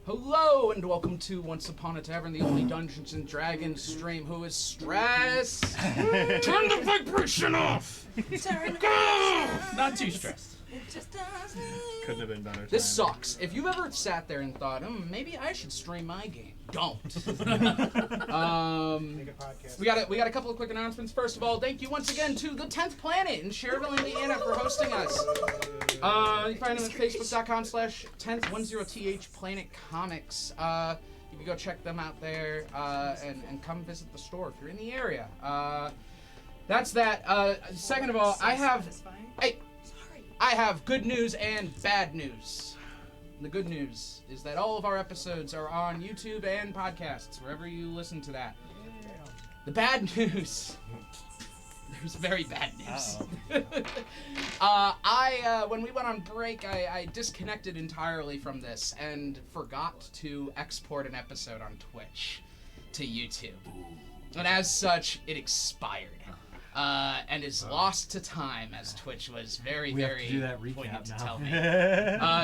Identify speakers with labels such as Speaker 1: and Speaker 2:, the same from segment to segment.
Speaker 1: Hello and welcome to Once Upon a Tavern, the only Dungeons and Dragons stream who is stressed. Turn the vibration off!
Speaker 2: Not too stressed.
Speaker 3: Couldn't have been better.
Speaker 1: This sucks. If you've ever sat there and thought, maybe I should stream my game, don't. We got a couple of quick announcements. First of all, thank you once again to the 10th Planet in Cherville, Indiana for hosting us. You can find them at facebook.com/1010th Planet Comics. You can go check them out there and come visit the store if you're in the area. That's that. Second of all, I have good news and bad news. The good news is that all of our episodes are on YouTube and podcasts, wherever you listen to that. The bad news. There's very bad news. When we went on break, I disconnected entirely from this and forgot to export an episode on Twitch to YouTube. And as such, it expired. And is lost to time, as Twitch was very poignant to tell me.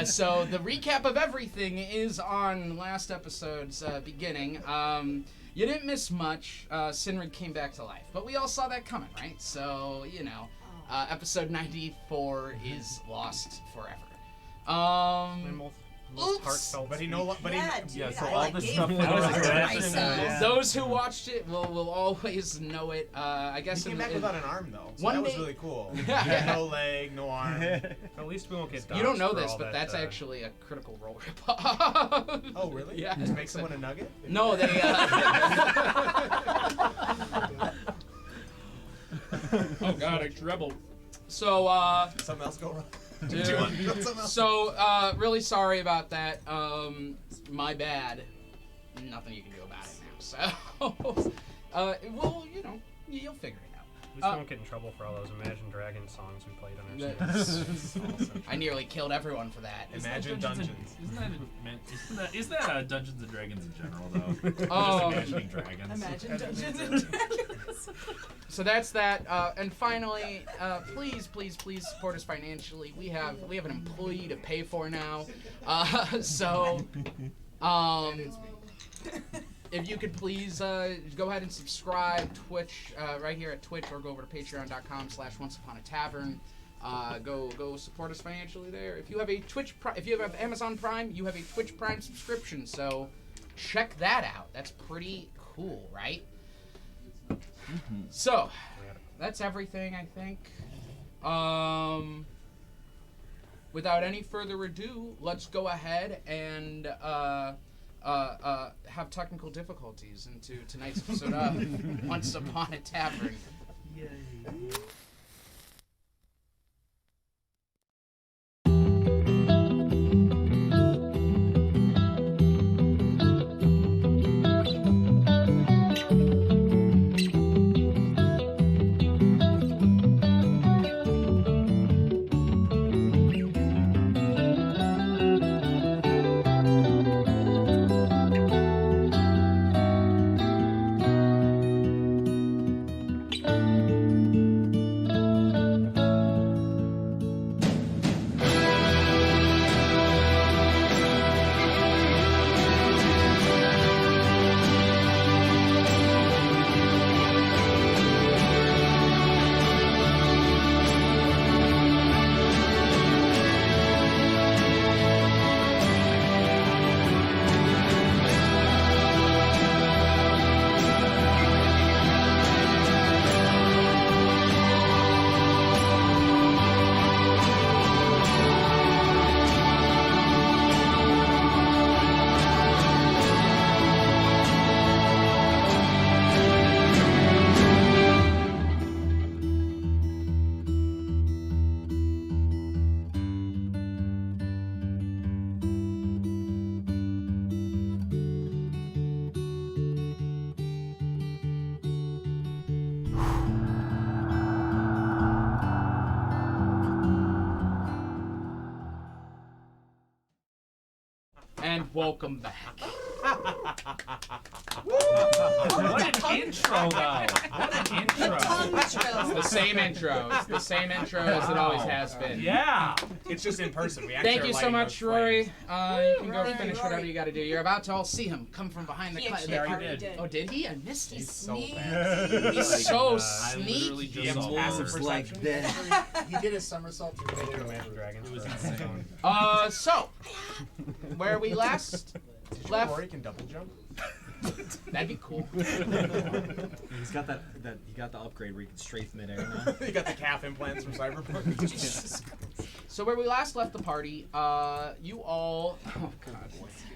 Speaker 1: So the recap of everything is on last episode's beginning. You didn't miss much. Sinrid came back to life, but we all saw that coming, right? So, episode 94 is lost forever.
Speaker 3: Most heartfelt, so
Speaker 2: all the stuff
Speaker 1: those who watched it will always know it. I guess
Speaker 4: he came back without an arm though, so
Speaker 1: one
Speaker 4: that was
Speaker 1: day,
Speaker 4: really cool. No leg, no arm.
Speaker 3: At least we won't get doxxed.
Speaker 1: You don't know this, but that's actually a Critical Role ripoff.
Speaker 4: Oh really?
Speaker 1: Yeah.
Speaker 4: Just make someone a nugget?
Speaker 1: No, they. Oh God, I treble. So
Speaker 4: something else go wrong.
Speaker 1: Dude. So, really sorry about that. My bad. Nothing you can do about it now. So, well, you'll figure it out.
Speaker 3: At least we won't get in trouble for all those Imagine Dragons songs we played on our stream.
Speaker 1: I nearly killed everyone for that.
Speaker 4: Imagine Dungeons.
Speaker 2: Isn't that Dungeons and Dragons in general, though?
Speaker 1: Oh.
Speaker 2: Just Imagining Dragons.
Speaker 5: Imagine Dungeons and Dragons.
Speaker 1: So that's that. And finally, please support us financially. We have an employee to pay for now. If you could please go ahead and subscribe Twitch right here at Twitch, or go over to patreon.com/onceuponatavern. Go support us financially there. If you have if you have Amazon Prime, you have a Twitch Prime subscription. So check that out. That's pretty cool, right? Mm-hmm. So that's everything, I think. Without any further ado, let's go ahead and have technical difficulties into tonight's episode of Once Upon a Tavern. Yay. And welcome back.
Speaker 2: What an intro, though. What an intro.
Speaker 1: It's the same intro. It's the same intro as it always has been.
Speaker 2: Yeah.
Speaker 4: It's just in person. We actually
Speaker 1: Thank
Speaker 4: are
Speaker 1: you so
Speaker 4: lighting
Speaker 1: much,
Speaker 4: those
Speaker 1: Rory.
Speaker 4: flames.
Speaker 1: You can go
Speaker 5: Rory,
Speaker 1: finish whatever you got to do. You're about to all see him come from behind the
Speaker 5: He actually
Speaker 1: cloud.
Speaker 5: already
Speaker 2: did.
Speaker 5: did.
Speaker 1: Oh, did he? I missed it.
Speaker 5: He's
Speaker 4: So
Speaker 5: sneaky.
Speaker 4: bad.
Speaker 1: He's so
Speaker 2: I literally
Speaker 1: sneaky.
Speaker 2: just saw
Speaker 4: passive
Speaker 2: Rory.
Speaker 4: perception.
Speaker 6: He did a somersault through
Speaker 3: Make
Speaker 6: the
Speaker 3: your
Speaker 6: window.
Speaker 3: Imagine Dragons.
Speaker 2: It was
Speaker 3: for
Speaker 2: insane.
Speaker 1: So where we last
Speaker 4: Did you know
Speaker 1: left,
Speaker 4: Rory can double jump?
Speaker 1: that'd be cool.
Speaker 7: He's got that he got the upgrade where he can strafe midair now.
Speaker 4: You got the calf implants from Cyberpunk.
Speaker 1: So where we last left the party, you all, oh god,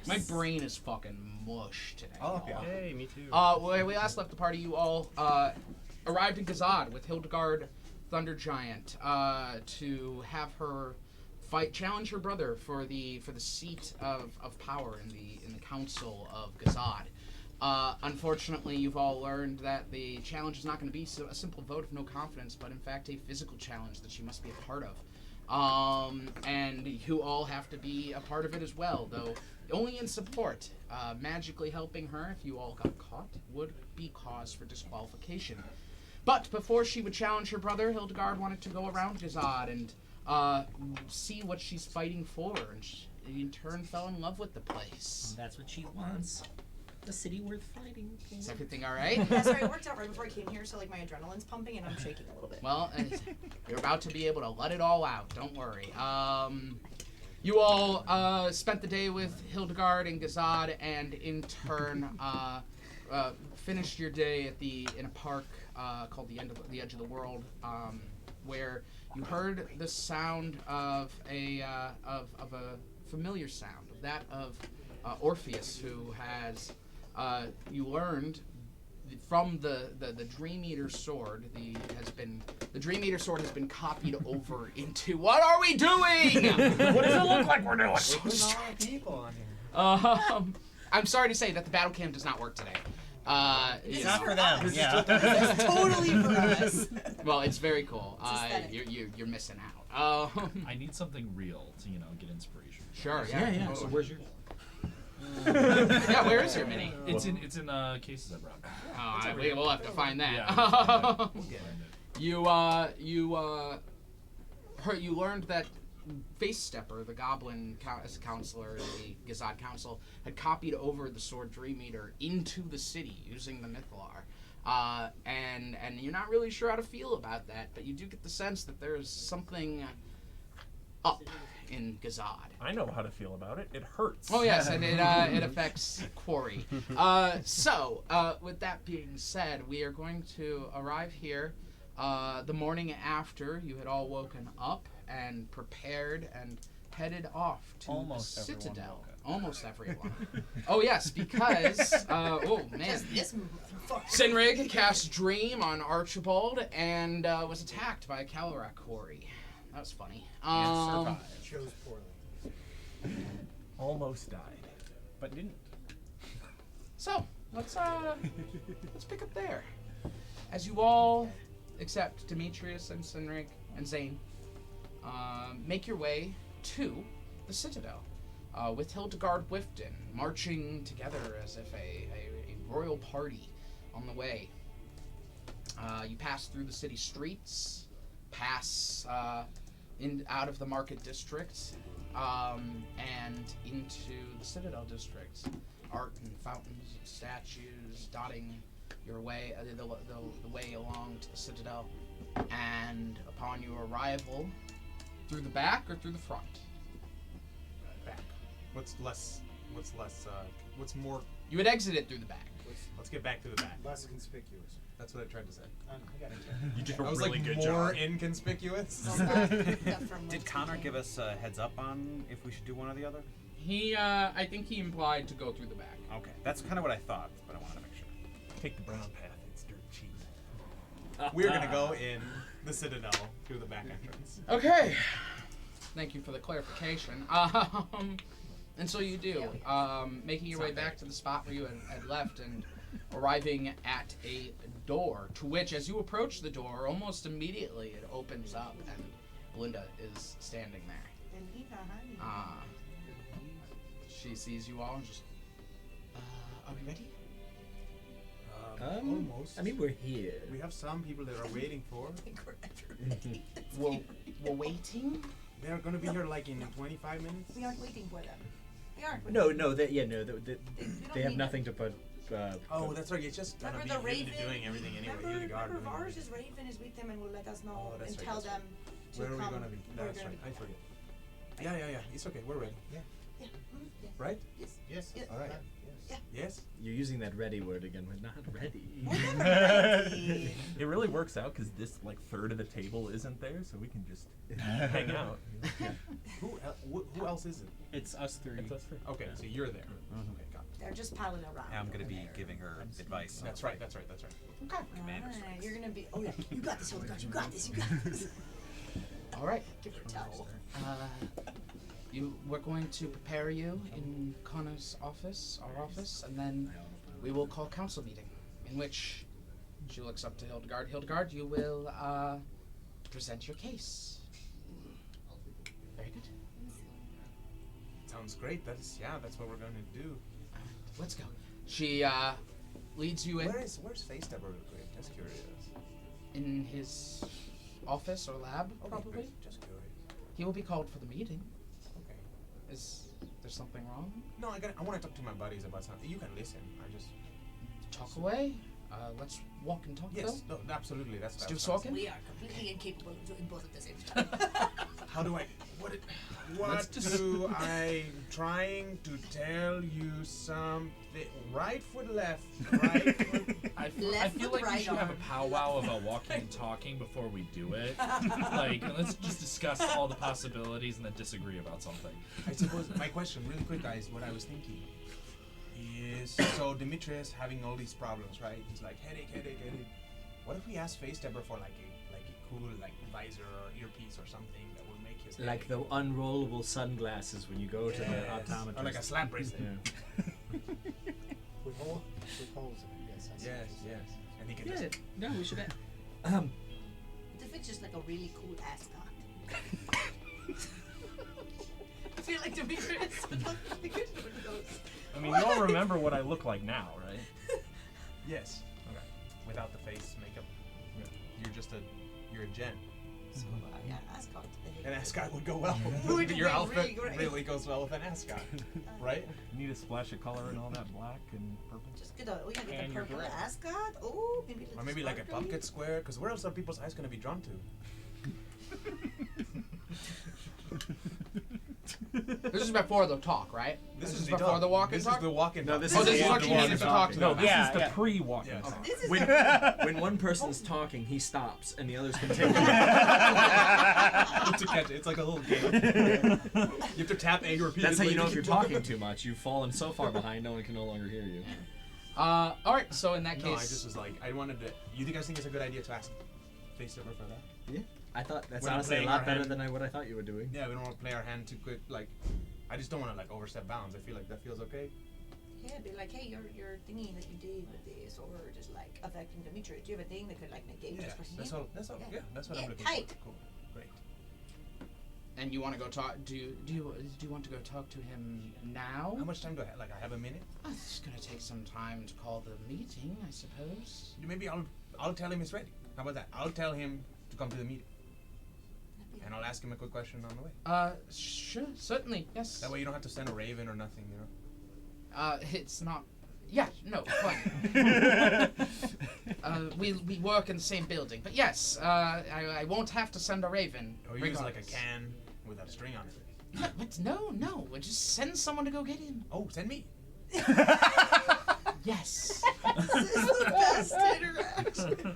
Speaker 1: my brain is fucking mush today.
Speaker 4: Oh,
Speaker 1: y'all.
Speaker 4: yeah.
Speaker 3: Hey, me too.
Speaker 1: Where we last left the party, you all arrived in Gazad with Hildegaard, Thunder Giant, to have her challenge her brother for the seat of power in the council of Gazad. Unfortunately, you've all learned that the challenge is not going to be a simple vote of no confidence, but in fact a physical challenge that she must be a part of. And you all have to be a part of it as well, though only in support. Magically helping her, if you all got caught, would be cause for disqualification. But before she would challenge her brother, Hildegaard wanted to go around Gazad and see what she's fighting for, and she in turn fell in love with the place.
Speaker 7: That's what she wants. A city worth fighting for.
Speaker 1: Is everything all right?
Speaker 5: Yeah, sorry, it worked out right before I came here, so like my adrenaline's pumping and I'm shaking a little bit.
Speaker 1: Well, you're about to be able to let it all out. Don't worry. You all spent the day with Hildegaard and Gazad, and in turn finished your day in a park called the Edge of the World, where you heard the sound of a familiar sound, that of Orpheus, who has you learned from the Dream Eater sword. The Dream Eater sword has been copied over into. What are we doing?
Speaker 2: What does it look like we're doing?
Speaker 4: There's a lot of people on here.
Speaker 1: I'm sorry to say that the battle cam does not work today.
Speaker 5: This is
Speaker 6: Not
Speaker 5: for
Speaker 6: for them,
Speaker 5: us.
Speaker 6: yeah.
Speaker 5: This is totally for us.
Speaker 1: Well, it's very cool.
Speaker 5: It's aesthetic.
Speaker 1: You're missing out.
Speaker 2: I need something real to, get inspiration.
Speaker 1: Sure.
Speaker 7: Yeah, yeah. So where's yours?
Speaker 1: Yeah, where is your mini?
Speaker 2: It's in cases I brought.
Speaker 1: We'll have to find that.
Speaker 2: Yeah. We'll get it.
Speaker 1: You learned that Face Stepper, the goblin counselor in the Gazad Council, had copied over the sword Dream Eater into the city using the Mythalar. And you're not really sure how to feel about that, but you do get the sense that there's something up in Gazad.
Speaker 8: I know how to feel about it. It hurts.
Speaker 1: Oh yes, and it affects Quarry. So, with that being said, we are going to arrive here the morning after you had all woken up and prepared and headed off to
Speaker 8: Almost
Speaker 1: the
Speaker 8: everyone
Speaker 1: Citadel.
Speaker 8: woke up.
Speaker 1: Almost everyone. Oh yes, because oh man,
Speaker 5: Just this motherfucker.
Speaker 1: Sinrig cast Dream on Archibald and was attacked by a Calorak quarry. That was funny.
Speaker 6: Chose poorly.
Speaker 8: Almost died, but didn't.
Speaker 1: So let's pick up there. As you all, except Demetrius and Sinrig and Zane, make your way to the Citadel with Hildegaard Wifton marching together as if a royal party on the way. You pass through the city streets, pass out of the market district, and into the Citadel district. Art and fountains and statues dotting your way, the way along to the Citadel. And upon your arrival, through the back or through the front? Back.
Speaker 4: What's more?
Speaker 1: You had exited through the back.
Speaker 4: Let's get back to the back.
Speaker 6: Less conspicuous.
Speaker 4: That's what I tried to say.
Speaker 6: I got it.
Speaker 2: You did
Speaker 4: I was
Speaker 2: really
Speaker 4: like
Speaker 2: good
Speaker 4: more
Speaker 2: job.
Speaker 4: inconspicuous.
Speaker 7: Did Connor give us a heads up on if we should do one or the other?
Speaker 1: I think he implied to go through the back.
Speaker 7: Okay, that's kind of what I thought, but I wanted to make sure.
Speaker 8: Take the brown path. It's dirt cheap.
Speaker 4: We're gonna go in the Citadel through the back entrance.
Speaker 1: Okay. Thank you for the clarification. And so you do, making your way back to the spot where you had left and arriving at a door, to which, as you approach the door, almost immediately it opens up and Belinda is standing there. She sees you all and just, Are we ready?
Speaker 4: Almost.
Speaker 7: I mean, we're here.
Speaker 4: We have some people that are waiting for.
Speaker 1: We're waiting.
Speaker 4: They're gonna be here like in 25 minutes.
Speaker 5: We aren't waiting for them. We aren't.
Speaker 7: No, they have
Speaker 5: need
Speaker 7: nothing to put.
Speaker 4: Oh, that's right. It's just gonna
Speaker 5: Remember
Speaker 4: be
Speaker 5: the
Speaker 4: Hilda
Speaker 5: Raven?
Speaker 4: doing everything anyway.
Speaker 5: Remember,
Speaker 4: Hildegaard doing
Speaker 5: ours
Speaker 4: everything.
Speaker 5: is Raven is with them and will let us know
Speaker 4: Oh, that's
Speaker 5: and
Speaker 4: right,
Speaker 5: tell
Speaker 4: that's
Speaker 5: them to
Speaker 4: Where are we
Speaker 5: come.
Speaker 4: gonna be?
Speaker 5: We're
Speaker 4: That's
Speaker 5: gonna
Speaker 4: right.
Speaker 5: be-
Speaker 4: I forget. Yeah. It's okay. We're ready. Yeah.
Speaker 5: Yeah. Yeah.
Speaker 4: Right?
Speaker 5: Yes.
Speaker 6: Yes.
Speaker 5: Yeah.
Speaker 4: All right.
Speaker 5: Yeah.
Speaker 4: Yes.
Speaker 7: You're using that ready word again. We're not ready.
Speaker 5: We're never ready.
Speaker 8: It really works out because this like third of the table isn't there, so we can just hang out.
Speaker 4: Who else is it?
Speaker 7: It's us three.
Speaker 8: It's us three.
Speaker 4: Okay, so you're there. Okay, got it.
Speaker 5: They're just piling around.
Speaker 9: I'm gonna
Speaker 5: over
Speaker 9: be
Speaker 5: there.
Speaker 9: giving her advice.
Speaker 4: That's right.
Speaker 1: Okay.
Speaker 9: Commander
Speaker 5: Alright,
Speaker 9: strikes.
Speaker 5: you're gonna be. Oh yeah, you got this, Hildegaard. You got this. You got this.
Speaker 1: All right.
Speaker 5: Give her a towel.
Speaker 1: We're going to prepare you in Connor's office, our office, and then we will call council meeting, in which she looks up to Hildegaard. Hildegaard, you will present your case. Very good.
Speaker 4: Sounds great. That's what we're gonna do.
Speaker 1: Let's go. She leads you in
Speaker 4: Where's Facetapper real quick? Just curious.
Speaker 1: in his office or lab,
Speaker 4: Okay,
Speaker 1: probably.
Speaker 4: great. Just curious.
Speaker 1: He will be called for the meeting.
Speaker 4: Okay.
Speaker 1: Is there something wrong?
Speaker 4: No, I want to talk to my buddies about something. You can listen. I just.
Speaker 1: Talk away. Let's walk and talk
Speaker 4: Yes.
Speaker 1: though.
Speaker 4: No, absolutely. That's.
Speaker 1: Let's do
Speaker 4: that's-
Speaker 1: talking.
Speaker 5: We are completely incapable of doing both at the same time.
Speaker 4: How do I? What
Speaker 8: Let's just-
Speaker 4: do I? Trying to tell you something. Right foot left. Right foot.
Speaker 2: I
Speaker 5: Left
Speaker 2: feel
Speaker 5: foot,
Speaker 2: like we
Speaker 5: right
Speaker 2: should have a
Speaker 5: arm.
Speaker 2: powwow about walking and talking before we do it. Like, let's just discuss all the possibilities and then disagree about something.
Speaker 4: I suppose my question, really quick, guys. What I was thinking is, so Demetrius having all these problems, right? He's like headache. What if we ask Facetapper for like a cool like visor or earpiece or something that will make his
Speaker 7: Like
Speaker 4: headache-
Speaker 7: the unrollable sunglasses when you go to the
Speaker 4: Yes.
Speaker 7: optometrist.
Speaker 4: Or like a slap bracelet.
Speaker 7: Yeah.
Speaker 6: With holes in it. Yes. I see what
Speaker 4: Yes,
Speaker 6: you're saying.
Speaker 4: yes. And he can
Speaker 7: Yeah,
Speaker 4: just.
Speaker 7: no, we should.
Speaker 5: What if it's just like a really cool ascot? I feel like Demetrius would look really good with those.
Speaker 8: I mean, you all remember what I look like now, right?
Speaker 4: Yes. Okay. Without the face makeup. You're a gent.
Speaker 5: So, yeah, ascot.
Speaker 4: An ascot would go well.
Speaker 5: Would
Speaker 4: Your
Speaker 5: be
Speaker 4: outfit
Speaker 5: really great.
Speaker 4: really goes well with an ascot, right?
Speaker 8: You need a splash of color and all that black and purple.
Speaker 5: Just get the get
Speaker 8: And
Speaker 5: the
Speaker 8: your
Speaker 5: purple
Speaker 8: dress.
Speaker 5: ascot. Oh, maybe
Speaker 4: Or maybe like a pumpkin square, because where else are people's eyes going to be drawn to?
Speaker 1: This is before the talk, right? This is before the walk and
Speaker 4: This
Speaker 1: talk.
Speaker 4: is the walk and
Speaker 7: No,
Speaker 4: talk.
Speaker 7: this
Speaker 1: Oh,
Speaker 7: is
Speaker 1: this
Speaker 7: the
Speaker 1: is what
Speaker 7: after
Speaker 1: you needed to
Speaker 7: walking.
Speaker 1: talk to
Speaker 8: No,
Speaker 1: them.
Speaker 8: this
Speaker 7: Yeah,
Speaker 8: is the
Speaker 7: yeah.
Speaker 8: pre-walking
Speaker 4: Yes.
Speaker 8: talk.
Speaker 5: This is
Speaker 7: When one person's talking, he stops and the others continue.
Speaker 4: to catch it. It's like a little game. You have to tap A repeatedly.
Speaker 7: That's how you know
Speaker 4: to
Speaker 7: if you're
Speaker 4: keep
Speaker 7: talking too much. You've fallen so far behind, no one can no longer hear you.
Speaker 1: All right. So in that
Speaker 4: No, I
Speaker 1: case,
Speaker 4: just was like, I wanted to. You guys think it's a good idea to ask Facetapper for that?
Speaker 7: Yeah, I thought that's
Speaker 4: When I'm
Speaker 7: honestly a
Speaker 4: playing
Speaker 7: lot
Speaker 4: our
Speaker 7: better
Speaker 4: hand-
Speaker 7: than what I thought you were doing.
Speaker 4: Yeah, we don't want to play our hand too quick. Like, I just don't want to like overstep bounds. I feel like that feels okay.
Speaker 5: yeah, be like, hey, your thingy that you did with this, or just like affecting Demetrius. Do you have a thing that could like negate
Speaker 4: Yeah,
Speaker 5: this for him?
Speaker 4: that's all. That's all.
Speaker 5: Yeah.
Speaker 4: Yeah, that's what
Speaker 5: Yeah,
Speaker 4: I'm looking
Speaker 5: tight.
Speaker 4: for. Cool, great.
Speaker 1: and you want to go talk? Do you want to go talk to him now?
Speaker 4: How much time do I have? Like, I have a minute.
Speaker 1: It's gonna take some time to call the meeting, I suppose.
Speaker 4: Maybe I'll tell him it's ready. How about that? I'll tell him to come to the meeting, and I'll ask him a quick question on the way.
Speaker 1: Sure, certainly, yes.
Speaker 4: That way you don't have to send a raven or nothing, you know.
Speaker 1: It's not. Yeah, no, fine. We work in the same building, but yes, I won't have to send a raven.
Speaker 4: Or use like a
Speaker 1: regardless.
Speaker 4: can with a string on it.
Speaker 1: What? No. We'll just send someone to go get him.
Speaker 4: Oh, send me.
Speaker 1: Yes.
Speaker 5: This is the best interaction.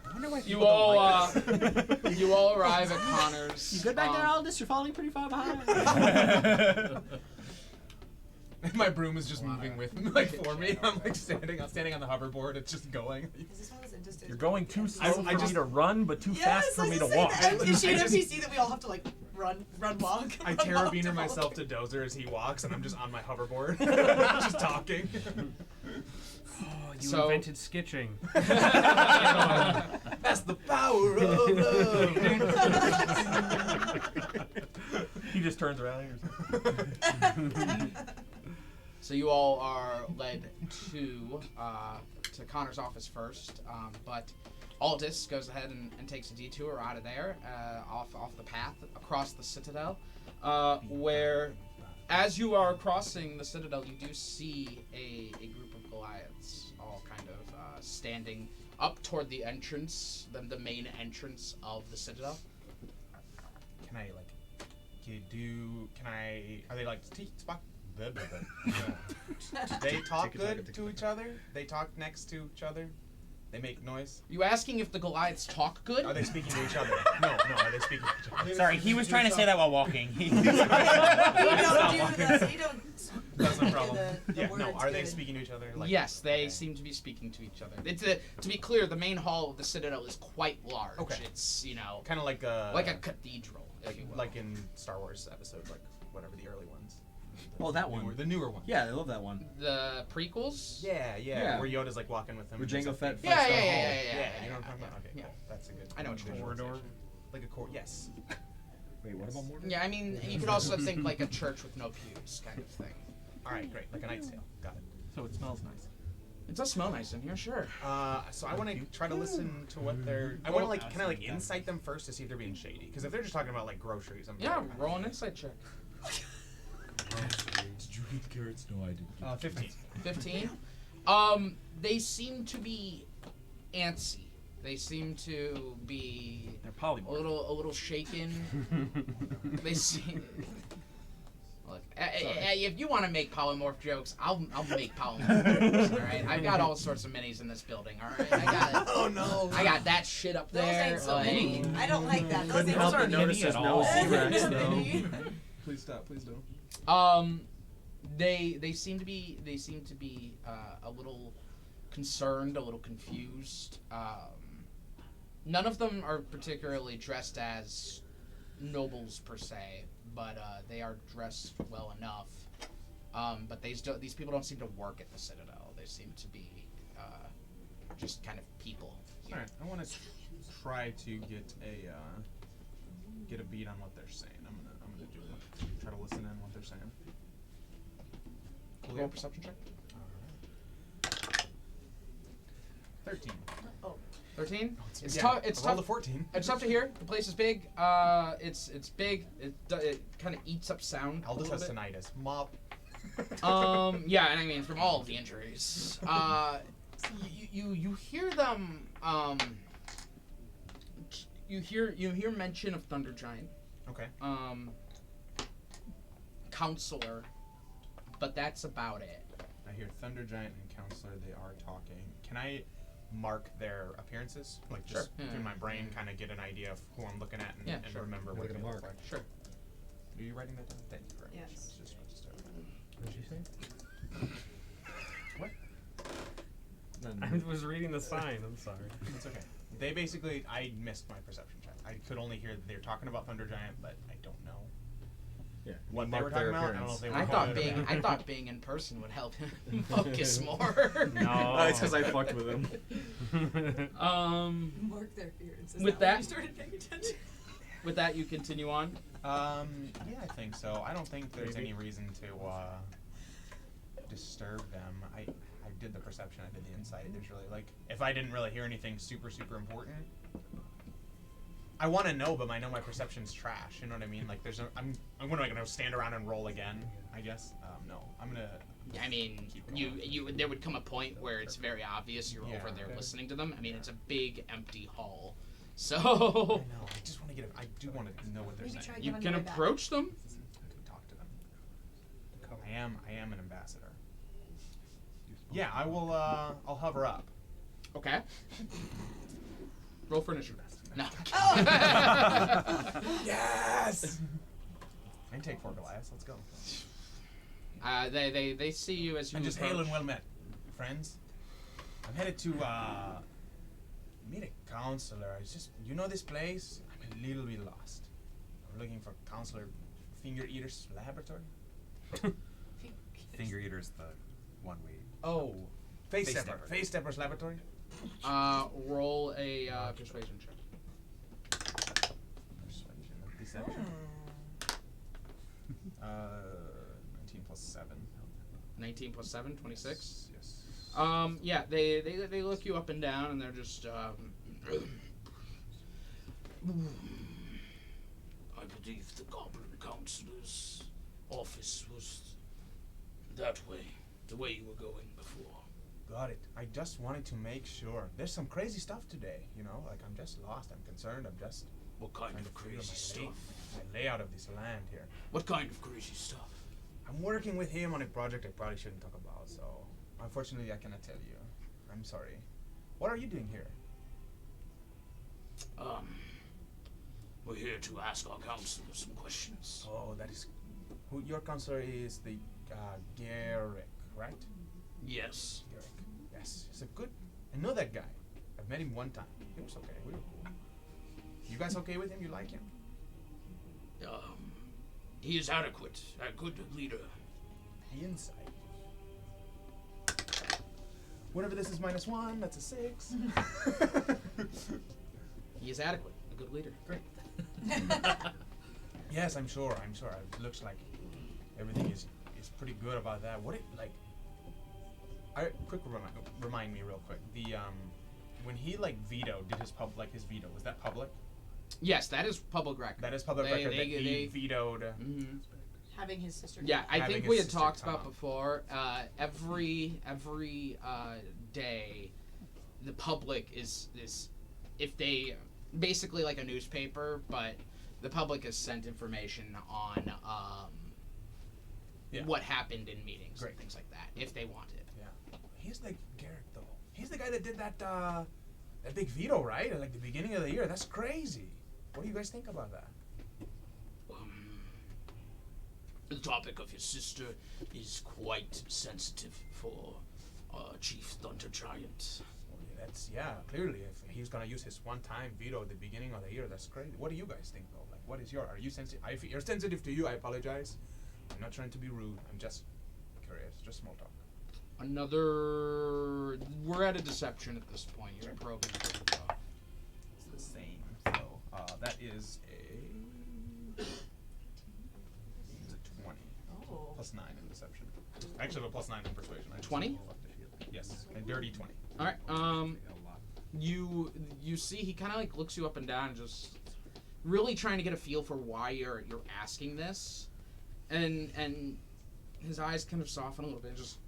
Speaker 4: I wonder why
Speaker 1: You
Speaker 4: people
Speaker 1: all,
Speaker 4: don't like this.
Speaker 1: you all arrive at Connor's.
Speaker 7: You good back there, Aldous? You're falling pretty far behind.
Speaker 4: My broom is just moving with me, like for me. I'm like standing on the hoverboard. It's just going.
Speaker 5: Is this one of those interesting?
Speaker 8: You're going too slow
Speaker 4: I
Speaker 8: for
Speaker 4: just-
Speaker 8: me to run, but too fast for me to walk.
Speaker 5: Is she an
Speaker 4: I just-
Speaker 5: NPC that we all have to like run, walk?
Speaker 4: I
Speaker 5: run, walk
Speaker 4: carabiner
Speaker 5: to
Speaker 4: myself
Speaker 5: follow?
Speaker 4: to Dozer as he walks, and I'm just on my hoverboard, just talking.
Speaker 3: Oh, you
Speaker 1: So-
Speaker 3: invented skitching.
Speaker 4: That's the power of love.
Speaker 8: He just turns around and
Speaker 1: So you all are led to Connor's office first, but Aldous goes ahead and takes a detour out of there, off the path across the Citadel, where, as you are crossing the Citadel, you do see a group of Goliaths, all kind of standing up toward the entrance, the main entrance of the Citadel.
Speaker 4: Can I are they like Spock? They talk good to each other? They talk next to each other? They make noise?
Speaker 1: You asking if the Goliaths talk good?
Speaker 4: Are they speaking to each other? No, are they speaking to each other?
Speaker 9: Sorry, he was trying to say that while walking.
Speaker 5: You don't
Speaker 4: That's no problem.
Speaker 5: the
Speaker 4: Yeah, no,
Speaker 5: words
Speaker 4: are they
Speaker 5: good.
Speaker 4: speaking to each other? Like,
Speaker 1: Yes, they
Speaker 4: okay.
Speaker 1: seem to be speaking to each other. It's to be clear, the main hall of the Citadel is quite large.
Speaker 4: Okay.
Speaker 1: It's,
Speaker 4: Kind of like a
Speaker 1: cathedral, if you will.
Speaker 4: like in Star Wars episodes, like whatever the early ones.
Speaker 7: Oh, that one.
Speaker 4: The newer one.
Speaker 7: Yeah, I love that one.
Speaker 1: The prequels?
Speaker 4: Yeah. Where Yoda's like walking with him.
Speaker 7: Where
Speaker 4: and he's
Speaker 7: Jango
Speaker 4: like-
Speaker 7: Fett
Speaker 1: Yeah,
Speaker 7: fights
Speaker 1: yeah,
Speaker 7: down
Speaker 1: yeah,
Speaker 7: the
Speaker 1: yeah,
Speaker 7: hall.
Speaker 1: yeah,
Speaker 4: Yeah,
Speaker 1: yeah,
Speaker 4: you know what I'm talking about? Okay,
Speaker 1: yeah.
Speaker 4: cool. That's a good.
Speaker 1: I know which one.
Speaker 3: Corridor.
Speaker 4: Like a core. Yes.
Speaker 7: Wait, what about Mordor?
Speaker 1: Yeah, I mean, you could also think like a church with no pews kind of thing.
Speaker 4: All right, great. Like a Knight's Tale. Got it.
Speaker 8: So it smells nice.
Speaker 1: It does smell nice in here, sure.
Speaker 4: So I want to try to listen to what they're. I want to kind of insight them first to see if they're being shady. Because if they're just talking about like groceries, I'm
Speaker 1: Yeah, roll an insight check.
Speaker 2: Did you eat carrots? No, I didn't.
Speaker 4: 15.
Speaker 1: 15. They seem to be antsy. They seem to be
Speaker 8: They're
Speaker 1: a
Speaker 8: polymorph.
Speaker 1: little shaken. They seem. Look, if you want to make polymorph jokes, I'll make polymorph jokes. All right, I've got all sorts of minis in this building. All right, I got it.
Speaker 4: Oh no!
Speaker 1: I got that shit up
Speaker 5: Those
Speaker 1: there.
Speaker 5: ain't so
Speaker 1: like-
Speaker 5: many. I don't like that. Those
Speaker 7: Couldn't
Speaker 5: ain't
Speaker 7: help
Speaker 5: so
Speaker 7: but
Speaker 5: many.
Speaker 7: notice there's
Speaker 2: at
Speaker 7: no
Speaker 2: all.
Speaker 7: C-Rex, though.
Speaker 4: Please stop. Please don't.
Speaker 1: They seem to be a little concerned, a little confused. None of them are particularly dressed as nobles per se, but they are dressed well enough. But these people don't seem to work at the Citadel. They seem to be just kind of people.
Speaker 4: All right, I want to try to get a beat on what they're saying. I'm gonna try to listen in what they're saying.
Speaker 1: Roll perception check.
Speaker 4: 13.
Speaker 1: 13. It's
Speaker 4: Yeah,
Speaker 1: tough. It's
Speaker 4: I rolled
Speaker 1: tough.
Speaker 4: a 14.
Speaker 1: It's tough to hear. The place is big. It's big. It kind of eats up sound. a
Speaker 4: Aldous
Speaker 1: little
Speaker 4: has
Speaker 1: bit.
Speaker 4: tinnitus. Mop.
Speaker 1: Yeah, and I mean from all of the injuries. You hear them. You hear mention of Thunder Giant.
Speaker 4: Okay.
Speaker 1: Counselor, but that's about it.
Speaker 4: I hear Thunder Giant and Counselor. They are talking. Can I mark their appearances? Like just
Speaker 1: Sure.
Speaker 4: through my brain, kind of get an idea of who I'm looking at and,
Speaker 1: Yeah,
Speaker 4: and
Speaker 1: sure.
Speaker 4: remember
Speaker 7: What
Speaker 4: what
Speaker 7: are
Speaker 4: they
Speaker 7: you
Speaker 4: look
Speaker 7: gonna
Speaker 4: like.
Speaker 1: Sure.
Speaker 4: Are you writing that down? Thank you very much.
Speaker 5: Yes.
Speaker 4: Just about to start.
Speaker 7: What did you say?
Speaker 4: What?
Speaker 3: I was reading the sign. I'm sorry.
Speaker 4: It's okay. They basically, I missed my perception check. I could only hear that they were talking about Thunder Giant, but I don't know
Speaker 7: Yeah.
Speaker 4: what they
Speaker 7: Mark
Speaker 4: were talking
Speaker 7: their
Speaker 4: about. I don't know if
Speaker 7: appearance.
Speaker 4: they were.
Speaker 1: I thought being in person would help him focus more.
Speaker 3: No.
Speaker 7: Oh, it's because I fucked with him.
Speaker 5: Mark their appearances.
Speaker 1: With
Speaker 5: When
Speaker 1: that-
Speaker 5: you started paying attention.
Speaker 1: With that, you continue on.
Speaker 4: Yeah, I think so. I don't think there's any reason to disturb them. I did the perception. I did the insight. There's really if I didn't really hear anything super important. I want to know, but I know my perception's trash. You know what I mean? Like, there's no. I'm gonna stand around and roll again. I guess. No, I'm gonna.
Speaker 1: I mean, there would come a point where it's very obvious you're over there listening to them. I mean, it's a big empty hall, so
Speaker 4: I know. I just want to get. I do want to know what they're
Speaker 5: Maybe
Speaker 4: saying.
Speaker 5: try
Speaker 1: you
Speaker 5: going
Speaker 1: can
Speaker 5: way back.
Speaker 1: approach them.
Speaker 4: I can talk to them. I am an ambassador. Yeah, I will. I'll hover up.
Speaker 1: Okay. Roll for initiative. No.
Speaker 4: Yes. I can take 4 Goliaths. Let's go.
Speaker 1: They see you as you
Speaker 4: I'm just
Speaker 1: approach.
Speaker 4: hail and well met, friends. I'm headed to meet a counselor. It's just this place. I'm a little bit lost. I'm looking for Counselor Finger Eater's laboratory.
Speaker 10: Finger Eater's the one we.
Speaker 4: Oh, Face
Speaker 10: Face
Speaker 4: Stepper.
Speaker 10: Stepper.
Speaker 4: Face Stepper's laboratory.
Speaker 1: Roll a persuasion check.
Speaker 4: Persuasion, deception. 19 plus 7.
Speaker 1: 19 plus 7, 26.
Speaker 4: Yes.
Speaker 1: Yeah, they look you up and down, and they're just, I believe the Goblin Counselor's office was that way, the way you were going before.
Speaker 4: Got it. I just wanted to make sure. There's some crazy stuff today, you know? Like, I'm just lost. I'm concerned. I'm just
Speaker 1: What kind
Speaker 4: trying
Speaker 1: of
Speaker 4: to figure
Speaker 1: crazy stuff?
Speaker 4: my layout of this land here.
Speaker 1: What kind of crazy stuff?
Speaker 4: I'm working with him on a project I probably shouldn't talk about, so unfortunately I cannot tell you. I'm sorry. What are you doing here?
Speaker 1: We're here to ask our counselor some questions.
Speaker 4: Oh, that is... Who your counselor is the Garrick, right?
Speaker 1: Yes.
Speaker 4: Garrick. Yes. He's a good... I know that guy. I've met him one time. He was okay. We were cool. You guys okay with him? You like him?
Speaker 1: He is adequate, a good leader.
Speaker 4: Insight. Whatever this is -1, that's a 6.
Speaker 1: He is adequate, a good leader.
Speaker 4: Great. Yes, I'm sure. It looks like everything is pretty good about that. What it like? Remind me real quick. The when he like did his veto, was that public?
Speaker 1: Yes, that is public record.
Speaker 4: That is public record that he vetoed.
Speaker 1: Mm-hmm.
Speaker 5: Having his sister.
Speaker 1: Yeah, I
Speaker 4: Having
Speaker 1: think
Speaker 4: his
Speaker 1: we had
Speaker 4: sister
Speaker 1: talked
Speaker 4: come
Speaker 1: about
Speaker 4: up.
Speaker 1: before. Every day, the public is if they basically like a newspaper, but the public is sent information on what happened in meetings and things like that if they want it.
Speaker 4: Yeah, he's like Garrett though. He's the guy that did that big veto, right? At like the beginning of the year. That's crazy. What do you guys think about that?
Speaker 1: The topic of his sister is quite sensitive for Chief Thunder Giant.
Speaker 4: Clearly, if he's gonna use his one-time veto at the beginning of the year, that's crazy. What do you guys think though? Like, what is are you sensitive? If you're sensitive to you, I apologize. I'm not trying to be rude. I'm just curious, just small talk.
Speaker 1: We're at a deception at this point. You're probing.
Speaker 4: It's the same. So that is a 20 plus 9 in deception. Actually, a plus 9 in persuasion.
Speaker 1: 20?
Speaker 4: Yes, a dirty 20.
Speaker 1: All right. You see, he kind of like looks you up and down, and just really trying to get a feel for why you're asking this, and his eyes kind of soften a little bit. Just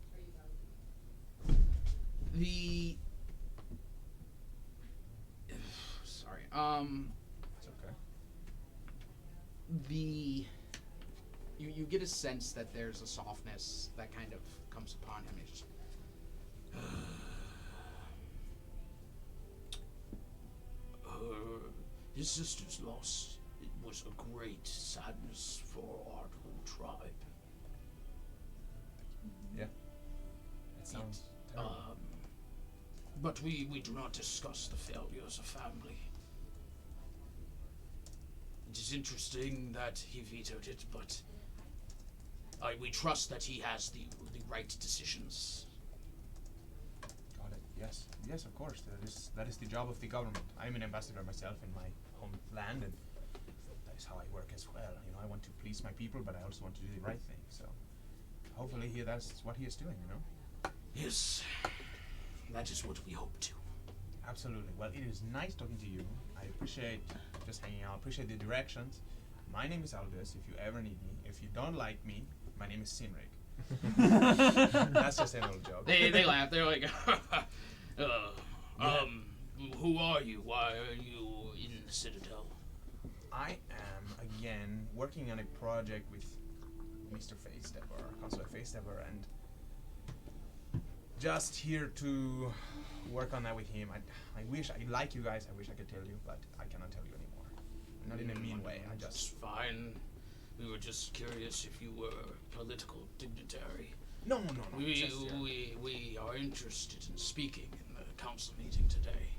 Speaker 1: sorry.
Speaker 4: It's okay.
Speaker 1: You get a sense that there's a softness that kind of comes upon him. He's just his sister's loss, it was a great sadness for our whole tribe.
Speaker 4: Yeah. It sounds terrible.
Speaker 1: But we do not discuss the failures of family. It is interesting that he vetoed it, but we trust that he has the right decisions.
Speaker 4: Got it. Yes. Yes, of course. That is the job of the government. I'm an ambassador myself in my homeland, and that is how I work as well. You know, I want to please my people, but I also want to do the right thing. So hopefully that's what he is doing, you know?
Speaker 1: Yes. That is what we hope to.
Speaker 4: Absolutely. Well, it is nice talking to you. I appreciate just hanging out. I appreciate the directions. My name is Aldous, if you ever need me. If you don't like me, my name is Sinrig. That's just a little joke.
Speaker 1: They laugh. They're like, who are you? Why are you in the Citadel?
Speaker 4: I am, again, working on a project with Mr. Facestepper, Counselor Facestepper, and just here to work on that with him. I wish, I like you guys, I wish I could tell you, but I cannot tell you anymore. Not in a mean way, I just...
Speaker 1: It's fine. We were just curious if you were a political dignitary.
Speaker 4: No.
Speaker 1: We are interested in speaking in the council meeting today.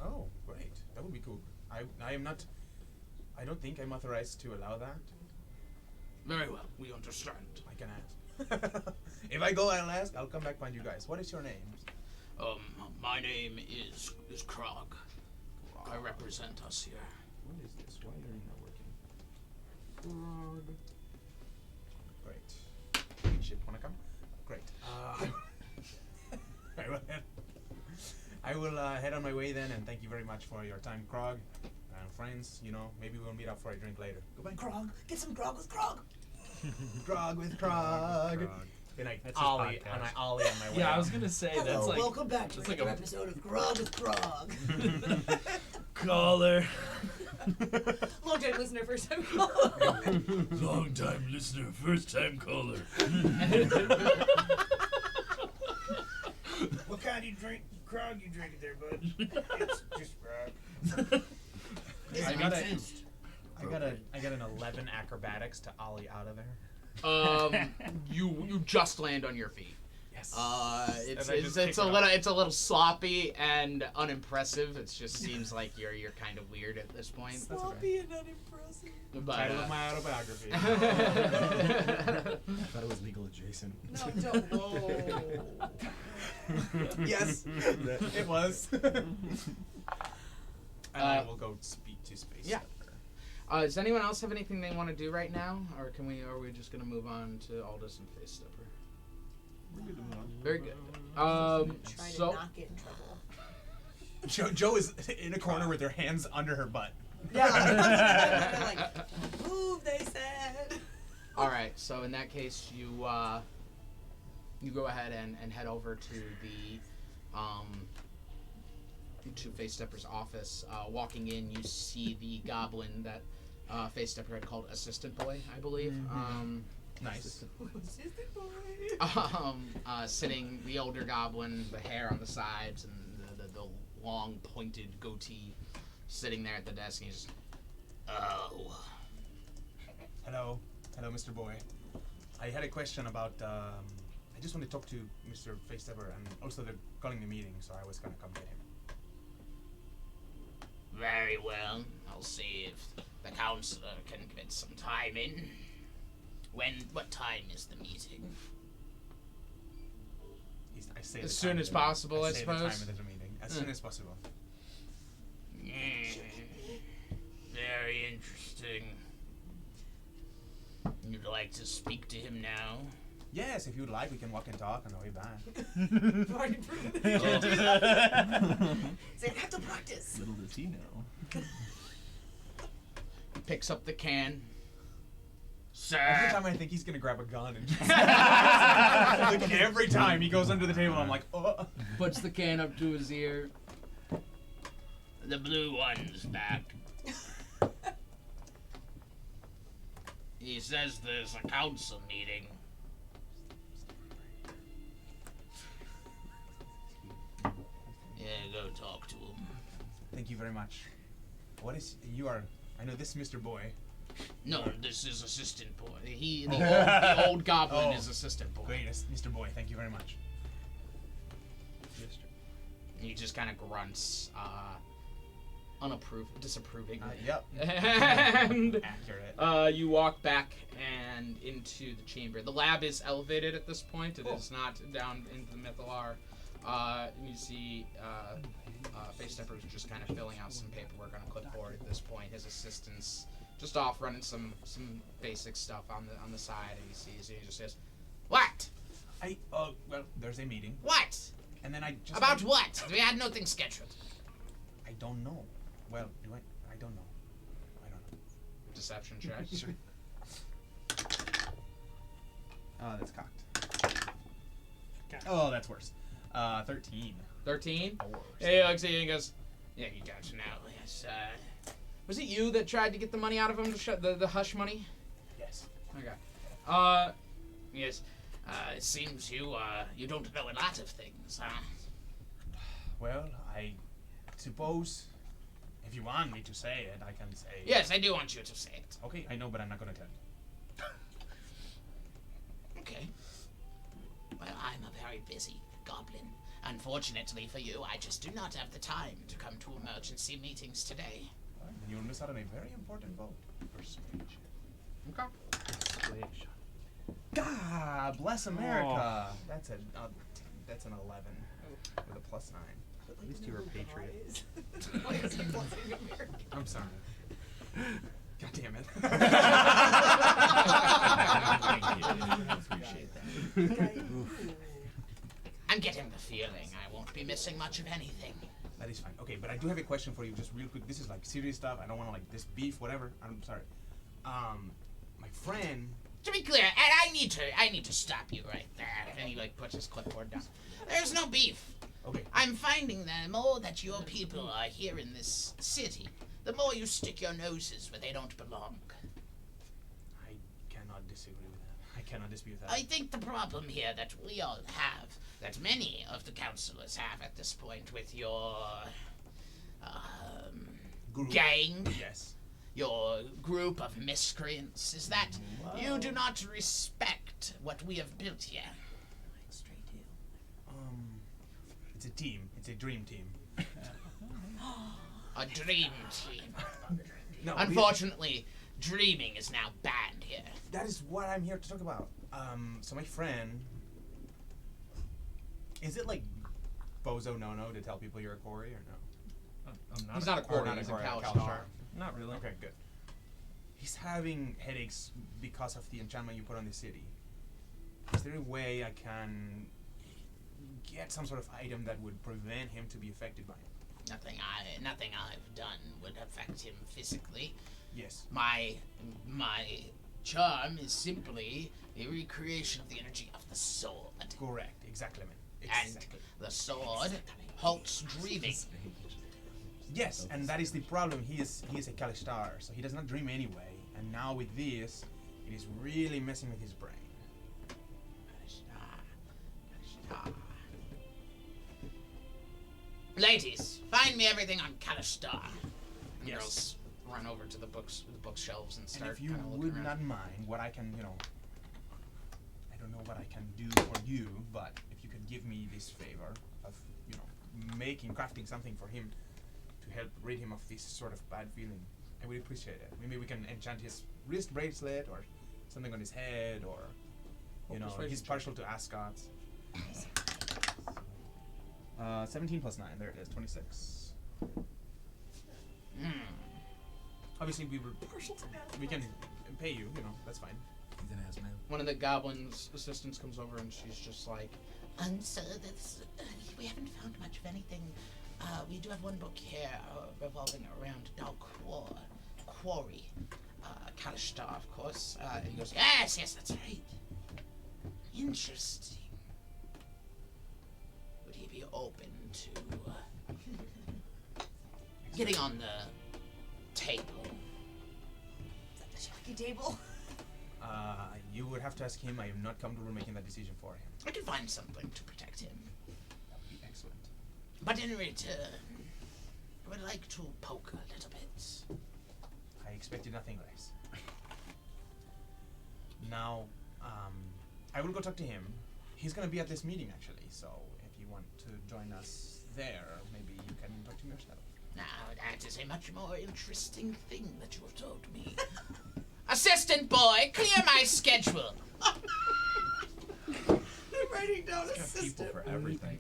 Speaker 4: Oh, great. That would be cool. I am not... I don't think I'm authorized to allow that.
Speaker 1: Very well, we understand.
Speaker 4: I can ask. If I go and ask, I'll come back find you guys. What is your name?
Speaker 1: My name is Krog. I represent us here.
Speaker 4: What is this? Why are you not working? Great. Ship, wanna come? Great. I will head on my way then, and thank you very much for your time, Krog. And friends, you know, maybe we'll meet up for a drink later. Goodbye.
Speaker 5: Krog, get some grog with Krog.
Speaker 4: Grog with Krog. And I
Speaker 3: That's his
Speaker 4: ollie,
Speaker 3: podcast.
Speaker 4: and I ollie on my way.
Speaker 2: Yeah, I
Speaker 4: out.
Speaker 2: was gonna say
Speaker 5: Hello,
Speaker 2: that's like
Speaker 5: welcome back to
Speaker 2: that's
Speaker 5: another
Speaker 2: like a
Speaker 5: episode of Grog with Krog.
Speaker 2: caller.
Speaker 5: Long time listener, first time caller.
Speaker 2: Long time listener, first time caller.
Speaker 6: What kind of drink, Krog, you drinking there, bud? It's just Krog.
Speaker 4: I got an 11 acrobatics to ollie out of there.
Speaker 1: You just land on your feet.
Speaker 4: Yes.
Speaker 1: It's
Speaker 4: And I just
Speaker 1: it's
Speaker 4: kick
Speaker 1: a
Speaker 4: it
Speaker 1: little it's a little sloppy and unimpressive. It just seems like you're kind of weird at this point.
Speaker 4: That's okay.
Speaker 5: and unimpressive.
Speaker 1: But
Speaker 4: Title of my autobiography.
Speaker 7: I thought it was legal adjacent.
Speaker 5: No, don't. Whoa.
Speaker 4: Yes, it was. And I will go speak to Space.
Speaker 1: yeah. Does anyone else have anything they want to do right now, or are we just gonna move on to Aldous and Face Stepper?
Speaker 8: We're good to move on.
Speaker 1: Very good.
Speaker 5: Try to
Speaker 1: So
Speaker 5: not get in trouble.
Speaker 4: Joe is in a corner with her hands under her butt.
Speaker 5: Yeah. Like, move, they said.
Speaker 1: all right. So in that case, you go ahead and head over to the to Face Stepper's office. Walking in, you see the goblin that Face Stepper had called Assistant Boy, I believe.
Speaker 4: Nice.
Speaker 5: Assistant boy.
Speaker 1: Sitting, the older goblin, the hair on the sides and the long pointed goatee, sitting there at the desk. And he's just,
Speaker 4: Hello, Mr. Boy. I had a question about. I just want to talk to Mr. Face Stepper, and also they're calling the meeting, so I was gonna come get him.
Speaker 1: very well. I'll see if the counselor can get some time in. What time is the meeting?
Speaker 4: I say
Speaker 1: As
Speaker 4: the
Speaker 1: soon
Speaker 4: time
Speaker 1: as
Speaker 4: of the-
Speaker 1: possible, I
Speaker 4: say the time
Speaker 1: suppose.
Speaker 4: of the meeting. As soon as possible.
Speaker 1: Very interesting. You'd like to speak to him now?
Speaker 4: Yes, if you'd like, we can walk and talk on the way back.
Speaker 5: Already proven that you can do that. So I have to practice.
Speaker 8: Little does he know.
Speaker 1: Picks up the can.
Speaker 4: Every
Speaker 1: Sir.
Speaker 4: time I think he's gonna grab a gun and just like every time he goes under the table, I'm like, oh.
Speaker 1: Puts the can up to his ear. The blue one's back. He says there's a council meeting. Yeah, go talk to him.
Speaker 4: Thank you very much. What is you are? I know this Mr. Boy.
Speaker 1: No, this is assistant boy. The old goblin
Speaker 4: Oh.
Speaker 1: is assistant boy.
Speaker 4: Great, Mr. Boy. Thank you very much.
Speaker 1: He just kind of grunts, disapproving.
Speaker 4: Yep.
Speaker 1: And
Speaker 4: Accurate.
Speaker 1: you walk back and into the chamber. The lab is elevated at this point. It is not down into the Mythalar. And you see Face Stepper is just kind of filling out some paperwork on a clipboard at this point. His assistant's just off running some basic stuff on the side, and he sees you. He just says, "What?
Speaker 4: Well, there's a meeting,
Speaker 1: What?
Speaker 4: and then I just
Speaker 1: About what? We had nothing scheduled."
Speaker 4: I don't know. Well, do I? I don't know. I don't know.
Speaker 1: Deception check.
Speaker 4: Sure. That's cocked. Oh, that's worse. 13.
Speaker 1: 13.
Speaker 4: Oh, worse.
Speaker 1: He looks at you and goes, "Yeah, you don't know. Yes. Was it you that tried to get the money out of him to shut the hush money?"
Speaker 4: Yes.
Speaker 1: Okay. Yes. It seems you don't know a lot of things, huh?
Speaker 4: Well, I suppose if you want me to say it, I can say.
Speaker 1: Yes, I do want you to say it.
Speaker 4: Okay, I know, but I'm not gonna tell you.
Speaker 1: Okay. Well, I'm a very busy goblin. Unfortunately for you, I just do not have the time to come to emergency meetings today.
Speaker 4: Well, then you'll miss out on a very important vote. Persuasion.
Speaker 1: Okay.
Speaker 4: God bless America. That's an 11 with a +9.
Speaker 3: At least you were a patriot.
Speaker 4: I'm sorry. God damn it.
Speaker 2: Thank you. I appreciate that.
Speaker 1: I'm getting the feeling I won't be missing much of anything.
Speaker 4: That is fine. Okay, but I do have a question for you, just real quick. This is like serious stuff. I don't want to like this beef, whatever. I'm sorry. My friend.
Speaker 1: To be clear, and I need to stop you right there. And he like puts his clipboard down. There's no beef.
Speaker 4: Okay.
Speaker 1: I'm finding that the more that your people are here in this city, the more you stick your noses where they don't belong.
Speaker 4: I cannot disagree with that. I cannot dispute that.
Speaker 1: I think the problem here that we all have, that many of the councillors have at this point with your
Speaker 4: Group.
Speaker 1: gang,
Speaker 4: Yes.
Speaker 1: your group of miscreants, is that you do not respect what we have built here.
Speaker 4: It's a team. It's a dream team.
Speaker 1: A dream team.
Speaker 4: No,
Speaker 1: Unfortunately, dreaming is now banned here.
Speaker 4: that is what I'm here to talk about. So my friend. Is it like bozo no-no to tell people you're a quarry or no?
Speaker 2: I'm not
Speaker 1: He's not a quarry,
Speaker 4: not a
Speaker 1: he's a
Speaker 4: quarry,
Speaker 1: Kalistar.
Speaker 8: Not really.
Speaker 4: Okay, good. He's having headaches because of the enchantment you put on the city. Is there a way I can get some sort of item that would prevent him to be affected by it?
Speaker 1: Nothing I've done would affect him physically.
Speaker 4: Yes.
Speaker 1: My charm is simply a recreation of the energy of the sword.
Speaker 4: Correct. Exactly, man.
Speaker 1: And
Speaker 4: Exactly.
Speaker 1: the sword halts dreaming.
Speaker 4: Yes, and that is the problem. He is a Kalistar, so he does not dream anyway. And now with this, it is really messing with his brain.
Speaker 1: Ladies, find me everything on Kalistar. And
Speaker 4: Yes.
Speaker 1: girls run over to the bookshelves and
Speaker 4: And
Speaker 1: start
Speaker 4: if you
Speaker 1: kind of looking
Speaker 4: would
Speaker 1: around.
Speaker 4: not mind, what I can, I don't know what I can do for you, but if you could give me this favor of, crafting something for him to help rid him of this sort of bad feeling, I would appreciate it. Maybe we can enchant his wrist bracelet or something on his head, or, he's partial to ascots. 17 plus 9, there it is, 26. Obviously, we can pay you, that's fine.
Speaker 8: He's an ass man.
Speaker 1: One of the goblins' assistants comes over and she's just like, sir, we haven't found much of anything. We do have one book here revolving around Dark Quarry. Kalistar, of course. And he goes, yes, that's right. Interesting. Would he be open to getting on the table?
Speaker 5: The Shaki table.
Speaker 4: You would have to ask him. I am not comfortable making that decision for him.
Speaker 1: I can find something to protect him.
Speaker 4: That would be excellent.
Speaker 1: But in return, I would like to poke a little bit.
Speaker 4: I expected nothing less. Now, I will go talk to him. He's going to be at this meeting, actually, so if you want to join us there, maybe you can talk to him yourself.
Speaker 1: Now, that is a much more interesting thing that you have told me. Assistant boy, clear my schedule.
Speaker 5: I'm writing down
Speaker 2: Got people
Speaker 5: assistant.
Speaker 2: for everything.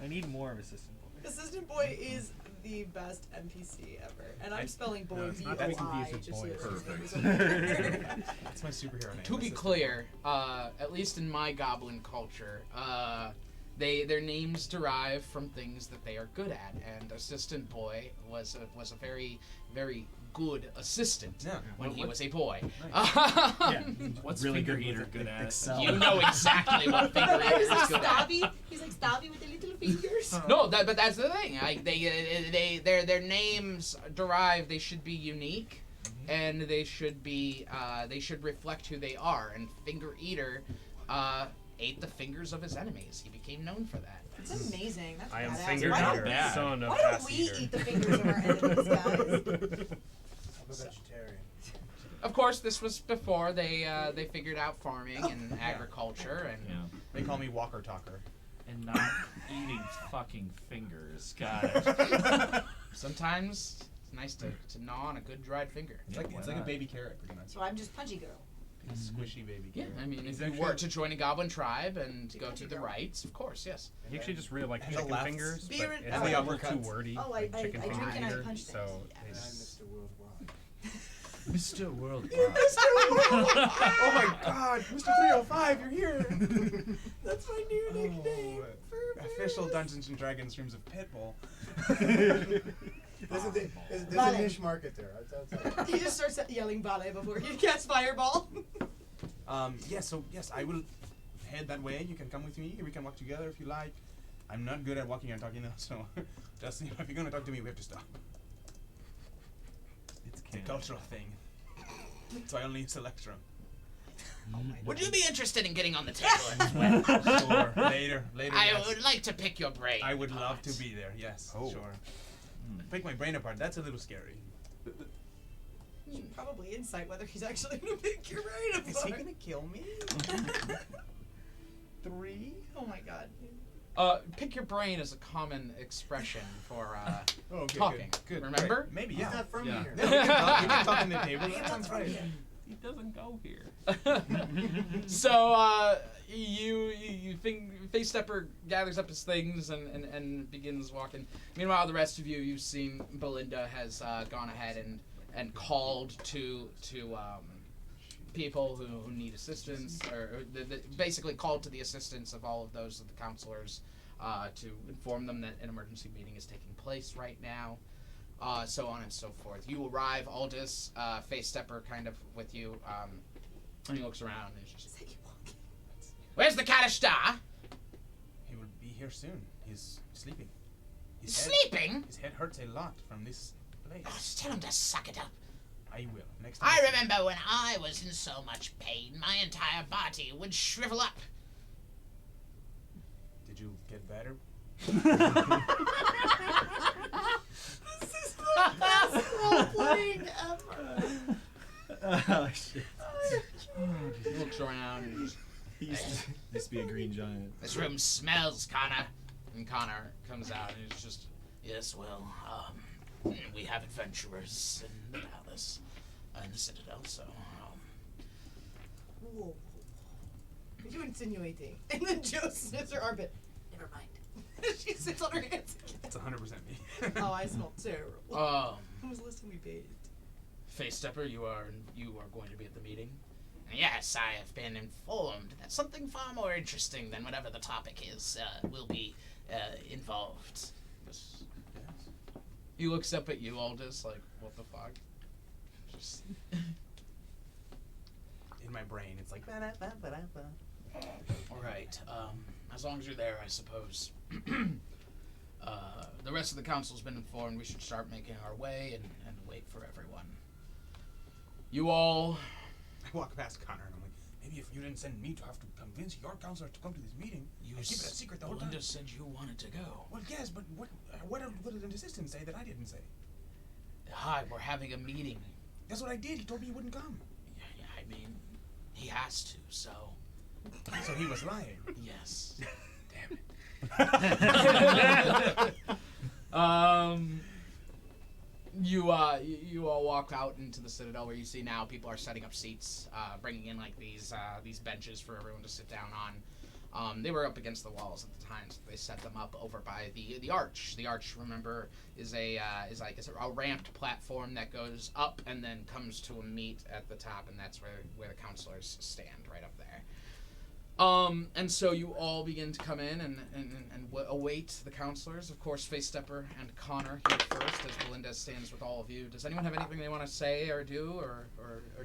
Speaker 7: I need more of assistant boy.
Speaker 5: Assistant boy is the best NPC ever, and I'm spelling boy
Speaker 3: No, it's not
Speaker 5: B-O-I,
Speaker 3: that confused with
Speaker 5: just so
Speaker 3: boy.
Speaker 5: that his
Speaker 3: Perfect.
Speaker 5: name is over.
Speaker 4: That's my superhero name.
Speaker 1: To be
Speaker 4: Assistant
Speaker 1: clear, at least in my goblin culture, their names derive from things that they are good at, and Assistant Boy was a very, very good assistant
Speaker 4: Yeah.
Speaker 1: when he was a boy.
Speaker 7: Yeah.
Speaker 2: What's
Speaker 7: Really
Speaker 2: Finger
Speaker 7: good with
Speaker 2: Eater good at?
Speaker 7: Excel.
Speaker 1: You know exactly what Finger Eater
Speaker 5: He's
Speaker 1: is
Speaker 5: like
Speaker 1: good at.
Speaker 5: stabby. He's like stabby with the little fingers.
Speaker 1: No, but that's the thing. Like their names derive. They should be unique, and they should reflect who they are. And Finger Eater ate the fingers of his enemies. He became known for that.
Speaker 5: That's amazing. That's
Speaker 3: I am
Speaker 5: badass.
Speaker 3: finger
Speaker 5: Why
Speaker 2: Not
Speaker 5: don't,
Speaker 3: eater,
Speaker 2: bad.
Speaker 3: son of
Speaker 5: why don't
Speaker 3: ass
Speaker 5: we
Speaker 3: eater.
Speaker 5: eat the fingers of our enemies, guys?
Speaker 6: I'm a vegetarian.
Speaker 1: Of course, this was before they figured out farming and agriculture, and
Speaker 2: Yeah.
Speaker 4: They call me Walker Talker.
Speaker 2: And not eating fucking fingers. Got it.
Speaker 1: sometimes it's nice to gnaw on a good dried finger.
Speaker 4: It's
Speaker 2: Yeah,
Speaker 4: like
Speaker 2: why
Speaker 4: it's like a
Speaker 2: not?
Speaker 4: baby carrot, pretty much.
Speaker 5: So I'm just punchy girl.
Speaker 4: A squishy baby
Speaker 1: Yeah,
Speaker 4: carrot.
Speaker 1: I mean,
Speaker 4: It's
Speaker 1: if you
Speaker 4: actually-
Speaker 1: were to join a goblin tribe and
Speaker 5: Do
Speaker 1: go
Speaker 5: you
Speaker 1: to
Speaker 5: like
Speaker 1: the
Speaker 5: it, girl?
Speaker 1: rites, of course, yes.
Speaker 3: He actually just really likes
Speaker 4: And the
Speaker 3: chicken
Speaker 4: left
Speaker 3: fingers,
Speaker 5: beer
Speaker 3: but
Speaker 5: and-
Speaker 3: it's
Speaker 5: oh,
Speaker 3: a
Speaker 5: yeah.
Speaker 3: little too
Speaker 4: uppercuts.
Speaker 3: wordy.
Speaker 5: Oh,
Speaker 3: like
Speaker 5: I
Speaker 3: chicken
Speaker 5: drink
Speaker 3: finger
Speaker 5: and I
Speaker 3: eater,
Speaker 5: punch
Speaker 3: so
Speaker 5: things.
Speaker 3: they
Speaker 6: And I'm
Speaker 3: just-
Speaker 6: Mr. Worldwide.
Speaker 2: Mr. Worldwide.
Speaker 4: Oh my God, Mr. 305, you're here.
Speaker 5: That's my new nickname.
Speaker 4: Official Dungeons and Dragons streams of Pitbull.
Speaker 6: There's a
Speaker 5: Ballet.
Speaker 6: niche market there. That's
Speaker 5: He just starts yelling ballet before he casts fireball.
Speaker 4: Yes, I will head that way. You can come with me. We can walk together if you like. I'm not good at walking and talking though, so just if you're gonna talk to me, we have to stop.
Speaker 8: It's
Speaker 4: It's a
Speaker 8: canon.
Speaker 4: cultural thing. So I only use Electrum.
Speaker 1: Would you be interested in getting on the table as well?
Speaker 4: Sure. Later.
Speaker 1: I
Speaker 4: Yes.
Speaker 1: would like to pick your brain.
Speaker 4: I would love
Speaker 1: apart.
Speaker 4: to be there. Yes.
Speaker 10: Oh.
Speaker 4: Sure. Pick my brain apart. That's a little scary.
Speaker 5: You should probably insight whether he's actually gonna pick your brain apart.
Speaker 4: Is he gonna kill me? 3.
Speaker 5: Oh my god.
Speaker 1: Pick your brain is a common expression for
Speaker 4: Oh, okay,
Speaker 1: talking.
Speaker 4: Good.
Speaker 1: Remember?
Speaker 4: Right. Maybe.
Speaker 6: He's
Speaker 4: Yeah.
Speaker 6: not from
Speaker 2: Yeah.
Speaker 6: here.
Speaker 4: No, we can talk on the table.
Speaker 5: I am
Speaker 4: That
Speaker 5: not
Speaker 4: sounds
Speaker 5: from
Speaker 4: right.
Speaker 5: here.
Speaker 8: He doesn't go here.
Speaker 1: So you think Face Stepper gathers up his things and begins walking. Meanwhile, the rest of you've seen Belinda has gone ahead and called to people who need assistance, or basically called to the assistance of all of those of the counselors to inform them that an emergency meeting is taking place right now. So on and so forth. You arrive, Aldous, Face Stepper kind of with you, and he looks around and he's just, "Where's the Kadishtar?"
Speaker 4: He will be here soon. He's sleeping. His
Speaker 1: Sleeping?
Speaker 4: His head hurts a lot from this place.
Speaker 1: Oh, just tell him to suck it up.
Speaker 4: I will. Next time.
Speaker 1: I remember when I was in so much pain, my entire body would shrivel up.
Speaker 4: Did you get better?
Speaker 5: This is the best role-playing ever.
Speaker 7: Oh shit.
Speaker 1: He looks around and just,
Speaker 7: He used to be a green giant.
Speaker 1: "This room smells, Connor." And Connor comes out and he's just, "Yes, well, we have adventurers in the palace and the citadel, so
Speaker 5: Whoa. Are you insinuating? And then Joe sniffs her armpit. Never mind. She sits on her hands again.
Speaker 4: That's 100% me.
Speaker 5: Oh, I smell terrible. When was the last time we bathed?
Speaker 1: Face Stepper, you are going to be at the meeting?" "Yes, I have been informed that something far more interesting than whatever the topic is will be involved."
Speaker 4: Yes.
Speaker 1: He looks up at you, Aldous, like, "What the fuck?" Just,
Speaker 4: In my brain, it's like.
Speaker 1: all right. As long as you're there, I suppose. The rest of the council's been informed. We should start making our way and wait for everyone. You all.
Speaker 4: I walk past Connor and I'm like, maybe if you didn't send me to have to convince your counselor to come to this meeting,
Speaker 1: You
Speaker 4: and keep it a secret the whole time.
Speaker 1: Belinda said you wanted to go.
Speaker 4: Well, yes, but what did the assistant say that I didn't say?
Speaker 1: Hi, we're having a meeting.
Speaker 4: That's what I did. He told me he wouldn't come.
Speaker 1: Yeah, I mean, he has to, so.
Speaker 4: So he was lying.
Speaker 1: Yes.
Speaker 4: Damn it.
Speaker 1: You all walk out into the Citadel where you see now people are setting up seats, bringing in like these benches for everyone to sit down on. They were up against the walls at the time, so they set them up over by the arch. The arch, remember, is a ramped platform that goes up and then comes to a meet at the top, and that's where the counselors stand, right up there. And so you all begin to come in and await the counselors. Of course, Face Stepper and Connor here first, as Belinda stands with all of you. Does anyone have anything they want to say or do or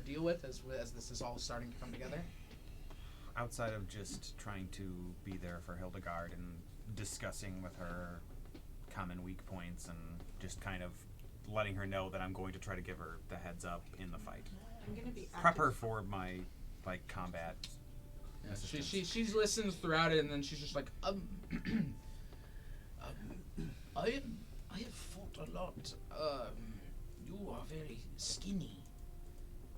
Speaker 1: deal with as this is all starting to come together?
Speaker 10: Outside of just trying to be there for Hildegaard and discussing with her common weak points and just kind of letting her know that I'm going to try to give her the heads up in the fight.
Speaker 5: I'm gonna be
Speaker 10: Prep her for my combat.
Speaker 1: Yeah, she listens throughout it, and then she's just like, I have fought a lot. You are very skinny.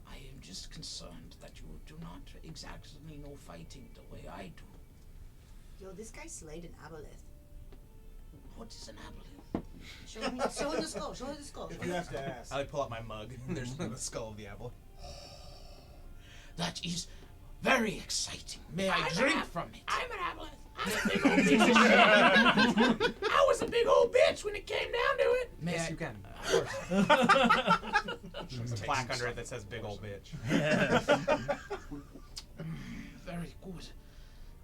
Speaker 1: I am just concerned that you do not exactly know fighting the way I do.
Speaker 5: Yo, this guy slayed an aboleth.
Speaker 1: What is an aboleth?
Speaker 5: Show him the skull. Show him the skull.
Speaker 6: If you have to ask.
Speaker 4: I like pull out my mug. There's the skull of the apple.
Speaker 1: That is very exciting. May I drink from it?
Speaker 9: I'm an aboleth. I'm a big old piece of shit. I was a big old bitch when it came down to it.
Speaker 1: May
Speaker 4: Yes,
Speaker 1: I?
Speaker 4: you can. Of course. There's a plaque under it that says "Big Ol' Bitch."
Speaker 1: Very good.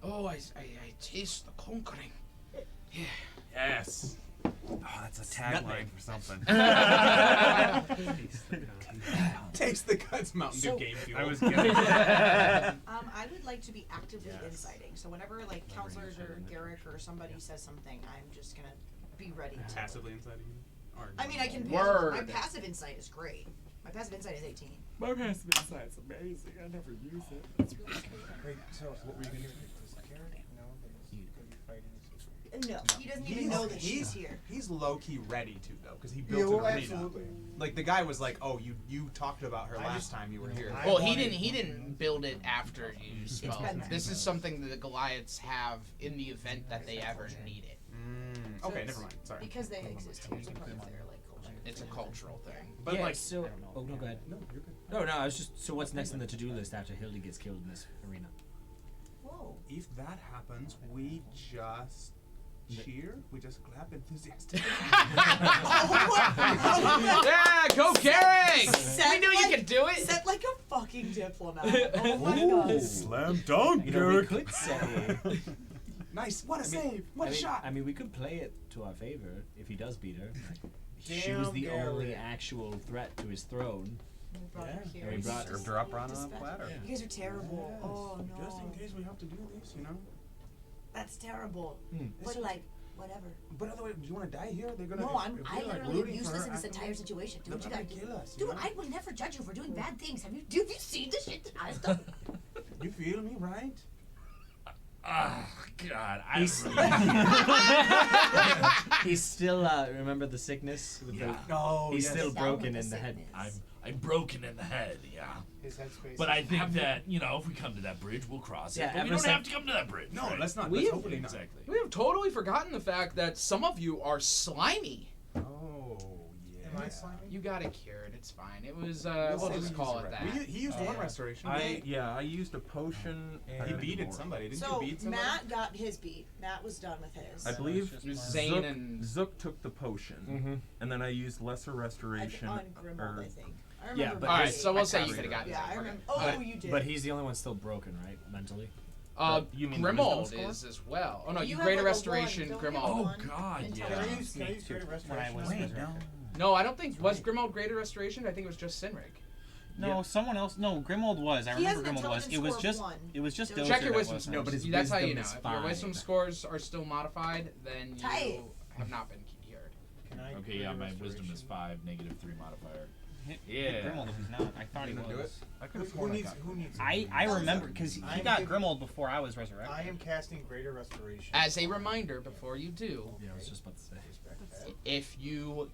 Speaker 1: Oh, I taste the conquering. Yeah.
Speaker 2: Yes.
Speaker 10: Oh, that's a tagline for something.
Speaker 4: Takes the guts, Mountain Dew
Speaker 5: So-
Speaker 4: game fuel.
Speaker 3: I was giving.
Speaker 5: I would like to be actively inciting. So whenever like counselors or Garrick or somebody says something, I'm just gonna be ready to.
Speaker 4: passively inciting. Or
Speaker 5: I mean, I can.
Speaker 1: Word.
Speaker 5: My passive insight is great. My passive insight is 18.
Speaker 8: My passive insight's amazing. I never use it. That's really cool.
Speaker 6: Wait, so what were you gonna do? Does Garrett know that he's gonna be fighting this?
Speaker 5: No, he doesn't even know that she's here.
Speaker 4: He's low key ready to though, because he built an arena. Like the guy was like, "Oh, you talked about her last time you were here."
Speaker 1: Well, he didn't build it after you spoke.
Speaker 5: been there.
Speaker 1: This is something that the Goliaths have in the event that they ever need it.
Speaker 4: Mm,
Speaker 5: So
Speaker 4: okay,
Speaker 5: it's-
Speaker 4: never mind. Sorry.
Speaker 5: Because they exist here, it's a part of their like culture.
Speaker 1: It's a cultural thing.
Speaker 4: But
Speaker 7: yeah,
Speaker 4: like,
Speaker 7: so. Oh no, go ahead.
Speaker 4: no, you're good.
Speaker 7: No, I was just. So what's next on the to-do list after Hildy gets killed in this arena?
Speaker 5: Whoa.
Speaker 4: If that happens, we just cheer. We just clap enthusiastically.
Speaker 1: Yeah, go Garrick!
Speaker 5: Set
Speaker 1: We knew you
Speaker 5: like-
Speaker 1: could do it.
Speaker 5: Set like a fucking diplomat. Oh my god.
Speaker 10: Slam dunk,
Speaker 7: You know, we could say.
Speaker 4: Nice. What a save. What a shot.
Speaker 7: I mean, we could play it to our favor if he does beat her. She
Speaker 6: Damn,
Speaker 7: was the only
Speaker 6: Garrett.
Speaker 7: actual threat to his throne.
Speaker 5: We brought her here.
Speaker 7: And we brought
Speaker 5: Just
Speaker 10: Served her up on a
Speaker 5: dispatch-
Speaker 10: platter.
Speaker 5: You guys are terrible. Oh no.
Speaker 4: Just in case we have to do this, you know.
Speaker 5: That's terrible.
Speaker 7: Hmm.
Speaker 5: But like, whatever.
Speaker 4: But otherwise, do you want to die here? They're gonna.
Speaker 5: No,
Speaker 4: if
Speaker 5: I
Speaker 4: we're, like,
Speaker 5: literally
Speaker 4: rooting
Speaker 5: am
Speaker 4: for
Speaker 5: useless
Speaker 4: her
Speaker 5: in this entire
Speaker 4: afterwards,
Speaker 5: situation. Do
Speaker 4: they're
Speaker 5: what you
Speaker 4: gonna
Speaker 5: gotta do.
Speaker 4: kill us. You
Speaker 5: Dude,
Speaker 4: know?
Speaker 5: I will never judge you for doing bad things. Have you seen the shit that I've done?
Speaker 4: You feel me, right?
Speaker 2: Oh, God. I
Speaker 7: He's-
Speaker 2: really...
Speaker 7: He's still, remember the sickness? With
Speaker 2: Yeah.
Speaker 4: No.
Speaker 7: He's
Speaker 4: yes.
Speaker 7: still
Speaker 5: Down
Speaker 7: broken
Speaker 5: with
Speaker 7: in the head.
Speaker 5: sickness.
Speaker 2: I'm broken in the head, yeah.
Speaker 6: His headspace.
Speaker 2: But I think that, you know, if we come to that bridge, we'll cross it.
Speaker 7: Yeah,
Speaker 2: But we
Speaker 7: ever
Speaker 2: don't
Speaker 7: since-
Speaker 2: have to come to that bridge.
Speaker 4: No,
Speaker 2: right?
Speaker 4: let's not.
Speaker 1: We-
Speaker 4: Let's hopefully not.
Speaker 2: Exactly.
Speaker 1: We have totally forgotten the fact that some of you are slimy.
Speaker 4: Oh yeah.
Speaker 6: Am I slimy?
Speaker 1: You got it cured. It's fine. It was,
Speaker 4: We'll
Speaker 1: we'll
Speaker 4: say
Speaker 1: just
Speaker 4: we
Speaker 1: call
Speaker 4: used
Speaker 1: it
Speaker 4: a
Speaker 1: that.
Speaker 4: re- He used one restoration.
Speaker 8: I used a potion and
Speaker 4: He beated somebody. Didn't
Speaker 5: So
Speaker 4: you beat somebody?
Speaker 5: Matt got his beat. Matt was done with his.
Speaker 8: I believe
Speaker 1: It was Zane
Speaker 8: Zook,
Speaker 1: and-
Speaker 8: Zook took the potion, and then I used lesser restoration.
Speaker 5: On Grimald, I think. I
Speaker 7: Yeah,
Speaker 5: remember.
Speaker 7: but
Speaker 1: All right,
Speaker 7: his-
Speaker 1: so we'll
Speaker 8: I
Speaker 1: say you
Speaker 8: copied
Speaker 1: could have
Speaker 8: it.
Speaker 1: gotten
Speaker 5: Yeah,
Speaker 1: that.
Speaker 5: I remember.
Speaker 1: Okay.
Speaker 5: Oh, you did.
Speaker 7: But he's the only one still broken, right? Mentally?
Speaker 8: You mean the
Speaker 1: Grimald
Speaker 8: wisdom score?
Speaker 1: is as well. Oh no,
Speaker 5: You
Speaker 1: you
Speaker 5: have
Speaker 1: greater
Speaker 5: like a
Speaker 1: restoration,
Speaker 5: one, don't you?
Speaker 1: Grimald.
Speaker 2: Oh,
Speaker 5: One
Speaker 2: God,
Speaker 5: in
Speaker 2: yeah.
Speaker 6: Can I
Speaker 5: total.
Speaker 6: use greater restoration?
Speaker 10: Wait, no.
Speaker 1: No, I don't think was Grimald greater restoration. I think it was just Sinrig.
Speaker 11: No,
Speaker 8: Yeah.
Speaker 11: someone else. No, Grimald was. I
Speaker 5: He has
Speaker 11: remember
Speaker 5: an
Speaker 11: Grimald was. It
Speaker 5: intelligence
Speaker 11: was
Speaker 5: score of
Speaker 11: just.
Speaker 5: 1.
Speaker 11: It was just.
Speaker 5: Check
Speaker 11: Dozer
Speaker 1: Check your
Speaker 11: that
Speaker 1: wisdom
Speaker 11: was
Speaker 1: score.
Speaker 7: No, but his
Speaker 1: That's how you know.
Speaker 7: wisdom is
Speaker 1: If your wisdom
Speaker 7: 5.
Speaker 1: scores are still modified, then you
Speaker 5: Tight.
Speaker 1: have not been cured.
Speaker 6: Can I
Speaker 2: Okay, yeah,
Speaker 6: greater
Speaker 2: my wisdom is
Speaker 6: restoration?
Speaker 2: 5, -3 modifier.
Speaker 11: Hit
Speaker 2: Yeah.
Speaker 11: Grimald if he's not. I thought he
Speaker 4: You gonna do
Speaker 11: was.
Speaker 4: it?
Speaker 8: I could
Speaker 4: Who,
Speaker 8: have sworn I
Speaker 6: needs?
Speaker 8: got
Speaker 6: Who needs?
Speaker 11: I remember because he
Speaker 6: I'm
Speaker 11: got
Speaker 6: giving-
Speaker 11: Grimald before I was resurrected.
Speaker 6: I am casting greater restoration.
Speaker 1: As a reminder, before you do,
Speaker 7: Yeah, I was just about to say.
Speaker 1: if you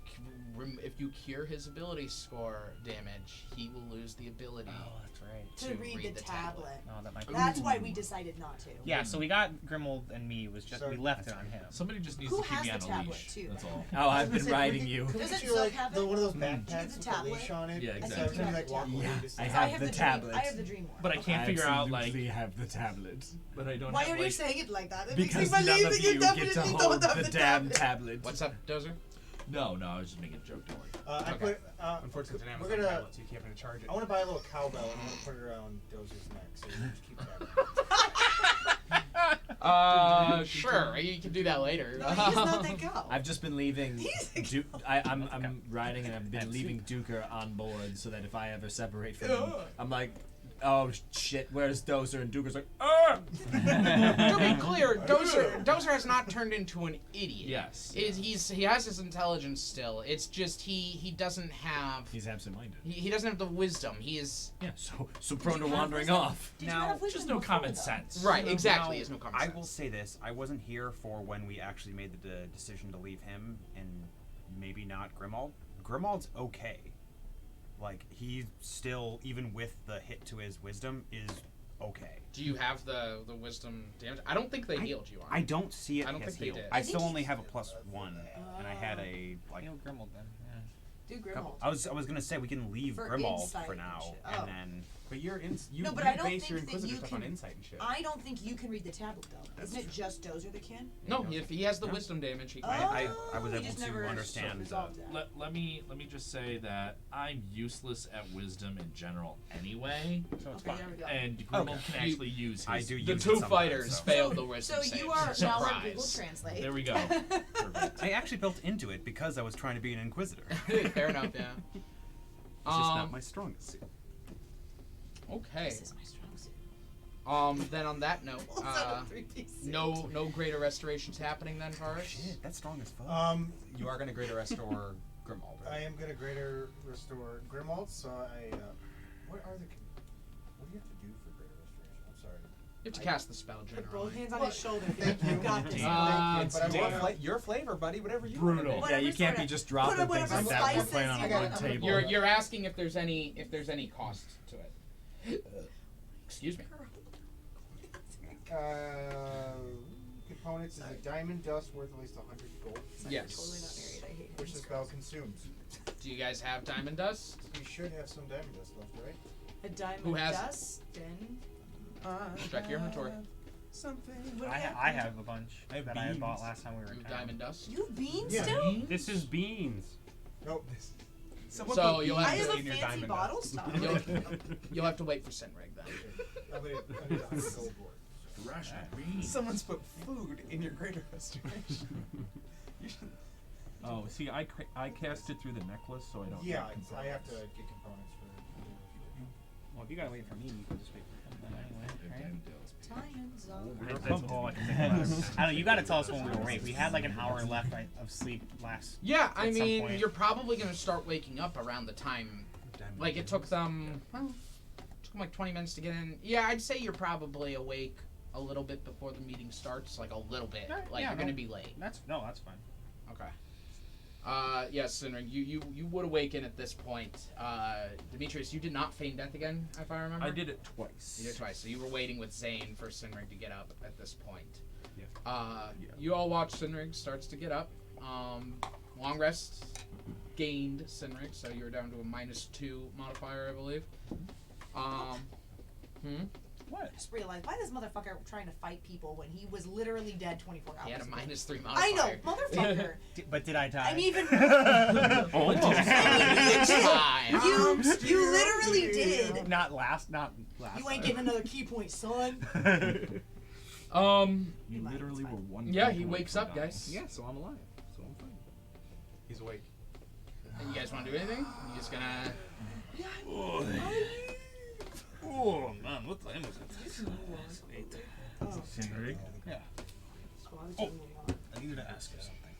Speaker 1: cure his ability score damage, he will lose the ability
Speaker 11: Oh, that's right.
Speaker 5: To read the tablet.
Speaker 11: Oh, that might be.
Speaker 5: That's why we decided not to.
Speaker 11: Yeah, so we got Grimald and me. Was just we left it on him.
Speaker 2: Somebody just needs
Speaker 5: Who
Speaker 2: to keep
Speaker 5: has
Speaker 2: me
Speaker 5: the
Speaker 2: on a
Speaker 5: tablet,
Speaker 2: leash.
Speaker 5: too?
Speaker 2: That's all.
Speaker 7: Oh, I've been riding you.
Speaker 6: Can we
Speaker 5: Doesn't
Speaker 6: get you
Speaker 5: Zook
Speaker 6: like
Speaker 5: have
Speaker 6: the,
Speaker 5: it?
Speaker 6: one of those
Speaker 5: Do you
Speaker 6: backpacks
Speaker 5: have the
Speaker 6: with the
Speaker 5: tablet?
Speaker 6: leash on it?
Speaker 2: Yeah,
Speaker 6: And
Speaker 2: exactly.
Speaker 6: so every time you like walk away, you just
Speaker 7: I
Speaker 6: say,
Speaker 7: have
Speaker 5: I have
Speaker 7: the
Speaker 5: the
Speaker 7: tablet.
Speaker 5: Dream, I have the dream one.
Speaker 2: But I can't figure out, like,
Speaker 7: absolutely have the tablet.
Speaker 2: but I don't
Speaker 5: Why
Speaker 2: have,
Speaker 5: are you
Speaker 2: like,
Speaker 5: saying it like that? It
Speaker 7: Because
Speaker 5: makes me
Speaker 7: none
Speaker 5: believe
Speaker 7: of
Speaker 5: that
Speaker 7: you
Speaker 5: you
Speaker 7: get to
Speaker 5: definitely
Speaker 7: hold
Speaker 5: don't have
Speaker 7: the damn
Speaker 5: tablet.
Speaker 7: tablet.
Speaker 1: What's up, Dozer?
Speaker 2: No, I was just making a joke. Don't worry.
Speaker 6: I
Speaker 1: Okay.
Speaker 6: put.
Speaker 4: Unfortunately, it's an
Speaker 6: we're
Speaker 4: Amazon
Speaker 6: gonna.
Speaker 4: tablet, so you can't even charge it.
Speaker 6: I want to buy a little cowbell and I'm gonna put it around Dozer's neck, so you can just keep that.
Speaker 1: Sure, you can do that later.
Speaker 5: No, he does not think go.
Speaker 7: I've just been leaving.
Speaker 5: He's-
Speaker 7: I'm riding and I've been leaving Duker on board so that if I ever separate from him, I'm like, oh shit, where's Dozer? And Duker's like, ah!
Speaker 1: To be clear, Dozer has not turned into an idiot.
Speaker 2: Yes.
Speaker 1: He has his intelligence still. It's just he doesn't have
Speaker 7: He's absent-minded.
Speaker 1: he doesn't have the wisdom. He is
Speaker 7: Yeah, so prone to
Speaker 5: you have
Speaker 7: wandering
Speaker 5: wisdom?
Speaker 7: off.
Speaker 5: Did you
Speaker 10: Now,
Speaker 5: not have wisdom
Speaker 2: Just no
Speaker 5: before,
Speaker 2: common
Speaker 5: though?
Speaker 2: sense.
Speaker 1: right. Exactly,
Speaker 10: Now,
Speaker 1: he has no common
Speaker 10: I
Speaker 1: sense.
Speaker 10: will say this: I wasn't here for when we actually made the decision to leave him, and maybe not Grimald. Grimald's okay. Like he's still, even with the hit to his wisdom, is okay.
Speaker 1: Do you have the wisdom damage? I don't think they healed you on.
Speaker 10: I don't see it
Speaker 1: I don't
Speaker 10: as
Speaker 1: think they
Speaker 10: healed.
Speaker 1: did.
Speaker 10: I
Speaker 5: I think
Speaker 10: still only
Speaker 5: he-
Speaker 10: have a +1, and I had a like.
Speaker 11: Heal Grimald then. Yeah.
Speaker 5: Do
Speaker 10: Couple,
Speaker 5: Grimald.
Speaker 10: I was gonna say we can leave
Speaker 5: For
Speaker 10: Grimald
Speaker 5: insight
Speaker 10: for
Speaker 5: and
Speaker 10: now,
Speaker 5: shit.
Speaker 10: and
Speaker 5: Oh.
Speaker 10: then
Speaker 4: But you're you
Speaker 5: No, but I don't
Speaker 4: base your
Speaker 5: think that
Speaker 4: Inquisitor
Speaker 5: you
Speaker 4: stuff
Speaker 5: can.
Speaker 4: on insight and shit.
Speaker 5: I don't think you can read the tablet though. Isn't it just Dozer that can?
Speaker 1: No, if he has the wisdom damage, he can.
Speaker 10: I was
Speaker 5: we
Speaker 10: able
Speaker 5: just
Speaker 10: to
Speaker 5: never
Speaker 10: understand
Speaker 5: resolved that.
Speaker 2: Let me just say that I'm useless at wisdom in general anyway,
Speaker 11: So it's
Speaker 5: Okay,
Speaker 11: fine.
Speaker 5: there we go.
Speaker 2: and Grimold can actually use his.
Speaker 10: I do
Speaker 1: The
Speaker 10: use
Speaker 1: two
Speaker 10: it sometimes,
Speaker 1: fighters
Speaker 10: so.
Speaker 1: failed the wisdom
Speaker 5: So
Speaker 1: save.
Speaker 5: you are now on
Speaker 1: Surprise.
Speaker 5: Google Translate.
Speaker 2: There we go. Perfect.
Speaker 10: I actually built into it because I was trying to be an Inquisitor.
Speaker 1: Fair enough, yeah.
Speaker 10: It's just not my strongest suit.
Speaker 1: Okay.
Speaker 5: This is my strong suit.
Speaker 1: Then on that note,
Speaker 5: Also a 3D suit.
Speaker 1: no greater restorations happening then for us.
Speaker 10: Shit, that's strong as fuck.
Speaker 4: You are gonna greater restore Grimald,
Speaker 6: I
Speaker 4: right?
Speaker 6: am gonna greater restore Grimald, so I. What are the? What do you have to do for greater restoration? I'm sorry.
Speaker 1: You have to cast the spell
Speaker 5: Put
Speaker 1: generally.
Speaker 5: both hands on his shoulder. You got this.
Speaker 6: Thank you, but I want
Speaker 4: Your flavor, buddy. Whatever you
Speaker 7: Brutal.
Speaker 4: want.
Speaker 7: Yeah, you
Speaker 5: Whatever
Speaker 7: can't
Speaker 5: sorta-
Speaker 7: be just
Speaker 5: put
Speaker 7: dropping
Speaker 5: up
Speaker 7: things
Speaker 5: whatever
Speaker 7: like that when we're
Speaker 5: spices
Speaker 7: playing on
Speaker 5: you
Speaker 7: a
Speaker 5: want.
Speaker 7: wooden table.
Speaker 1: You're asking if there's any cost to it. Excuse me.
Speaker 6: Components is a diamond dust worth at least 100 gold,
Speaker 1: Yes.
Speaker 5: Totally not married. I hate him.
Speaker 6: which the spell consumes.
Speaker 1: Do you guys have diamond dust?
Speaker 6: You should have some diamond dust left, right?
Speaker 5: A diamond
Speaker 1: Who has it?
Speaker 5: dust. Then
Speaker 1: Check your inventory.
Speaker 11: I have a bunch
Speaker 8: I have
Speaker 11: that I had bought
Speaker 8: beans.
Speaker 11: last time we were
Speaker 1: You
Speaker 11: in
Speaker 1: have
Speaker 11: town.
Speaker 1: diamond dust.
Speaker 5: you have beans
Speaker 6: Yeah.
Speaker 5: still?
Speaker 3: This is beans.
Speaker 6: Nope. This.
Speaker 4: Someone
Speaker 1: So
Speaker 4: put
Speaker 1: you'll
Speaker 4: beans
Speaker 5: I
Speaker 1: have
Speaker 5: have
Speaker 1: to
Speaker 5: a
Speaker 4: in your
Speaker 5: fancy
Speaker 4: diamond
Speaker 5: bottle
Speaker 4: dust.
Speaker 5: stop.
Speaker 1: you'll have to wait for Sinrig then.
Speaker 6: I need 100 gold board.
Speaker 2: Ration beans.
Speaker 4: Someone's put food in your greater restoration. You should.
Speaker 8: Oh, see, I cast it through the necklace, so I don't.
Speaker 6: Yeah,
Speaker 8: get
Speaker 6: I have to
Speaker 8: components.
Speaker 6: get components for.
Speaker 11: Well, if you gotta wait for me, you can just wait for him then anyway, right?
Speaker 5: Diamonds on.
Speaker 11: That's all I can think about. I don't know, you gotta tell us when we were awake. We had like an hour left of sleep last.
Speaker 1: Yeah, I
Speaker 11: At some
Speaker 1: mean,
Speaker 11: point.
Speaker 1: you're probably gonna start waking up around the time. Like it took them, well, took them like 20 minutes to get in. Yeah, I'd say you're probably awake a little bit before the meeting starts, like a little bit.
Speaker 11: Alright,
Speaker 1: Like
Speaker 11: yeah,
Speaker 1: you're
Speaker 11: no.
Speaker 1: gonna be late.
Speaker 11: That's fine.
Speaker 1: Okay. Yes, Sinrig, you would awaken at this point. Demetrius, you did not feign death again, if I remember.
Speaker 8: I did it twice.
Speaker 1: You did twice, so you were waiting with Zane for Sinrig to get up at this point.
Speaker 3: Yeah.
Speaker 8: Yeah.
Speaker 1: You all watch Sinrig starts to get up. Long rest gained Sinrig, so you're down to a -2 modifier, I believe.
Speaker 11: What?
Speaker 5: I just realized, why this motherfucker trying to fight people when he was literally dead 24 hours
Speaker 1: He had a
Speaker 5: ago?
Speaker 1: -3 modifier.
Speaker 5: I know, motherfucker.
Speaker 11: But did I die?
Speaker 5: I mean, even
Speaker 8: Almost.
Speaker 5: you literally did.
Speaker 11: Not last.
Speaker 5: You ain't getting another key point, son.
Speaker 8: You literally were one.
Speaker 1: Yeah,
Speaker 8: point
Speaker 1: he
Speaker 8: away
Speaker 1: wakes
Speaker 8: from
Speaker 1: up,
Speaker 8: dying.
Speaker 1: guys.
Speaker 3: Yeah, so I'm alive. So I'm fine.
Speaker 4: He's awake.
Speaker 1: And you guys want to do anything? You just gonna?
Speaker 11: Oh man, what time is it? Wait.
Speaker 8: Sinrig.
Speaker 11: Yeah. Oh, I needed to ask you something.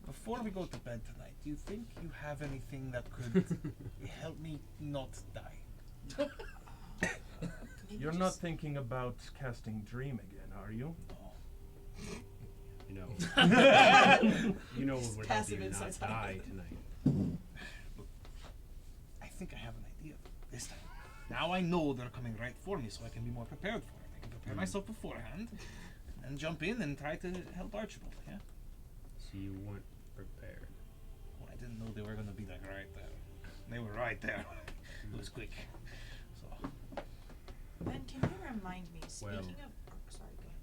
Speaker 11: Before we go to bed tonight, do you think you have anything that could help me not die?
Speaker 8: You're not thinking about casting Dream again, are you?
Speaker 3: You know. You know we're going
Speaker 5: passive
Speaker 3: to not
Speaker 5: insights.
Speaker 3: die tonight.
Speaker 11: I think I have an idea this time. Now I know they're coming right for me, so I can be more prepared for it. I can prepare myself beforehand, and then jump in and try to help Archibald. Yeah.
Speaker 3: So you weren't prepared.
Speaker 11: Well, I didn't know they were gonna be like right there. They were right there. It was quick. So.
Speaker 5: Ben, can you remind me, speaking
Speaker 3: Well.
Speaker 5: of... Oh, sorry, go ahead.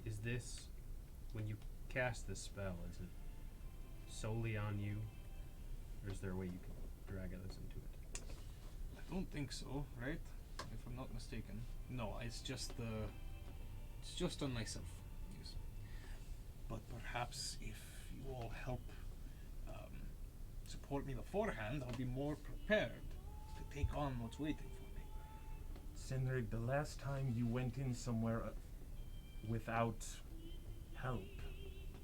Speaker 3: Is this, when you cast this spell, is it solely on you? Or is there a way you can drag others into it?
Speaker 11: I don't think so, right? If I'm not mistaken. No, it's just on myself. Yes. But perhaps if you all help support me beforehand, I'll be more prepared to take on what's waiting for me.
Speaker 8: Sinrig, the last time you went in somewhere without help.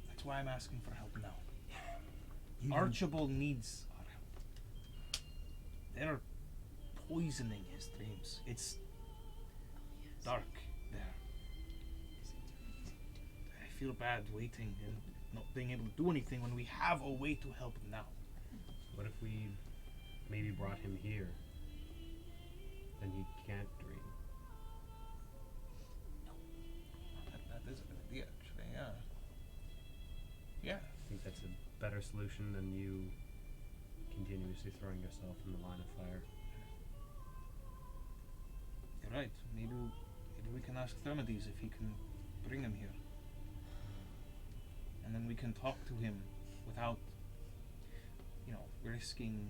Speaker 11: That's why I'm asking for help now.
Speaker 8: Even-
Speaker 11: Archibald needs our help. They're poisoning his dreams. It's dark there. I feel bad waiting and not being able to do anything when we have a way to help now.
Speaker 3: What if we maybe brought him here? Then he can't dream.
Speaker 11: That is a good idea, actually, yeah. Yeah.
Speaker 3: I think that's a better solution than you continuously throwing yourself in the line of fire.
Speaker 11: You're right. Maybe we can ask Thermades if he can bring him here. And then we can talk to him without, risking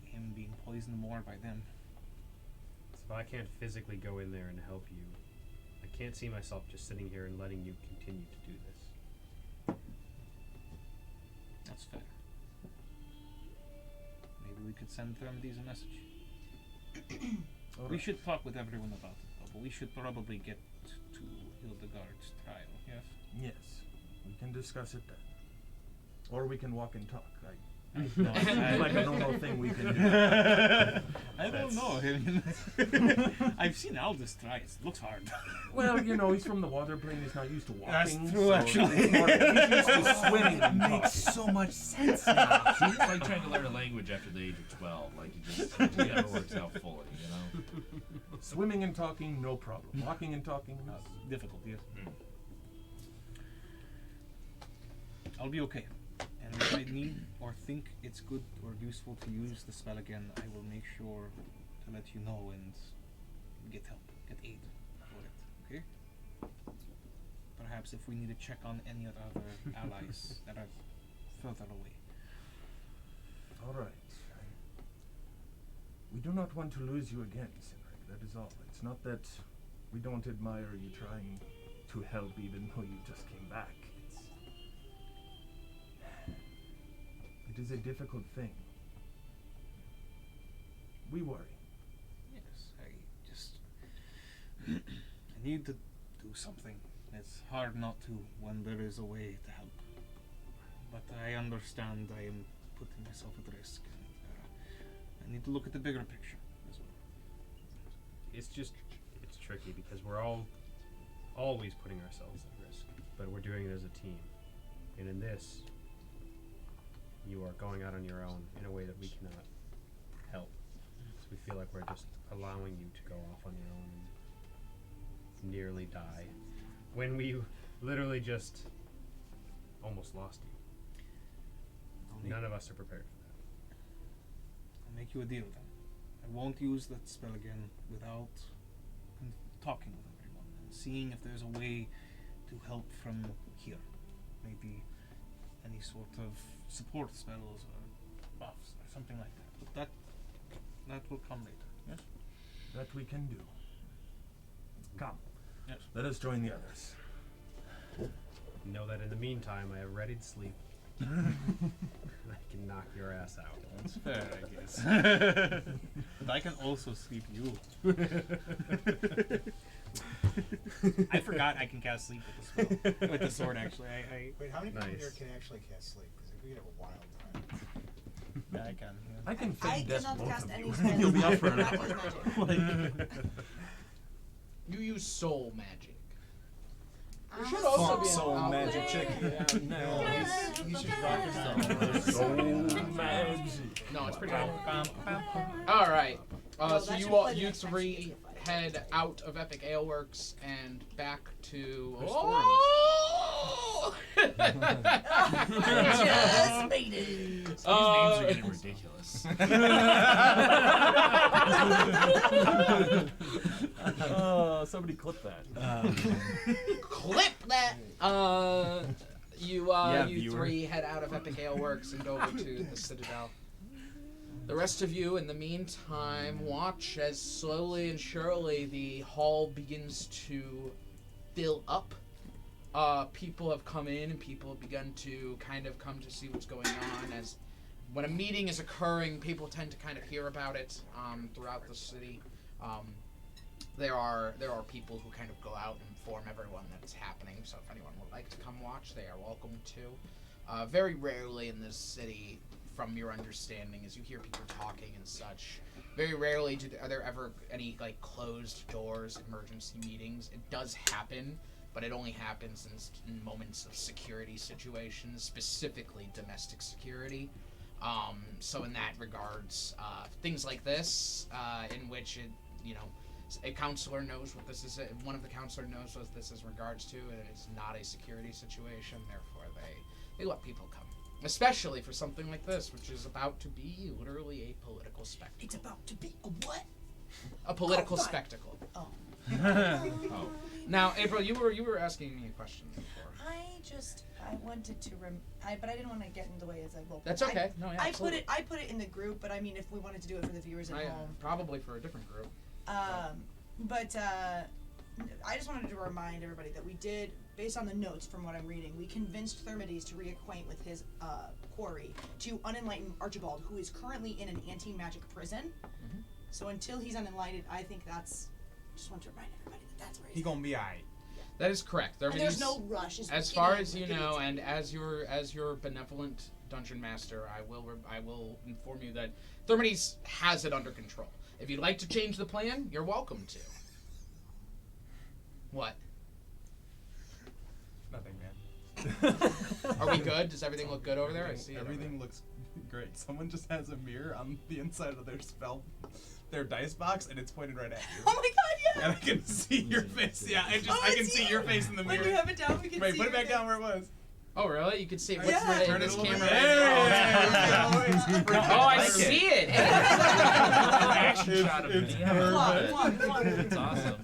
Speaker 11: him being poisoned more by them.
Speaker 3: So if I can't physically go in there and help you, I can't see myself just sitting here and letting you continue to do this.
Speaker 11: That's fair. Maybe we could send Thermades a message. We should talk with everyone about it, though, but we should probably get to Hildegaard's trial, yes?
Speaker 8: Yes, we can discuss it then. Or we can walk and talk. It's like a normal thing we can do.
Speaker 11: I don't know. I've seen Aldous try it. It looks hard.
Speaker 8: Well, he's from the water plane. He's not used to walking.
Speaker 11: That's true,
Speaker 8: so
Speaker 11: actually.
Speaker 8: He's used to swimming and
Speaker 7: Makes
Speaker 8: talking.
Speaker 7: so much sense now.
Speaker 2: It's like trying to learn a language after the age of 12. Like, it just never works out fully,
Speaker 8: Swimming and talking, no problem. Walking and talking,
Speaker 11: Difficult, yes. I'll be okay. And if I need or think it's good or useful to use the spell again, I will make sure to let you know and get help, get aid for it, okay? Perhaps if we need to check on any of the other allies that are further away.
Speaker 8: All right. We do not want to lose you again, Sinrig. That is all. It's not that we don't admire you trying to help even though you just came back. It is a difficult thing. We worry.
Speaker 11: Yes, I need to do something. It's hard not to when there is a way to help. But I understand I am putting myself at risk. And I need to look at the bigger picture as well.
Speaker 3: It's tricky because we're all always putting ourselves at risk, but we're doing it as a team. And in this, you are going out on your own in a way that we cannot help. So we feel like we're just allowing you to go off on your own and nearly die when we literally just almost lost you. None of us are prepared for that.
Speaker 11: I'll make you a deal then. I won't use that spell again without talking with everyone and seeing if there's a way to help from here. Maybe any sort of support spells or buffs or something like that. But that will come later, yes?
Speaker 8: That we can do. Come.
Speaker 11: Yes.
Speaker 8: Let us join the others.
Speaker 3: Know that in the meantime, I have readied sleep. I can knock your ass out.
Speaker 11: That's fair, I guess. But I can also sleep you. I forgot I can cast sleep with the spell. With the sword, actually.
Speaker 6: Wait, how many people
Speaker 3: Nice.
Speaker 6: here can actually cast sleep? Because we could have a wild time.
Speaker 11: Yeah, I can. Yeah.
Speaker 8: I can
Speaker 5: I
Speaker 8: feign death
Speaker 5: cannot
Speaker 8: both
Speaker 5: cast
Speaker 8: of
Speaker 5: any
Speaker 8: you.
Speaker 5: spells.
Speaker 8: You'll be up for an
Speaker 5: Not
Speaker 8: hour.
Speaker 5: use magic.
Speaker 1: You use soul magic.
Speaker 5: There
Speaker 1: should also be
Speaker 7: Soul
Speaker 1: an
Speaker 7: magic
Speaker 1: outlet.
Speaker 7: check. Yeah,
Speaker 6: You should rock it
Speaker 8: Soul magic.
Speaker 1: No, it's pretty cool. All right.
Speaker 5: Well,
Speaker 1: So
Speaker 5: that
Speaker 1: you
Speaker 5: should
Speaker 1: all,
Speaker 5: play the
Speaker 1: you
Speaker 5: next time she
Speaker 1: three
Speaker 5: gets a fight.
Speaker 1: head out of Epic Aleworks and back to.
Speaker 11: There's
Speaker 5: Just made it.
Speaker 2: These names are getting ridiculous.
Speaker 7: Oh, somebody clip that.
Speaker 1: Clip that. You
Speaker 7: viewer.
Speaker 1: three head out of Epic Aleworks and over to the Citadel. The rest of you, in the meantime, watch as slowly and surely the hall begins to fill up. People have come in and people have begun to kind of come to see what's going on. As when a meeting is occurring, people tend to kind of hear about it throughout the city. There are people who kind of go out and inform everyone that it's happening. So if anyone would like to come watch, they are welcome to. Very rarely in this city, from your understanding, as you hear people talking and such, very rarely are there ever any like closed doors emergency meetings. It does happen, but it only happens in moments of security situations, specifically domestic security. So in that regards, things like this, in which a counselor knows what this is. One of the counselor knows what this is in regards to, and it's not a security situation. Therefore, they let people come Especially for something like this, which is about to be literally a political spectacle.
Speaker 5: It's about to be a what?
Speaker 1: A political
Speaker 5: fine.
Speaker 1: spectacle.
Speaker 5: Oh.
Speaker 1: Oh. Now, April, you were asking me a question before.
Speaker 5: I wanted to but I didn't want to get in the way as I vote.
Speaker 1: That's okay. No, yeah, absolutely.
Speaker 5: I put it in the group, but I mean, if we wanted to do it for the viewers at home.
Speaker 1: Probably for a different group.
Speaker 5: But I just wanted to remind everybody that we did, based on the notes from what I'm reading, we convinced Thermides to reacquaint with his quarry to unenlighten Archibald, who is currently in an anti-magic prison.
Speaker 1: Mm-hmm.
Speaker 5: So until he's unenlightened, I think that's. Just want to remind everybody that that's where he's.
Speaker 4: He gonna be alright.
Speaker 1: That is correct.
Speaker 5: And there's no rush.
Speaker 1: As far as you know, and as your benevolent dungeon master, I will inform you that Thermides has it under control. If you'd like to change the plan, you're welcome to. What?
Speaker 4: Nothing, man.
Speaker 1: Are we good? Does everything look good over there? I see.
Speaker 4: Everything looks great. Someone just has a mirror on the inside of their dice box, and it's pointed right at you.
Speaker 5: Oh my god, yeah!
Speaker 4: And I can see your face. Yeah, I can see your face in the mirror.
Speaker 5: When you have it down, we can
Speaker 4: Wait,
Speaker 5: see
Speaker 4: put it
Speaker 5: your
Speaker 4: back down where it was.
Speaker 1: Oh, really? You can see it.
Speaker 5: Yeah.
Speaker 4: Turn
Speaker 1: this
Speaker 4: it a little
Speaker 1: camera.
Speaker 4: bit.
Speaker 1: Oh, I see it.
Speaker 2: Action shot of me.
Speaker 5: It's
Speaker 2: awesome.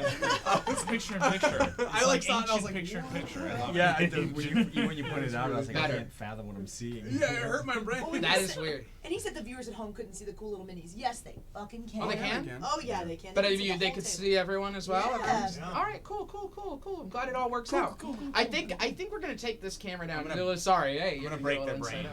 Speaker 2: It's picture in picture.
Speaker 4: I like saw it and I was
Speaker 2: ancient
Speaker 4: like,
Speaker 2: picture in picture. I love
Speaker 7: Yeah,
Speaker 2: it.
Speaker 7: I did. When you pointed it out, I was like, I can't fathom what I'm seeing.
Speaker 4: Yeah, it hurt my brain.
Speaker 5: Oh,
Speaker 1: That is weird.
Speaker 5: And he said the viewers at home couldn't see the cool little minis. Yes, they fucking can.
Speaker 1: Oh, they can?
Speaker 5: Oh yeah, they can.
Speaker 1: But
Speaker 5: can
Speaker 1: if
Speaker 5: see
Speaker 1: you,
Speaker 5: the
Speaker 1: they
Speaker 5: whole
Speaker 1: could
Speaker 5: table.
Speaker 1: see everyone as well.
Speaker 5: Yeah.
Speaker 1: Okay. All right, cool. I'm glad it all works out. I think we're gonna take this camera down. Sorry, hey,
Speaker 4: I'm gonna break their brain.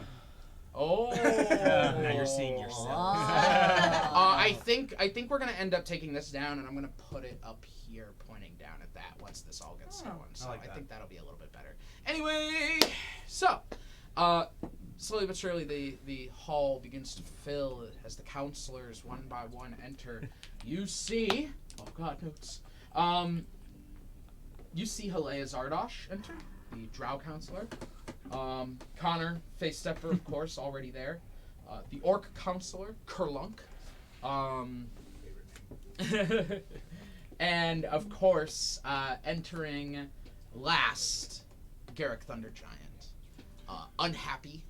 Speaker 1: Oh.
Speaker 10: Now you're seeing yourself.
Speaker 1: I think we're gonna end up taking this down, and I'm gonna put it up here, pointing down at that once this all gets going. So I think that'll be a little bit better. Anyway, so slowly but surely the hall begins to fill as the counselors one by one enter. You see, oh god, notes. You see Halea Zardosh enter, the drow counselor. Connor, face stepper, of course, already there. The orc counselor, Kerlunk. And of course, entering last, Garrick Thundergiant. Unhappy,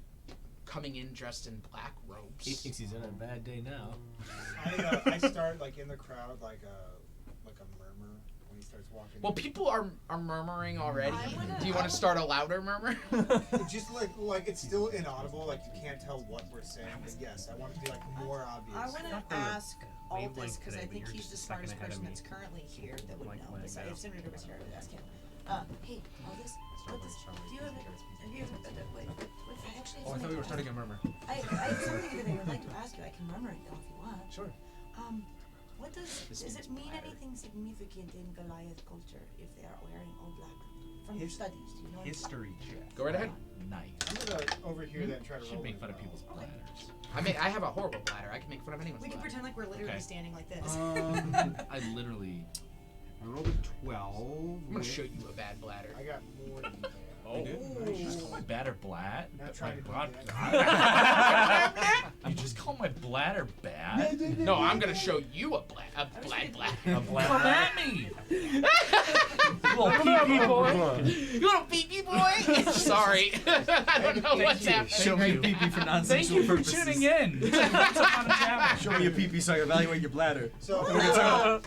Speaker 1: coming in dressed in black robes.
Speaker 7: He thinks he's in a bad day now.
Speaker 6: I start like in the crowd like a murmur when he starts walking.
Speaker 1: Well, people are murmuring already. Do you want
Speaker 5: I
Speaker 1: to start a louder murmur?
Speaker 6: Just like it's still inaudible, like you can't tell what we're saying. But yes, I want it to be like more obvious.
Speaker 5: I want to ask all this because I
Speaker 10: today, but
Speaker 5: think
Speaker 10: you're
Speaker 5: he's
Speaker 10: just
Speaker 5: the
Speaker 10: a second
Speaker 5: smartest
Speaker 10: ahead of
Speaker 5: person
Speaker 10: me.
Speaker 5: that's currently here that would
Speaker 10: Like
Speaker 5: know.
Speaker 10: when I
Speaker 5: Besides,
Speaker 10: go.
Speaker 5: if Senator was here, I would ask him. Hey, all this. What this? Do you have wait? Actually,
Speaker 4: Oh, I thought we were starting a murmur.
Speaker 5: I have something that I would like to ask you. I can murmur it though if you want.
Speaker 4: Sure.
Speaker 5: What does it mean anything significant in Goliath culture if they are wearing all black? From your studies, do you know?
Speaker 10: History check.
Speaker 1: Go right ahead.
Speaker 2: Nice.
Speaker 6: I'm gonna overhear that and try to
Speaker 2: Should
Speaker 6: roll
Speaker 2: make
Speaker 6: it
Speaker 2: fun of
Speaker 6: well.
Speaker 2: people's bladders.
Speaker 1: I have a horrible bladder. I can make fun of anyone's
Speaker 5: We can
Speaker 1: bladder.
Speaker 5: pretend like we're literally
Speaker 2: Okay.
Speaker 5: standing like this.
Speaker 2: I literally.
Speaker 6: I rolled a 12.
Speaker 1: I'm gonna show you a bad bladder.
Speaker 6: I got more than that.
Speaker 2: Oh, you just call my bladder blat?
Speaker 6: Not
Speaker 2: My
Speaker 6: trying to do
Speaker 2: blad-
Speaker 6: that.
Speaker 2: You just call my bladder bad?
Speaker 1: No, I'm gonna show you a bladder.
Speaker 2: Come at me!
Speaker 7: Little pee-pee boy.
Speaker 1: You little pee-pee boy. Sorry, I don't know what's happening.
Speaker 7: Show me your pee-pee for
Speaker 2: Thank
Speaker 7: non-sexual
Speaker 2: you for
Speaker 7: purposes.
Speaker 2: tuning in. Once upon a tavern.
Speaker 7: Show me your pee-pee so I can evaluate your bladder.
Speaker 6: So
Speaker 7: Then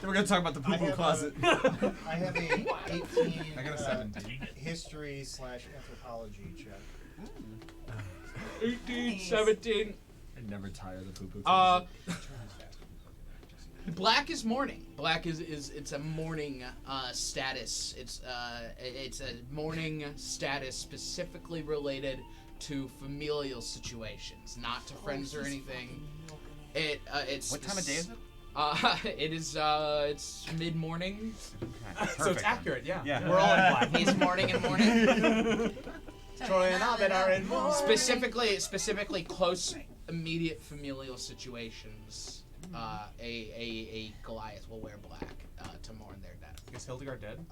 Speaker 7: we're gonna talk about the poo-poo closet.
Speaker 6: I have a 18
Speaker 4: I got a 17.
Speaker 6: history / anthropology check.
Speaker 1: 18, 17.
Speaker 7: I never tire the poo-poo closet.
Speaker 1: Black is mourning. Black is it's a mourning status. It's a mourning status specifically related to familial situations, not to friends or anything. It's
Speaker 10: What time of day is it?
Speaker 1: It's mid-morning.
Speaker 10: Okay.
Speaker 4: So it's accurate, yeah.
Speaker 10: Yeah.
Speaker 1: We're all in black. He's mourning and morning.
Speaker 4: Troy and Abed are in mourning.
Speaker 1: Specifically close, immediate familial situations. A Goliath will wear black to mourn their death.
Speaker 4: Is Hildegaard dead?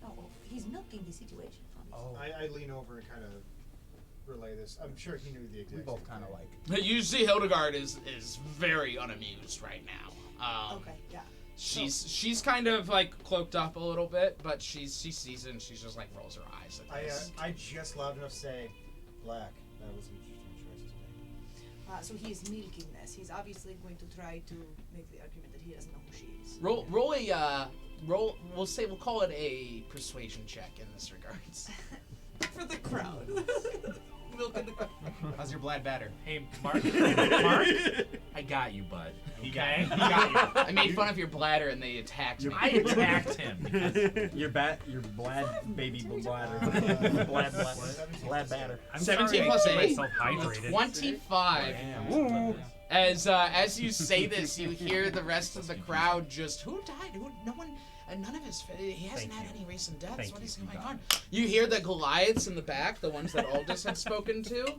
Speaker 5: Oh, he's milking the situation for me.
Speaker 6: I lean over and kind of relay this. I'm sure he knew the exact.
Speaker 4: We both
Speaker 6: same
Speaker 4: kind of
Speaker 6: thing.
Speaker 4: like.
Speaker 1: You see, Hildegaard is very unamused right now.
Speaker 5: Okay, yeah.
Speaker 1: She's kind of like cloaked up a little bit, but she sees it and she's just like rolls her eyes at this.
Speaker 6: I just loud enough say, "Black." That was an interesting
Speaker 5: So he is milking this. He's obviously going to try to make the argument that he doesn't know who she is.
Speaker 1: We'll call it a persuasion check in this regards.
Speaker 5: For the crowd. Milking the crowd.
Speaker 4: How's your blood batter?
Speaker 2: Hey, Mark. Mark, I got you, bud. Okay?
Speaker 4: He got you.
Speaker 1: I made fun of your bladder and they attacked me.
Speaker 2: I attacked him. Because
Speaker 7: Your blad baby bladder. Blad batter.
Speaker 3: I'm
Speaker 1: 17
Speaker 3: sorry I
Speaker 1: plus
Speaker 3: keep
Speaker 1: 8.
Speaker 3: myself hydrated.
Speaker 1: 25. As you say this, you hear the rest of the crowd just, who died? No one, none of his, he hasn't had any recent deaths.
Speaker 3: Thank
Speaker 1: What
Speaker 3: you.
Speaker 1: is going on? You hear the Goliaths in the back, the ones that Aldous had spoken to.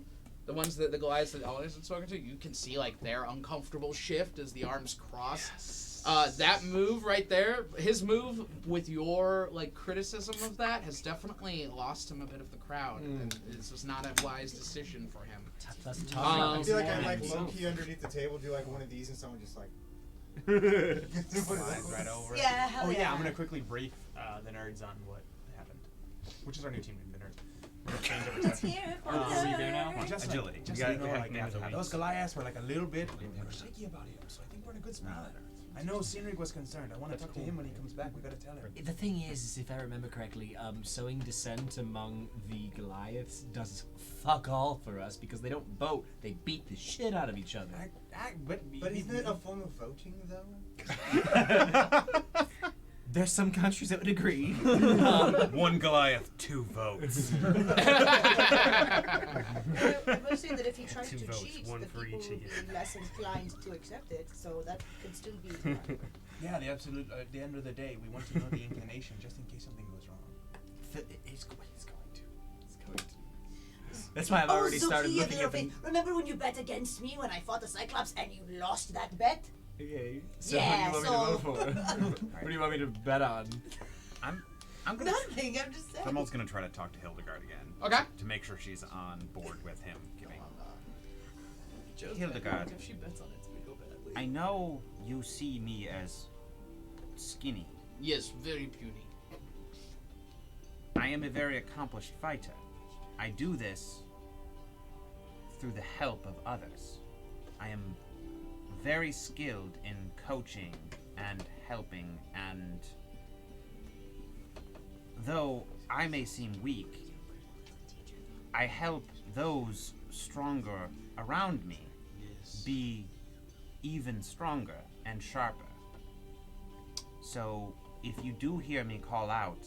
Speaker 1: The ones that the Goliaths that Aldous had spoken to, you can see like their uncomfortable shift as the arms cross. That move right there, his move with your like criticism of that has definitely lost him a bit of the crowd. And this was not a wise decision for him.
Speaker 6: I feel like I'm like low-key underneath the table, do like one of these, and someone just like...
Speaker 4: Slides right over it.
Speaker 5: Yeah, hell
Speaker 4: Oh yeah,
Speaker 5: yeah.
Speaker 4: I'm gonna quickly brief the nerds on what happened. Which is our new team name, the nerds. We're gonna change over time.
Speaker 5: Are
Speaker 10: we there now?
Speaker 4: Just
Speaker 10: Agility.
Speaker 4: Just
Speaker 10: You
Speaker 4: so
Speaker 10: got
Speaker 4: you know,
Speaker 10: the
Speaker 4: like,
Speaker 10: name of the week.
Speaker 4: those Goliaths were like a little bit shaky about him, so I think we're in a good spot. I know Cynric was concerned. I want to talk to him when he comes back. We gotta tell him.
Speaker 7: The thing is if I remember correctly, sowing dissent among the Goliaths does fuck all for us because they don't vote; they beat the shit out of each other.
Speaker 6: But isn't it a form of voting, though?
Speaker 7: There's some countries that would agree.
Speaker 10: One Goliath, 2 votes.
Speaker 5: I will say that if he tries
Speaker 3: 2
Speaker 5: to
Speaker 3: votes,
Speaker 5: cheat,
Speaker 3: 1
Speaker 5: the
Speaker 3: for
Speaker 5: people
Speaker 3: each
Speaker 5: will
Speaker 3: of you.
Speaker 5: be less inclined to accept it, so that could still be.
Speaker 4: Yeah, the absolute. At the end of the day, we want to know the inclination just in case something goes wrong.
Speaker 7: It's going to. That's why I've already started looking at them.
Speaker 5: Remember when you bet against me when I fought the Cyclops and you lost that bet?
Speaker 7: Okay. So
Speaker 5: Yeah,
Speaker 7: what do you want me to vote for? What do you want me to bet on?
Speaker 10: I'm gonna.
Speaker 5: Nothing, I'm just saying.
Speaker 10: Thermal's gonna try to talk to Hildegaard again.
Speaker 1: Okay.
Speaker 10: To make sure she's on board with him giving.
Speaker 5: Joe's
Speaker 10: Hildegaard.
Speaker 5: If she bets on it, it's gonna go badly.
Speaker 10: I know you see me as skinny.
Speaker 1: Yes, very puny.
Speaker 10: I am a very accomplished fighter. I do this through the help of others. I am very skilled in coaching and helping, and though I may seem weak, I help those stronger around me be even stronger and sharper. So if you do hear me call out,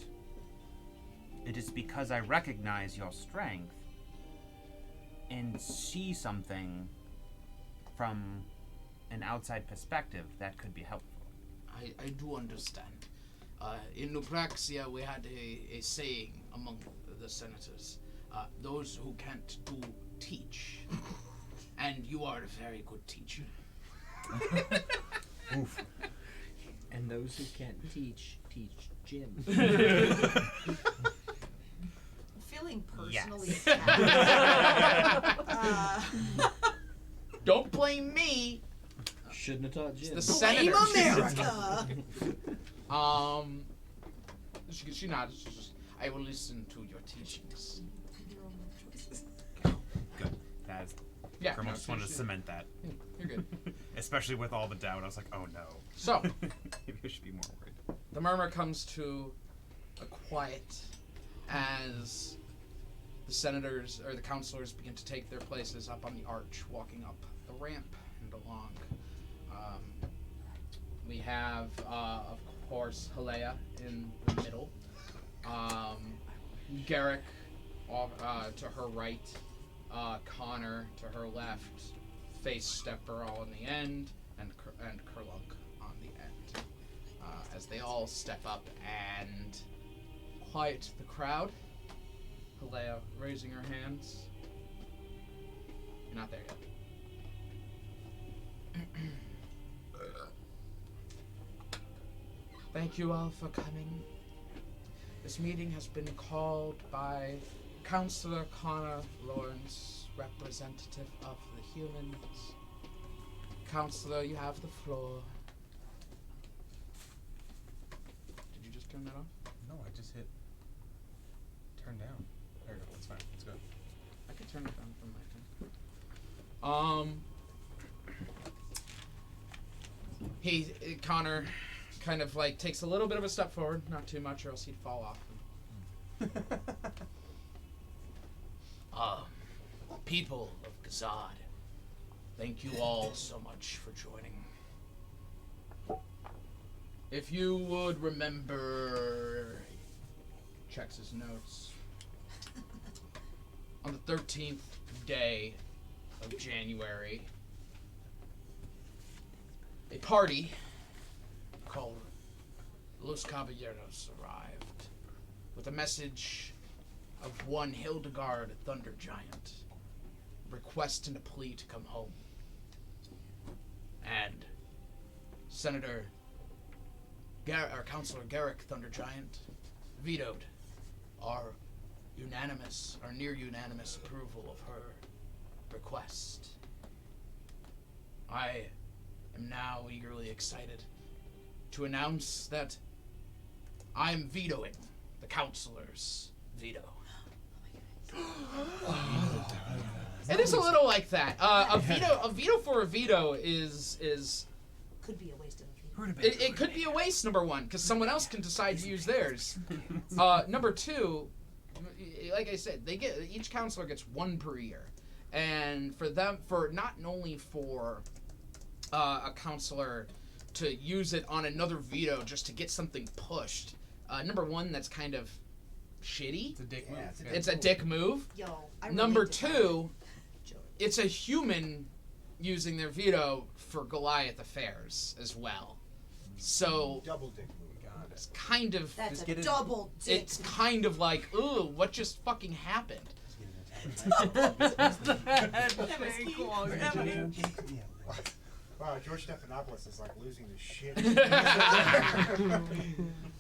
Speaker 10: it is because I recognize your strength and see something from an outside perspective that could be helpful.
Speaker 1: I do understand. In Nupraxia, we had a saying among the senators. Those who can't do, teach. And you are a very good teacher.
Speaker 7: Oof. And those who can't teach Jim.
Speaker 5: Feeling personally
Speaker 10: Yes.
Speaker 5: attacked.
Speaker 1: Don't blame me.
Speaker 7: Shouldn't have taught Jim.
Speaker 1: The
Speaker 5: Blame
Speaker 1: senators.
Speaker 5: America!
Speaker 1: She nods. She's just, I will listen to your teachings.
Speaker 10: Good. That's.
Speaker 1: Yeah.
Speaker 10: Grimald
Speaker 1: no,
Speaker 10: just wanted to
Speaker 1: she-
Speaker 10: cement that.
Speaker 1: You're good.
Speaker 10: Especially with all the doubt, I was like, oh no.
Speaker 1: So,
Speaker 10: Maybe I should be more worried.
Speaker 1: the murmur comes to a quiet as the senators or the councilors begin to take their places up on the arch, walking up the ramp and along. We have, of course, Halea in the middle. Garrick to her right. Connor to her left. Face Stepper all in the end, and Kerlunk on the end. As they all step up and quiet the crowd. Halea raising her hands. You're not there yet. Thank you all for coming. This meeting has been called by Councillor Connor Lawrence, representative of the humans. Councillor, you have the floor. Did you just turn that off?
Speaker 4: No, I just hit turn down. There we go. That's fine. Let's go.
Speaker 1: I could turn it down from my thing. Connor kind of like takes a little bit of a step forward, not too much or else he'd fall off. People of Gazad, thank you all so much for joining. If you would remember, checks his notes, on the 13th day of January, a party called Los Caballeros arrived with a message of one Hildegaard Thunder Giant, request and a plea to come home. And Councilor Garrick Thunder Giant vetoed our near unanimous approval of her request. I am now eagerly excited to announce that I am vetoing the councilor's veto. It is a little like that. A veto for a veto is
Speaker 5: Could be a waste of a veto.
Speaker 1: it could be a waste, number one, because someone else can decide to use theirs. Number two, like I said, each counselor gets one per year, and for not only for a counselor to use it on another veto just to get something pushed. Number one, that's kind of shitty.
Speaker 4: It's a dick move.
Speaker 1: It's a dick move.
Speaker 5: Yo, I
Speaker 1: Number
Speaker 5: relate to that.
Speaker 1: two, it's a human using their veto for Goliath affairs as well. So
Speaker 6: Double dick move. God.
Speaker 1: it's kind of
Speaker 5: That's a double dick.
Speaker 1: it's kind of like, ooh, what just fucking happened?
Speaker 6: Wow, George Stephanopoulos is like losing his shit.
Speaker 2: Man,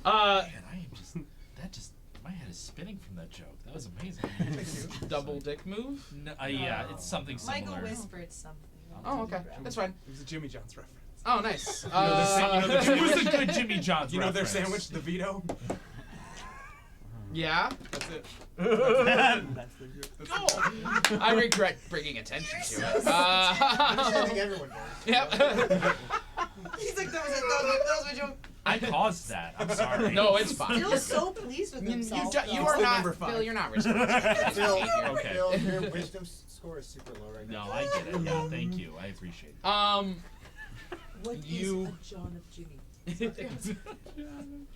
Speaker 2: I am just my head is spinning from that joke. That was amazing.
Speaker 1: Double dick move?
Speaker 2: No, yeah, it's something similar.
Speaker 5: Michael whispered something.
Speaker 1: Oh, okay. That's fine.
Speaker 4: It was a Jimmy John's reference.
Speaker 1: Oh, nice.
Speaker 2: It was a good Jimmy John's
Speaker 4: You know their
Speaker 2: reference.
Speaker 4: sandwich, the Vito?
Speaker 1: Yeah?
Speaker 4: That's it.
Speaker 11: That's the good.
Speaker 1: I regret bringing attention to it.
Speaker 6: I think everyone does.
Speaker 1: Yep.
Speaker 5: He's like, that was my joke.
Speaker 2: I paused that. I'm sorry.
Speaker 1: No, it's fine.
Speaker 5: Bill's so pleased with himself.
Speaker 1: You
Speaker 5: though.
Speaker 1: are
Speaker 4: Still
Speaker 1: not,
Speaker 4: number 5.
Speaker 1: Bill, you're not responsible.
Speaker 6: Bill,
Speaker 2: Okay.
Speaker 6: Bill, your wisdom score is super low right
Speaker 2: No,
Speaker 6: now.
Speaker 2: I get it. Yeah, thank you. I appreciate it.
Speaker 5: What is
Speaker 1: You-
Speaker 5: a John of Jimmy?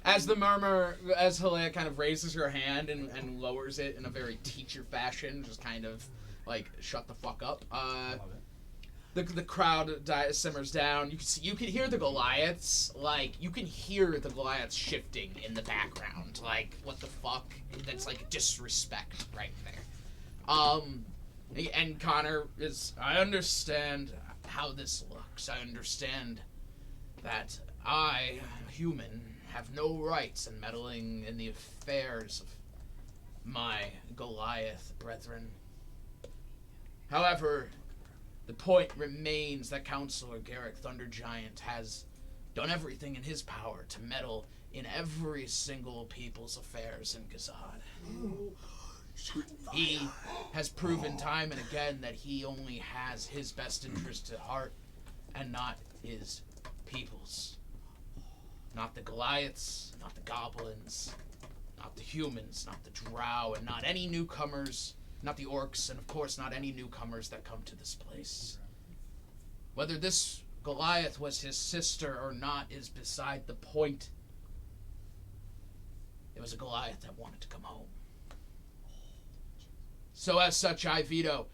Speaker 1: as Hilea kind of raises her hand and lowers it in a very teacher fashion, just kind of like, shut the fuck up. The crowd simmers down. You can hear the Goliaths, like, you can hear the Goliaths shifting in the background. Like, what the fuck? That's like disrespect right there. And Connor I understand how this looks. I understand that I, a human, have no rights in meddling in the affairs of my Goliath brethren. However, the point remains that Councilor Garrick Thundergiant has done everything in his power to meddle in every single people's affairs in Gazad. He has proven time and again that he only has his best interest at heart and not his people's. Not the Goliaths, not the goblins, not the humans, not the drow, and not any newcomers, not the orcs, and of course not any newcomers that come to this place. Whether this Goliath was his sister or not is beside the point. It was a Goliath that wanted to come home. So as such, I veto,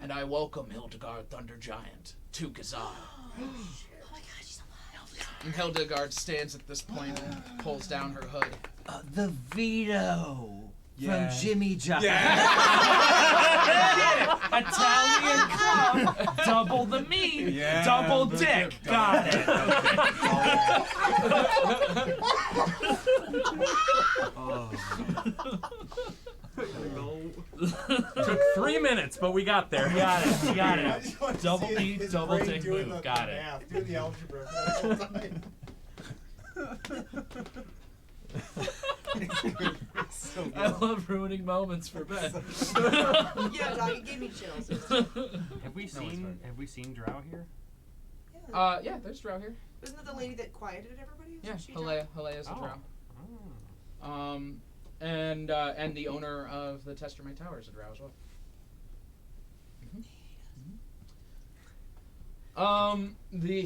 Speaker 1: and I welcome Hildegaard Thundergiant to Gazad.
Speaker 5: Oh my god, she's alive.
Speaker 1: And Hildegaard stands at this point and pulls down her hood.
Speaker 7: The veto
Speaker 4: Yeah.
Speaker 7: from Jimmy John.
Speaker 2: Italian club, double the meat,
Speaker 4: Yeah.
Speaker 2: double dick. Got it.
Speaker 3: Took 3 minutes, but we got there.
Speaker 2: Got it. Got
Speaker 6: I
Speaker 2: it.
Speaker 6: just want to
Speaker 2: Double
Speaker 6: see
Speaker 2: D,
Speaker 6: his
Speaker 2: double
Speaker 6: brain
Speaker 2: dick
Speaker 6: doing
Speaker 2: move.
Speaker 6: the
Speaker 2: Got it.
Speaker 6: math, do the algebra for that whole time.
Speaker 2: I love ruining moments for Ben.
Speaker 5: Yeah, dog, it gave me chills.
Speaker 3: Have we seen Drow here?
Speaker 1: Yeah, there's Drow here.
Speaker 5: Wasn't that the lady that quieted everybody?
Speaker 1: Yeah,
Speaker 5: Isn't she drow?
Speaker 1: Halea's a drow.
Speaker 3: Oh.
Speaker 1: And the owner of the Testermite Tower is a drow as well.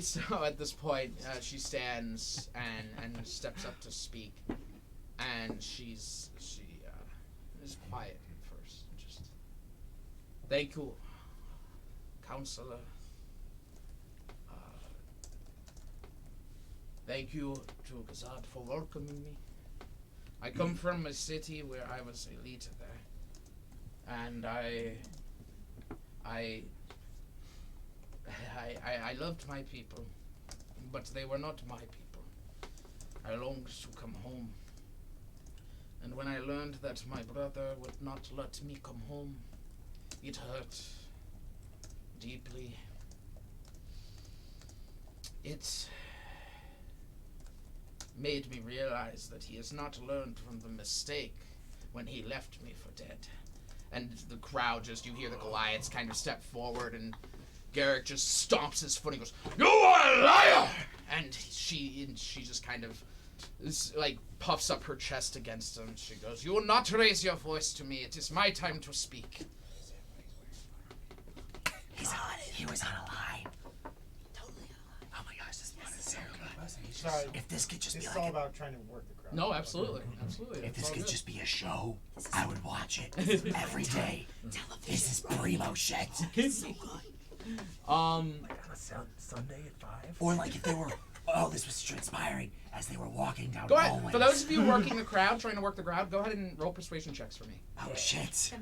Speaker 1: So at this point, she stands and steps up to speak, and she is quiet at first. Just thank you, counselor. Thank you to Gazad for welcoming me. I come from a city where I was a leader there, and I loved my people, but they were not my people. I longed to come home, and when I learned that my brother would not let me come home, it hurt deeply. It made me realize that he has not learned from the mistake when he left me for dead. And the crowd you hear the Goliaths kind of step forward, and Garrick just stomps his foot and goes, "You are a liar!" And she just kind of puffs up her chest against him. She goes, "You will not raise your voice to me. It is my time to speak."
Speaker 7: He was on a line. Totally on a line. Oh my gosh, this is so good.
Speaker 6: Sorry.
Speaker 7: If this could just
Speaker 6: This
Speaker 7: be
Speaker 6: is
Speaker 7: like
Speaker 6: all about trying to work the crowd.
Speaker 1: No, absolutely. Absolutely.
Speaker 7: if
Speaker 1: It's
Speaker 7: this
Speaker 1: all
Speaker 7: could
Speaker 1: good.
Speaker 7: just be a show, I would watch it every day. This is primo shit.
Speaker 5: So good.
Speaker 8: Like on a Sunday at 5?
Speaker 7: Or like if they were, oh, this was transpiring as they were walking down
Speaker 1: Go ahead.
Speaker 7: hallways.
Speaker 1: For those of you working the crowd, trying to work the crowd, go ahead and roll persuasion checks for me.
Speaker 7: Oh shit.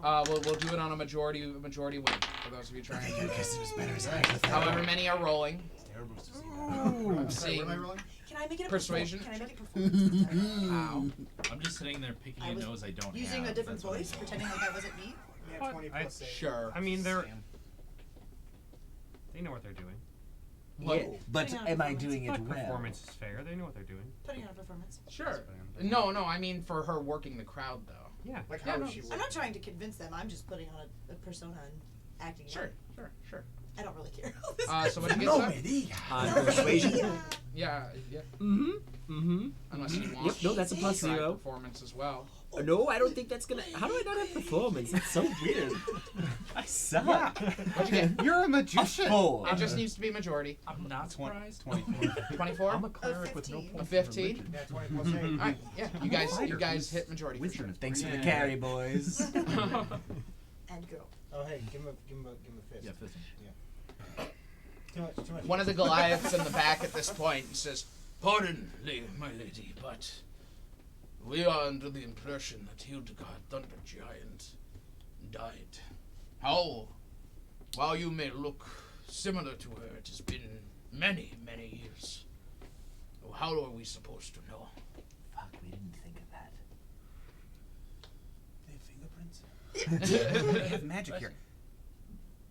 Speaker 1: We'll do it on a majority win for those of you trying.
Speaker 7: Okay, good, because it was better as I
Speaker 1: However many are rolling.
Speaker 4: Terrible to see that.
Speaker 1: I'm
Speaker 6: Sorry,
Speaker 1: seeing
Speaker 6: what am I rolling?
Speaker 5: Can I make it a
Speaker 1: Persuasion?
Speaker 5: Can I make it performance?
Speaker 1: Ow.
Speaker 2: I'm just sitting there picking
Speaker 5: I
Speaker 2: a
Speaker 5: was
Speaker 2: nose I don't
Speaker 5: Using
Speaker 2: have.
Speaker 5: a different
Speaker 2: That's what
Speaker 5: voice,
Speaker 2: I'm
Speaker 5: pretending like that wasn't me.
Speaker 6: Yeah, 20 plus 8.
Speaker 1: Sure.
Speaker 3: I mean, they know what they're doing.
Speaker 7: Yeah, but
Speaker 5: Putting on
Speaker 7: am I
Speaker 5: performance.
Speaker 7: doing it
Speaker 3: But
Speaker 7: well?
Speaker 3: performance is fair. They know what they're doing.
Speaker 5: Putting on a performance.
Speaker 1: Sure. No, I mean for her working the crowd though.
Speaker 3: Yeah.
Speaker 6: Like,
Speaker 1: Yeah,
Speaker 6: how
Speaker 1: no,
Speaker 6: is she
Speaker 5: I'm
Speaker 6: working?
Speaker 5: not trying to convince them. I'm just putting on a persona and acting. it out.
Speaker 1: Sure.
Speaker 5: I don't really care.
Speaker 1: So what do you
Speaker 7: No,
Speaker 1: get?
Speaker 7: me diga.
Speaker 5: No,
Speaker 7: Persuasion.
Speaker 1: Yeah. Unless you want.
Speaker 7: Yep, no, that's a plus
Speaker 1: try
Speaker 7: 0.
Speaker 1: performance as well.
Speaker 7: No, I don't think that's gonna. How do I not have performance? That's so weird. I suck.
Speaker 1: What'd you get?
Speaker 6: You're a magician.
Speaker 7: A 4.
Speaker 1: It just needs to be a majority.
Speaker 2: I'm not surprised.
Speaker 1: 24.
Speaker 8: I'm a cleric with no
Speaker 5: 15.
Speaker 8: points.
Speaker 1: A 15.
Speaker 6: Yeah, 20 plus 8.
Speaker 1: All right. Yeah. You guys hit majority for sure.
Speaker 7: Thanks for the carry, boys.
Speaker 5: And girl.
Speaker 6: Oh, hey, give him a fist.
Speaker 8: Yeah, fist.
Speaker 6: Too much.
Speaker 1: One of the Goliaths in the back at this point says, "Pardon, my lady, but we are under the impression that Hildegaard, Thunder Giant, died. How? While you may look similar to her, it has been many, many years. How are we supposed to know?"
Speaker 7: Fuck, we didn't think of that.
Speaker 4: They have fingerprints.
Speaker 10: We have magic here.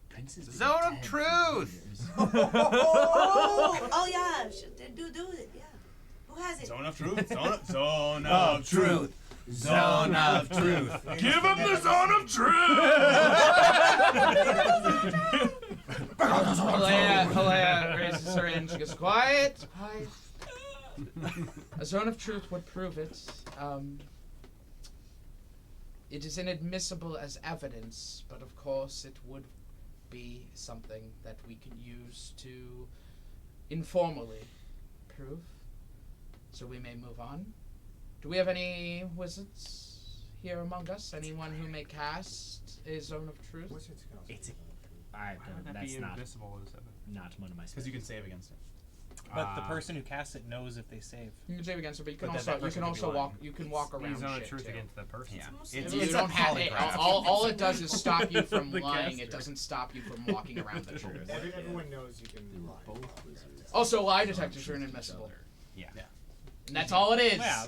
Speaker 7: Prince's been
Speaker 10: Zone of
Speaker 7: dead for
Speaker 10: truth!
Speaker 7: years.
Speaker 5: Oh yeah, do it. Yeah. Who has it?
Speaker 10: Zone of truth. Zone
Speaker 7: Zone
Speaker 10: of
Speaker 7: truth. Zone of truth.
Speaker 10: Give him the zone of
Speaker 1: Halea raises her hand. She goes, quiet. A zone of truth would prove it. It is inadmissible as evidence, but of course it would be something that we can use to informally prove. So we may move on. Do we have any wizards here among us? Anyone who may cast a zone of truth?
Speaker 6: Wizards can also
Speaker 7: It's
Speaker 6: do
Speaker 7: a-
Speaker 6: Zone of Truth.
Speaker 3: Why would that
Speaker 7: That's
Speaker 3: be
Speaker 7: not
Speaker 3: invisible as evidence?
Speaker 7: not one of my.
Speaker 10: Because you can save against it.
Speaker 11: But the person who casts it knows if they save.
Speaker 1: You can save against it, but you can
Speaker 10: But
Speaker 1: also
Speaker 10: that person could be lying.
Speaker 1: walk. You can walk around
Speaker 3: Use zone of
Speaker 1: shit
Speaker 3: truth
Speaker 1: too.
Speaker 3: against that person.
Speaker 10: Yeah.
Speaker 5: It's
Speaker 1: You
Speaker 10: It's
Speaker 1: don't
Speaker 10: a
Speaker 1: have
Speaker 10: polygraph.
Speaker 1: all it does is stop you from
Speaker 3: The
Speaker 1: lying.
Speaker 3: caster.
Speaker 1: It doesn't stop you from walking around the truth.
Speaker 6: Everyone knows you can lie.
Speaker 1: Also, lie detectors are inadmissible.
Speaker 10: Yeah.
Speaker 1: And that's all it is.
Speaker 3: Yeah,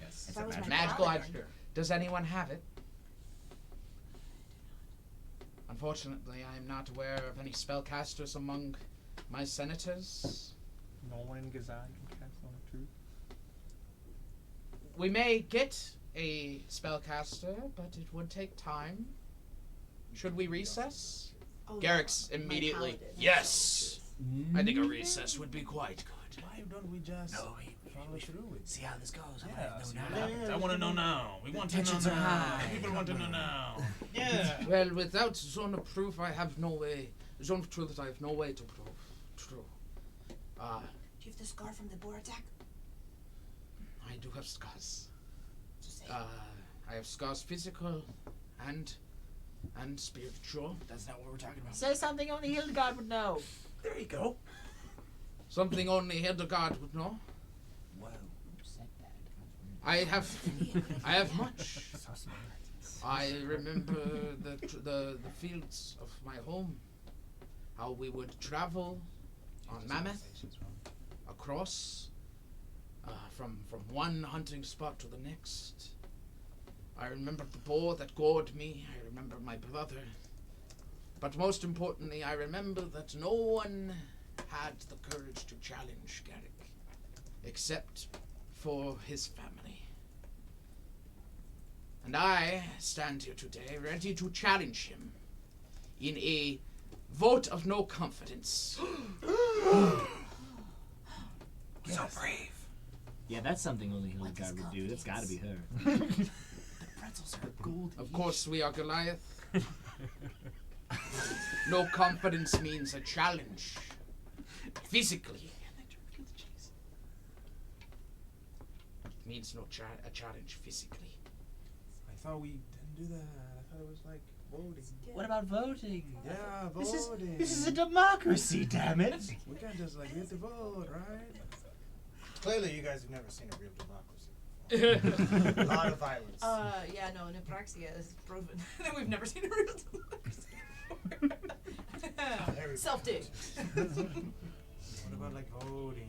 Speaker 10: Yes.
Speaker 5: If I was my
Speaker 1: Magical
Speaker 5: father.
Speaker 1: lie detector. Does anyone have it? Unfortunately, I am not aware of any spellcasters among my senators.
Speaker 11: No one in Gazan can cast Zone of Truth.
Speaker 1: We may get a spellcaster, but it would take time. Should we recess?
Speaker 5: Oh,
Speaker 1: Garrick's
Speaker 5: yeah, my
Speaker 1: immediately,
Speaker 5: paladin.
Speaker 1: yes! I think a recess would be quite good.
Speaker 4: Why don't we just follow through with
Speaker 7: See how this goes.
Speaker 4: Yeah, see what
Speaker 7: now.
Speaker 4: happens.
Speaker 3: I want to know now. We want to know
Speaker 7: tensions are
Speaker 3: now.
Speaker 7: high.
Speaker 3: People want to know now.
Speaker 11: Yeah.
Speaker 1: Well, without zone of proof, I have no way. Zone of truth, I have no way to prove. True.
Speaker 5: Do you have the scar from the boar attack?
Speaker 1: I do have scars.
Speaker 5: Just say.
Speaker 1: I have scars physical and spiritual.
Speaker 7: That's not what we're talking about.
Speaker 9: Say something only Hildegaard would know.
Speaker 11: There you go.
Speaker 1: Something only Hildegaard would know.
Speaker 7: Whoa. Who said that?
Speaker 1: I have much. I remember the fields of my home. How we would travel on Mammoth across from one hunting spot to the next. I remember the boar that gored me. I remember my brother. But most importantly, I remember that no one had the courage to challenge Garrick, except for his family. And I stand here today ready to challenge him in a vote of no confidence.
Speaker 11: So brave.
Speaker 7: Yeah, that's something only Hildegaard would do. That's gotta be her.
Speaker 11: The pretzels are gold.
Speaker 1: Of course, we are Goliath. No confidence means a challenge. Physically. It means a challenge physically.
Speaker 4: I thought we didn't do that. I thought it was like voting.
Speaker 9: What about voting?
Speaker 4: Yeah,
Speaker 9: This
Speaker 4: voting.
Speaker 9: is a democracy, damn it!
Speaker 4: We can't just like we have to vote, right?
Speaker 6: Clearly, you guys have never seen a real democracy. A lot of violence.
Speaker 5: Yeah, no, Nepraxia is proven that we've never seen a real democracy before. Self-dig.
Speaker 4: What about like voting?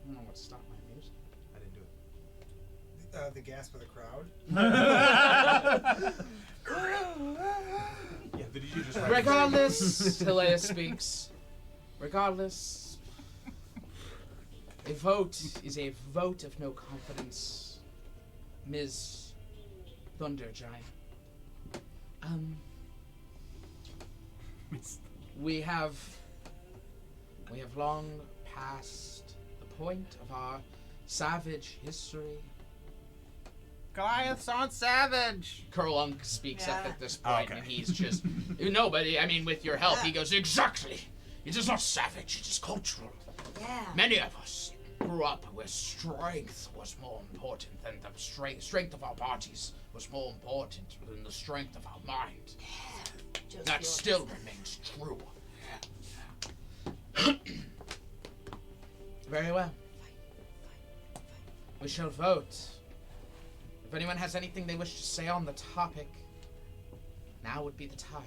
Speaker 1: I don't know what to stop my music.
Speaker 4: I didn't do it.
Speaker 6: The gasp of the crowd.
Speaker 4: Yeah, did you just write
Speaker 1: Regardless, Hilea speaks. Regardless, a vote is a vote of no confidence, Ms. Thundergiant. We have long passed the point of our savage history.
Speaker 10: Goliaths aren't savage.
Speaker 1: Kerlunk speaks up
Speaker 5: Yeah.
Speaker 1: at this point,
Speaker 10: Okay.
Speaker 1: and he's just no, but I mean, with your help, he goes exactly. It is not savage; it is cultural.
Speaker 5: Yeah.
Speaker 1: Many of us grew up where strength was more important than the strength of our bodies was more important than the strength of our mind.
Speaker 5: Just
Speaker 1: That
Speaker 5: feel-
Speaker 1: still remains true. Very well. We shall vote. If anyone has anything they wish to say on the topic, now would be the time.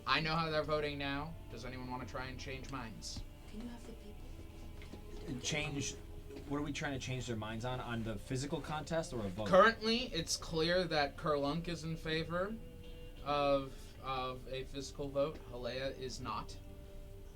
Speaker 1: I know how they're voting now. Does anyone want to try and change minds?
Speaker 5: Can you have the people?
Speaker 7: Change. What are we trying to change their minds on? On the physical contest or a vote?
Speaker 1: Currently, it's clear that Kerlunk is in favor of a physical vote. Hilea is not.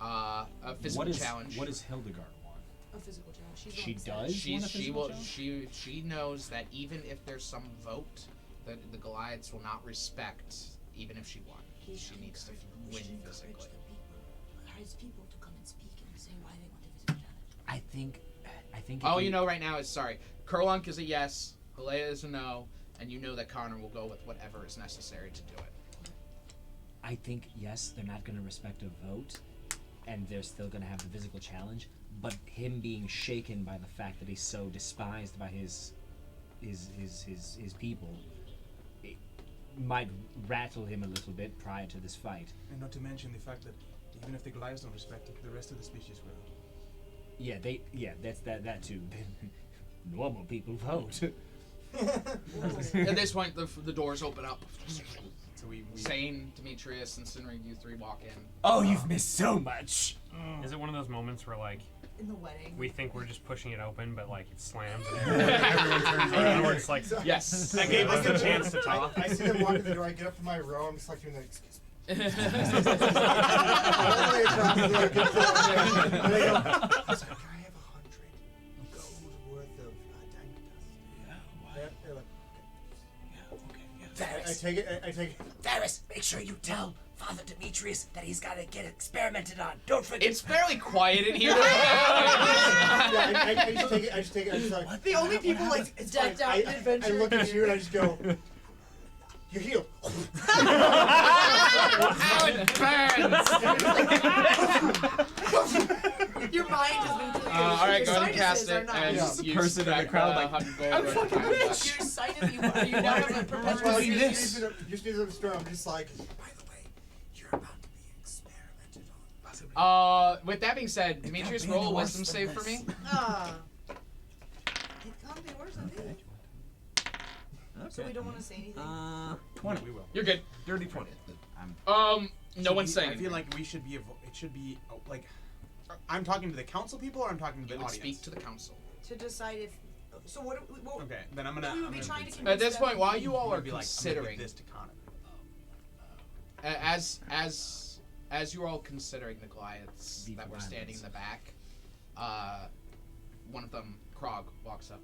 Speaker 1: A physical challenge.
Speaker 7: What does Hildegaard want?
Speaker 5: A physical challenge. She's
Speaker 7: She
Speaker 5: the
Speaker 7: does?
Speaker 1: She
Speaker 7: want a physical
Speaker 1: will.
Speaker 7: challenge?
Speaker 1: She knows that even if there's some vote, that the Goliaths will not respect, even if she won. She needs to win physically.
Speaker 5: Encourage people to come and speak and say why they want a physical challenge.
Speaker 7: I think.
Speaker 1: Oh, you know, right now is sorry. Kerlunk is a yes. Hilea is a no, and you know that Connor will go with whatever is necessary to do it.
Speaker 7: I think yes, they're not going to respect a vote, and they're still going to have the physical challenge. But him being shaken by the fact that he's so despised by his people, it might rattle him a little bit prior to this fight.
Speaker 4: And not to mention the fact that even if the Goliaths don't respect it, the rest of the species will.
Speaker 7: Yeah, that's that too. Normal people vote.
Speaker 1: At this point, the doors open up.
Speaker 4: So we
Speaker 1: Sane, Demetrius, and Sinri, you three walk in.
Speaker 7: Oh, you've missed so much.
Speaker 3: Is it one of those moments where like
Speaker 5: In the wedding.
Speaker 3: we think we're just pushing it open, but like it slams and everyone turns around and we're just like,
Speaker 1: Yes.
Speaker 3: that gave us a chance to talk.
Speaker 6: I see them walk in the door. I get up from my row. I'm just like doing that. Excuse me. And they go, I was like, I have 100 gold worth of diamond dust. They're like, okay. I take it.
Speaker 9: Varys, make sure you tell
Speaker 7: Father Demetrius that he's got to get experimented on. Don't forget.
Speaker 1: It's fairly quiet in here.
Speaker 6: I just take it. I just like.
Speaker 5: The only people like decked out in
Speaker 6: I
Speaker 5: adventure.
Speaker 6: look at you and I just go. You're healed.
Speaker 1: How it burns!
Speaker 5: Your mind has been cleared.
Speaker 1: All right,
Speaker 5: Your
Speaker 1: go ahead and cast
Speaker 5: sinuses are
Speaker 1: it.
Speaker 5: not.
Speaker 1: And
Speaker 4: Yeah.
Speaker 1: you
Speaker 7: Person in the
Speaker 1: subtract,
Speaker 7: crowd like,
Speaker 1: 100 gold
Speaker 7: I'm
Speaker 1: or
Speaker 7: fucking
Speaker 1: time
Speaker 7: rich.
Speaker 1: left.
Speaker 5: Your sight of you now have a perpetual
Speaker 6: Well,
Speaker 5: vision.
Speaker 6: just needs to store. I'm just like. By the way, you're about to be experimented on.
Speaker 1: With that being said, Demetrius,
Speaker 7: be
Speaker 1: roll
Speaker 7: any
Speaker 1: a
Speaker 7: worse
Speaker 1: wisdom
Speaker 7: than
Speaker 1: save for
Speaker 7: this.
Speaker 1: me.
Speaker 5: It can't be worse than me. So we don't want to say anything.
Speaker 7: 20.
Speaker 10: We will.
Speaker 1: You're good.
Speaker 7: Dirty 20.
Speaker 1: No one's saying
Speaker 4: I feel
Speaker 1: anything.
Speaker 4: like we should be. It should be like. I'm talking to the council people, or I'm talking to the
Speaker 1: You would
Speaker 4: audience.
Speaker 1: speak to the council.
Speaker 5: To decide if. So what?
Speaker 4: Okay, then I'm gonna.
Speaker 5: We would
Speaker 4: I'm
Speaker 5: be
Speaker 4: gonna
Speaker 5: trying
Speaker 4: do
Speaker 5: to
Speaker 4: so.
Speaker 5: convince
Speaker 1: At this
Speaker 5: them.
Speaker 1: point, while you all are
Speaker 4: Be like, I'm gonna
Speaker 1: considering,
Speaker 4: give this to Connor.
Speaker 1: as you're all considering the Goliaths
Speaker 7: Beef
Speaker 1: that were standing in the back, one of them, Krog, walks up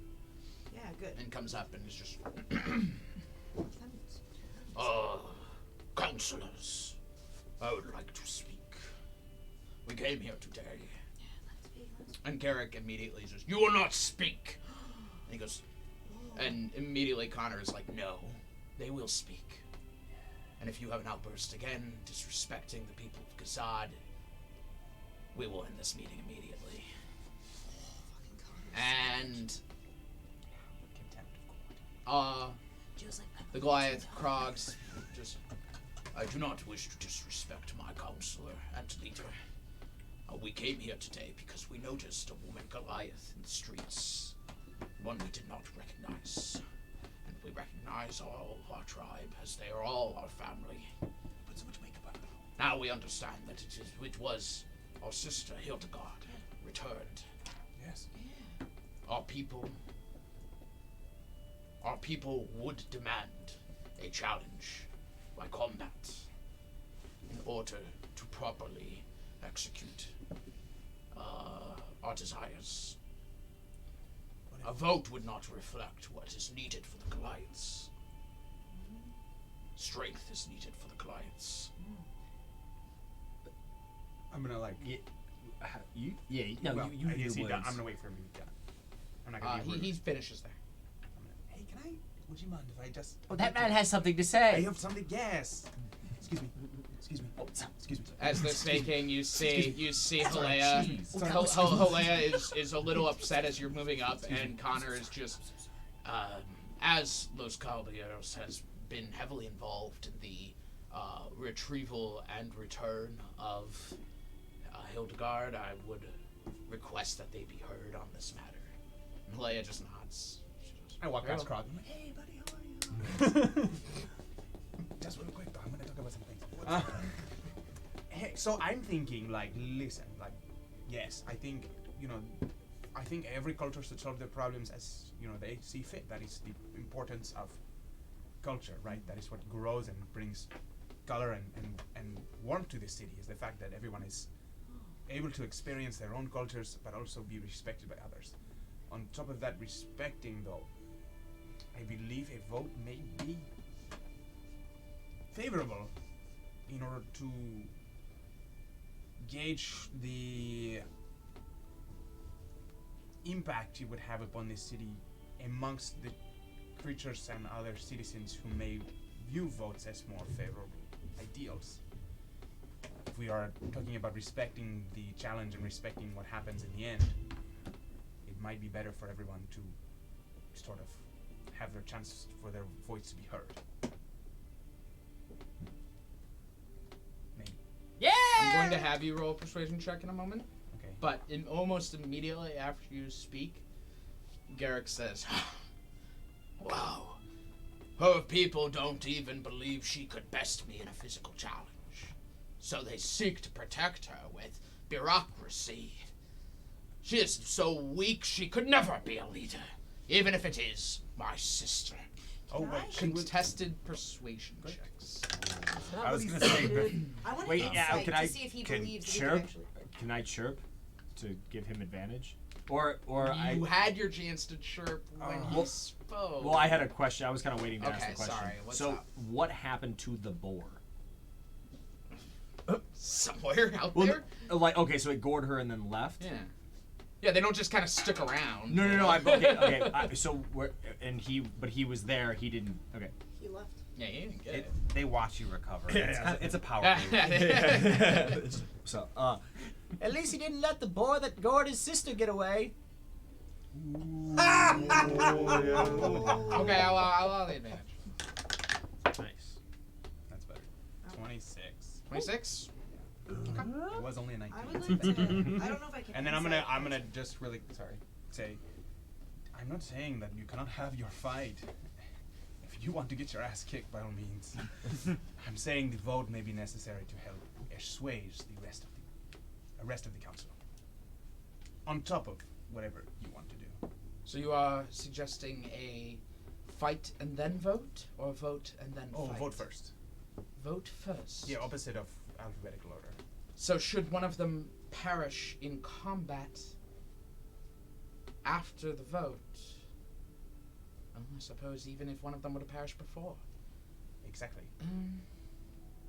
Speaker 5: Yeah, good.
Speaker 1: and comes up and is just, counselors, I would like to speak. We came here today. And Garrick immediately says, "You will not speak." And he goes, and immediately Connor is like, "No, they will speak. And if you have an outburst again, disrespecting the people of Gazad, we will end this meeting immediately." And the Goliath Krogs just, "I do not wish to disrespect my counselor and leader. We came here today because we noticed a woman Goliath in the streets, one we did not recognize. And we recognize all of our tribe as they are all our family. Put so much makeup on. Now we understand that it was our sister Hildegaard returned.
Speaker 4: Yes.
Speaker 1: Our people would demand a challenge by combat in order to properly execute our desires. A vote would not reflect what is needed for the Goliaths. Strength is needed for the Goliaths.
Speaker 4: I'm gonna like.
Speaker 7: You do
Speaker 4: I
Speaker 7: your
Speaker 4: guess he
Speaker 7: words.
Speaker 4: I'm gonna wait for him to get. I'm not gonna. Be
Speaker 1: He finishes there.
Speaker 4: Hey, can I? Would you mind if I just?
Speaker 7: Oh, that man has something to
Speaker 4: I
Speaker 7: say.
Speaker 4: have something. Yes. Excuse me. Excuse me. Excuse me.
Speaker 1: As they're speaking, you see
Speaker 4: Sorry,
Speaker 1: Halea.
Speaker 4: jeez.
Speaker 1: Halea is a little upset as you're moving up, and Connor is just, as Los Caballeros has been heavily involved in the retrieval and return of Hildegaard, I would request that they be heard on this matter. And Halea just nods.
Speaker 4: I walk past Krog. I'm like,
Speaker 5: Hey, buddy, how are you?
Speaker 4: just real quick, though. I'm gonna talk about some things. Hey, so I'm thinking, like, listen, like, yes, I think, I think every culture should solve their problems as, they see fit. That is the importance of culture, right? That is what grows and brings color and warmth to the city, is the fact that everyone is able to experience their own cultures, but also be respected by others. On top of that, respecting, though, I believe a vote may be favorable in order to gauge the impact it would have upon the city amongst the creatures and other citizens who may view votes as more favorable ideals. If we are talking about respecting the challenge and respecting what happens in the end, it might be better for everyone to sort of have their chance for their voice to be heard. Maybe.
Speaker 7: Yeah!
Speaker 1: I'm going to have you roll a persuasion check in a moment.
Speaker 4: Okay.
Speaker 1: But almost immediately after you speak, Garrick says, "Wow, her people don't even believe she could best me in a physical challenge. So they seek to protect her with bureaucracy. She is so weak she could never be a leader, even if it is my sister."
Speaker 4: Oh, wait.
Speaker 1: Contested persuasion checks.
Speaker 10: I was gonna say,
Speaker 5: I want
Speaker 7: Wait,
Speaker 5: to
Speaker 7: yeah,
Speaker 5: insight
Speaker 7: can
Speaker 5: to
Speaker 7: I-
Speaker 5: see if he
Speaker 10: can
Speaker 5: believes that he
Speaker 7: chirp?
Speaker 5: can actually.
Speaker 7: Can I chirp to give him advantage? Or
Speaker 1: You had your chance to chirp when he
Speaker 7: Well-
Speaker 1: spoke.
Speaker 7: Well, I had a question. I was kind of waiting to ask
Speaker 1: Okay,
Speaker 7: the question.
Speaker 1: sorry, what's
Speaker 7: so,
Speaker 1: up?
Speaker 7: what happened to the boar?
Speaker 1: somewhere out
Speaker 7: Well,
Speaker 1: there.
Speaker 7: like, okay, so it gored her and then left?
Speaker 1: Yeah. Yeah, they don't just kind of stick around.
Speaker 7: No, okay. So, but he was there, he didn't, okay.
Speaker 5: He left.
Speaker 1: Yeah, you didn't get it.
Speaker 10: They watch you recover. It's a power move.
Speaker 7: So, at least he didn't let the boy that gored his sister get away.
Speaker 1: Okay, I'll allow the advantage.
Speaker 3: Nice.
Speaker 10: That's better. 26.
Speaker 1: 26?
Speaker 10: It was only a 19.
Speaker 5: I would like to. I don't know if I can.
Speaker 10: And then
Speaker 5: insight.
Speaker 10: I'm gonna just really say, I'm not saying that you cannot have your fight. If you want to get your ass kicked, by all means. I'm saying the vote may be necessary to help assuage the rest of the council. On top of whatever you want to do.
Speaker 1: So you are suggesting a fight and then vote, or vote and then fight?
Speaker 10: Vote first.
Speaker 1: Vote first.
Speaker 10: Yeah, opposite of alphabetical order.
Speaker 1: So should one of them perish in combat after the vote? Oh, I suppose even if one of them would have perished before.
Speaker 10: Exactly.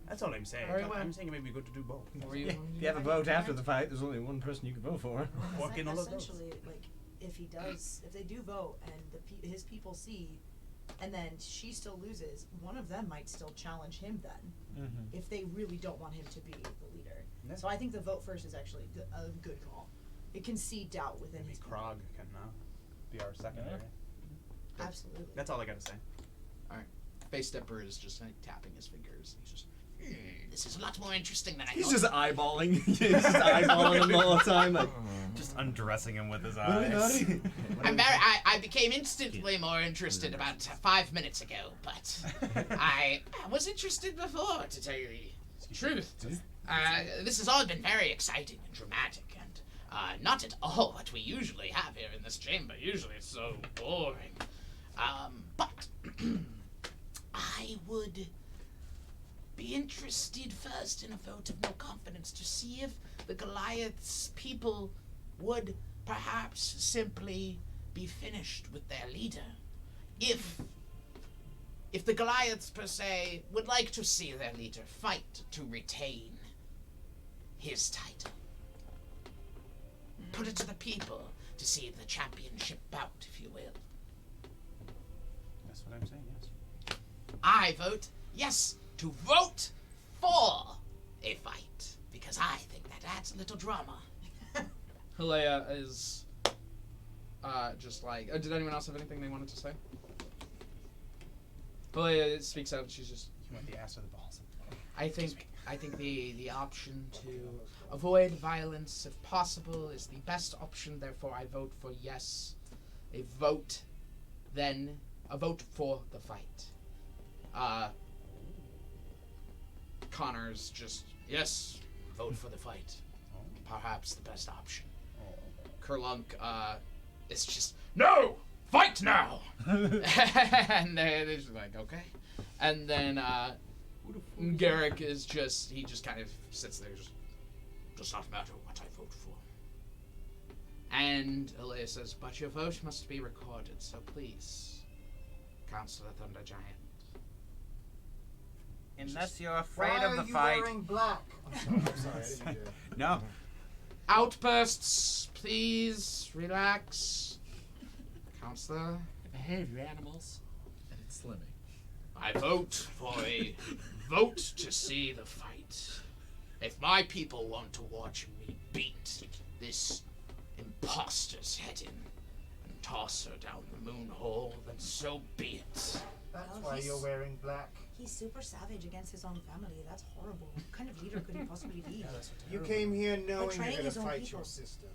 Speaker 10: That's all I'm saying.
Speaker 1: Very well.
Speaker 10: I'm saying it may be good to do both.
Speaker 1: What were you
Speaker 7: If you have a vote after the fight, there's only one person you can vote for.
Speaker 10: What can all of those?
Speaker 5: Essentially, like, if they do vote and his people see, and then she still loses, one of them might still challenge him then, if they really don't want him to be the leader.
Speaker 10: Yeah.
Speaker 5: So I think the vote first is actually a good call. It can seed doubt within
Speaker 10: Maybe
Speaker 5: his people.
Speaker 10: Krog can be our secondary.
Speaker 5: Absolutely.
Speaker 10: That's all I gotta say.
Speaker 1: Alright. Face Stepper is just like tapping his fingers. He's just,
Speaker 9: This is a lot more interesting than I
Speaker 7: He's
Speaker 9: thought.
Speaker 7: just eyeballing. He's just eyeballing him all the time. Like,
Speaker 10: Just undressing him with his eyes.
Speaker 9: I became instantly more interested about 5 minutes ago, but I was interested before, to tell you the truth. This has all been very exciting and dramatic, and not at all what we usually have here in this chamber. Usually it's so boring. But I would be interested first in a vote of no confidence to see if the Goliath's people would perhaps simply be finished with their leader. If the Goliaths per se would like to see their leader fight to retain his title. Put it to the people to see the championship bout, if you will.
Speaker 10: That's what I'm saying, yes.
Speaker 9: I vote yes to vote for a fight, because I think that adds a little drama.
Speaker 1: Hilea is just like, did anyone else have anything they wanted to say? Hilea speaks out and she's just,
Speaker 10: You want the ass or the balls?
Speaker 1: I think the option to avoid violence if possible is the best option, therefore I vote for yes. A vote for the fight. Connor's just, yes, vote for the fight. Perhaps the best option. Kerlunk is just, no! Fight now! And they're just like, okay. And then Garrick is just, he just kind of sits there, just, does not matter what I vote for. And Hilea says, but your vote must be recorded, so please, Councillor Thundergiant.
Speaker 10: Unless you're
Speaker 6: Why
Speaker 10: afraid
Speaker 6: are
Speaker 10: of the
Speaker 6: you
Speaker 10: fight.
Speaker 6: wearing black? I'm sorry, I didn't hear.
Speaker 10: No.
Speaker 1: Outbursts, please, relax. Councillor.
Speaker 7: behave, you animals.
Speaker 2: And it's slimming.
Speaker 9: I vote for a vote to see the fight. If my people want to watch me beat this imposter's head in and toss her down the moon hole, then so be it.
Speaker 6: That's
Speaker 5: Well,
Speaker 6: why
Speaker 5: he's-
Speaker 6: you're wearing black.
Speaker 5: He's super savage against his own family. That's horrible. What kind of leader could he possibly be?
Speaker 6: You came here knowing
Speaker 5: Betraying
Speaker 6: you're
Speaker 5: his
Speaker 6: gonna
Speaker 5: own
Speaker 6: fight
Speaker 5: people.
Speaker 6: your sister.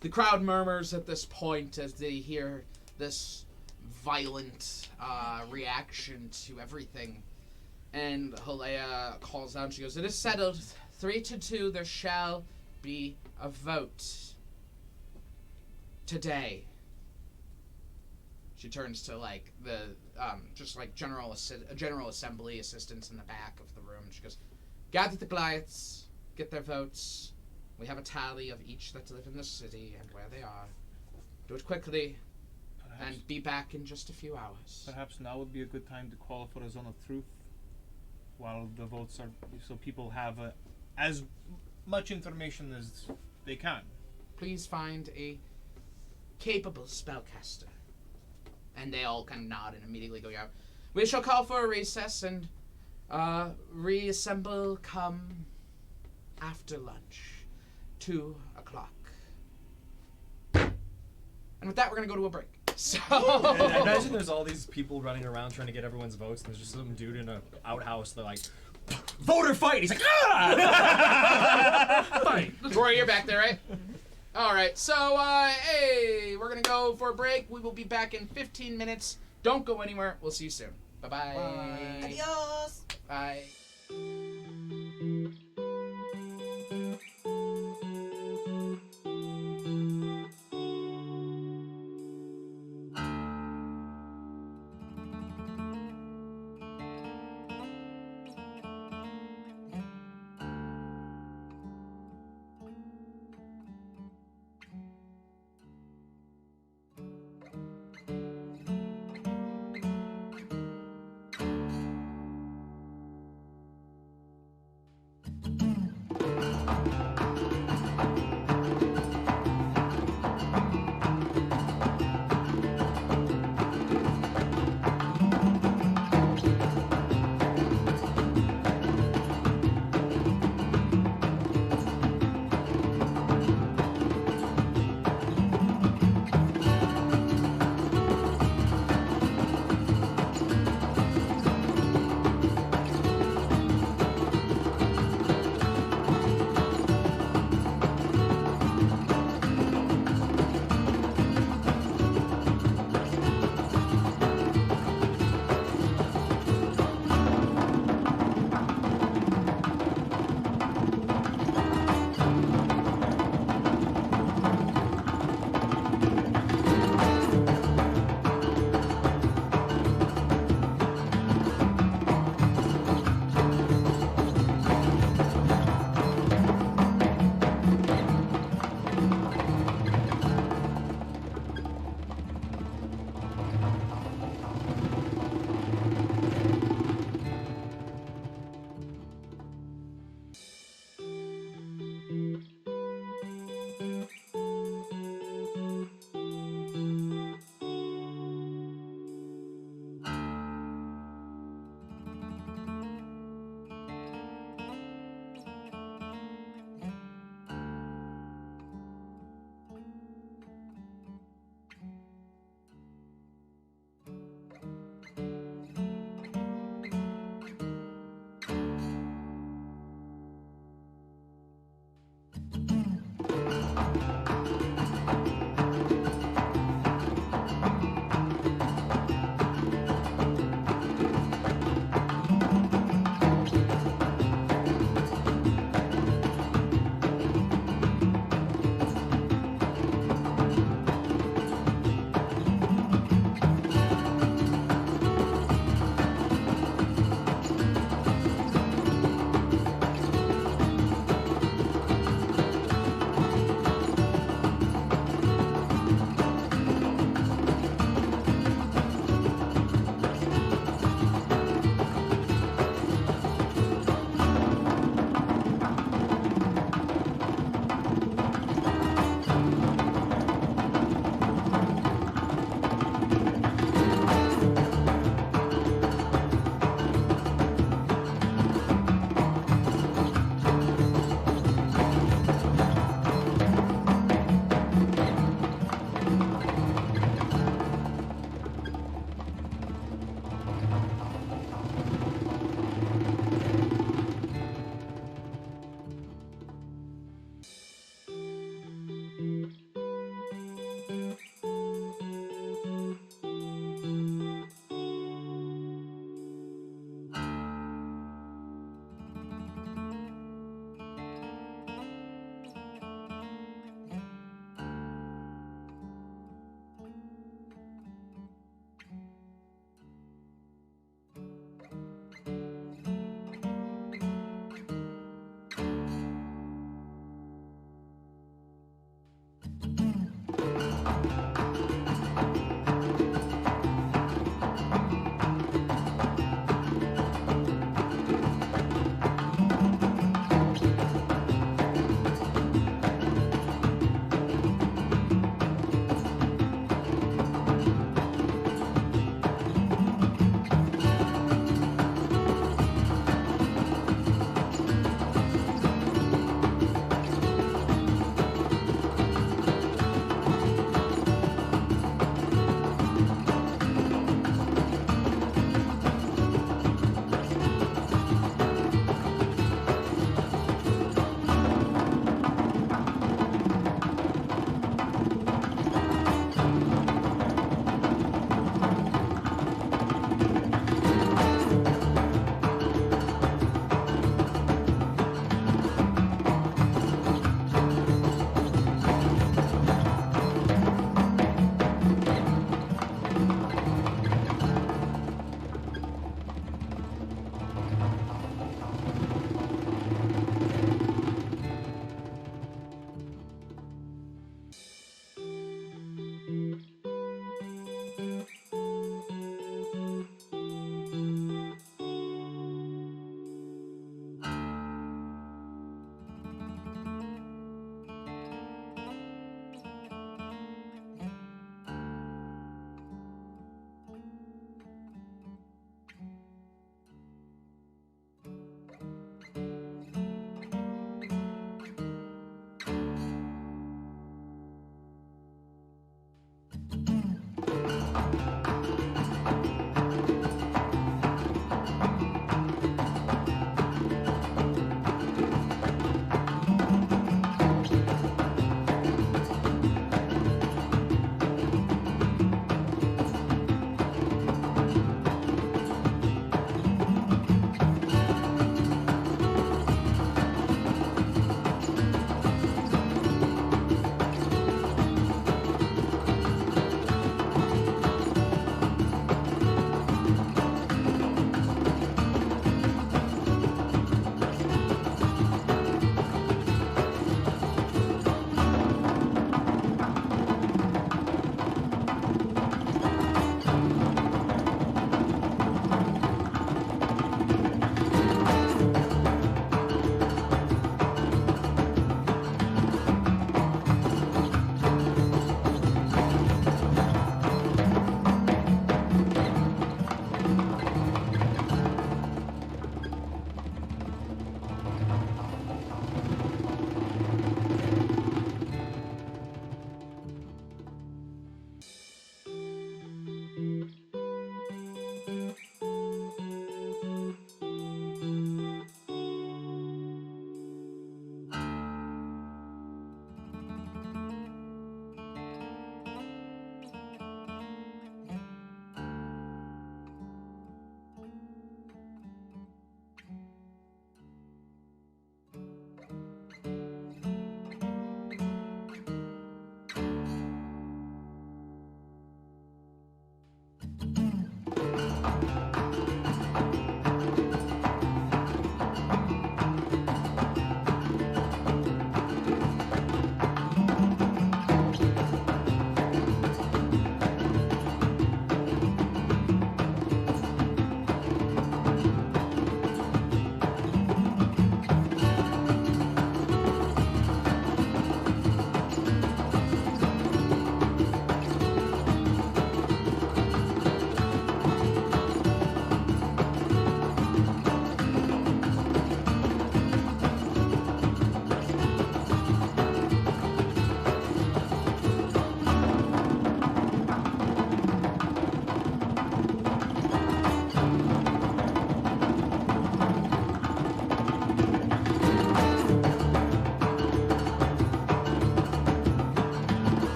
Speaker 1: The crowd murmurs at this point as they hear this violent reaction to everything. And Hilea calls out, she goes, it is settled. 3-2, there shall be a vote. Today. She turns to like the just like general assembly assistants in the back of the room. She goes, gather the Goliaths, get their votes. We have a tally of each that live in the city and where they are. Do it quickly and be back in just a few hours.
Speaker 11: Perhaps now would be a good time to call for a zone of truth. while the votes are, so people have as much information as they can.
Speaker 1: Please find a capable spellcaster. And they all kind of nod and immediately go out. We shall call for a recess and reassemble come after lunch, 2 o'clock. And with that, we're gonna go to a break. So
Speaker 12: I imagine there's all these people running around trying to get everyone's votes, and there's just some dude in an outhouse. They're like, "Voter fight!" He's like, "Ah!"
Speaker 1: Fight. Roy, you're back there, right? All right. So, hey, we're gonna go for a break. We will be back in 15 minutes. Don't go anywhere. We'll see you soon. Bye-bye.
Speaker 5: Adios.
Speaker 1: Bye.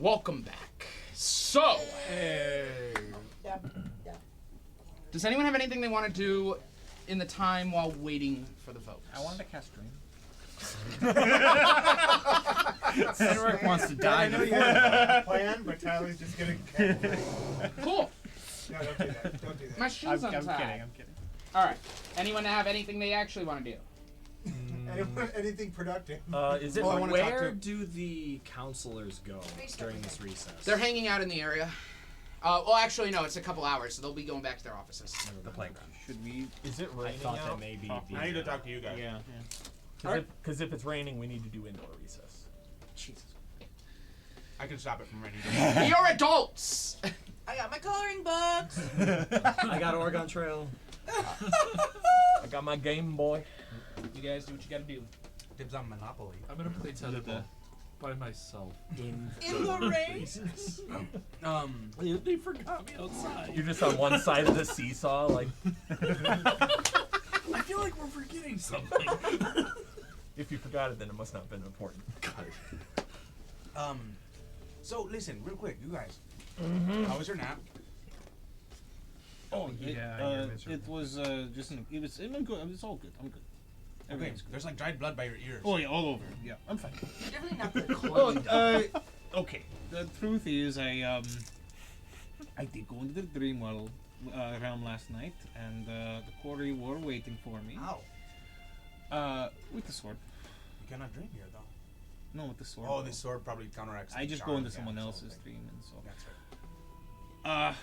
Speaker 1: Welcome back. So, does anyone have anything they want to do in the time while waiting for the votes?
Speaker 11: I wanted to cast Dream.
Speaker 10: Cedric wants to die.
Speaker 6: I know you had a plan, but Tyler's just gonna.
Speaker 1: Cool.
Speaker 6: No, don't do that. Don't do that.
Speaker 1: My shoes
Speaker 11: I'm
Speaker 1: untied.
Speaker 11: kidding. I'm kidding.
Speaker 1: All right. Anyone have anything they actually want to do?
Speaker 6: Anything productive?
Speaker 8: Is it
Speaker 4: Oh, I wanna talk
Speaker 2: Where
Speaker 4: to-
Speaker 2: do the counselors go during this recess?
Speaker 1: They're hanging out in the area. Well, actually, no. It's a couple hours, so they'll be going back to their offices.
Speaker 10: The playground.
Speaker 11: Should we?
Speaker 8: Is it
Speaker 2: I
Speaker 8: raining
Speaker 2: thought
Speaker 8: out?
Speaker 2: that maybe.
Speaker 4: I need to talk to you guys.
Speaker 11: Yeah.
Speaker 8: Because if it's raining, we need to do indoor recess.
Speaker 11: Jesus.
Speaker 4: I can stop it from raining.
Speaker 1: You're adults.
Speaker 5: I got my coloring books.
Speaker 12: I got Oregon Trail.
Speaker 8: I got my Game Boy.
Speaker 1: You guys do what you gotta do.
Speaker 4: Dibs on Monopoly.
Speaker 2: I'm gonna play tetherball by myself.
Speaker 5: In the rain.
Speaker 2: They forgot me outside.
Speaker 8: You're just on one side of the seesaw, like.
Speaker 2: I feel like we're forgetting something.
Speaker 8: If you forgot it, then it must not have been important.
Speaker 4: So listen, real quick, you guys. How was your nap?
Speaker 11: Oh
Speaker 3: Yeah,
Speaker 11: it,
Speaker 3: you're miserable.
Speaker 11: it was just it was good. It's all good. I'm good.
Speaker 4: Okay,
Speaker 11: Everything's good.
Speaker 4: there's like dried blood by your ears.
Speaker 11: Oh yeah, all over. Yeah, I'm fine.
Speaker 5: Definitely not the
Speaker 11: Oh, okay. The truth is, I did go into the dream realm last night, and the quarry were waiting for me.
Speaker 4: Ow.
Speaker 11: With the sword.
Speaker 4: You cannot dream here, though.
Speaker 11: No, with the sword.
Speaker 4: Oh, this sword probably counteracts.
Speaker 11: I
Speaker 4: the
Speaker 11: just
Speaker 4: charm,
Speaker 11: go into
Speaker 4: yeah,
Speaker 11: someone
Speaker 4: so,
Speaker 11: else's
Speaker 4: okay.
Speaker 11: dream, and so.
Speaker 4: That's right.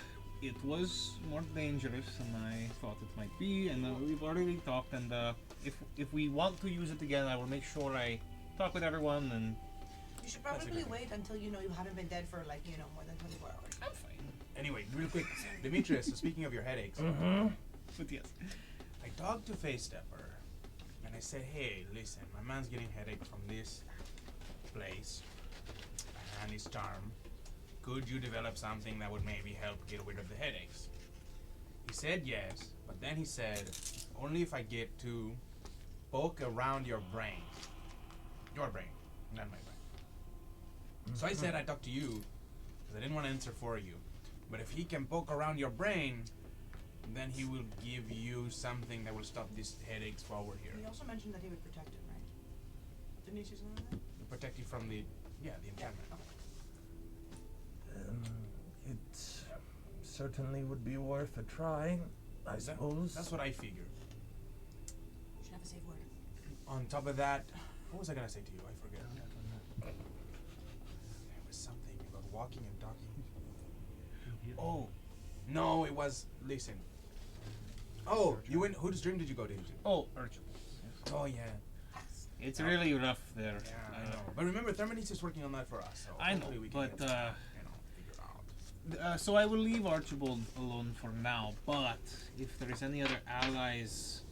Speaker 11: It was more dangerous than I thought it might be, and we've already talked. And if we want to use it again, I will make sure I talk with everyone. And
Speaker 5: You should probably wait until you know you haven't been dead for more than 24 hours.
Speaker 11: I'm fine.
Speaker 4: Anyway, real quick, Demetrius. Speaking of your headaches,
Speaker 11: But yes.
Speaker 4: I talked to Face Stepper, and I said, "Hey, listen, my man's getting headache from this place and his charm. Could you develop something that would maybe help get rid of the headaches?" He said yes, but then he said, "Only if I get to poke around your brain, not my brain." So I said I'd talk to you because I didn't want to answer for you. But if he can poke around your brain, then he will give you something that will stop these headaches while we're here.
Speaker 5: He also mentioned that he would protect him, right? Didn't he say something like that?
Speaker 4: To protect you from the enchantment.
Speaker 8: It certainly would be worth a try, I suppose.
Speaker 4: That's what I figured.
Speaker 5: You should have a safe word.
Speaker 4: On top of that, what was I gonna say to you? I forget. There was something about walking and talking. Oh, no, it was. Listen. Oh, you went. Whose dream did you go into?
Speaker 11: Oh, Archibald.
Speaker 4: Oh yeah.
Speaker 11: It's really rough there.
Speaker 4: Yeah, I know. But remember, Thermodix is working on that for us. So
Speaker 11: I know,
Speaker 4: hopefully we can
Speaker 11: but
Speaker 4: get, figure out.
Speaker 11: so I will leave Archibald alone for now. But if there is any other allies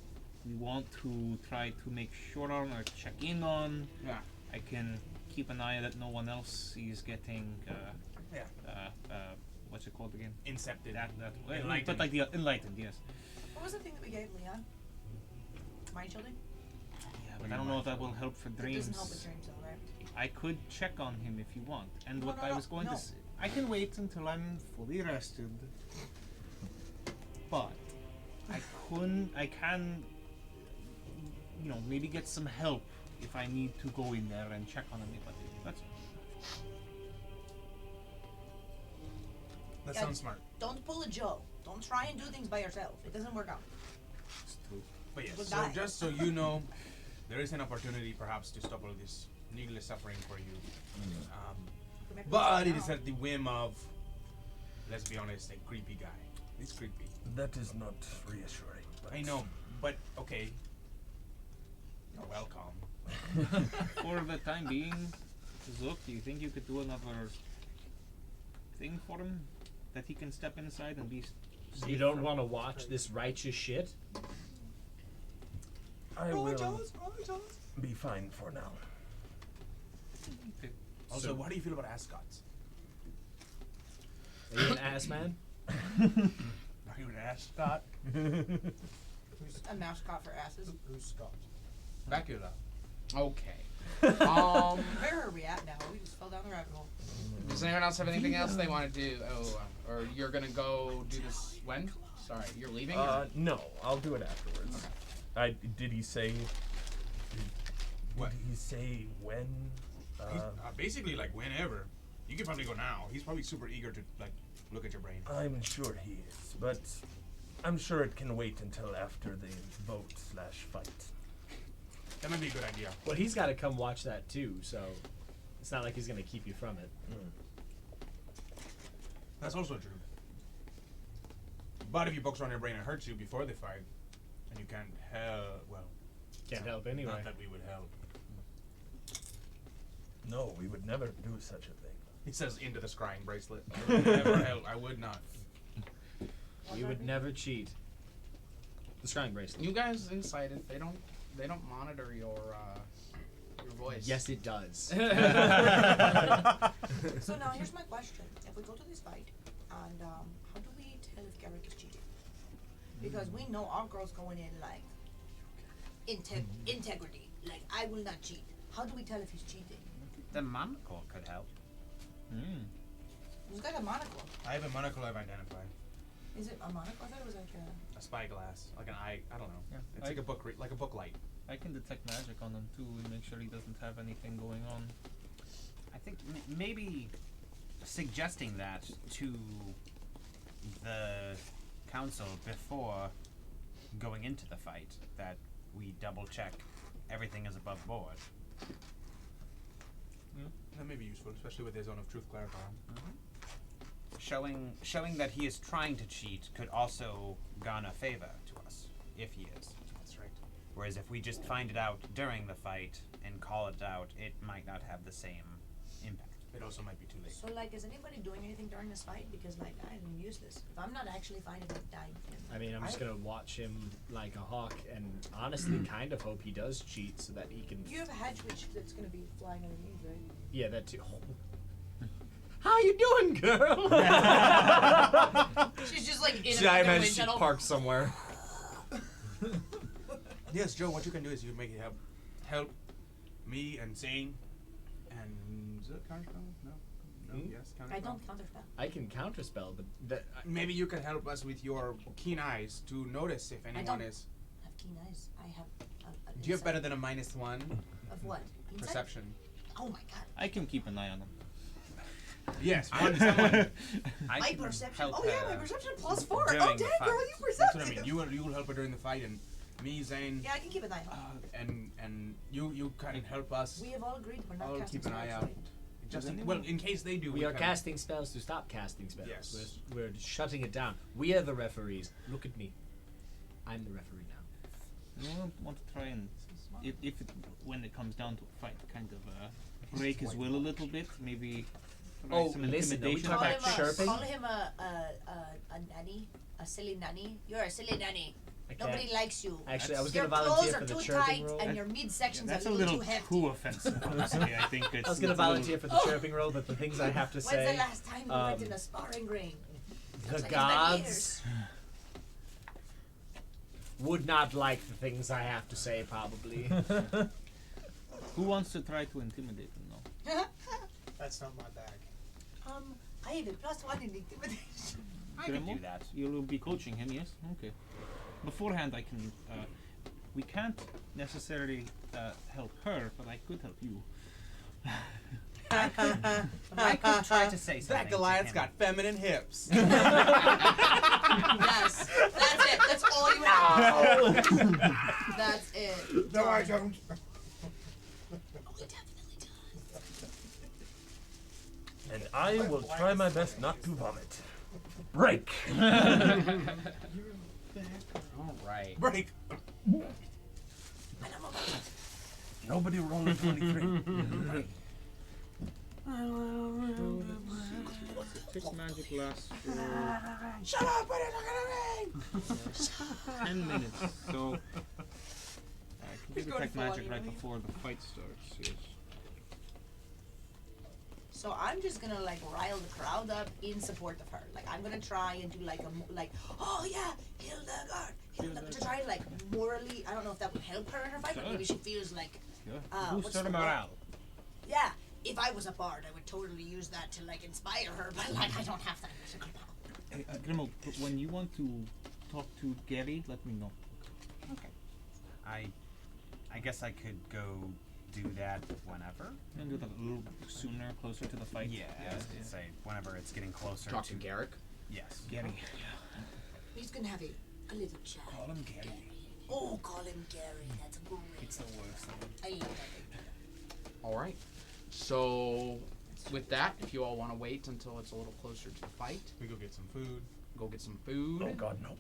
Speaker 11: we want to try to make sure on or check in on,
Speaker 4: Yeah.
Speaker 11: I can keep an eye that no one else is getting. What's it called again?
Speaker 4: Incepted.
Speaker 11: That
Speaker 4: Enlightened.
Speaker 11: but like the enlightened, yes.
Speaker 5: What was the thing that we gave Leon? Mind shielding?
Speaker 11: Yeah, but I don't know if that will help for
Speaker 5: It
Speaker 11: dreams.
Speaker 5: doesn't help with dreams, though, right?
Speaker 11: I could check on him if you want. And
Speaker 5: No,
Speaker 11: what
Speaker 5: no,
Speaker 11: I
Speaker 5: no,
Speaker 11: was going
Speaker 5: no.
Speaker 11: to say, I can wait until I'm fully rested. But I can, maybe get some help if I need to go in there and check on anybody. That's
Speaker 4: That
Speaker 5: Yeah,
Speaker 4: sounds smart.
Speaker 5: Don't pull a Joe. Don't try and do things by yourself. It doesn't work out.
Speaker 11: true.
Speaker 4: But yes,
Speaker 5: We'll
Speaker 4: so
Speaker 5: die.
Speaker 4: just so you know, there is an opportunity perhaps to stop all this needless suffering for you. But it is at the whim of, let's be honest, a creepy guy. He's creepy.
Speaker 8: That is not reassuring. But
Speaker 4: I know, but okay. You're welcome.
Speaker 11: For the time being, Zook, do you think you could do another thing for him? That he can step inside and be safe
Speaker 2: You don't
Speaker 11: from-
Speaker 2: want to watch this righteous shit?
Speaker 8: I will be fine for now.
Speaker 11: Okay.
Speaker 4: Also,
Speaker 2: So-
Speaker 4: how do you feel about ascots?
Speaker 2: Are you an ass man?
Speaker 4: Are you an ascot?
Speaker 5: A mascot for asses.
Speaker 6: Who's Scott?
Speaker 4: Bacula.
Speaker 1: Okay.
Speaker 5: Where are we at now? We just fell down the rabbit hole.
Speaker 1: Does anyone else have anything else they want to do? Or you're gonna go do this when? Sorry, you're leaving?
Speaker 8: No, I'll do it afterwards. Did he say?
Speaker 4: What?
Speaker 8: Did he say when?
Speaker 4: He's, basically, like, whenever. You can probably go now. He's probably super eager to, like, look at your brain.
Speaker 8: I'm sure he is, but I'm sure it can wait until after the vote/fight.
Speaker 4: That might be a good idea.
Speaker 12: Well, he's got to come watch that too, so it's not like he's gonna keep you from it.
Speaker 4: That's also true. But if you box around your brain and hurts you before the fight, and you can't help, well...
Speaker 12: Can't help anyway.
Speaker 4: Not that we would help.
Speaker 8: No, we would never do such a thing.
Speaker 4: He says into the scrying bracelet. I would never help. I would not.
Speaker 12: We would never cheat. The scrying bracelet.
Speaker 1: You guys incited. They don't monitor your voice.
Speaker 12: Yes, it does.
Speaker 5: So now here's my question: if we go to this fight, and how do we tell if Garrick is cheating? Because we know our girl's going in like integrity. Like, I will not cheat. How do we tell if he's cheating?
Speaker 10: The monocle could help.
Speaker 5: Who's got a monocle?
Speaker 4: I have a monocle I've identified.
Speaker 5: Is it a monocle? I thought it was like
Speaker 4: A spyglass, like an eye. I don't know.
Speaker 11: Yeah,
Speaker 4: It's like a book, like a book light.
Speaker 11: I can detect magic on him too and make sure he doesn't have anything going on.
Speaker 10: I think maybe suggesting that to the council before going into the fight, that we double check everything is above board.
Speaker 4: That may be useful, especially with his Zone of Truth clarifier.
Speaker 10: Showing that he is trying to cheat could also garner favor to us, if he is.
Speaker 4: That's right.
Speaker 10: Whereas if we just find it out during the fight and call it out, it might not have the same impact.
Speaker 4: It also might be too late.
Speaker 5: So, like, is anybody doing anything during this fight? Because, like, I'm useless. If I'm not actually fighting, I'm dying.
Speaker 12: I mean, I'm just gonna watch him like a hawk, and honestly, kind of hope he does cheat so that he can.
Speaker 5: You have a hedge witch that's gonna be flying underneath, right?
Speaker 12: Yeah, that too. How you doing, girl?
Speaker 5: She's just like in
Speaker 12: I
Speaker 5: a
Speaker 12: imagine
Speaker 5: wind
Speaker 12: she's
Speaker 5: tunnel.
Speaker 12: parked somewhere.
Speaker 4: Yes, Joe. What you can do is you make it help me and Zane and is it counterspell? No. Yes, counterspell.
Speaker 5: I don't counterspell.
Speaker 12: I can counterspell, but
Speaker 4: Maybe you can help us with your keen eyes to notice if anyone is.
Speaker 5: I have keen eyes. I have.
Speaker 4: Do you have better than a -1
Speaker 5: Of what? Insight?
Speaker 4: perception?
Speaker 5: Oh my god.
Speaker 11: I can keep an eye on him.
Speaker 4: Yes,
Speaker 10: I
Speaker 5: My
Speaker 10: can
Speaker 5: perception.
Speaker 10: help
Speaker 5: Oh yeah, my
Speaker 10: her
Speaker 5: perception +4. Oh
Speaker 10: during
Speaker 5: dang,
Speaker 10: the
Speaker 5: girl,
Speaker 10: fight.
Speaker 5: you
Speaker 4: That's
Speaker 5: perceptive.
Speaker 4: what I mean. You will help her during the fight, and me, Zane,
Speaker 5: Yeah, I can keep an eye on.
Speaker 4: and you can help us.
Speaker 5: We have all agreed we're not
Speaker 4: I'll
Speaker 5: casting
Speaker 4: keep an eye
Speaker 5: spells,
Speaker 4: out.
Speaker 5: right?
Speaker 4: Just in case they do.
Speaker 12: we are
Speaker 4: can.
Speaker 12: casting spells to stop casting spells.
Speaker 4: Yes.
Speaker 12: We're shutting it down. We are the referees. Look at me. I'm the referee now.
Speaker 11: You don't want to try and, when it comes down to a fight, kind of break his will a little bit. Maybe. Try some
Speaker 12: listen, are we
Speaker 11: intimidation.
Speaker 12: talking about chirping?
Speaker 5: Call him a nanny, a silly nanny. You're a silly nanny.
Speaker 12: I can't.
Speaker 5: Nobody likes you.
Speaker 12: Actually, I was
Speaker 5: Your
Speaker 12: gonna
Speaker 5: clothes
Speaker 12: volunteer
Speaker 5: are
Speaker 12: for the
Speaker 5: too
Speaker 12: chirping
Speaker 5: tight,
Speaker 12: role.
Speaker 5: and your midsection's
Speaker 11: That's
Speaker 5: a little too hefty.
Speaker 11: too offensive, honestly. I think it's.
Speaker 12: I was gonna
Speaker 11: it's a
Speaker 12: volunteer
Speaker 11: little-
Speaker 12: for the chirping role, but the things I have to
Speaker 5: When's
Speaker 12: say.
Speaker 5: the last time you went in a sparring ring?
Speaker 12: The
Speaker 5: Looks like it's been
Speaker 12: gods
Speaker 5: years.
Speaker 12: would not like the things I have to say, probably.
Speaker 11: Who wants to try to intimidate him now?
Speaker 6: That's not my bag.
Speaker 5: I have a +1 in intimidation.
Speaker 10: I can
Speaker 11: Grimo?
Speaker 10: do that.
Speaker 11: You'll be coaching him, yes? Okay. Beforehand, I can. We can't necessarily help her, but I could help you.
Speaker 10: I could try to say something.
Speaker 4: That Goliath's got feminine hips.
Speaker 5: Yes, that's it. That's all you have. That's it.
Speaker 6: No, I
Speaker 5: Done.
Speaker 6: don't.
Speaker 5: Oh, he definitely does.
Speaker 8: And I will try my best not to vomit. Break!
Speaker 1: All right.
Speaker 4: Break.
Speaker 8: Nobody roll a 23.
Speaker 11: Six magic lasts for
Speaker 4: Shut up! What are you looking at me?
Speaker 11: 10 minutes. So I can
Speaker 5: He's
Speaker 11: do
Speaker 5: going
Speaker 11: detect
Speaker 5: full on
Speaker 11: magic right
Speaker 5: emo.
Speaker 11: before the fight starts. Yes.
Speaker 5: So I'm just gonna like rile the crowd up in support of her. Like I'm gonna try and do like oh yeah, Hildegaard, to try and like morally. I don't know if that would help her in her fight, but maybe she feels like
Speaker 11: Boost
Speaker 5: what's
Speaker 11: her
Speaker 5: the
Speaker 11: morale.
Speaker 5: Yeah, if I was a bard, I would totally use that to like inspire her, but like I don't have that musical power.
Speaker 11: Hey, Grimmel, when you want to talk to Gary, let me know.
Speaker 10: Okay. I guess I could go do that whenever.
Speaker 11: And do that a little sooner, closer to the fight.
Speaker 10: Yeah, I was gonna say whenever it's getting closer.
Speaker 1: Talk to Garrick.
Speaker 10: Yes.
Speaker 11: Gary.
Speaker 5: He's gonna have a little chat.
Speaker 11: Call him Gary.
Speaker 5: Oh, call him Gary. That's great.
Speaker 11: It's the worst thing.
Speaker 5: I love that.
Speaker 1: All right. So, with that, if you all want to wait until it's a little closer to the fight,
Speaker 4: We go get some food.
Speaker 1: go get some food.
Speaker 8: Oh God, no.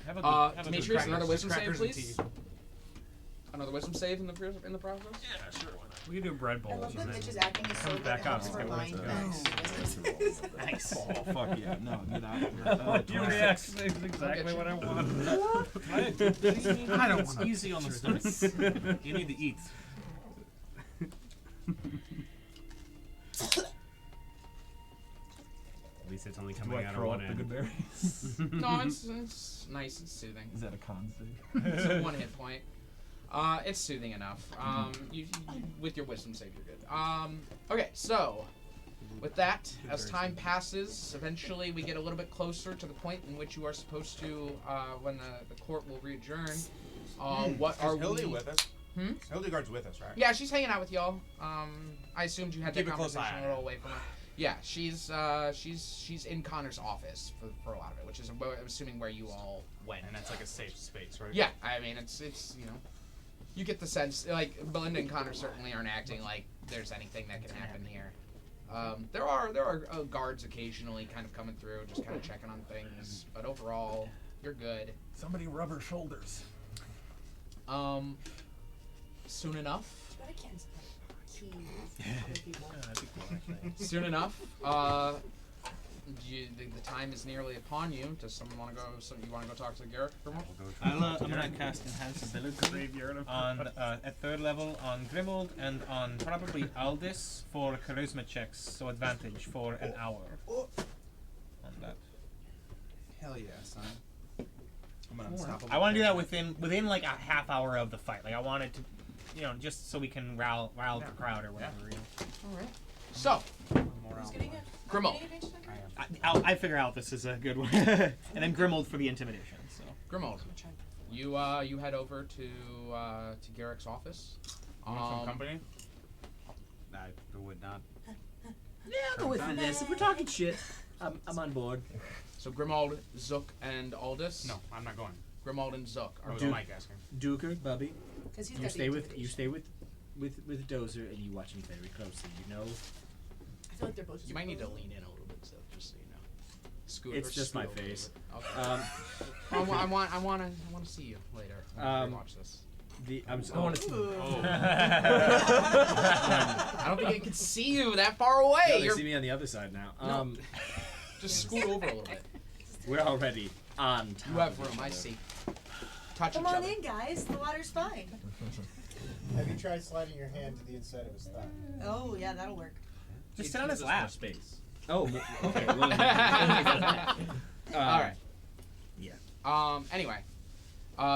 Speaker 11: Have a
Speaker 1: Uh,
Speaker 11: good, have a
Speaker 1: Demetrius,
Speaker 11: good
Speaker 1: another wisdom save,
Speaker 4: Crackers and
Speaker 1: please.
Speaker 4: tea.
Speaker 1: Another wisdom save in the process.
Speaker 8: Yeah, sure. Why not?
Speaker 3: We can do bread
Speaker 5: I
Speaker 3: bowls
Speaker 5: love
Speaker 3: and
Speaker 5: that
Speaker 3: then
Speaker 5: Mitch is acting as so
Speaker 3: comes
Speaker 5: that
Speaker 3: back
Speaker 5: it
Speaker 3: up.
Speaker 5: helps
Speaker 3: It's got
Speaker 5: remind
Speaker 3: wisdom.
Speaker 11: Nice.
Speaker 8: Oh fuck yeah! No, get out of here.
Speaker 3: You react exactly what I want.
Speaker 11: I don't want easy on the stomach. You need to eat.
Speaker 3: At least it's only
Speaker 8: Do
Speaker 3: coming
Speaker 8: I
Speaker 3: out of
Speaker 8: throw
Speaker 3: one
Speaker 8: up the good
Speaker 3: end.
Speaker 8: berries?
Speaker 1: No, it's nice and soothing.
Speaker 8: Is that a con save?
Speaker 1: It's a 1 hit point. It's soothing enough. You with your wisdom save, you're good. Okay, so with that, as time passes, eventually we get a little bit closer to the point in which you are supposed to, when the court will re-adjourn. What
Speaker 4: Is
Speaker 1: are
Speaker 4: Hildy
Speaker 1: we?
Speaker 4: with us?
Speaker 1: Hmm?
Speaker 4: Hildegaard's with us, right?
Speaker 1: Yeah, she's hanging out with y'all. I assumed you had
Speaker 4: Keep
Speaker 1: that
Speaker 4: a close
Speaker 1: conversation
Speaker 4: eye
Speaker 1: a
Speaker 4: on
Speaker 1: little
Speaker 4: her.
Speaker 1: away from her. Yeah, she's in Connor's office for a lot of it, which is I'm assuming where you all went.
Speaker 4: And that's like a safe space, right?
Speaker 1: Yeah, I mean it's you know, you get the sense like Belinda and Connor certainly aren't acting like there's anything that can happen here. There are guards occasionally kind of coming through, just kind of checking on things, but overall you're good.
Speaker 8: Somebody rub her shoulders.
Speaker 1: Soon enough.
Speaker 5: But I can't keys other people.
Speaker 3: That'd be cool, actually.
Speaker 1: Soon enough, the time is nearly upon you. Does someone want to go? So you want to go talk to Garrick for more?
Speaker 11: I'm gonna cast Enhance Ability
Speaker 3: Graveyard of
Speaker 11: on at 3rd level on Grimold and on probably Aldis for charisma checks, so advantage for an hour. On that.
Speaker 4: Hell yeah, son. I'm an unstoppable.
Speaker 11: I want to do that within like a half hour of the fight. Like I wanted to, you know, just so we can rile the crowd or whatever. You know.
Speaker 1: All right. So,
Speaker 5: Who's getting it?
Speaker 1: Grimmel.
Speaker 11: I figure out this is a good one, and then Grimold for the intimidation. So
Speaker 1: Grimold, you head over to Garrick's office.
Speaker 4: Want some company?
Speaker 10: I would not.
Speaker 7: Yeah, I'll go with this. If we're talking shit, I'm on board.
Speaker 1: So Grimold, Zook, and Aldous.
Speaker 4: No, I'm not going.
Speaker 1: Grimold and Zook
Speaker 4: Or
Speaker 1: are
Speaker 4: was
Speaker 1: going.
Speaker 4: Mike asking?
Speaker 7: Duker, Bubby,
Speaker 5: Because he's
Speaker 7: you
Speaker 5: got
Speaker 7: stay
Speaker 5: the
Speaker 7: with
Speaker 5: intimidation.
Speaker 7: Dozer, and you watch me very closely. You know,
Speaker 5: I feel like they're both.
Speaker 1: You might need to lean in a little bit, so just so you know. Scoot.
Speaker 7: it's
Speaker 1: or
Speaker 7: just
Speaker 1: scoot
Speaker 7: my
Speaker 1: over a little
Speaker 7: face.
Speaker 1: bit. Okay. I want to see you later. When we watch this.
Speaker 7: I want to see.
Speaker 1: I don't think I can see you that far away.
Speaker 7: No, they
Speaker 1: You're
Speaker 7: see me on the other side now.
Speaker 1: No. Just scoot over a little bit.
Speaker 7: We're already on top.
Speaker 1: You have
Speaker 7: of
Speaker 1: room.
Speaker 7: each
Speaker 1: I
Speaker 7: other.
Speaker 1: see. Touch
Speaker 5: Come
Speaker 1: each
Speaker 5: on
Speaker 1: other.
Speaker 5: in, guys. The water's fine.
Speaker 6: Have you tried sliding your hand to the inside of his thigh?
Speaker 5: Oh yeah, that'll work.
Speaker 11: just sit on his lap.
Speaker 2: Space.
Speaker 7: Oh, okay. Well,
Speaker 1: All right.
Speaker 7: Yeah.
Speaker 1: Anyway,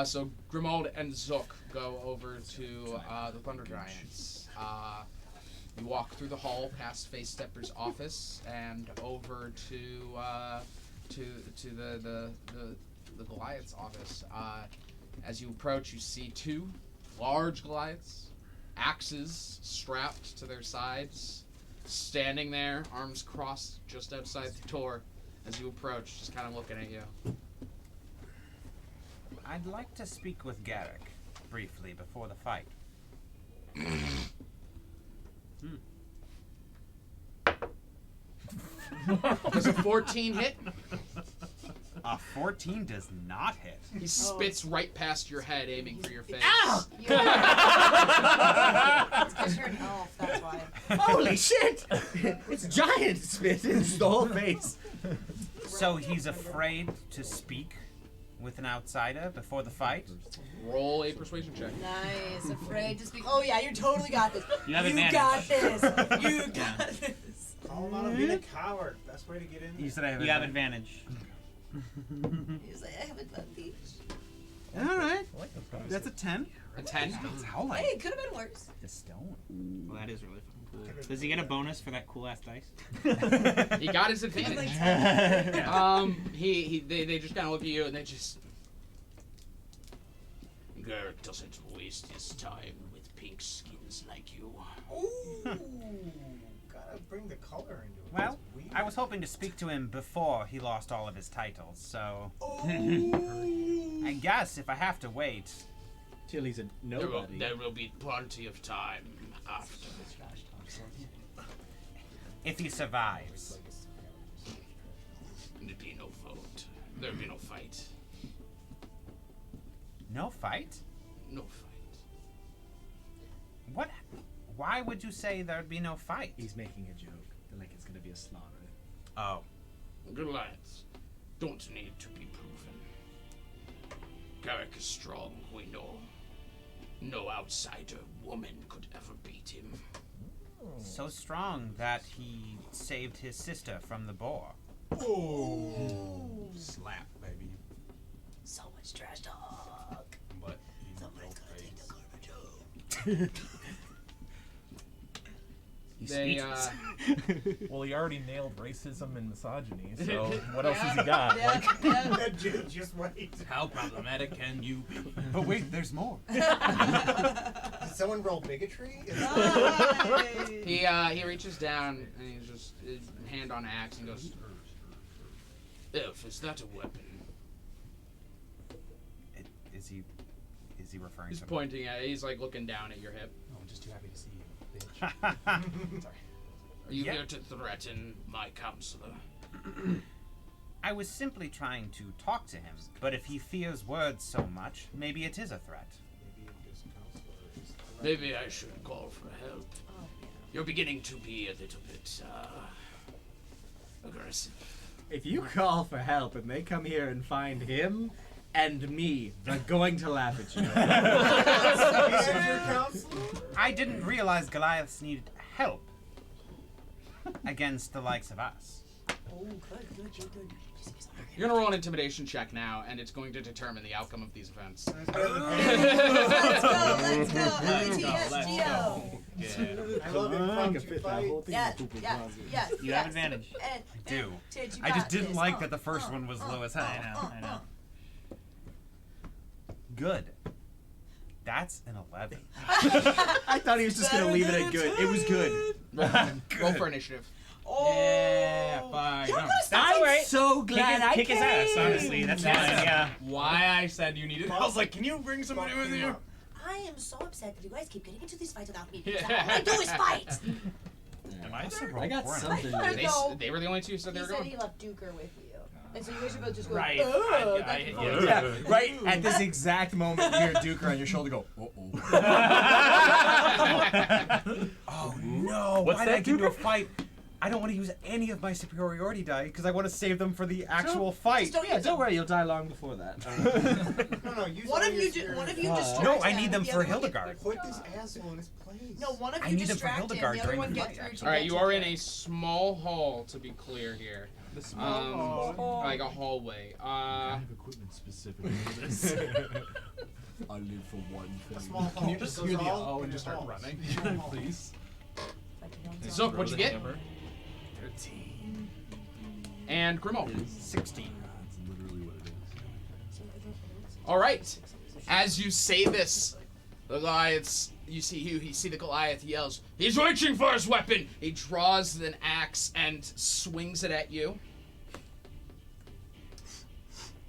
Speaker 1: so Grimold and Zook go over to the Thunder Giants. You walk through the hall past Face Stepper's office and over to the Goliath's office. As you approach, you see 2 large Goliaths, axes strapped to their sides, standing there, arms crossed just outside the door. As you approach, just kind of looking at you.
Speaker 10: I'd like to speak with Garrick briefly before the fight.
Speaker 1: Does a 14 hit?
Speaker 10: A 14 does not hit.
Speaker 1: He spits right past your head, aiming for your face.
Speaker 5: Ow! It's because you're an elf, that's why.
Speaker 7: Holy shit! It's giant spit. It's the whole face.
Speaker 10: So he's afraid to speak with an outsider before the fight?
Speaker 1: Roll a persuasion check.
Speaker 5: Nice. Afraid to speak. Oh yeah, you totally got this.
Speaker 11: You have
Speaker 5: You
Speaker 11: advantage.
Speaker 5: got this. You got this.
Speaker 6: Call him out on being a coward. Best way to get in there.
Speaker 10: You said I have
Speaker 11: You have advantage.
Speaker 5: He's like, I have advantage.
Speaker 11: Alright.
Speaker 8: I like those guys.
Speaker 11: That's a 10.
Speaker 1: A 10.
Speaker 11: How
Speaker 5: Hey, it could have been worse.
Speaker 10: The stone.
Speaker 11: Well, that is really fucking cool. Does he get a bonus for that cool ass dice?
Speaker 1: He got his advantage. They just kind of look at you and they just. Garrett doesn't waste his time with pink skins like you.
Speaker 6: Ooh, gotta bring the color into it.
Speaker 10: Well,
Speaker 6: It's weird.
Speaker 10: I was hoping to speak to him before he lost all of his titles, so I guess if I have to wait,
Speaker 7: Till he's a nobody.
Speaker 9: There will be plenty of time after.
Speaker 10: if he survives.
Speaker 9: There'd be no vote. There'd be no fight.
Speaker 10: No fight?
Speaker 9: No fight.
Speaker 10: What? Why would you say there'd be no fight?
Speaker 7: He's making a joke. Like it's gonna be a slaughter.
Speaker 10: Oh.
Speaker 9: Goliaths don't need to be proven. Garrick is strong, we know. No outsider woman could ever beat him.
Speaker 10: So strong that he saved his sister from the boar.
Speaker 4: Oh, slap, baby.
Speaker 5: So much trash talk.
Speaker 4: But
Speaker 5: Somebody's gonna take the garbage out.
Speaker 7: He's
Speaker 1: They,
Speaker 7: speechless.
Speaker 8: Well, he already nailed racism and misogyny, so what else has he got?
Speaker 5: Yeah,
Speaker 8: Like,
Speaker 5: yeah.
Speaker 6: Just wait.
Speaker 4: How problematic can you be?
Speaker 10: But wait, there's more.
Speaker 6: Did someone roll bigotry?
Speaker 1: He reaches down and he's just his hand on axe and goes.
Speaker 9: Elf, is that a weapon?
Speaker 10: Is he referring
Speaker 1: He's
Speaker 10: to
Speaker 1: pointing at. He's like looking down at your hip.
Speaker 4: Oh, I'm just too happy to see you, bitch. Sorry.
Speaker 9: Are you
Speaker 10: Yeah.
Speaker 9: here to threaten my counselor?
Speaker 10: I was simply trying to talk to him, but if he fears words so much, maybe it is a threat.
Speaker 6: Maybe this counselor is the right-
Speaker 9: Maybe I should call for help. You're beginning to be a little bit, aggressive.
Speaker 7: If you call for help and they come here and find him and me, they're going to laugh at you.
Speaker 6: And your counselor?
Speaker 10: I didn't realize Goliaths needed help against the likes of us.
Speaker 5: Oh, good.
Speaker 1: You're gonna roll an intimidation check now, and it's going to determine the outcome of these events.
Speaker 5: Let's go. ATSGO.
Speaker 6: I love impromptu fight.
Speaker 5: Yes.
Speaker 11: You have advantage.
Speaker 5: And,
Speaker 10: Do.
Speaker 5: Tid, you
Speaker 10: I just
Speaker 5: got
Speaker 10: didn't
Speaker 5: this.
Speaker 10: like that the first one was low as hell.
Speaker 11: I know.
Speaker 10: Good. That's an 11.
Speaker 7: I thought he was just gonna leave it at good. It was good.
Speaker 1: Roll for initiative.
Speaker 5: Oh.
Speaker 4: Yeah, fine.
Speaker 5: You're
Speaker 4: No.
Speaker 5: gonna stop
Speaker 7: I'm
Speaker 5: it.
Speaker 7: so glad I
Speaker 11: Kick his ass, honestly. That's fine, yeah.
Speaker 4: Why I said you needed. I was like, can you bring somebody with you?
Speaker 5: I am so upset that you guys keep getting into these fights without me. All I do is fight.
Speaker 10: Am I
Speaker 7: I got something.
Speaker 5: I
Speaker 1: They,
Speaker 5: know.
Speaker 1: they were the only two who said
Speaker 5: He
Speaker 1: they were
Speaker 5: said
Speaker 1: going.
Speaker 5: he left Duker with you. And so you guys are both just going,
Speaker 11: Right.
Speaker 5: "Ugh,"
Speaker 11: I-
Speaker 5: back and
Speaker 11: yeah.
Speaker 5: forth.
Speaker 7: Yeah, right at this exact moment, you hear Duker on your shoulder go, uh-oh.
Speaker 10: Oh no!
Speaker 8: What's
Speaker 10: Why
Speaker 8: that,
Speaker 10: did I get into a
Speaker 8: Duker?
Speaker 10: fight? I don't want to use any of my superiority die because I want to save them for the actual fight.
Speaker 5: Just
Speaker 7: Yeah, don't worry, you'll die long before that.
Speaker 6: No, use
Speaker 5: One
Speaker 6: all
Speaker 5: of
Speaker 6: your
Speaker 5: you,
Speaker 6: spirit.
Speaker 5: one of you
Speaker 7: Uh,
Speaker 5: distract
Speaker 10: No, I
Speaker 5: him,
Speaker 10: need them
Speaker 5: the
Speaker 10: for
Speaker 5: other one get-
Speaker 10: Hildegaard.
Speaker 6: Put this asshole in his place.
Speaker 5: No, one of
Speaker 10: I
Speaker 5: you
Speaker 10: need them for
Speaker 5: distract him,
Speaker 10: Hildegaard
Speaker 5: the other
Speaker 10: during
Speaker 5: one
Speaker 10: the
Speaker 5: get
Speaker 10: fight,
Speaker 5: through
Speaker 10: actually.
Speaker 5: to
Speaker 1: All right,
Speaker 5: get
Speaker 1: you
Speaker 5: to
Speaker 1: are
Speaker 5: the-
Speaker 1: in a small hall, to be clear here.
Speaker 4: The small hall.
Speaker 1: Like a hallway.
Speaker 8: I have equipment specifically for this.
Speaker 7: I live for one
Speaker 6: A
Speaker 7: thing.
Speaker 6: small hall.
Speaker 4: Can you just
Speaker 6: Those
Speaker 4: hear the
Speaker 6: all
Speaker 4: O and
Speaker 6: in
Speaker 4: just start
Speaker 6: halls.
Speaker 4: running?
Speaker 6: Small halls.
Speaker 8: Please.
Speaker 1: Zook, what'd you get?
Speaker 8: Hammer.
Speaker 4: 13.
Speaker 1: And Grimo.
Speaker 10: 16.
Speaker 8: That's literally what it is.
Speaker 1: All right. As you say this, the Goliaths. You see the Goliath yells, "He's reaching for his weapon!" He draws an axe and swings it at you.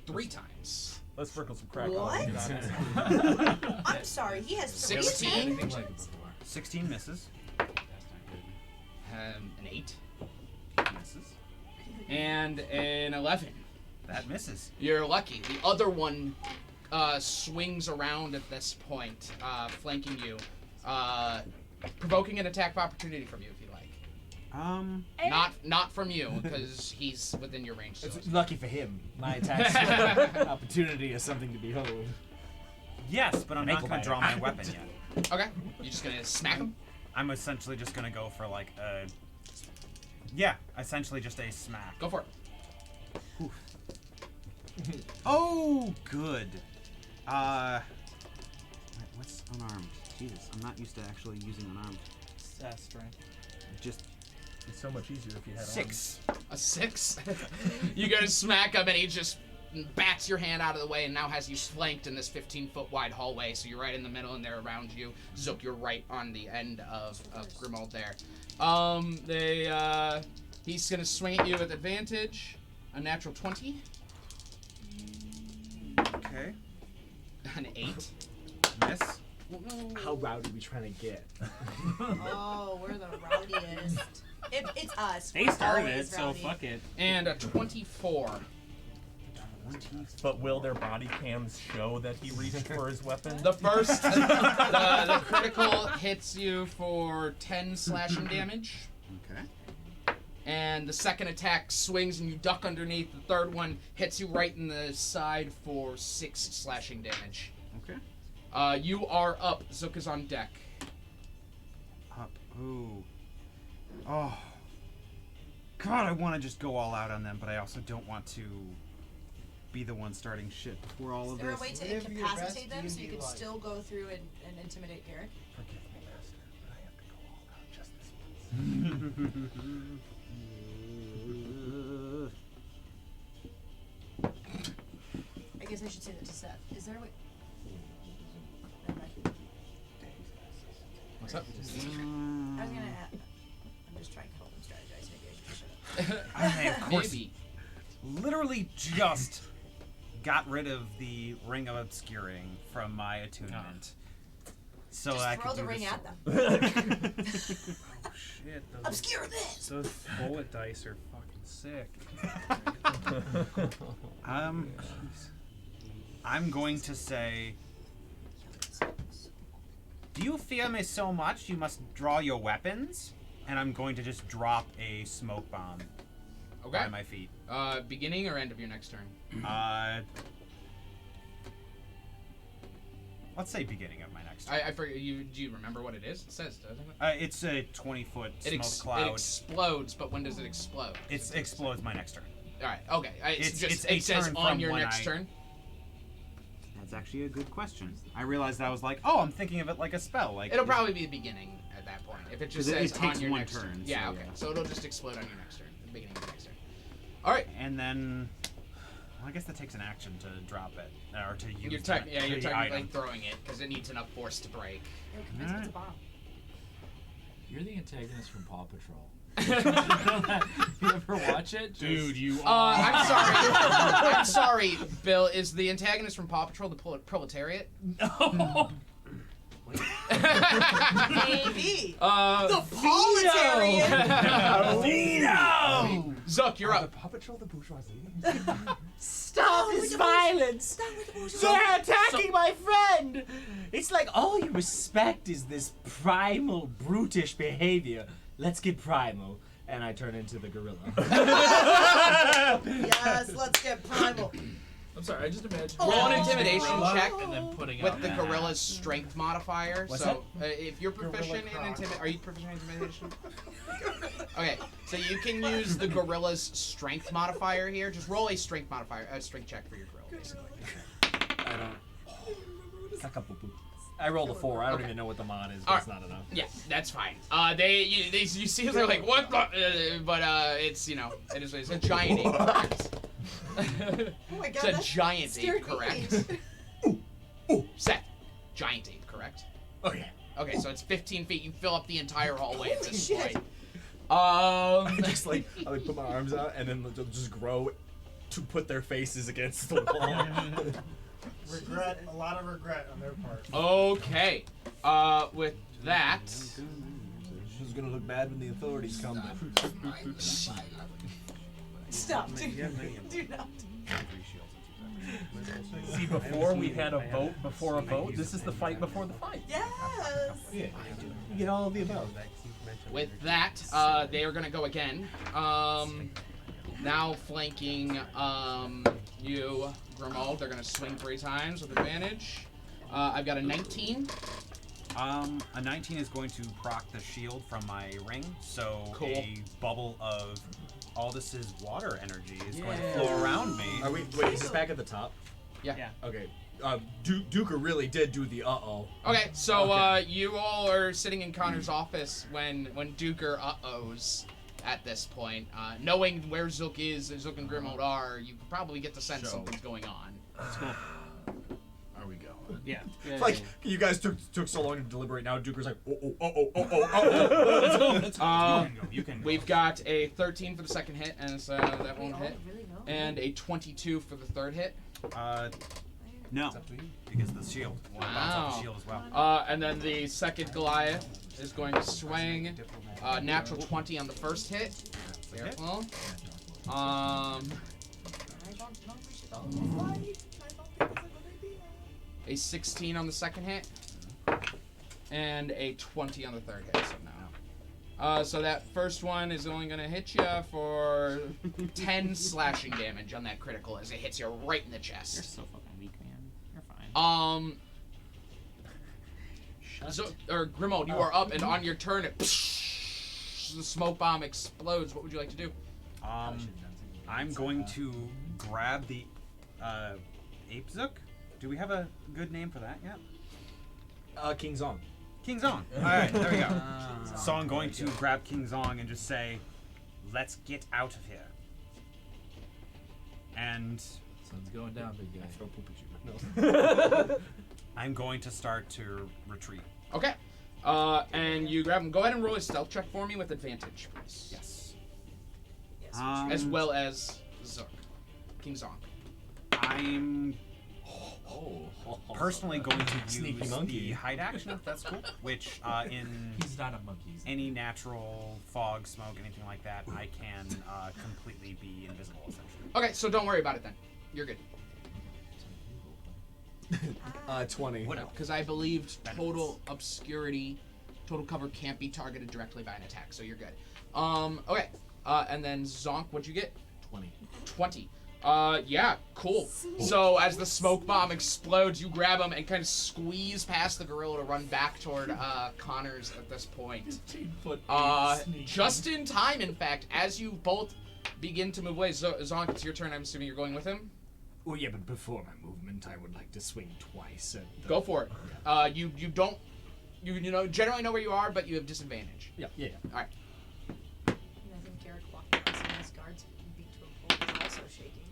Speaker 1: 3 times.
Speaker 8: Let's sprinkle some crack
Speaker 5: What?
Speaker 8: on it.
Speaker 5: I'm sorry, he has 3
Speaker 1: 16.
Speaker 8: Anything like it before.
Speaker 10: 16 misses.
Speaker 1: An 8
Speaker 10: Misses.
Speaker 1: and an 11.
Speaker 10: That misses.
Speaker 1: You're lucky. The other one swings around at this point, flanking you, provoking an attack of opportunity from you if you like. Not from you because he's within your range. So
Speaker 7: It's lucky for him. My attack opportunity is something to behold.
Speaker 10: Yes, but I'm not
Speaker 7: Ankle
Speaker 10: going to
Speaker 7: biter.
Speaker 10: draw my weapon yet.
Speaker 1: okay, you're just gonna smack him.
Speaker 10: I'm essentially just going to go for like a... Yeah, essentially just a smack.
Speaker 1: Go for it.
Speaker 10: Oh, good. What's unarmed? Jesus, I'm not used to actually using unarmed.
Speaker 12: Strength.
Speaker 10: Just
Speaker 8: It's so much easier if you had
Speaker 10: 6.
Speaker 1: A 6? You go to smack him and he just bats your hand out of the way and now has you flanked in this 15-foot wide hallway, so you're right in the middle and they're around you. Zook, you're right on the end of Grimald there. He's gonna swing at you with advantage. A natural 20.
Speaker 10: Okay.
Speaker 1: An 8.
Speaker 10: Miss.
Speaker 12: How rowdy are we trying to get?
Speaker 5: Oh, we're the rowdiest. It's us.
Speaker 12: They
Speaker 5: We're
Speaker 12: started
Speaker 5: always
Speaker 12: it, so
Speaker 5: rowdy.
Speaker 12: fuck it.
Speaker 1: And a 24.
Speaker 8: But will their body cams show that he reached for his weapon?
Speaker 1: The first, the critical hits you for 10 slashing damage.
Speaker 10: Okay.
Speaker 1: And the second attack swings and you duck underneath. The third one hits you right in the side for 6 slashing damage.
Speaker 10: Okay.
Speaker 1: You are up. Zook is on deck.
Speaker 10: Up. Ooh. Oh. God, I want to just go all out on them, but I also don't want to be the one starting shit before all of
Speaker 5: Is there a
Speaker 10: this.
Speaker 5: way to
Speaker 6: Whatever your
Speaker 5: incapacitate
Speaker 6: best
Speaker 5: them so you
Speaker 6: D&D
Speaker 5: could
Speaker 6: life.
Speaker 5: still go through and intimidate Garrick?
Speaker 8: Forgive me, Master, but I have to go all out just this once.
Speaker 5: I guess I should say that to Seth. Is there a way?
Speaker 1: What's up?
Speaker 5: I was gonna ask. I'm just trying to help him strategize. Maybe I should shut up.
Speaker 10: I, of course,
Speaker 1: Maybe.
Speaker 10: literally just got rid of the Ring of Obscuring from my attunement. So
Speaker 5: Just
Speaker 10: I
Speaker 5: throw
Speaker 10: could
Speaker 5: the
Speaker 10: do
Speaker 5: ring
Speaker 10: this.
Speaker 5: at them.
Speaker 3: Oh shit! Those,
Speaker 5: Obscure this.
Speaker 3: those bullet dice are fucking sick.
Speaker 10: I'm going to say, do you fear me so much you must draw your weapons? And I'm going to just drop a smoke bomb
Speaker 1: Okay.
Speaker 10: by my feet.
Speaker 1: Beginning or end of your next turn?
Speaker 10: Let's say beginning of my next turn.
Speaker 1: I forget. Do you remember what it is? It says, doesn't it?
Speaker 10: It's a 20-foot
Speaker 1: It
Speaker 10: smoke cloud.
Speaker 1: explodes, but when does it explode?
Speaker 10: It explodes my next turn.
Speaker 1: All right. Okay.
Speaker 10: It's
Speaker 1: It
Speaker 10: a
Speaker 1: says
Speaker 10: turn
Speaker 1: on
Speaker 10: from
Speaker 1: your
Speaker 10: when
Speaker 1: next
Speaker 10: I-
Speaker 1: turn.
Speaker 10: That's actually a good question. I realized I was like, oh, I'm thinking of it like a spell. Like
Speaker 1: It'll probably be the beginning at that point. If it just
Speaker 10: 'Cause it
Speaker 1: says
Speaker 10: takes
Speaker 1: on your
Speaker 10: one
Speaker 1: next
Speaker 10: turn,
Speaker 1: Yeah.
Speaker 10: so
Speaker 1: Okay.
Speaker 10: yeah.
Speaker 1: So it'll just explode on your next turn. The beginning of your next turn. All right.
Speaker 10: And then, well, I guess that takes an action to drop it or to use
Speaker 1: You're
Speaker 10: the
Speaker 1: technically
Speaker 10: item.
Speaker 1: throwing it because it needs enough force to break.
Speaker 5: It depends if it's a bomb.
Speaker 2: You're the antagonist from Paw Patrol. You ever watch it?
Speaker 12: Dude, you are.
Speaker 1: I'm sorry. I'm sorry, Bill. Is the antagonist from Paw Patrol the proletariat?
Speaker 2: No.
Speaker 5: Maybe.
Speaker 1: The
Speaker 5: proletariat.
Speaker 1: Vito! Zook, you're up.
Speaker 8: Paw Patrol the bourgeoisie?
Speaker 7: Stop this violence! They're attacking my friend! It's like all you respect is this primal, brutish behavior. Let's get primal. And I turn into the gorilla.
Speaker 5: Yes, let's get primal.
Speaker 2: I'm sorry, I just imagined
Speaker 1: Roll an
Speaker 2: grabbing the
Speaker 1: intimidation
Speaker 2: gorilla
Speaker 1: check
Speaker 2: and then putting
Speaker 1: with
Speaker 2: out
Speaker 1: the
Speaker 2: that.
Speaker 1: gorilla's strength modifier.
Speaker 7: What's
Speaker 1: So if you're proficient in intimidation, are you proficient in intimidation? Okay, so you can use the gorilla's strength modifier here. Just roll a strength modifier, a strength check for your gorilla, basically.
Speaker 7: I don't. I rolled a 4. I don't
Speaker 1: Okay.
Speaker 7: even know what the mod is, but it's not enough.
Speaker 1: Yeah, that's fine. You see, they're like, what the? But it's it's a giant ape, correct?
Speaker 5: Oh my god,
Speaker 1: It's a
Speaker 5: that
Speaker 1: giant
Speaker 5: scared
Speaker 1: ape,
Speaker 5: me.
Speaker 1: correct? Seth, giant ape, correct?
Speaker 7: Oh yeah.
Speaker 1: Okay, so it's 15 feet. You fill up the entire hallway at
Speaker 5: Holy
Speaker 1: this
Speaker 5: shit.
Speaker 1: point.
Speaker 12: I put my arms out and then they'll just grow to put their faces against the wall.
Speaker 6: Regret, a lot of regret on their part.
Speaker 1: Okay. With that,
Speaker 12: This is gonna look bad when the authorities come.
Speaker 5: Stop, dude.
Speaker 3: You have many
Speaker 5: Do not.
Speaker 8: See, before we had a vote before a vote, this is the fight before the fight.
Speaker 5: Yes.
Speaker 12: Yeah, you get all of the above.
Speaker 1: with that, they are gonna go again. Now flanking you, Grimald. They're gonna swing 3 times with advantage. I've got a 19.
Speaker 10: A 19 is going to proc the shield from my ring, so
Speaker 1: Cool.
Speaker 10: a bubble of Aldous' water energy is going to flow around me.
Speaker 12: Are we? Wait, is this back at the top?
Speaker 1: Yeah.
Speaker 12: Okay. Duker really did do the
Speaker 1: Okay, so you all are sitting in Connor's office when Duker uh-ohs at this point. Knowing where Zook and Grimald are, you could probably get the sense something's going on.
Speaker 2: Let's go. Are we going?
Speaker 11: Yeah.
Speaker 12: Like you guys took so long to deliberate. Now Duker's like,
Speaker 11: Let's go. Let's go.
Speaker 10: You can go.
Speaker 1: We've got a 13 for the second hit, and so that won't hit. And a 22 for the third hit.
Speaker 10: No,
Speaker 4: It's up to you.
Speaker 10: because the shield. We'll bounce off the shield as well.
Speaker 1: And then the second Goliath is going to swing. Natural 20 on the first hit. Careful. A 16 on the second hit. And a 20 on the third hit, so no. So that first one is only going to hit you for 10 slashing damage on that critical as it hits you right in the chest.
Speaker 7: You're so fucking weak, man. You're fine.
Speaker 1: Grimold, you are up, and on your turn, the smoke bomb explodes. What would you like to do?
Speaker 10: I'm going to grab the Ape Zook. Do we have a good name for that yet?
Speaker 12: King Zong.
Speaker 10: King Zong. Alright, there we go. So I'm going to grab King Zong and just say, let's get out of here. And
Speaker 2: Sun's going down, big guy.
Speaker 12: Throw poop at you.
Speaker 10: I'm going to start to retreat.
Speaker 1: Okay. And you grab him. Go ahead and roll a stealth check for me with advantage, please.
Speaker 10: Yes.
Speaker 1: As well as Zook. King Zong.
Speaker 10: I'm personally going to
Speaker 12: Sneaky
Speaker 10: use
Speaker 12: monkey.
Speaker 10: the hide action, if that's cool. Which, in
Speaker 2: He's not a monkey. He's
Speaker 10: any natural fog, smoke, anything like that, I can completely be invisible, essentially.
Speaker 1: Okay, so don't worry about it then. You're good.
Speaker 12: 20.
Speaker 1: Because I believed total obscurity, total cover can't be targeted directly by an attack, so you're good. Okay. And then Zonk, what'd you get? 20. Yeah, cool. So as the smoke bomb explodes, you grab him and kind of squeeze past the gorilla to run back toward Connors at this point. Just in time, in fact, as you both begin to move away. Zonk, it's your turn. I'm assuming you're going with him?
Speaker 7: Oh yeah, but before my movement, I would like to swing twice. At the...
Speaker 1: Go for it. You don't, you know, generally know where you are, but you have disadvantage.
Speaker 7: Yeah.
Speaker 1: All right.
Speaker 5: And I think Garrick walking past some of his guards beat to a pulp is also shaking.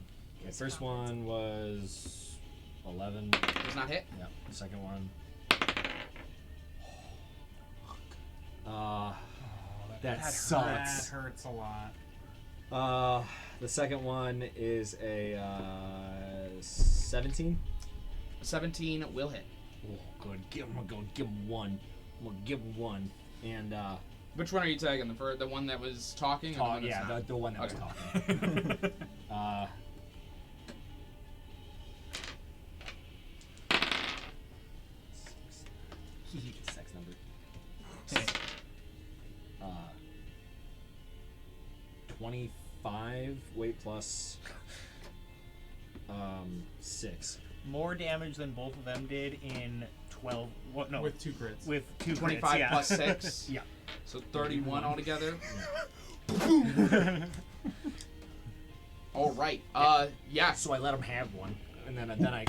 Speaker 12: Okay, first one was 11.
Speaker 1: Does not hit.
Speaker 12: Yeah. The second one. That sucks.
Speaker 10: That hurts a lot.
Speaker 12: The second one is a 17.
Speaker 1: 17 will hit.
Speaker 7: Oh, good. I'm gonna give him one. I'm gonna give him one. And
Speaker 1: Which one are you tagging? The one that was talking? Or the one that's
Speaker 12: yeah,
Speaker 1: not?
Speaker 12: the one that was
Speaker 1: Okay.
Speaker 12: talking. Sex number. 25 weight plus 6.
Speaker 11: More damage than both of them did in 12. What? No.
Speaker 3: With 2 crits.
Speaker 11: With 2
Speaker 1: 25
Speaker 11: crits, yeah.
Speaker 1: plus 6.
Speaker 11: Yeah.
Speaker 1: So 31 altogether. All right. Yeah.
Speaker 12: So I let him have one, and then I.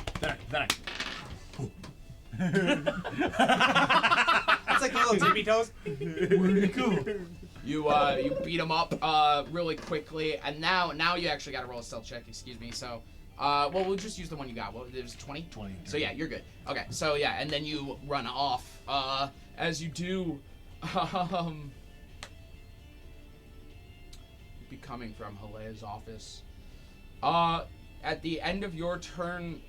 Speaker 4: It's like little tippy toes.
Speaker 1: You beat him up really quickly, and now you actually got to roll a stealth check. Excuse me. So, well, we'll just use the one you got. What, it was 20?
Speaker 12: 20.
Speaker 1: So yeah, you're good. Okay. So yeah, and then you run off. As you do, be coming from Halea's office. At the end of your turn,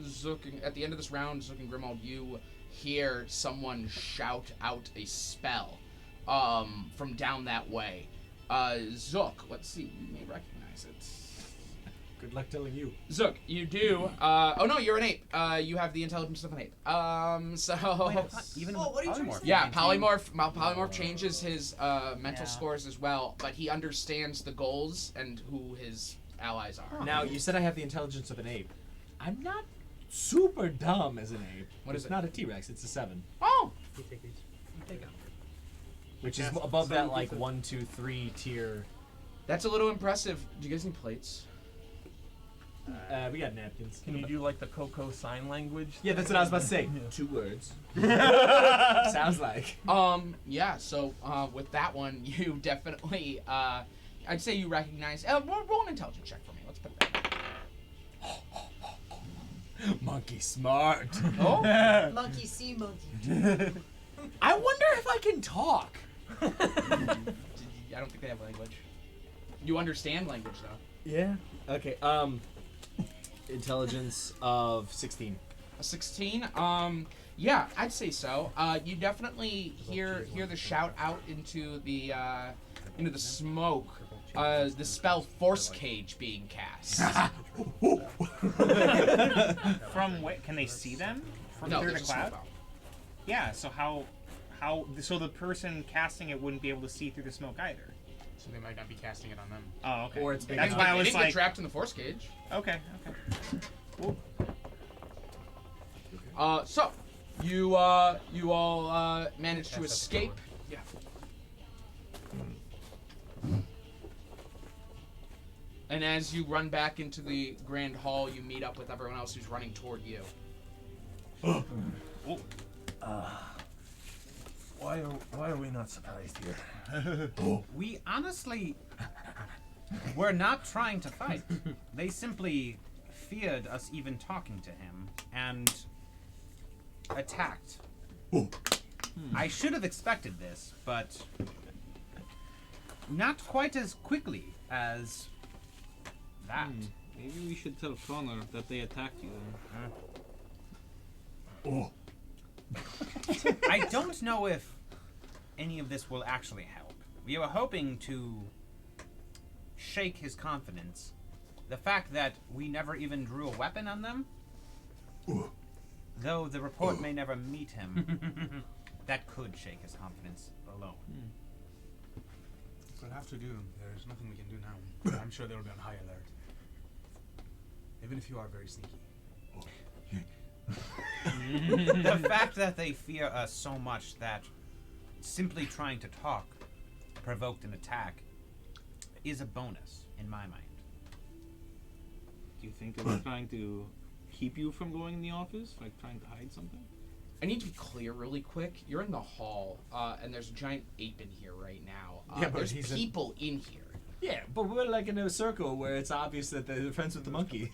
Speaker 1: Zook, at the end of this round, Zook and Grimald, you hear someone shout out a spell from down that way. Zook, let's see, you may recognize it.
Speaker 12: Good luck telling you.
Speaker 1: Zook, you do. Oh no, you're an ape. You have the intelligence of an ape. So.
Speaker 10: Even
Speaker 5: Oh, what are you trying to say?
Speaker 1: Yeah, polymorph changes his mental scores as well, but he understands the goals and who his allies are.
Speaker 12: Now, you said I have the intelligence of an ape. I'm not super dumb as an ape.
Speaker 1: What is
Speaker 12: it's
Speaker 1: it?
Speaker 12: not a T-Rex, it's a 7.
Speaker 1: Oh!
Speaker 3: You take these.
Speaker 12: Which is
Speaker 3: Yes,
Speaker 12: above that,
Speaker 3: 7
Speaker 12: like,
Speaker 3: pieces.
Speaker 12: 1, 2, 3 tier.
Speaker 1: That's a little impressive. Do you guys need plates?
Speaker 12: We got napkins.
Speaker 8: Can you do like the Coco sign language?
Speaker 12: Yeah, that's what I was about to say. 2 words. Sounds like.
Speaker 1: Yeah. So with that one, you definitely I'd say you recognize. Roll an intelligence check for me. Let's put that.
Speaker 12: Monkey smart.
Speaker 1: Oh.
Speaker 5: Monkey see monkey.
Speaker 12: I wonder if I can talk.
Speaker 1: I don't think they have language. You understand language though.
Speaker 12: Yeah. Okay. Intelligence of 16.
Speaker 1: A 16. Yeah, I'd say so. You definitely hear the shout out into the smoke. The spell Force Cage being cast.
Speaker 4: From what? Can they see them? From
Speaker 1: No,
Speaker 4: through the
Speaker 1: there's a smoke
Speaker 4: cloud?
Speaker 1: cloud.
Speaker 4: Yeah. So how? So the person casting it wouldn't be able to see through the smoke either.
Speaker 6: So they might not be casting it on them.
Speaker 4: Oh, okay.
Speaker 12: Or it's big
Speaker 4: That's
Speaker 12: enough.
Speaker 4: why I
Speaker 1: They
Speaker 4: was
Speaker 1: didn't get
Speaker 4: like,
Speaker 1: trapped in the Force Cage.
Speaker 4: okay.
Speaker 1: So you all managed to
Speaker 6: Pass up the
Speaker 1: escape.
Speaker 6: door.
Speaker 1: Yeah. And as you run back into the grand hall, you meet up with everyone else who's running toward you.
Speaker 8: Why are we not surprised here?
Speaker 10: We honestly were not trying to fight. They simply feared us even talking to him and attacked. I should have expected this, but not quite as quickly as that.
Speaker 11: Maybe we should tell Connor that they attacked you then.
Speaker 10: I don't know if any of this will actually help. We were hoping to shake his confidence. The fact that we never even drew a weapon on them, though the report may never meet him, that could shake his confidence alone.
Speaker 6: We'll have to do. There's nothing we can do now. I'm sure they'll be on high alert. Even if you are very sneaky.
Speaker 10: The fact that they fear us so much that simply trying to talk provoked an attack is a bonus in my mind.
Speaker 11: Do you think they were trying to keep you from going in the office? Like trying to hide something?
Speaker 1: I need to be clear really quick. You're in the hall, and there's a giant ape in here right now.
Speaker 12: Yeah, but
Speaker 1: there's
Speaker 12: he's
Speaker 1: people in here.
Speaker 12: Yeah, but we're like in a circle where it's obvious that they're friends with the monkey.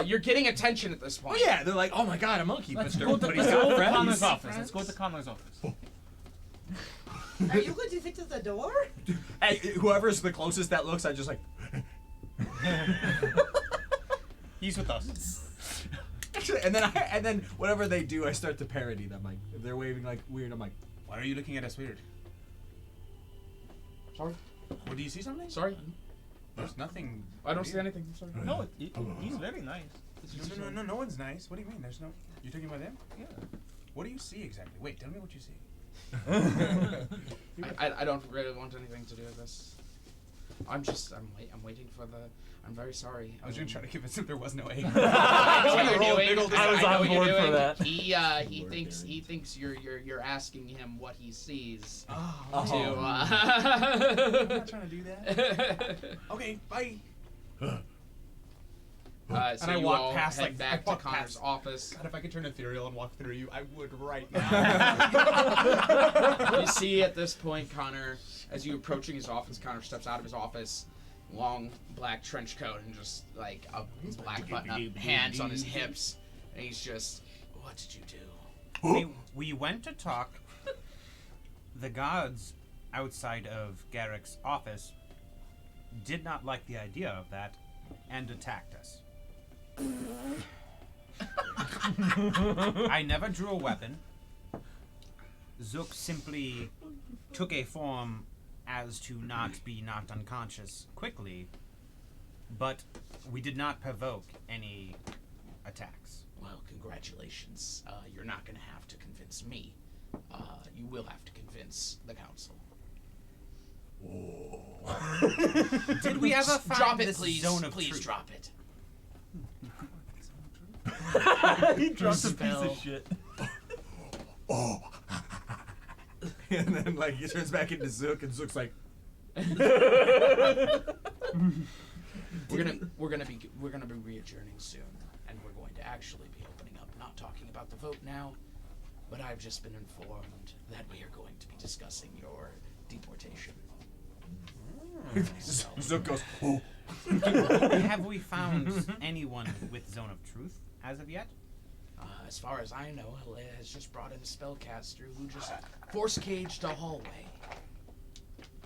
Speaker 1: You're getting attention at this point.
Speaker 12: Well, yeah, they're like, oh my god, a monkey.
Speaker 4: Let's
Speaker 12: but
Speaker 4: go
Speaker 12: but
Speaker 4: to
Speaker 12: he's got
Speaker 4: Connor's
Speaker 12: friends.
Speaker 4: office. Let's go to Connor's office.
Speaker 5: Are you going to think to the door?
Speaker 12: Hey, whoever's the closest that looks, I just like.
Speaker 4: He's with us.
Speaker 12: and then whatever they do, I start to parody them. Like if they're waving like weird, I'm like,
Speaker 6: Why are you looking at us weird?
Speaker 1: Sorry.
Speaker 6: Well, do you see something?
Speaker 1: Sorry.
Speaker 6: There's nothing.
Speaker 1: I don't see anything. I'm sorry.
Speaker 4: No, he's very nice.
Speaker 6: No one's nice. What do you mean? There's no. You're talking about them? Yeah. What do you see exactly? Wait, tell me what you see.
Speaker 1: I don't really want anything to do with this. I'm waiting for the. I'm very sorry.
Speaker 6: I was gonna try to give it so there was no A.
Speaker 1: I know what you're
Speaker 6: Roll a
Speaker 1: doing.
Speaker 6: big old
Speaker 8: I was
Speaker 1: know
Speaker 8: on
Speaker 1: what you're
Speaker 8: board for
Speaker 1: doing.
Speaker 8: that.
Speaker 1: He thinks you're asking him what he sees.
Speaker 6: Oh,
Speaker 1: To
Speaker 6: I'm not trying to do that. Okay, bye.
Speaker 1: so
Speaker 6: And I
Speaker 1: you
Speaker 6: walk
Speaker 1: all
Speaker 6: past,
Speaker 1: head
Speaker 6: like,
Speaker 1: back
Speaker 6: I
Speaker 1: to
Speaker 6: walk
Speaker 1: Connor's
Speaker 6: past-
Speaker 1: office.
Speaker 6: God, if I could turn ethereal and walk through you, I would right now.
Speaker 1: You see at this point, Connor, as you approaching his office, Connor steps out of his office, long black trench coat and just like a black button up, hands on his hips, and he's just, what did you do?
Speaker 10: We went to talk. The guards outside of Garrick's office did not like the idea of that and attacked us. I never drew a weapon. Zook simply took a form as to not be knocked unconscious quickly, but we did not provoke any attacks.
Speaker 1: Well, congratulations. You're not going to have to convince me. You will have to convince the council.
Speaker 10: Did we ever find
Speaker 1: Drop it,
Speaker 10: this
Speaker 1: please.
Speaker 10: zone of
Speaker 1: Please
Speaker 10: truth?
Speaker 1: drop it.
Speaker 8: He drops a piece
Speaker 1: Spell.
Speaker 8: of shit.
Speaker 12: and then like he turns back into Zook, and Zook's like,
Speaker 1: We're gonna be re-adjourning soon, and we're going to actually be opening up. Not talking about the vote now, but I've just been informed that we are going to be discussing your deportation.
Speaker 12: Zook goes, oh.
Speaker 10: Have we found anyone with Zone of Truth as of yet?
Speaker 1: As far as I know, Hilea has just brought in a spellcaster who just force caged a hallway.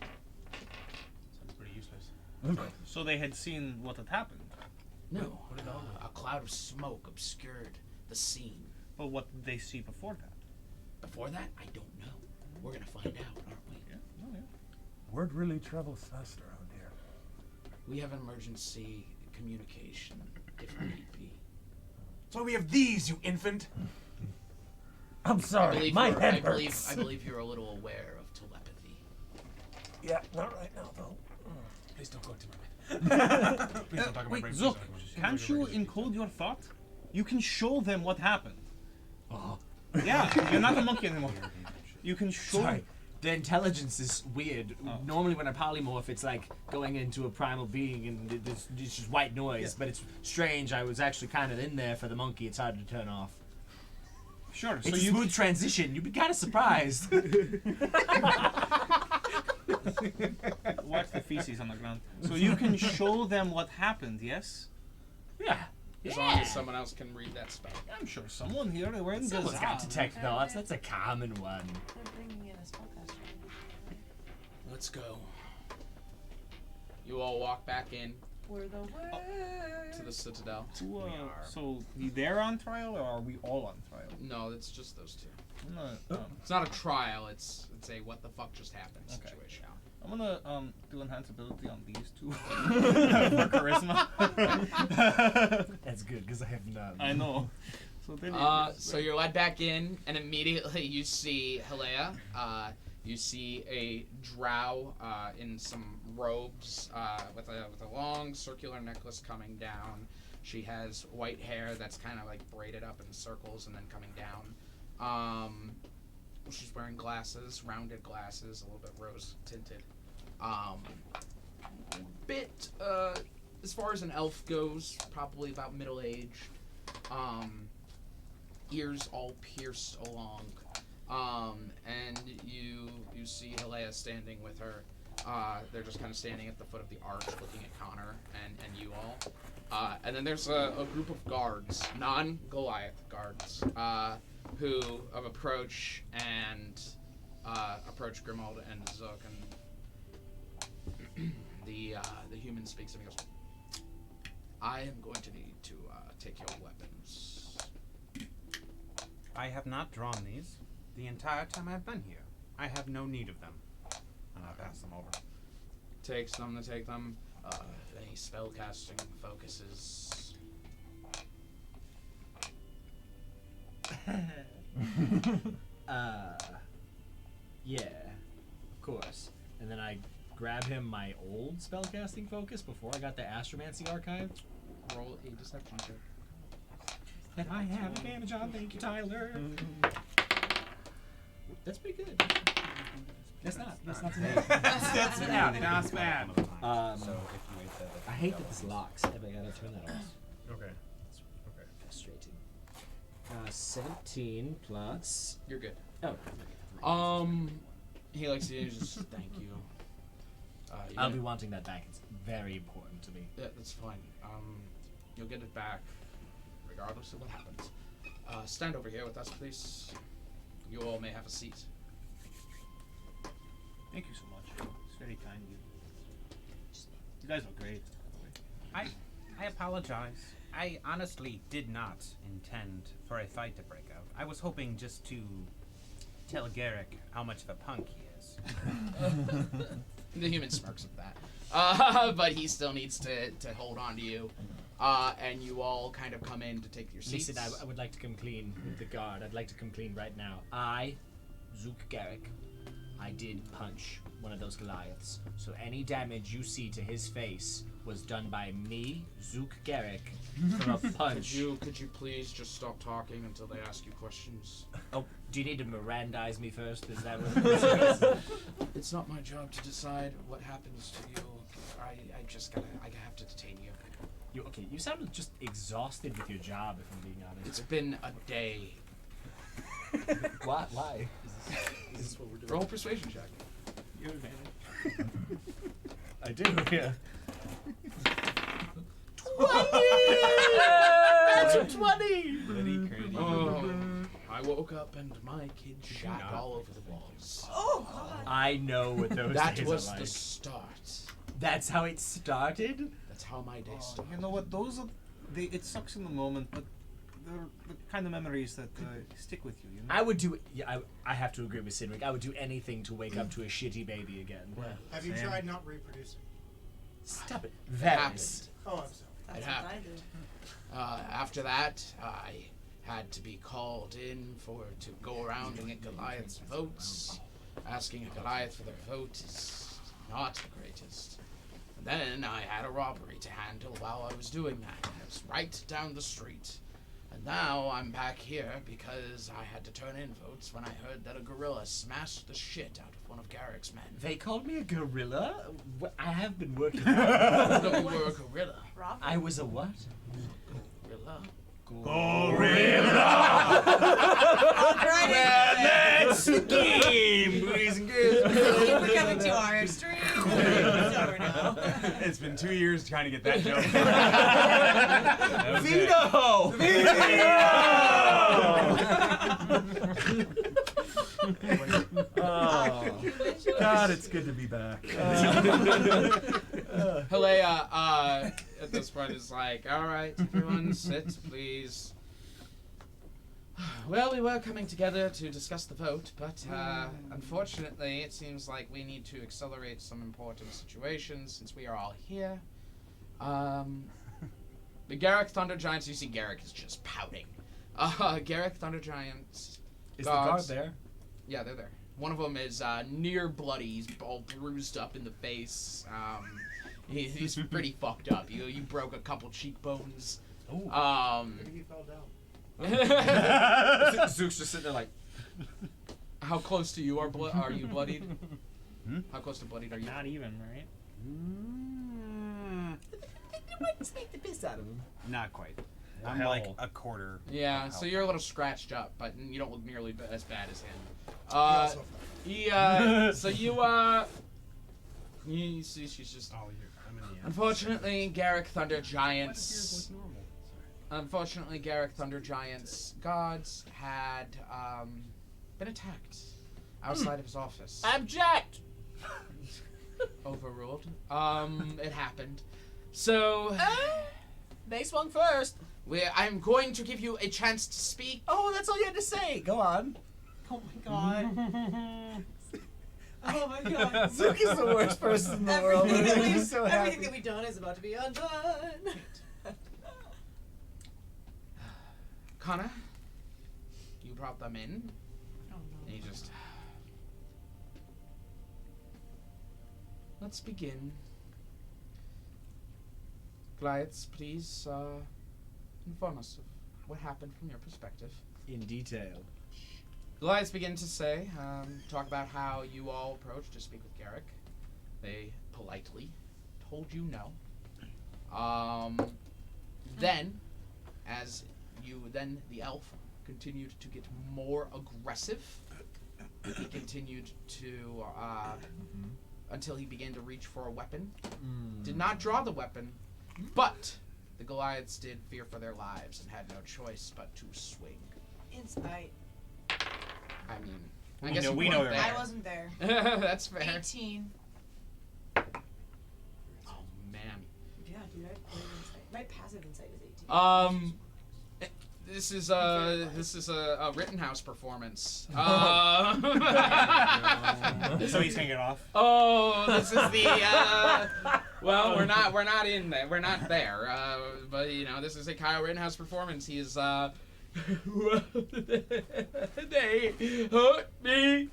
Speaker 4: Sounds pretty useless.
Speaker 11: So they had seen what had happened.
Speaker 1: No, a cloud of smoke obscured the scene.
Speaker 11: But what did they see before that?
Speaker 1: Before that, I don't know. We're gonna find out, aren't we?
Speaker 11: Yeah. Oh, yeah.
Speaker 8: Word really travels faster out here.
Speaker 1: We have emergency communication, if need be.
Speaker 4: So we have these, you infant.
Speaker 8: I'm sorry, my head hurts.
Speaker 1: I believe you're a little aware of telepathy.
Speaker 8: Yeah, not right now though.
Speaker 4: Please don't go to my mind. Please don't talk about
Speaker 11: Wait,
Speaker 4: brain
Speaker 11: Zook,
Speaker 4: freeze.
Speaker 11: can't you encode your thought? You can show them what happened.
Speaker 12: Oh.
Speaker 11: Yeah, you're not a monkey anymore. You can show.
Speaker 7: Sorry. The intelligence is weird. Normally when I polymorph, it's like going into a primal being and it's just white noise. But it's strange. I was actually kind of in there for the monkey. It's hard to turn off.
Speaker 11: Sure.
Speaker 7: It's a smooth transition. You'd be kind of surprised.
Speaker 11: Watch the feces on the ground. So you can show them what happened, yes?
Speaker 7: Yeah.
Speaker 1: As long as someone else can read that spell.
Speaker 11: I'm sure someone here, they were in
Speaker 7: Someone's got detect thoughts. That's a common one.
Speaker 5: They're bringing in a spellcaster.
Speaker 1: Let's go. You all walk back in
Speaker 5: We're the worst.
Speaker 1: to the Citadel.
Speaker 11: So they're on trial, or are we all on trial?
Speaker 1: No, it's just those two.
Speaker 11: I'm
Speaker 1: It's not a trial. It's a what the fuck just happened
Speaker 11: Okay.
Speaker 1: situation.
Speaker 11: gonna do enhance ability on these two for charisma.
Speaker 12: That's good because I have none.
Speaker 11: I know. So then.
Speaker 1: So you're led back in, and immediately you see Hilea. You see a drow in some robes with a long circular necklace coming down. She has white hair that's kind of like braided up in circles and then coming down. She's wearing glasses, rounded glasses, a little bit rose tinted. As far as an elf goes, probably about middle aged. Ears all pierced along. And you see Hilea standing with her. They're just kind of standing at the foot of the arch looking at Connor and you all. And then there's a group of guards, non-Goliath guards, who approach Grimald and Zook, and the human speaks and he goes, I am going to need to take your weapons.
Speaker 10: I have not drawn these the entire time I've been here. I have no need of them. And I pass them over.
Speaker 1: Takes them to take them. Any spellcasting focuses.
Speaker 12: Yeah, of course. And then I grab him my old spellcasting focus before I got the Astromancy archive.
Speaker 1: Roll a deception check.
Speaker 12: That I have advantage on. Thank you, Tyler. That's pretty good. That's not too bad.
Speaker 11: That's bad. That's bad.
Speaker 10: So if you ate that,
Speaker 12: I hate that this locks. Have I gotta turn that off?
Speaker 3: Okay.
Speaker 12: Frustrating. 17 plus.
Speaker 1: You're good.
Speaker 12: Oh.
Speaker 1: He likes to just thank you.
Speaker 12: I'll be wanting that back. It's very important to me.
Speaker 1: Yeah, that's fine. You'll get it back, regardless of what happens. Stand over here with us, please. You all may have a seat.
Speaker 11: Thank you so much. It's very kind of you. You guys are great.
Speaker 10: I apologize. I honestly did not intend for a fight to break out. I was hoping just to tell Garrick how much of a punk he is.
Speaker 1: The human smirks at that. But he still needs to hold on to you. And you all kind of come in to take your seats.
Speaker 12: Listen, I would like to come clean with the guard. I'd like to come clean right now. I, Zook Garrick, I did punch one of those Goliaths. So any damage you see to his face was done by me, Zook Garrick, for a punch.
Speaker 1: Could you please just stop talking until they ask you questions?
Speaker 12: Oh, do you need to Mirandize me first? Is that what it is?
Speaker 1: It's not my job to decide what happens to you. I have to detain you.
Speaker 12: You sound just exhausted with your job, if I'm being honest.
Speaker 1: It's been a day.
Speaker 12: Why?
Speaker 2: Is this what we're doing?
Speaker 1: Roll persuasion check.
Speaker 12: You have advantage. I do, yeah. 20! That's a 20!
Speaker 4: Pretty crazy.
Speaker 1: Oh, I woke up and my kid shat all over the walls.
Speaker 5: Oh God.
Speaker 12: I know what those
Speaker 1: That
Speaker 12: days
Speaker 1: was
Speaker 12: are like.
Speaker 1: the start.
Speaker 12: That's how it started?
Speaker 1: That's how my day started.
Speaker 11: You know what? Those are. It sucks in the moment, but they're the kind of memories that stick with you. You know?
Speaker 12: I would do. Yeah, I have to agree with Cedric. I would do anything to wake up to a shitty baby again.
Speaker 6: Have you tried not reproducing?
Speaker 12: Stop it.
Speaker 1: That
Speaker 12: That
Speaker 1: happened.
Speaker 12: is.
Speaker 6: Oh, I'm sorry.
Speaker 5: That's
Speaker 1: It
Speaker 5: what
Speaker 1: happened.
Speaker 5: I do.
Speaker 1: After that, I had to be called in to go around and get Goliath's votes. Asking a Goliath for their vote is not the greatest. And then I had a robbery to handle while I was doing that. It was right down the street. And now I'm back here because I had to turn in votes when I heard that a gorilla smashed the shit out of one of Garrick's men.
Speaker 12: They called me a gorilla? I have been working.
Speaker 1: You were a gorilla.
Speaker 5: Rob?
Speaker 12: I was a what?
Speaker 1: Gorilla.
Speaker 12: That's the game, boys and girls.
Speaker 5: We're coming to our extreme. It's over now.
Speaker 10: It's been 2 years trying to get that joke.
Speaker 8: Oh, God, it's good to be back.
Speaker 1: Helea, at this point is like, all right, everyone sit, please. Well, we were coming together to discuss the vote, but unfortunately, it seems like we need to accelerate some important situations since we are all here. The Garrick Thunder Giants, you see Garrick is just pouting. Garrick Thunder Giants.
Speaker 12: Is the guard there?
Speaker 1: Yeah, they're there. One of them is near bloody. He's all bruised up in the face. He's pretty fucked up. You broke a couple cheekbones.
Speaker 6: Maybe he fell down.
Speaker 7: Zook's just sitting there like.
Speaker 1: How close to you are you bloodied? How close to bloodied are you?
Speaker 11: Not even, right?
Speaker 12: They might smack the piss out of him.
Speaker 10: Not quite. I'm
Speaker 3: Hell.
Speaker 10: like a quarter.
Speaker 1: Yeah,
Speaker 10: of
Speaker 1: so
Speaker 10: health.
Speaker 1: you're a little scratched up, but you don't look nearly as bad as him. You see, she's just.
Speaker 3: Oh, I'm in the end.
Speaker 1: Unfortunately, Garrick Thunder Giants. Unfortunately, Garrick Thunder Giants gods had been attacked outside of his office.
Speaker 12: Abject!
Speaker 1: Overruled. It happened. So
Speaker 12: They swung first.
Speaker 1: I'm going to give you a chance to speak.
Speaker 12: Oh, that's all you had to say. Go on.
Speaker 5: Oh my God. Oh my God.
Speaker 12: Zook is the worst person in the world. He's so happy.
Speaker 5: Everything that we've done is about to be undone.
Speaker 1: Connor, you brought them in.
Speaker 5: Oh no.
Speaker 1: And you just. Let's begin. Goliaths, please inform us of what happened from your perspective.
Speaker 12: In detail.
Speaker 1: Goliaths begin to say, talk about how you all approached to speak with Garrick. They politely told you no. Then, as the elf continued to get more aggressive. He continued to, until he began to reach for a weapon. Did not draw the weapon, but the Goliaths did fear for their lives and had no choice but to swing.
Speaker 5: Insight.
Speaker 1: I mean,
Speaker 11: We
Speaker 1: I guess
Speaker 11: know-
Speaker 1: you
Speaker 11: we know
Speaker 1: weren't
Speaker 11: they're
Speaker 1: there.
Speaker 5: I wasn't there.
Speaker 1: That's fair.
Speaker 5: 18.
Speaker 1: Oh man.
Speaker 5: Yeah, dude, I have great insight. My passive insight is 18.
Speaker 1: This is a Rittenhouse performance.
Speaker 11: So he's gonna get off.
Speaker 1: Oh, this is the. Well, we're not in there. We're not there. But you know, this is a Kyle Rittenhouse performance. He's they hurt me.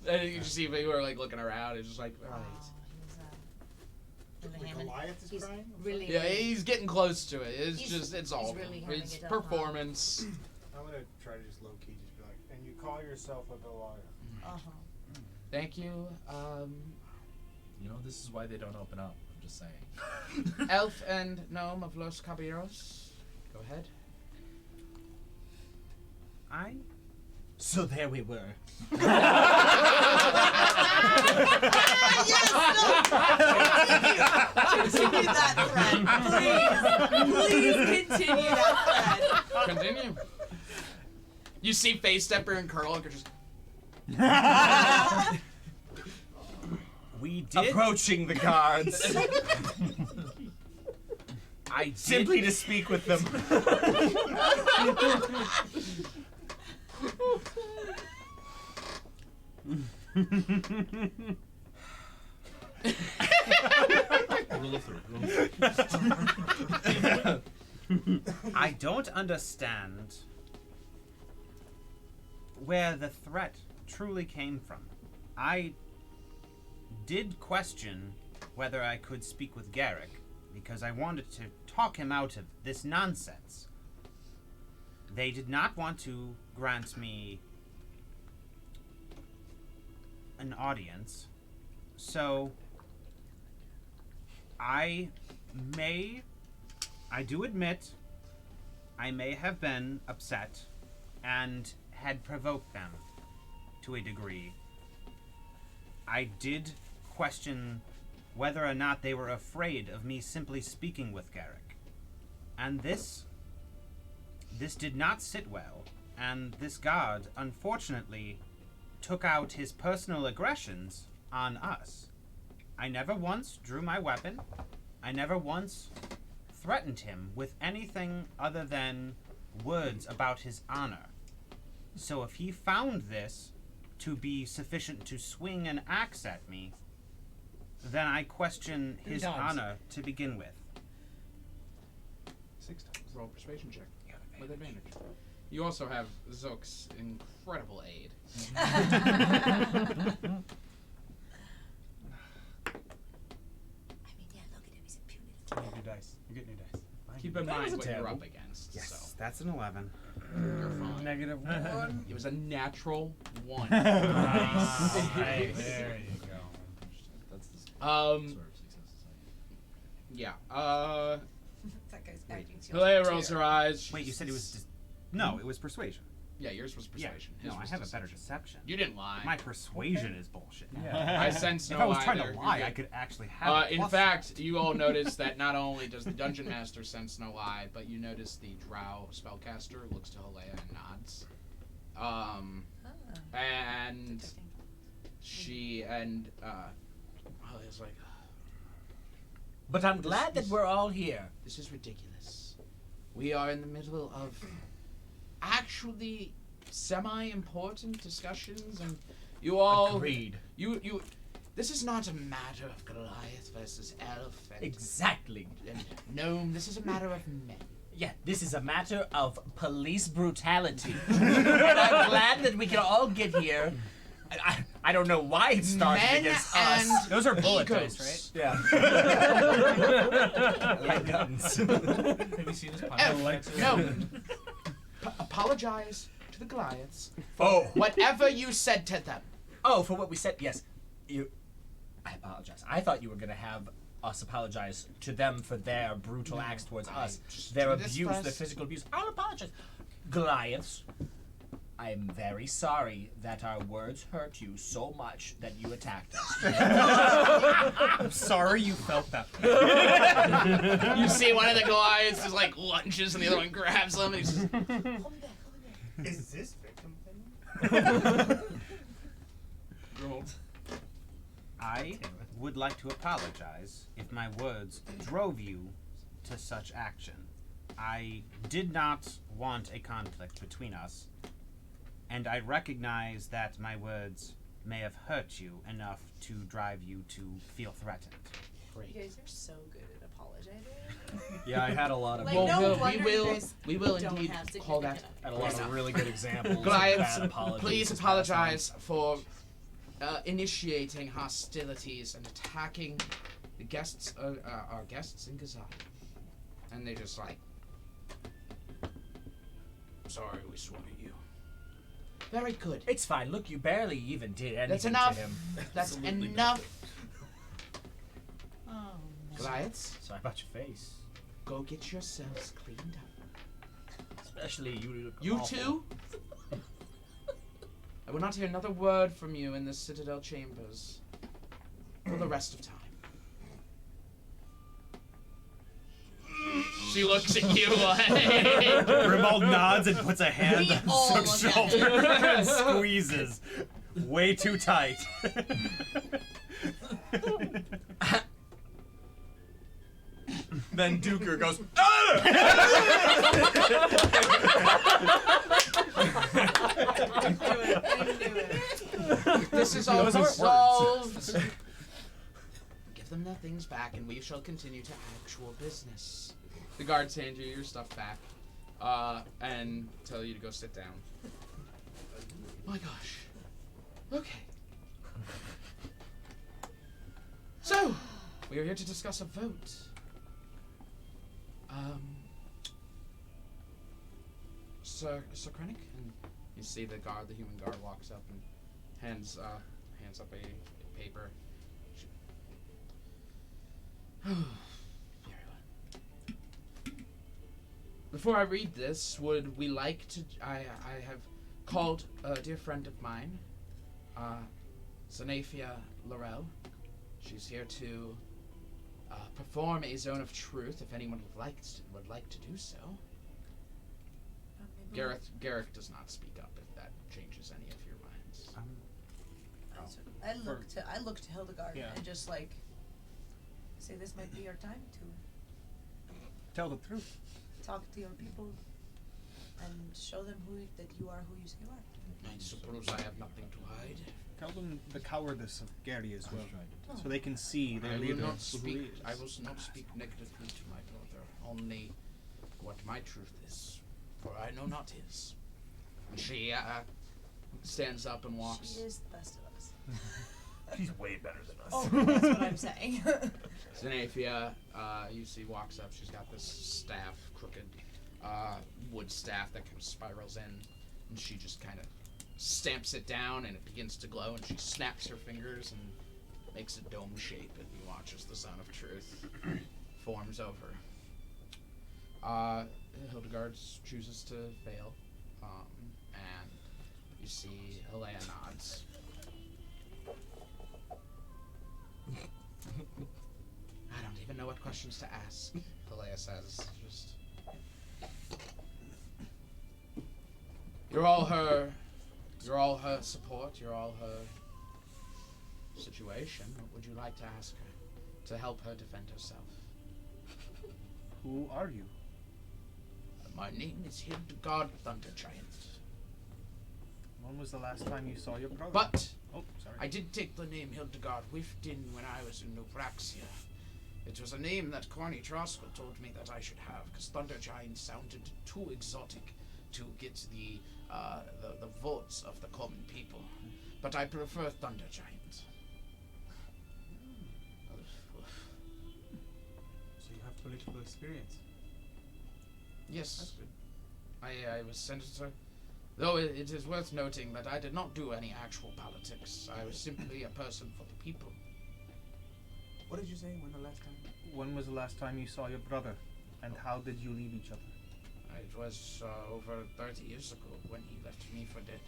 Speaker 1: And you just see people are like looking around. It's just like, all right.
Speaker 6: The Goliath is crying?
Speaker 5: Really?
Speaker 1: Yeah, he's getting close to it. It's
Speaker 5: He's
Speaker 1: it's all
Speaker 5: really having
Speaker 1: it's
Speaker 5: it up, huh?
Speaker 1: performance.
Speaker 6: I'm gonna try to just low key just be like, and you call yourself a Goliath.
Speaker 5: Uh-huh.
Speaker 1: Thank you.
Speaker 2: You know, this is why they don't open up. I'm just saying.
Speaker 1: Elf and Gnome of Los Caballeros. Go ahead.
Speaker 12: So there we were.
Speaker 5: Continue that thread, please. Please continue that thread.
Speaker 1: Continue. You see Face Stepper and Curl are just.
Speaker 10: We did.
Speaker 7: Approaching the guards.
Speaker 10: I did.
Speaker 7: Simply to speak with them.
Speaker 10: I don't understand where the threat truly came from. I did question whether I could speak with Garrick because I wanted to talk him out of this nonsense. They did not want to grant me an audience, so I do admit I may have been upset and had provoked them to a degree. I did question whether or not they were afraid of me simply speaking with Garrick. And this did not sit well, and this guard, unfortunately, took out his personal aggressions on us. I never once drew my weapon. I never once threatened him with anything other than words about his honor. So if he found this to be sufficient to swing an axe at me, then I question his honor to begin with.
Speaker 1: 6 times. Roll persuasion check with advantage. You also have Zook's incredible aid.
Speaker 10: You get new dice. You get new dice.
Speaker 1: Keep in mind what
Speaker 10: terrible.
Speaker 1: you're up against.
Speaker 10: Yes,
Speaker 1: So
Speaker 10: that's an 11.
Speaker 1: you're fine.
Speaker 4: -1.
Speaker 1: It was a natural 1.
Speaker 3: Nice. There you go.
Speaker 2: That's the
Speaker 1: Um,
Speaker 2: sort of success.
Speaker 1: Yeah.
Speaker 5: That guy's acting so
Speaker 1: Hilaria rolls her eyes.
Speaker 10: Wait, you said it was no, it was persuasion.
Speaker 1: Yeah, yours was persuasion.
Speaker 10: Yeah.
Speaker 1: His
Speaker 10: No, I
Speaker 1: was
Speaker 10: have a
Speaker 1: deception.
Speaker 10: better deception.
Speaker 1: You didn't lie.
Speaker 10: My persuasion is bullshit.
Speaker 1: I sense
Speaker 10: If
Speaker 1: no
Speaker 10: I was
Speaker 1: lie
Speaker 10: trying
Speaker 1: there.
Speaker 10: to
Speaker 1: You're
Speaker 10: lie,
Speaker 1: good.
Speaker 10: I could actually have a
Speaker 1: In
Speaker 10: plus.
Speaker 1: fact, you all notice that not only does the Dungeon Master sense no lie, but you notice the Drow spellcaster looks to Hilea and nods. And she and Hilea's like,
Speaker 12: But I'm glad that we're all here.
Speaker 1: this is ridiculous. We are in the middle of actually semi-important discussions, and you all
Speaker 12: Agreed.
Speaker 1: You this is not a matter of Goliath versus elf and,
Speaker 12: Exactly.
Speaker 1: and gnome. This is a matter of men.
Speaker 12: Yeah, this is a matter of police brutality. And I'm glad that we can all get here. I don't know why it started
Speaker 1: Men
Speaker 12: against
Speaker 1: and
Speaker 12: us.
Speaker 7: Those are bullet
Speaker 1: egos.
Speaker 7: dice,
Speaker 12: Yeah. Like guns.
Speaker 2: Have you seen this podcast?
Speaker 1: No. Apologize to the Goliaths.
Speaker 12: Oh.
Speaker 1: Whatever you said to them.
Speaker 12: Oh, for what we said, yes. I apologize. I thought you were going to have us apologize to them for their brutal acts towards us.
Speaker 1: just
Speaker 12: Their
Speaker 1: do this
Speaker 12: abuse, their
Speaker 1: first.
Speaker 12: physical abuse. I'll apologize. Goliaths, I am very sorry that our words hurt you so much that you attacked us.
Speaker 11: I'm sorry you felt that.
Speaker 1: You see one of the Goliaths is like lunges and the other one grabs them and he's just,
Speaker 6: Is this victim thing?
Speaker 10: I would like to apologize if my words drove you to such action. I did not want a conflict between us, and I recognize that my words may have hurt you enough to drive you to feel threatened.
Speaker 5: You guys are so good at apologizing.
Speaker 7: Yeah, I had a lot of
Speaker 5: Like,
Speaker 1: well,
Speaker 5: no
Speaker 1: we
Speaker 5: wonder
Speaker 1: will,
Speaker 5: you guys
Speaker 1: we will
Speaker 5: don't
Speaker 1: indeed
Speaker 5: have
Speaker 1: call that.
Speaker 5: significant
Speaker 7: had a lot of really good examples.
Speaker 1: Goliaths,
Speaker 7: of bad apologies
Speaker 1: please
Speaker 7: this past
Speaker 1: apologize for initiating hostilities and attacking the guests, our guests in Gazad. And they just like, sorry we swung at you.
Speaker 9: Very good.
Speaker 12: It's fine. Look, you barely even did anything
Speaker 9: That's enough.
Speaker 12: to him.
Speaker 9: That's
Speaker 2: Absolutely
Speaker 9: enough.
Speaker 5: Oh, man.
Speaker 9: Goliaths,
Speaker 12: Sorry about your face.
Speaker 9: go get yourselves cleaned up.
Speaker 12: Especially you. Look
Speaker 1: You
Speaker 12: awful.
Speaker 1: two? I will not hear another word from you in the Citadel chambers for the rest of time.
Speaker 9: She looks at you.
Speaker 10: Grimald nods and puts a hand
Speaker 5: We
Speaker 10: on
Speaker 5: all
Speaker 10: Zook's
Speaker 5: look at
Speaker 10: shoulder and squeezes. Way too tight. Then Duker goes,
Speaker 1: This is all
Speaker 10: Those aren't
Speaker 1: resolved. Give them their things back, and we shall continue to actual business. The guards hand you your stuff back, and tell you to go sit down. My gosh. Okay. So, we are here to discuss a vote. Sir Krennic, and you see the human guard walks up and hands up a paper. Very well. Before I read this, would we like to? I have called a dear friend of mine, Zenafia Laurel. She's here to perform a zone of truth. If anyone would like to do so. Gareth does not speak up. If that changes any of your minds.
Speaker 5: I look to Hildegaard
Speaker 11: Yeah.
Speaker 5: and just like say this might be our time to
Speaker 11: Tell the truth.
Speaker 5: talk to your people and show them that you are who you say you are.
Speaker 1: I suppose I have nothing to hide.
Speaker 11: Tell them the cowardice of Gary as well, so they can see their
Speaker 1: I will
Speaker 11: leader
Speaker 1: not
Speaker 11: for who he
Speaker 1: speak.
Speaker 11: is.
Speaker 1: I will not speak negatively to my brother. Only what my truth is, for I know not his. And she stands up and walks.
Speaker 5: She is the best of us.
Speaker 8: She's way better than us.
Speaker 5: Oh, that's what I'm saying.
Speaker 1: Zenafia, you see, walks up. She's got this staff, crooked wood staff that kind of spirals in, and she just kind of stamps it down, and it begins to glow, and she snaps her fingers and makes a dome shape, and you watch as the Zone of Truth forms over. Hildegaard chooses to fail, and you see Alea nods. I don't even know what questions to ask, Alea says. Just You're all her support, you're all her situation. What would you like to ask her to help her defend herself?
Speaker 11: Who are you?
Speaker 1: My name is Hildegaard Thundergiant.
Speaker 11: When was the last time you saw your brother?
Speaker 1: But
Speaker 11: Oh, sorry.
Speaker 1: I did take the name Hildegaard Wiftin when I was in Nubraxia. It was a name that Corny Troskel told me that I should have, because Thundergiant sounded too exotic to get the votes of the common people. But I prefer Thundergiant.
Speaker 4: So you have political experience.
Speaker 1: Yes, I was senator. Though it is worth noting that I did not do any actual politics. I was simply a person for the people.
Speaker 4: What did you say? When the last time?
Speaker 11: When was the last time you saw your brother? And how did you leave each other?
Speaker 1: It was over 30 years ago when he left me for dead.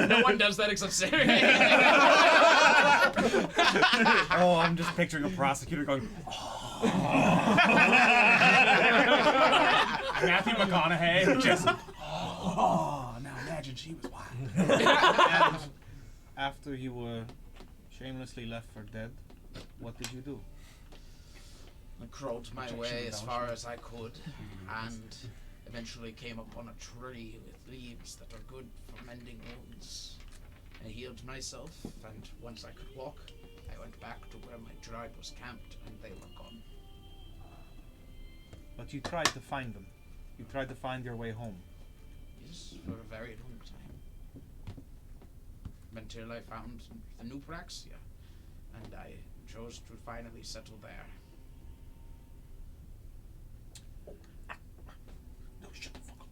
Speaker 1: No one does that except Sarah.
Speaker 10: oh, I'm just picturing a prosecutor going,
Speaker 11: Matthew McConaughey just.
Speaker 4: Oh, now imagine she was wild.
Speaker 11: And after you were shamelessly left for dead, what did you do?
Speaker 1: I crawled my way as far as I could, and eventually came upon a tree with leaves that are good for mending wounds. I healed myself, and once I could walk, I went back to where my tribe was camped, and they were gone.
Speaker 11: But you tried to find them. You tried to find your way home.
Speaker 1: Yes, for a very long time. Until I found the New Praxia, and I chose to finally settle there.
Speaker 11: No, shut the fuck up.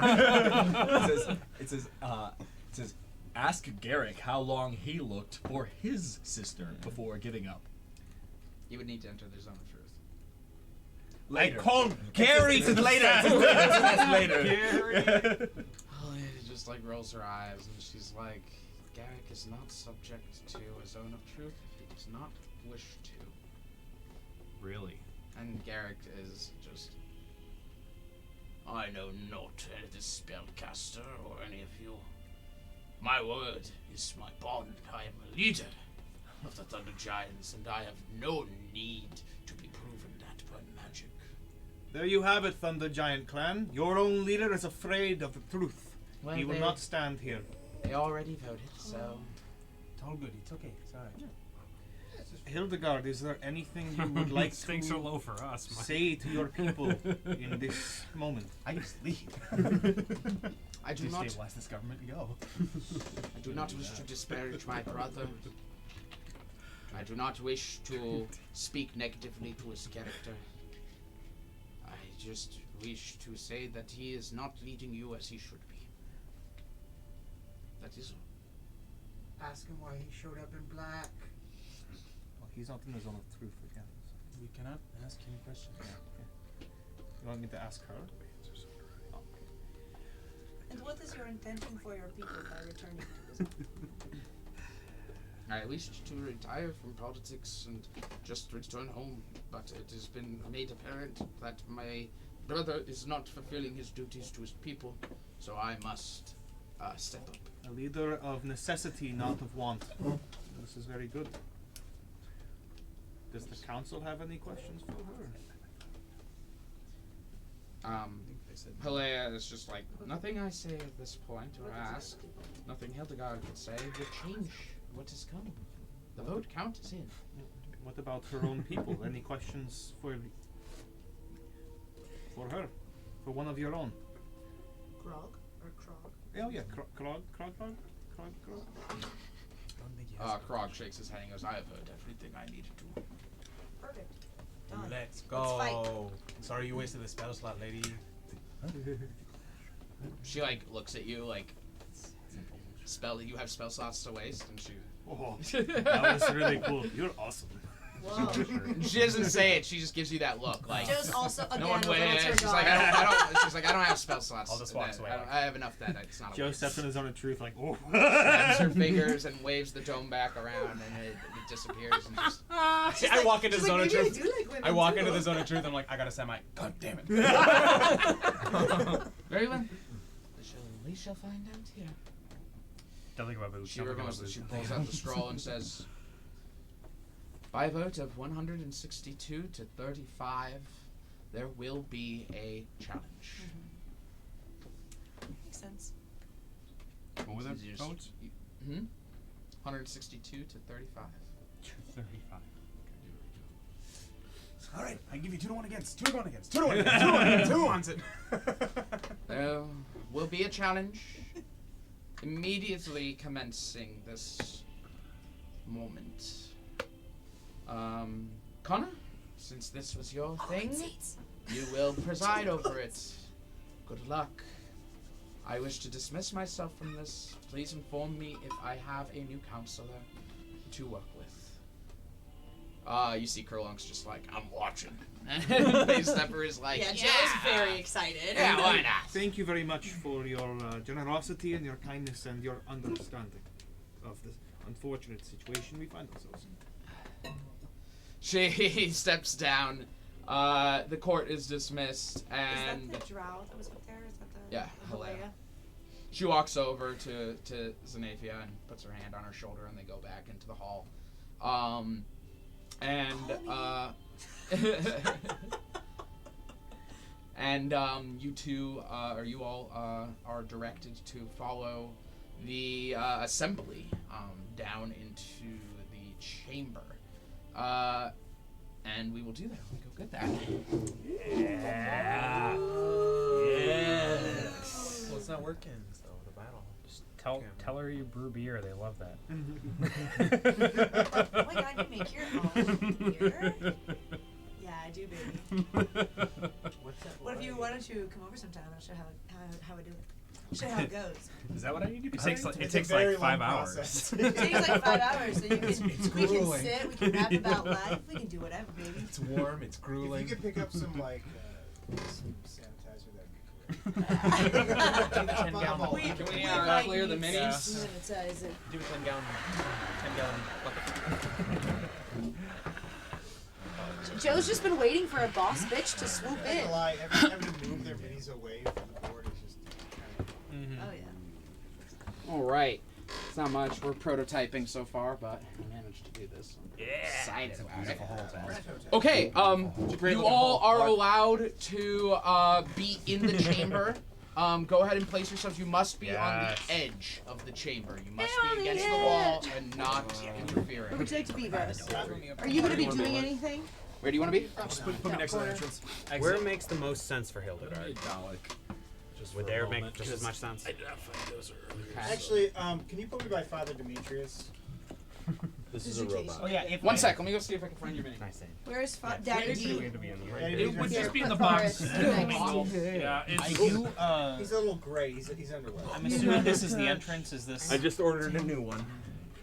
Speaker 12: It says, ask Garrick how long he looked for his sister before giving up.
Speaker 1: You would need to enter the zone of truth.
Speaker 12: Later.
Speaker 11: I called Gary to
Speaker 12: later.
Speaker 11: That's
Speaker 12: later.
Speaker 1: She just like rolls her eyes and she's like, Garrick is not subject to a zone of truth if he does not wish to.
Speaker 3: Really?
Speaker 1: And Garrick is just, I know not any of this spellcaster or any of you. My word is my bond. I am a leader of the Thunder Giants, and I have no need to be proven that by magic.
Speaker 11: There you have it, Thunder Giant Clan. Your own leader is afraid of the truth.
Speaker 1: Well,
Speaker 11: He will
Speaker 1: they-
Speaker 11: not stand here.
Speaker 1: They already voted, so
Speaker 4: It's all good. It's okay. It's alright.
Speaker 11: Hildegard, is there anything you would like
Speaker 3: Stakes
Speaker 11: to
Speaker 3: are low for us.
Speaker 11: say to your people in this moment?
Speaker 4: I just leave.
Speaker 1: I do not.
Speaker 4: Destabilize this government and go.
Speaker 1: I do not wish to disparage my brother. I do not wish to speak negatively to his character. I just wish to say that he is not leading you as he should be. That is all.
Speaker 6: Ask him why he showed up in black.
Speaker 11: Well, he's not in the zone of truth again.
Speaker 4: We cannot ask him questions.
Speaker 11: You want me to ask her?
Speaker 5: And what is your intention for your people by returning to the zone?
Speaker 1: I wish to retire from politics and just return home, but it has been made apparent that my brother is not fulfilling his duties to his people, so I must step up.
Speaker 11: A leader of necessity, not of want. This is very good. Does the council have any questions for her?
Speaker 1: Pelea is just like, nothing I say at this point or ask, nothing Hildegaard could say will change what is coming. The vote count is in.
Speaker 11: What about her own people? Any questions for her? For one of your own?
Speaker 5: Grog or Krog?
Speaker 11: Oh yeah, Krog.
Speaker 1: Krog shakes his head and goes, I have heard everything I needed to.
Speaker 5: Perfect. Done.
Speaker 4: Let's
Speaker 5: fight.
Speaker 4: go. Sorry you wasted the spell slot, lady.
Speaker 1: She like looks at you like, you have spell slots to waste, and she.
Speaker 11: Oh, that was really cool. You're awesome.
Speaker 5: Whoa.
Speaker 1: She doesn't say it. She just gives you that look, like.
Speaker 5: Joe's also again
Speaker 1: No one
Speaker 5: a little
Speaker 1: way.
Speaker 5: turned
Speaker 1: She's like, She's like, I don't have spell slots.
Speaker 4: I'll just walk away.
Speaker 1: I have enough that it's not.
Speaker 11: Joe steps in his own truth like, oh.
Speaker 1: Snaps her fingers and waves the dome back around, and it disappears. And just.
Speaker 4: I walk into the zone of
Speaker 5: maybe I
Speaker 4: truth.
Speaker 5: do like women
Speaker 4: I walk
Speaker 5: too.
Speaker 4: into the zone of truth. I'm like, I gotta send my. God damn it.
Speaker 1: Very well. We shall find out here.
Speaker 3: Don't think about boots.
Speaker 1: She
Speaker 3: don't think about
Speaker 1: reveals that
Speaker 3: boots.
Speaker 1: she pulls out the scroll and says, by a vote of 162 to 35, there will be a challenge.
Speaker 5: Makes sense.
Speaker 3: What was that?
Speaker 1: You just-
Speaker 3: Votes?
Speaker 1: 162 to 35.
Speaker 3: 235.
Speaker 4: All right, I give you 2 to 1 against. 2 to 1 against. 2 to 1 against. 2 to 1 against. Who wants it?
Speaker 1: There will be a challenge immediately commencing this moment. Connor, since this was your thing, you will preside over it. Good luck. I wish to dismiss myself from this. Please inform me if I have a new counselor to work with. You see Kurlunk's just like, I'm watching. Base Stepper is like,
Speaker 5: Yeah, Joe's very excited.
Speaker 1: Yeah, why not?
Speaker 11: Thank you very much for your generosity and your kindness and your understanding of this unfortunate situation we find ourselves in.
Speaker 1: She steps down. The court is dismissed, and
Speaker 5: Is that the drow that was up there? Is that the
Speaker 1: Yeah,
Speaker 5: the
Speaker 1: Helea.
Speaker 5: Helea?
Speaker 1: she walks over to Zenithia and puts her hand on her shoulder, and they go back into the hall. You two, or you all, are directed to follow the assembly down into the chamber. And we will do that. We go get that.
Speaker 12: Yeah.
Speaker 7: Yes.
Speaker 4: Well, it's not working, so the battle.
Speaker 3: Just tell her you brew beer. They love that.
Speaker 5: Oh my god, you make your own beer? Yeah, I do, baby.
Speaker 4: What
Speaker 5: Why don't you come over sometime? I'll show how I do it. Show you how it goes.
Speaker 3: Is that what I need to be?
Speaker 6: It's
Speaker 3: It
Speaker 6: a
Speaker 3: takes
Speaker 6: very
Speaker 3: like 5
Speaker 6: long
Speaker 3: hours.
Speaker 6: process.
Speaker 5: It takes like 5 hours, so we can
Speaker 4: grueling.
Speaker 5: sit, we can rap about life, we can do whatever, baby.
Speaker 4: It's warm. It's
Speaker 6: If
Speaker 4: grueling.
Speaker 6: you could pick up some like some sanitizer, that'd be great.
Speaker 11: 10-gallon.
Speaker 1: Can we
Speaker 5: might
Speaker 1: clear the
Speaker 5: need
Speaker 1: minis?
Speaker 5: some sanitizer.
Speaker 11: Do a 10-gallon bucket.
Speaker 5: Joe's just been waiting for a boss bitch to swoop
Speaker 6: I'm not
Speaker 5: in.
Speaker 6: gonna lie, having to move their minis away from the board is just kind of.
Speaker 5: Oh yeah.
Speaker 1: All right. It's not much. We're prototyping so far, but we managed to do this. I'm excited about it. Okay. You all are allowed to be in the chamber. Go ahead and place yourselves. You must be on the edge of the chamber. You must be against the wall and not interfering.
Speaker 5: Where would you like to be, Rose? Are you going to be doing anything?
Speaker 1: Where do you want to be?
Speaker 4: Just put me next to the entrance.
Speaker 10: Where makes the most sense for Hildegaard? Would there make just as much sense?
Speaker 6: Actually, can you put me by Father Demetrius?
Speaker 12: This
Speaker 5: is a robot.
Speaker 11: Oh yeah, if
Speaker 1: One sec. Let me go see if I can find your mini.
Speaker 10: Nice name.
Speaker 5: Where's
Speaker 3: It'd
Speaker 5: Daddy
Speaker 3: be
Speaker 5: D?
Speaker 3: weird to be in the
Speaker 6: Yeah,
Speaker 3: right.
Speaker 2: It would
Speaker 5: Here,
Speaker 2: just be in the
Speaker 5: put
Speaker 2: box.
Speaker 5: Forrest next to him.
Speaker 2: Yeah,
Speaker 11: Are
Speaker 2: it's.
Speaker 11: you,
Speaker 6: He's a little gray. He's underwear.
Speaker 11: I'm assuming this is the entrance. Is this?
Speaker 8: I just ordered a new one.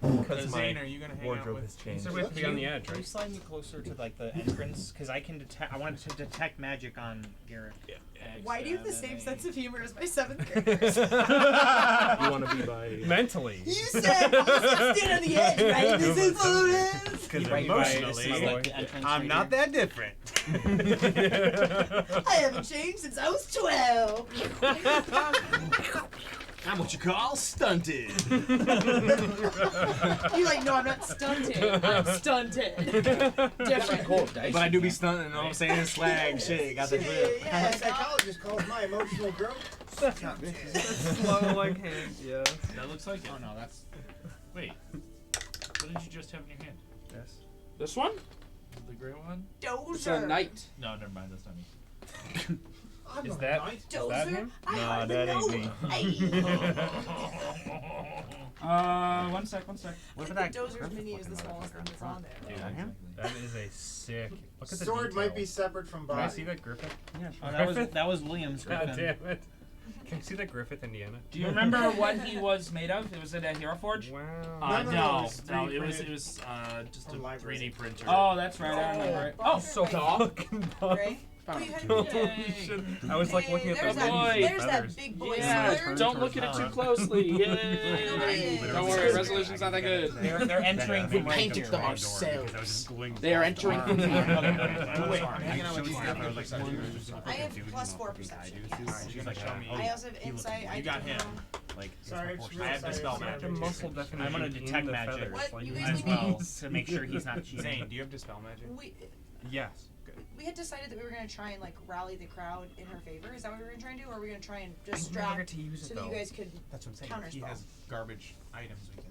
Speaker 8: Because
Speaker 4: Zane,
Speaker 8: my
Speaker 4: are you gonna hang out
Speaker 8: wardrobe
Speaker 4: with?
Speaker 8: has changed.
Speaker 3: So we have to be on the edge,
Speaker 11: Can you
Speaker 3: right?
Speaker 11: slide me closer to like the entrance? Because I can detect. I wanted to detect magic on Garrett.
Speaker 5: Why do you have the same sense of humor as my 7th graders?
Speaker 8: You want to be by...
Speaker 11: Mentally.
Speaker 5: You said I'm gonna stand on the edge, right? This is what it is.
Speaker 8: Because
Speaker 11: Right,
Speaker 8: emotionally,
Speaker 11: this is like the entrance
Speaker 10: I'm
Speaker 11: right
Speaker 10: not
Speaker 11: here.
Speaker 10: that different.
Speaker 5: I haven't changed since I was 12.
Speaker 10: I'm what you call stunted.
Speaker 5: You're like, no, I'm not stunted. I'm stunted. Different.
Speaker 11: But I do be stunting, and all I'm saying is swag. Shit, got the drip.
Speaker 5: Yeah,
Speaker 6: My psychologist calls my emotional growth.
Speaker 3: Slow like hand. Yeah.
Speaker 2: That looks like it.
Speaker 11: Oh no, that's.
Speaker 2: Wait. What did you just have in your hand?
Speaker 3: Yes.
Speaker 1: This one?
Speaker 2: The gray one?
Speaker 1: It's a
Speaker 5: Dozer.
Speaker 1: knight.
Speaker 2: No, never mind. That's not me.
Speaker 6: I'm
Speaker 3: Is
Speaker 6: not
Speaker 3: that-
Speaker 6: a knight.
Speaker 5: Dozer?
Speaker 3: him?
Speaker 5: I
Speaker 8: Nah,
Speaker 5: hardly
Speaker 8: that
Speaker 5: know.
Speaker 8: ain't me.
Speaker 5: Hey.
Speaker 11: One sec.
Speaker 5: What about Dozer's mini is the smallest thing that's on there.
Speaker 2: Yeah,
Speaker 3: That is a sick. Look at the
Speaker 6: Sword might
Speaker 3: detail.
Speaker 6: be separate from
Speaker 3: Can
Speaker 6: body.
Speaker 3: I see that Griffith?
Speaker 11: Oh, that was Williams.
Speaker 3: God
Speaker 11: Griffin.
Speaker 3: damn it. Can you see that Griffith, Indiana?
Speaker 13: Do you remember what he was made of? It was it a Hero Forge?
Speaker 3: Wow.
Speaker 6: No, it's
Speaker 2: no,
Speaker 6: 3D
Speaker 2: it was
Speaker 6: printed
Speaker 2: just a
Speaker 6: on library.
Speaker 2: 3D printer.
Speaker 13: Oh, that's right. I remember it. Oh,
Speaker 3: So fucking dumb.
Speaker 5: Right? Oh, you had
Speaker 3: Holy
Speaker 13: Yay.
Speaker 3: shit. I was like looking at
Speaker 5: there's
Speaker 3: the
Speaker 5: that,
Speaker 13: boy.
Speaker 5: there's that
Speaker 3: feathers.
Speaker 5: big boy
Speaker 13: Yeah,
Speaker 5: slur.
Speaker 13: don't look at it too closely. Yay! Don't worry, resolution's not that good.
Speaker 11: They're entering from right
Speaker 1: painted
Speaker 11: here.
Speaker 1: them
Speaker 11: right?
Speaker 1: ourselves.
Speaker 10: Going
Speaker 1: They are entering from here.
Speaker 4: Wait, I'm hanging out with you.
Speaker 5: I have +4 perception. Yes.
Speaker 4: She's like, show me.
Speaker 5: I also have insight. I
Speaker 10: You got
Speaker 5: don't
Speaker 10: him.
Speaker 5: know.
Speaker 10: Like,
Speaker 6: Sorry, it's
Speaker 10: I have
Speaker 6: real
Speaker 10: dispel
Speaker 6: sorry.
Speaker 10: magic.
Speaker 3: The muscle definition.
Speaker 11: I'm gonna
Speaker 3: in
Speaker 11: detect
Speaker 3: the
Speaker 11: magic.
Speaker 3: feathers,
Speaker 5: What?
Speaker 3: like,
Speaker 5: You
Speaker 3: you
Speaker 5: guys
Speaker 11: As
Speaker 5: need
Speaker 11: well to make sure he's not cheating.
Speaker 4: Zane, do you have dispel magic?
Speaker 3: Yes.
Speaker 5: We had decided that we were gonna try and like rally the crowd in her favor. Is that what we were gonna try and do, or are we gonna try and
Speaker 4: never
Speaker 5: distract
Speaker 4: get to use it,
Speaker 5: so that you
Speaker 4: though.
Speaker 5: guys could?
Speaker 4: That's what I'm saying.
Speaker 5: Counter
Speaker 4: If he
Speaker 5: spell.
Speaker 4: has garbage items, we can.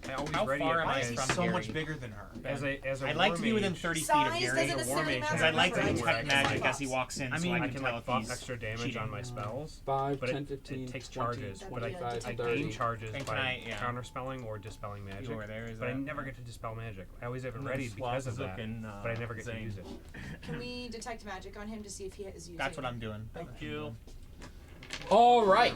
Speaker 3: I always
Speaker 11: How
Speaker 3: ready
Speaker 11: far
Speaker 3: at
Speaker 11: am
Speaker 3: my
Speaker 11: I
Speaker 4: He's
Speaker 11: from
Speaker 4: so
Speaker 11: Gary?
Speaker 4: much bigger than her.
Speaker 3: as a
Speaker 11: I'd like
Speaker 3: war
Speaker 11: to be within
Speaker 3: mage,
Speaker 11: 30 feet
Speaker 5: Size
Speaker 11: of Gary.
Speaker 5: doesn't necessarily matter.
Speaker 11: Because I like to
Speaker 5: Right.
Speaker 11: detect magic as he walks in,
Speaker 3: I
Speaker 11: so
Speaker 3: mean,
Speaker 11: I
Speaker 3: I
Speaker 11: can
Speaker 3: can
Speaker 11: tell
Speaker 3: like
Speaker 11: if
Speaker 3: buff
Speaker 11: he's
Speaker 3: extra damage
Speaker 11: cheating.
Speaker 3: on my spells,
Speaker 1: 5,
Speaker 3: but
Speaker 1: 10,
Speaker 3: it
Speaker 1: 15,
Speaker 3: takes
Speaker 1: 20,
Speaker 3: charges. But
Speaker 1: 25,
Speaker 3: I
Speaker 1: 30.
Speaker 3: gain charges
Speaker 11: And can
Speaker 3: by
Speaker 11: I- yeah.
Speaker 3: counterspelling or dispelling magic.
Speaker 11: over there, is
Speaker 3: But I
Speaker 11: that-
Speaker 3: never get to dispel magic. I always have it
Speaker 8: I'm
Speaker 3: ready
Speaker 8: gonna swap
Speaker 3: because of
Speaker 8: Zook
Speaker 3: that,
Speaker 8: and,
Speaker 3: but I never get to
Speaker 8: Zane.
Speaker 3: use it.
Speaker 5: Can we detect magic on him to see if he is using?
Speaker 11: That's what I'm doing.
Speaker 5: Thank
Speaker 11: you.
Speaker 1: All right.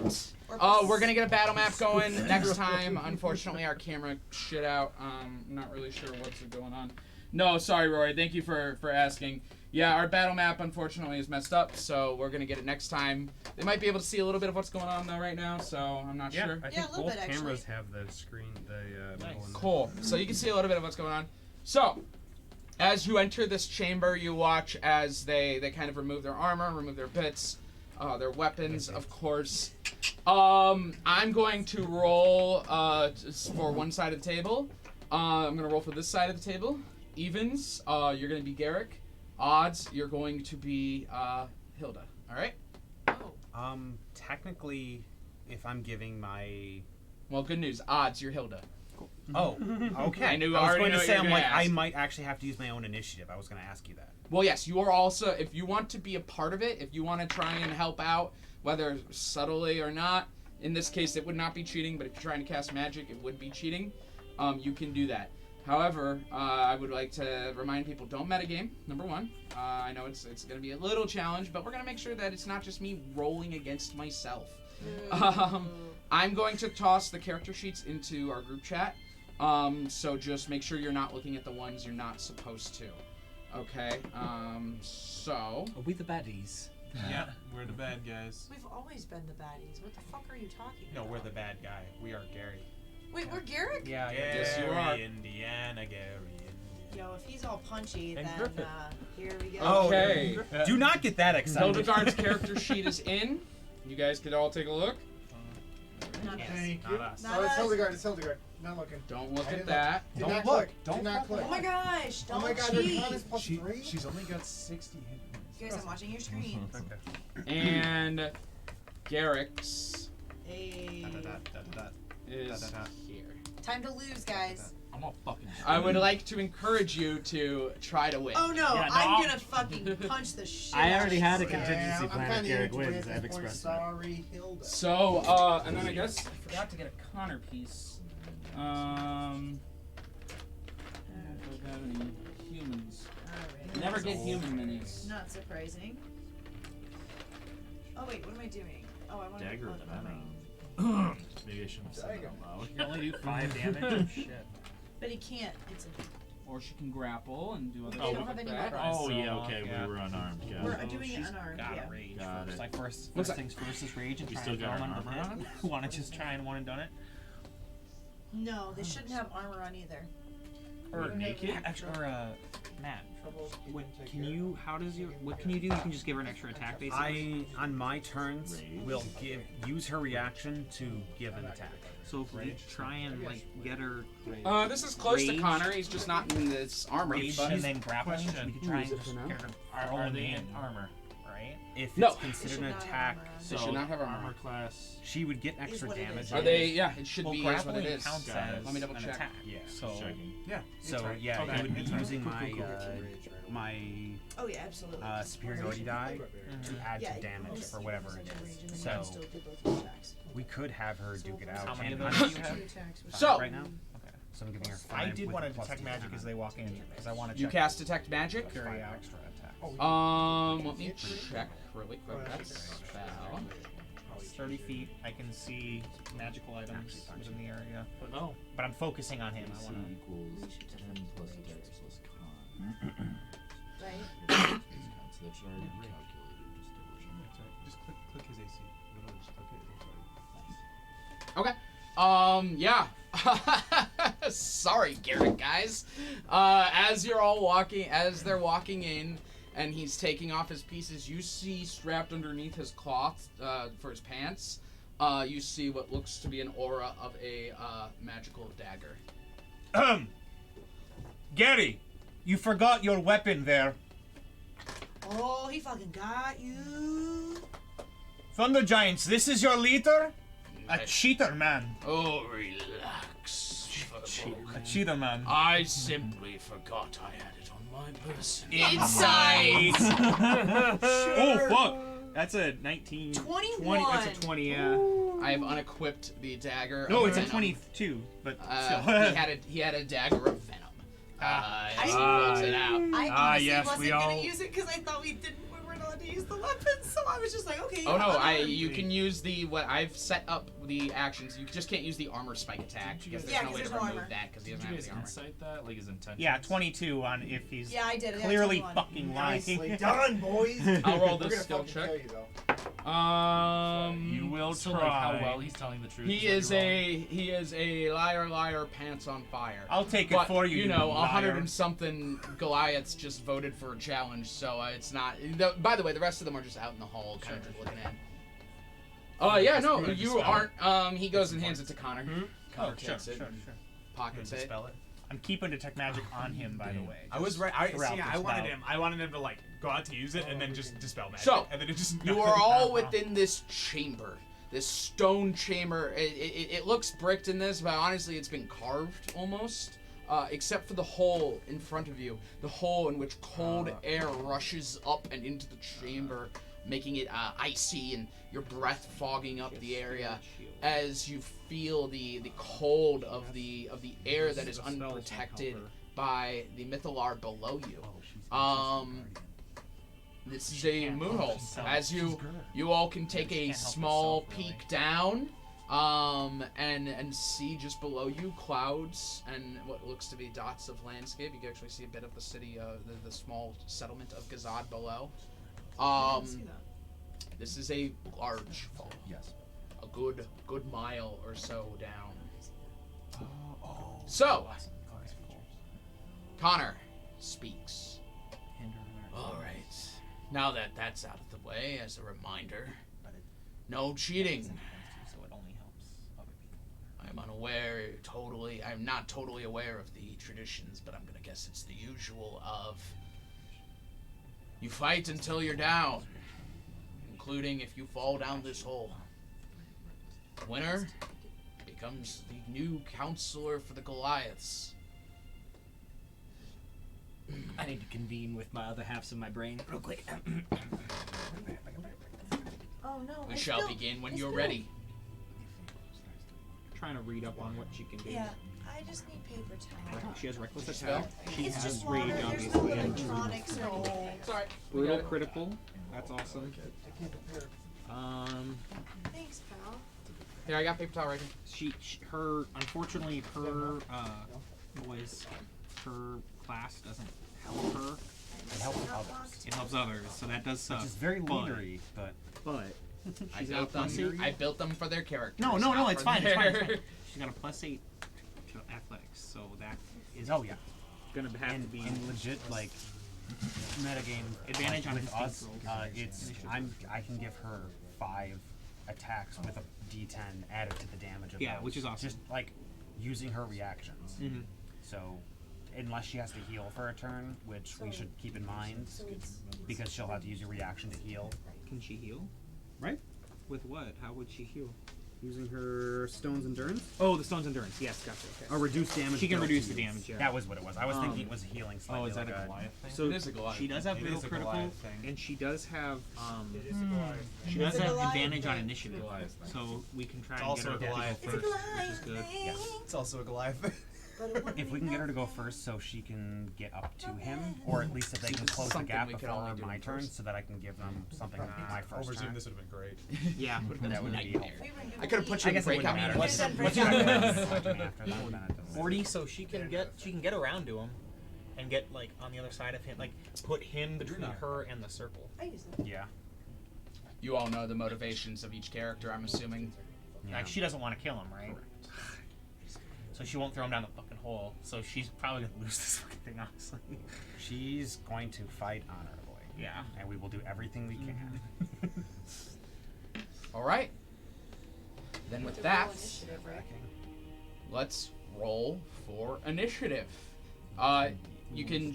Speaker 1: We're gonna get a battle map going next time. Unfortunately, our camera shit out. I'm not really sure what's going on. No, sorry, Rory. Thank you for asking. Yeah, our battle map unfortunately is messed up, so we're gonna get it next time. They might be able to see a little bit of what's going on though right now, so I'm not
Speaker 3: Yeah,
Speaker 1: sure.
Speaker 3: I
Speaker 5: Yeah,
Speaker 3: think
Speaker 5: a little
Speaker 3: both
Speaker 5: bit,
Speaker 3: cameras
Speaker 5: actually.
Speaker 3: have the screen, the middle and
Speaker 1: Cool. So you can see a little bit of what's going on. So, as you enter this chamber, you watch as they kind of remove their armor, remove their bits, their weapons, of course. I'm going to roll for one side of the table. I'm going to roll for this side of the table. Evens, you're going to be Garrick. Odds, you're going to be Hilda. All right?
Speaker 10: Technically, if I'm giving my...
Speaker 1: Well, good news. Odds, you're Hilda.
Speaker 10: Oh, okay.
Speaker 1: I knew-
Speaker 10: I was
Speaker 1: already
Speaker 10: going
Speaker 1: know
Speaker 10: to
Speaker 1: what
Speaker 10: say,
Speaker 1: you were
Speaker 10: I'm
Speaker 1: gonna
Speaker 10: like, I
Speaker 1: ask.
Speaker 10: might actually have to use my own initiative. I was going to ask you that.
Speaker 1: Well, yes, you are also, if you want to be a part of it, if you want to try and help out, whether subtly or not, in this case it would not be cheating, but if you're trying to cast magic, it would be cheating. You can do that. However, I would like to remind people, don't metagame, number one. I know it's going to be a little challenge, but we're going to make sure that it's not just me rolling against myself. I'm going to toss the character sheets into our group chat, so just make sure you're not looking at the ones you're not supposed to. Okay, so...
Speaker 12: Are we the baddies?
Speaker 4: Yeah, we're the bad guys.
Speaker 5: We've always been the baddies. What the fuck are you talking
Speaker 10: No,
Speaker 5: about?
Speaker 10: we're the bad guy. We are Gary.
Speaker 5: Wait, we're Garrick?
Speaker 10: Yeah,
Speaker 1: Yes, you are.
Speaker 10: Indiana, Gary.
Speaker 5: Yo, if he's all punchy,
Speaker 10: And
Speaker 5: then
Speaker 10: Griffin.
Speaker 5: here we go.
Speaker 1: Okay.
Speaker 10: Do not get that excited.
Speaker 1: Hildegaard's character sheet is in. You guys could all take a look.
Speaker 5: Not us.
Speaker 6: Thank
Speaker 10: Not
Speaker 6: you.
Speaker 10: us.
Speaker 5: Not
Speaker 6: Oh, it's
Speaker 5: us.
Speaker 6: Hildegaard. It's Hildegaard. Not looking.
Speaker 1: Don't look
Speaker 6: I
Speaker 1: at
Speaker 6: didn't
Speaker 1: that.
Speaker 6: Did
Speaker 4: Don't
Speaker 6: not
Speaker 4: look.
Speaker 6: click.
Speaker 4: Don't
Speaker 6: Did not
Speaker 4: click.
Speaker 6: click.
Speaker 5: Oh my gosh, don't
Speaker 6: Oh my god, their con is
Speaker 5: cheat.
Speaker 6: plus 3?
Speaker 4: She's only got 60 hit points.
Speaker 5: You guys, I'm watching your screens.
Speaker 1: And Garrick's
Speaker 5: Hey.
Speaker 1: is here.
Speaker 5: Time to lose, guys.
Speaker 12: I'm all fucking.
Speaker 1: I would like to encourage you to try to win.
Speaker 5: Oh no,
Speaker 12: Yeah, no,
Speaker 5: I'm
Speaker 12: I'll-
Speaker 5: gonna fucking punch the shit
Speaker 7: I
Speaker 5: out
Speaker 7: already
Speaker 5: of
Speaker 7: had
Speaker 5: you.
Speaker 7: a contingency
Speaker 6: I'm
Speaker 7: plan if
Speaker 6: kinda
Speaker 7: Garrick
Speaker 6: into it
Speaker 7: wins.
Speaker 6: at
Speaker 7: I've
Speaker 6: this point.
Speaker 7: expressed that.
Speaker 6: Sorry, Hilda.
Speaker 1: So, and then I guess I forgot to get a Connor piece. I don't have any humans.
Speaker 5: Alright.
Speaker 1: Never get human minis.
Speaker 5: Not surprising. Oh wait, what am I doing? Oh, I want
Speaker 2: Dagger
Speaker 5: to.
Speaker 2: venom. Maybe I shouldn't have said that out loud.
Speaker 7: You only do 5 damage. Shit.
Speaker 5: But he can't. It's a.
Speaker 1: Or she can grapple and do other
Speaker 5: They
Speaker 1: stuff
Speaker 5: don't have
Speaker 1: like
Speaker 5: any
Speaker 1: that.
Speaker 5: weapons.
Speaker 2: Oh,
Speaker 7: So,
Speaker 2: yeah, okay,
Speaker 7: yeah.
Speaker 2: we were unarmed. Got
Speaker 5: We're
Speaker 2: it.
Speaker 5: doing it
Speaker 7: She's
Speaker 5: unarmed.
Speaker 7: got
Speaker 5: Yeah.
Speaker 7: a rage
Speaker 2: Got
Speaker 7: first.
Speaker 2: it.
Speaker 7: Like first
Speaker 1: What's that?
Speaker 7: things first is rage and
Speaker 2: We
Speaker 7: try
Speaker 2: still
Speaker 7: and
Speaker 2: got
Speaker 7: go
Speaker 2: our
Speaker 7: on to
Speaker 2: armor
Speaker 7: hit.
Speaker 2: on?
Speaker 7: Want to just try and one and done it?
Speaker 5: No, they shouldn't have armor on either.
Speaker 7: Or
Speaker 2: naked?
Speaker 7: Or Matt.
Speaker 6: Trouble
Speaker 7: What
Speaker 6: take
Speaker 7: can
Speaker 6: care.
Speaker 7: you? How does your? What can you do? You can just give her an extra attack, basically.
Speaker 10: On my turns, will use her reaction to give an attack.
Speaker 7: So if we try and like get her
Speaker 1: This is close to
Speaker 7: Rage.
Speaker 1: Connor. He's just not in this armor.
Speaker 7: rage
Speaker 1: But
Speaker 7: and then grappling,
Speaker 2: Question.
Speaker 7: we could try and
Speaker 1: Who is it
Speaker 7: just
Speaker 1: for now?
Speaker 7: get her
Speaker 2: Are they
Speaker 7: in
Speaker 2: in armor?
Speaker 7: right?
Speaker 10: If
Speaker 1: No.
Speaker 10: it's
Speaker 5: They
Speaker 10: considered
Speaker 5: should
Speaker 10: an
Speaker 5: not have
Speaker 10: attack,
Speaker 5: armor on.
Speaker 1: They should not have armor.
Speaker 2: class.
Speaker 10: she would get
Speaker 5: Is
Speaker 10: extra
Speaker 5: what it
Speaker 10: damage.
Speaker 5: is.
Speaker 1: Are they? Yeah, it should
Speaker 7: Well,
Speaker 1: be is what
Speaker 7: grappling
Speaker 1: it is.
Speaker 7: counts
Speaker 2: Got it.
Speaker 7: as
Speaker 1: Let me double
Speaker 7: an
Speaker 1: check.
Speaker 7: attack.
Speaker 10: Yeah.
Speaker 7: So
Speaker 2: Checking.
Speaker 4: Yeah.
Speaker 10: So yeah,
Speaker 2: Okay.
Speaker 10: he would be
Speaker 2: It's fine.
Speaker 10: using my
Speaker 6: Right.
Speaker 5: Oh yeah, absolutely.
Speaker 10: superiority die to add
Speaker 5: Yeah,
Speaker 10: to damage
Speaker 5: just
Speaker 10: or whatever it
Speaker 5: percentage
Speaker 10: is.
Speaker 5: range, and then you
Speaker 10: So
Speaker 5: can still do both attacks.
Speaker 10: we could have her duke it out.
Speaker 7: How many
Speaker 10: and
Speaker 7: of
Speaker 10: I'm
Speaker 7: those do you
Speaker 10: shooting
Speaker 7: have?
Speaker 5: Two attacks with
Speaker 1: So-
Speaker 10: right now.
Speaker 7: Okay.
Speaker 10: So I'm giving her
Speaker 7: I
Speaker 10: 5
Speaker 7: did
Speaker 10: with
Speaker 7: want
Speaker 10: a
Speaker 7: to
Speaker 10: plus
Speaker 7: detect
Speaker 10: 10
Speaker 7: magic as they walk in because I want to
Speaker 1: You
Speaker 7: check
Speaker 1: cast detect magic.
Speaker 7: carry out.
Speaker 10: extra attack.
Speaker 1: Let me check really quick. That's spell.
Speaker 7: 30 feet. I can see magical items within the area,
Speaker 2: But no.
Speaker 7: but I'm focusing on him. I want to.
Speaker 2: equals 10 plus dex plus con.
Speaker 5: Right?
Speaker 2: So that's already calculated. Just double check.
Speaker 4: Just click his AC. Literally just click it. It's
Speaker 1: Okay. Yeah. Sorry, Garrett, guys. As you're all walking, as they're walking in, and he's taking off his pieces, you see strapped underneath his cloth for his pants. You see what looks to be an aura of a magical dagger.
Speaker 11: Gary, you forgot your weapon there.
Speaker 5: Oh, he fucking got you.
Speaker 11: Thunder Giants, this is your leader? A
Speaker 1: Okay.
Speaker 11: cheater man.
Speaker 1: Oh, relax.
Speaker 11: A cheater man.
Speaker 1: I simply forgot I had it on my person.
Speaker 5: Inside.
Speaker 11: Oh, fuck. That's a 19.
Speaker 5: 21.
Speaker 11: That's a 20, yeah.
Speaker 1: I have unequipped the dagger.
Speaker 11: No,
Speaker 1: of
Speaker 11: it's a
Speaker 1: venom.
Speaker 11: 22, but
Speaker 1: he had a dagger of venom. As he
Speaker 5: I-
Speaker 1: pulls it out.
Speaker 5: I honestly
Speaker 11: yes,
Speaker 5: wasn't
Speaker 11: we
Speaker 5: gonna
Speaker 11: all-
Speaker 5: use it because I thought we weren't allowed to use the weapons, so I was just like, okay.
Speaker 1: Oh no,
Speaker 5: unarmed.
Speaker 1: you can use what I've set up the actions. You just can't use the armor spike attack because there's
Speaker 5: Yeah,
Speaker 1: no
Speaker 5: 'cause
Speaker 1: way
Speaker 5: there's
Speaker 1: to
Speaker 5: no
Speaker 1: remove
Speaker 5: armor.
Speaker 1: that because he
Speaker 2: Did
Speaker 1: doesn't
Speaker 2: you
Speaker 1: have
Speaker 2: guys
Speaker 1: the armor.
Speaker 2: insight that? Like his intentions?
Speaker 11: Yeah, 22 on if he's
Speaker 5: Yeah, I did. I got
Speaker 11: clearly
Speaker 5: 21.
Speaker 11: fucking lying.
Speaker 6: Nicely done, boys.
Speaker 1: I'll roll
Speaker 6: We're
Speaker 1: this
Speaker 6: gonna
Speaker 1: skill
Speaker 6: fucking
Speaker 1: check.
Speaker 6: kill you, though.
Speaker 11: You will
Speaker 2: So
Speaker 11: try.
Speaker 2: like how well he's telling the truth.
Speaker 1: He is a liar, pants on fire.
Speaker 11: I'll take it
Speaker 1: But,
Speaker 11: for you.
Speaker 1: you know,
Speaker 11: liar.
Speaker 1: 100 and something Goliaths just voted for a challenge, so it's not. By the way, the rest of them are just out in the hall, kind of just looking at. Yeah, no, you aren't. He goes and hands it to Connor. Connor
Speaker 11: Oh, sure,
Speaker 1: takes it,
Speaker 11: sure.
Speaker 1: pockets it.
Speaker 10: Dispel it.
Speaker 11: I'm keeping detect magic on him, by the way.
Speaker 4: I was right. I
Speaker 11: throughout
Speaker 4: see.
Speaker 11: this
Speaker 4: I wanted
Speaker 11: bout.
Speaker 4: him. I wanted him to like go out to use it and then just dispel magic.
Speaker 1: So,
Speaker 4: and then it just.
Speaker 1: You are all within this chamber, this stone chamber. It looks bricked in this, but honestly, it's been carved almost, except for the hole in front of you, the hole in which cold air rushes up and into the chamber. making it icy and your breath fogging up the area as you feel the cold of the air that is unprotected by the Mythalar below you. This is a moonhole. As you all can take a small peek down, and see just below you clouds and what looks to be dots of landscape. You can actually see a bit of the city, the small settlement of Gazad below. This is a large fall.
Speaker 10: Yes.
Speaker 1: A good mile or so down. So, Connor speaks. All right. Now that that's out of the way, as a reminder, no cheating. I'm not totally aware of the traditions, but I'm gonna guess it's the usual of you fight until you're down, including if you fall down this hole. Winner becomes the new counselor for the Goliaths.
Speaker 12: I need to convene with my other halves of my brain real quick.
Speaker 5: Oh no.
Speaker 1: We shall begin when you're ready.
Speaker 7: Trying to read up on what she can do.
Speaker 5: Yeah, I just need paper towel.
Speaker 7: She has reckless
Speaker 1: Spell?
Speaker 7: attack. She
Speaker 5: It's
Speaker 7: has
Speaker 5: just
Speaker 7: rage,
Speaker 5: water. There's no
Speaker 7: obviously. And
Speaker 5: electronics or anything.
Speaker 1: Sorry.
Speaker 7: brutal critical. That's awesome.
Speaker 5: Thanks, pal.
Speaker 1: Here, I got paper towel right here.
Speaker 7: Unfortunately, her class doesn't help her.
Speaker 10: It helps others.
Speaker 7: It helps others, so that does suck.
Speaker 10: Which is very leadery, but
Speaker 1: I built them for their characters.
Speaker 7: No,
Speaker 1: not
Speaker 7: it's
Speaker 1: for
Speaker 7: fine. It's
Speaker 1: their-
Speaker 7: fine. She's got a +8 to athletics, so that is
Speaker 10: yeah.
Speaker 7: gonna have to be
Speaker 10: in legit like metagame
Speaker 7: advantage on
Speaker 10: with
Speaker 7: instinct
Speaker 10: us.
Speaker 7: rolls.
Speaker 10: I can give her 5 attacks with a D10 added to the damage of those.
Speaker 7: Which is awesome.
Speaker 10: Just like using her reactions.
Speaker 7: Mm-hmm.
Speaker 10: So unless she has to heal for a turn, which we should keep in mind, because she'll have to use a reaction to heal.
Speaker 7: Can she heal?
Speaker 10: Right?
Speaker 7: With what? How would she heal?
Speaker 10: Using her Stone's Endurance?
Speaker 7: Oh, the Stone's Endurance. Yes, gotcha. Okay.
Speaker 10: Or reduce damage.
Speaker 7: She can
Speaker 10: dealt
Speaker 7: reduce
Speaker 10: to
Speaker 7: the
Speaker 10: you.
Speaker 7: damage, yeah.
Speaker 10: That was what it was. I was thinking it was healing slightly.
Speaker 3: Oh, is that
Speaker 10: like
Speaker 3: a Goliath thing?
Speaker 7: So
Speaker 1: It is a Goliath
Speaker 7: she does have
Speaker 4: It
Speaker 7: brutal
Speaker 4: is a
Speaker 7: critical,
Speaker 4: Goliath thing.
Speaker 7: and she does have
Speaker 6: It is a Goliath thing.
Speaker 7: she does
Speaker 5: It's a
Speaker 7: have
Speaker 5: Goliath
Speaker 7: advantage on
Speaker 5: thing.
Speaker 7: initiative.
Speaker 3: Goliath thing.
Speaker 7: So we can try
Speaker 4: It's
Speaker 7: and get
Speaker 4: also
Speaker 7: her
Speaker 4: a
Speaker 7: to go
Speaker 4: Goliath
Speaker 7: first,
Speaker 4: thing.
Speaker 7: which is good.
Speaker 10: Yeah.
Speaker 4: It's also a Goliath thing.
Speaker 10: If we can get her to go first so she can get up to him, or at least if they can
Speaker 1: This is
Speaker 10: close the
Speaker 1: something
Speaker 10: gap
Speaker 1: we could
Speaker 10: before
Speaker 1: only do
Speaker 10: my
Speaker 1: in
Speaker 10: turn,
Speaker 1: first.
Speaker 10: so that I can give them something to be my first
Speaker 4: Over Zoom,
Speaker 10: turn.
Speaker 4: this would have been great.
Speaker 7: Yeah.
Speaker 10: That would be
Speaker 1: Nightmare.
Speaker 10: helpful.
Speaker 1: I could have put you
Speaker 10: I
Speaker 1: in
Speaker 10: guess it
Speaker 1: breakout
Speaker 10: wouldn't
Speaker 1: meetings.
Speaker 10: matter.
Speaker 5: What's
Speaker 10: Let's
Speaker 5: breakout
Speaker 10: do
Speaker 5: meetings?
Speaker 10: after that, then it doesn't
Speaker 11: 40, so she can get around to him, and get like on the other side of him, like put him between her and the circle.
Speaker 5: I use them.
Speaker 10: Yeah.
Speaker 1: You all know the motivations of each character, I'm assuming.
Speaker 10: Yeah.
Speaker 11: Like she doesn't want to kill him, right? So she won't throw him down the fucking hole. So she's probably gonna lose this fucking thing, honestly.
Speaker 10: She's going to fight honorably.
Speaker 11: Yeah.
Speaker 10: And we will do everything we can.
Speaker 1: All right. Then with
Speaker 5: To
Speaker 1: that,
Speaker 5: roll initiative, right?
Speaker 1: let's roll for initiative. You can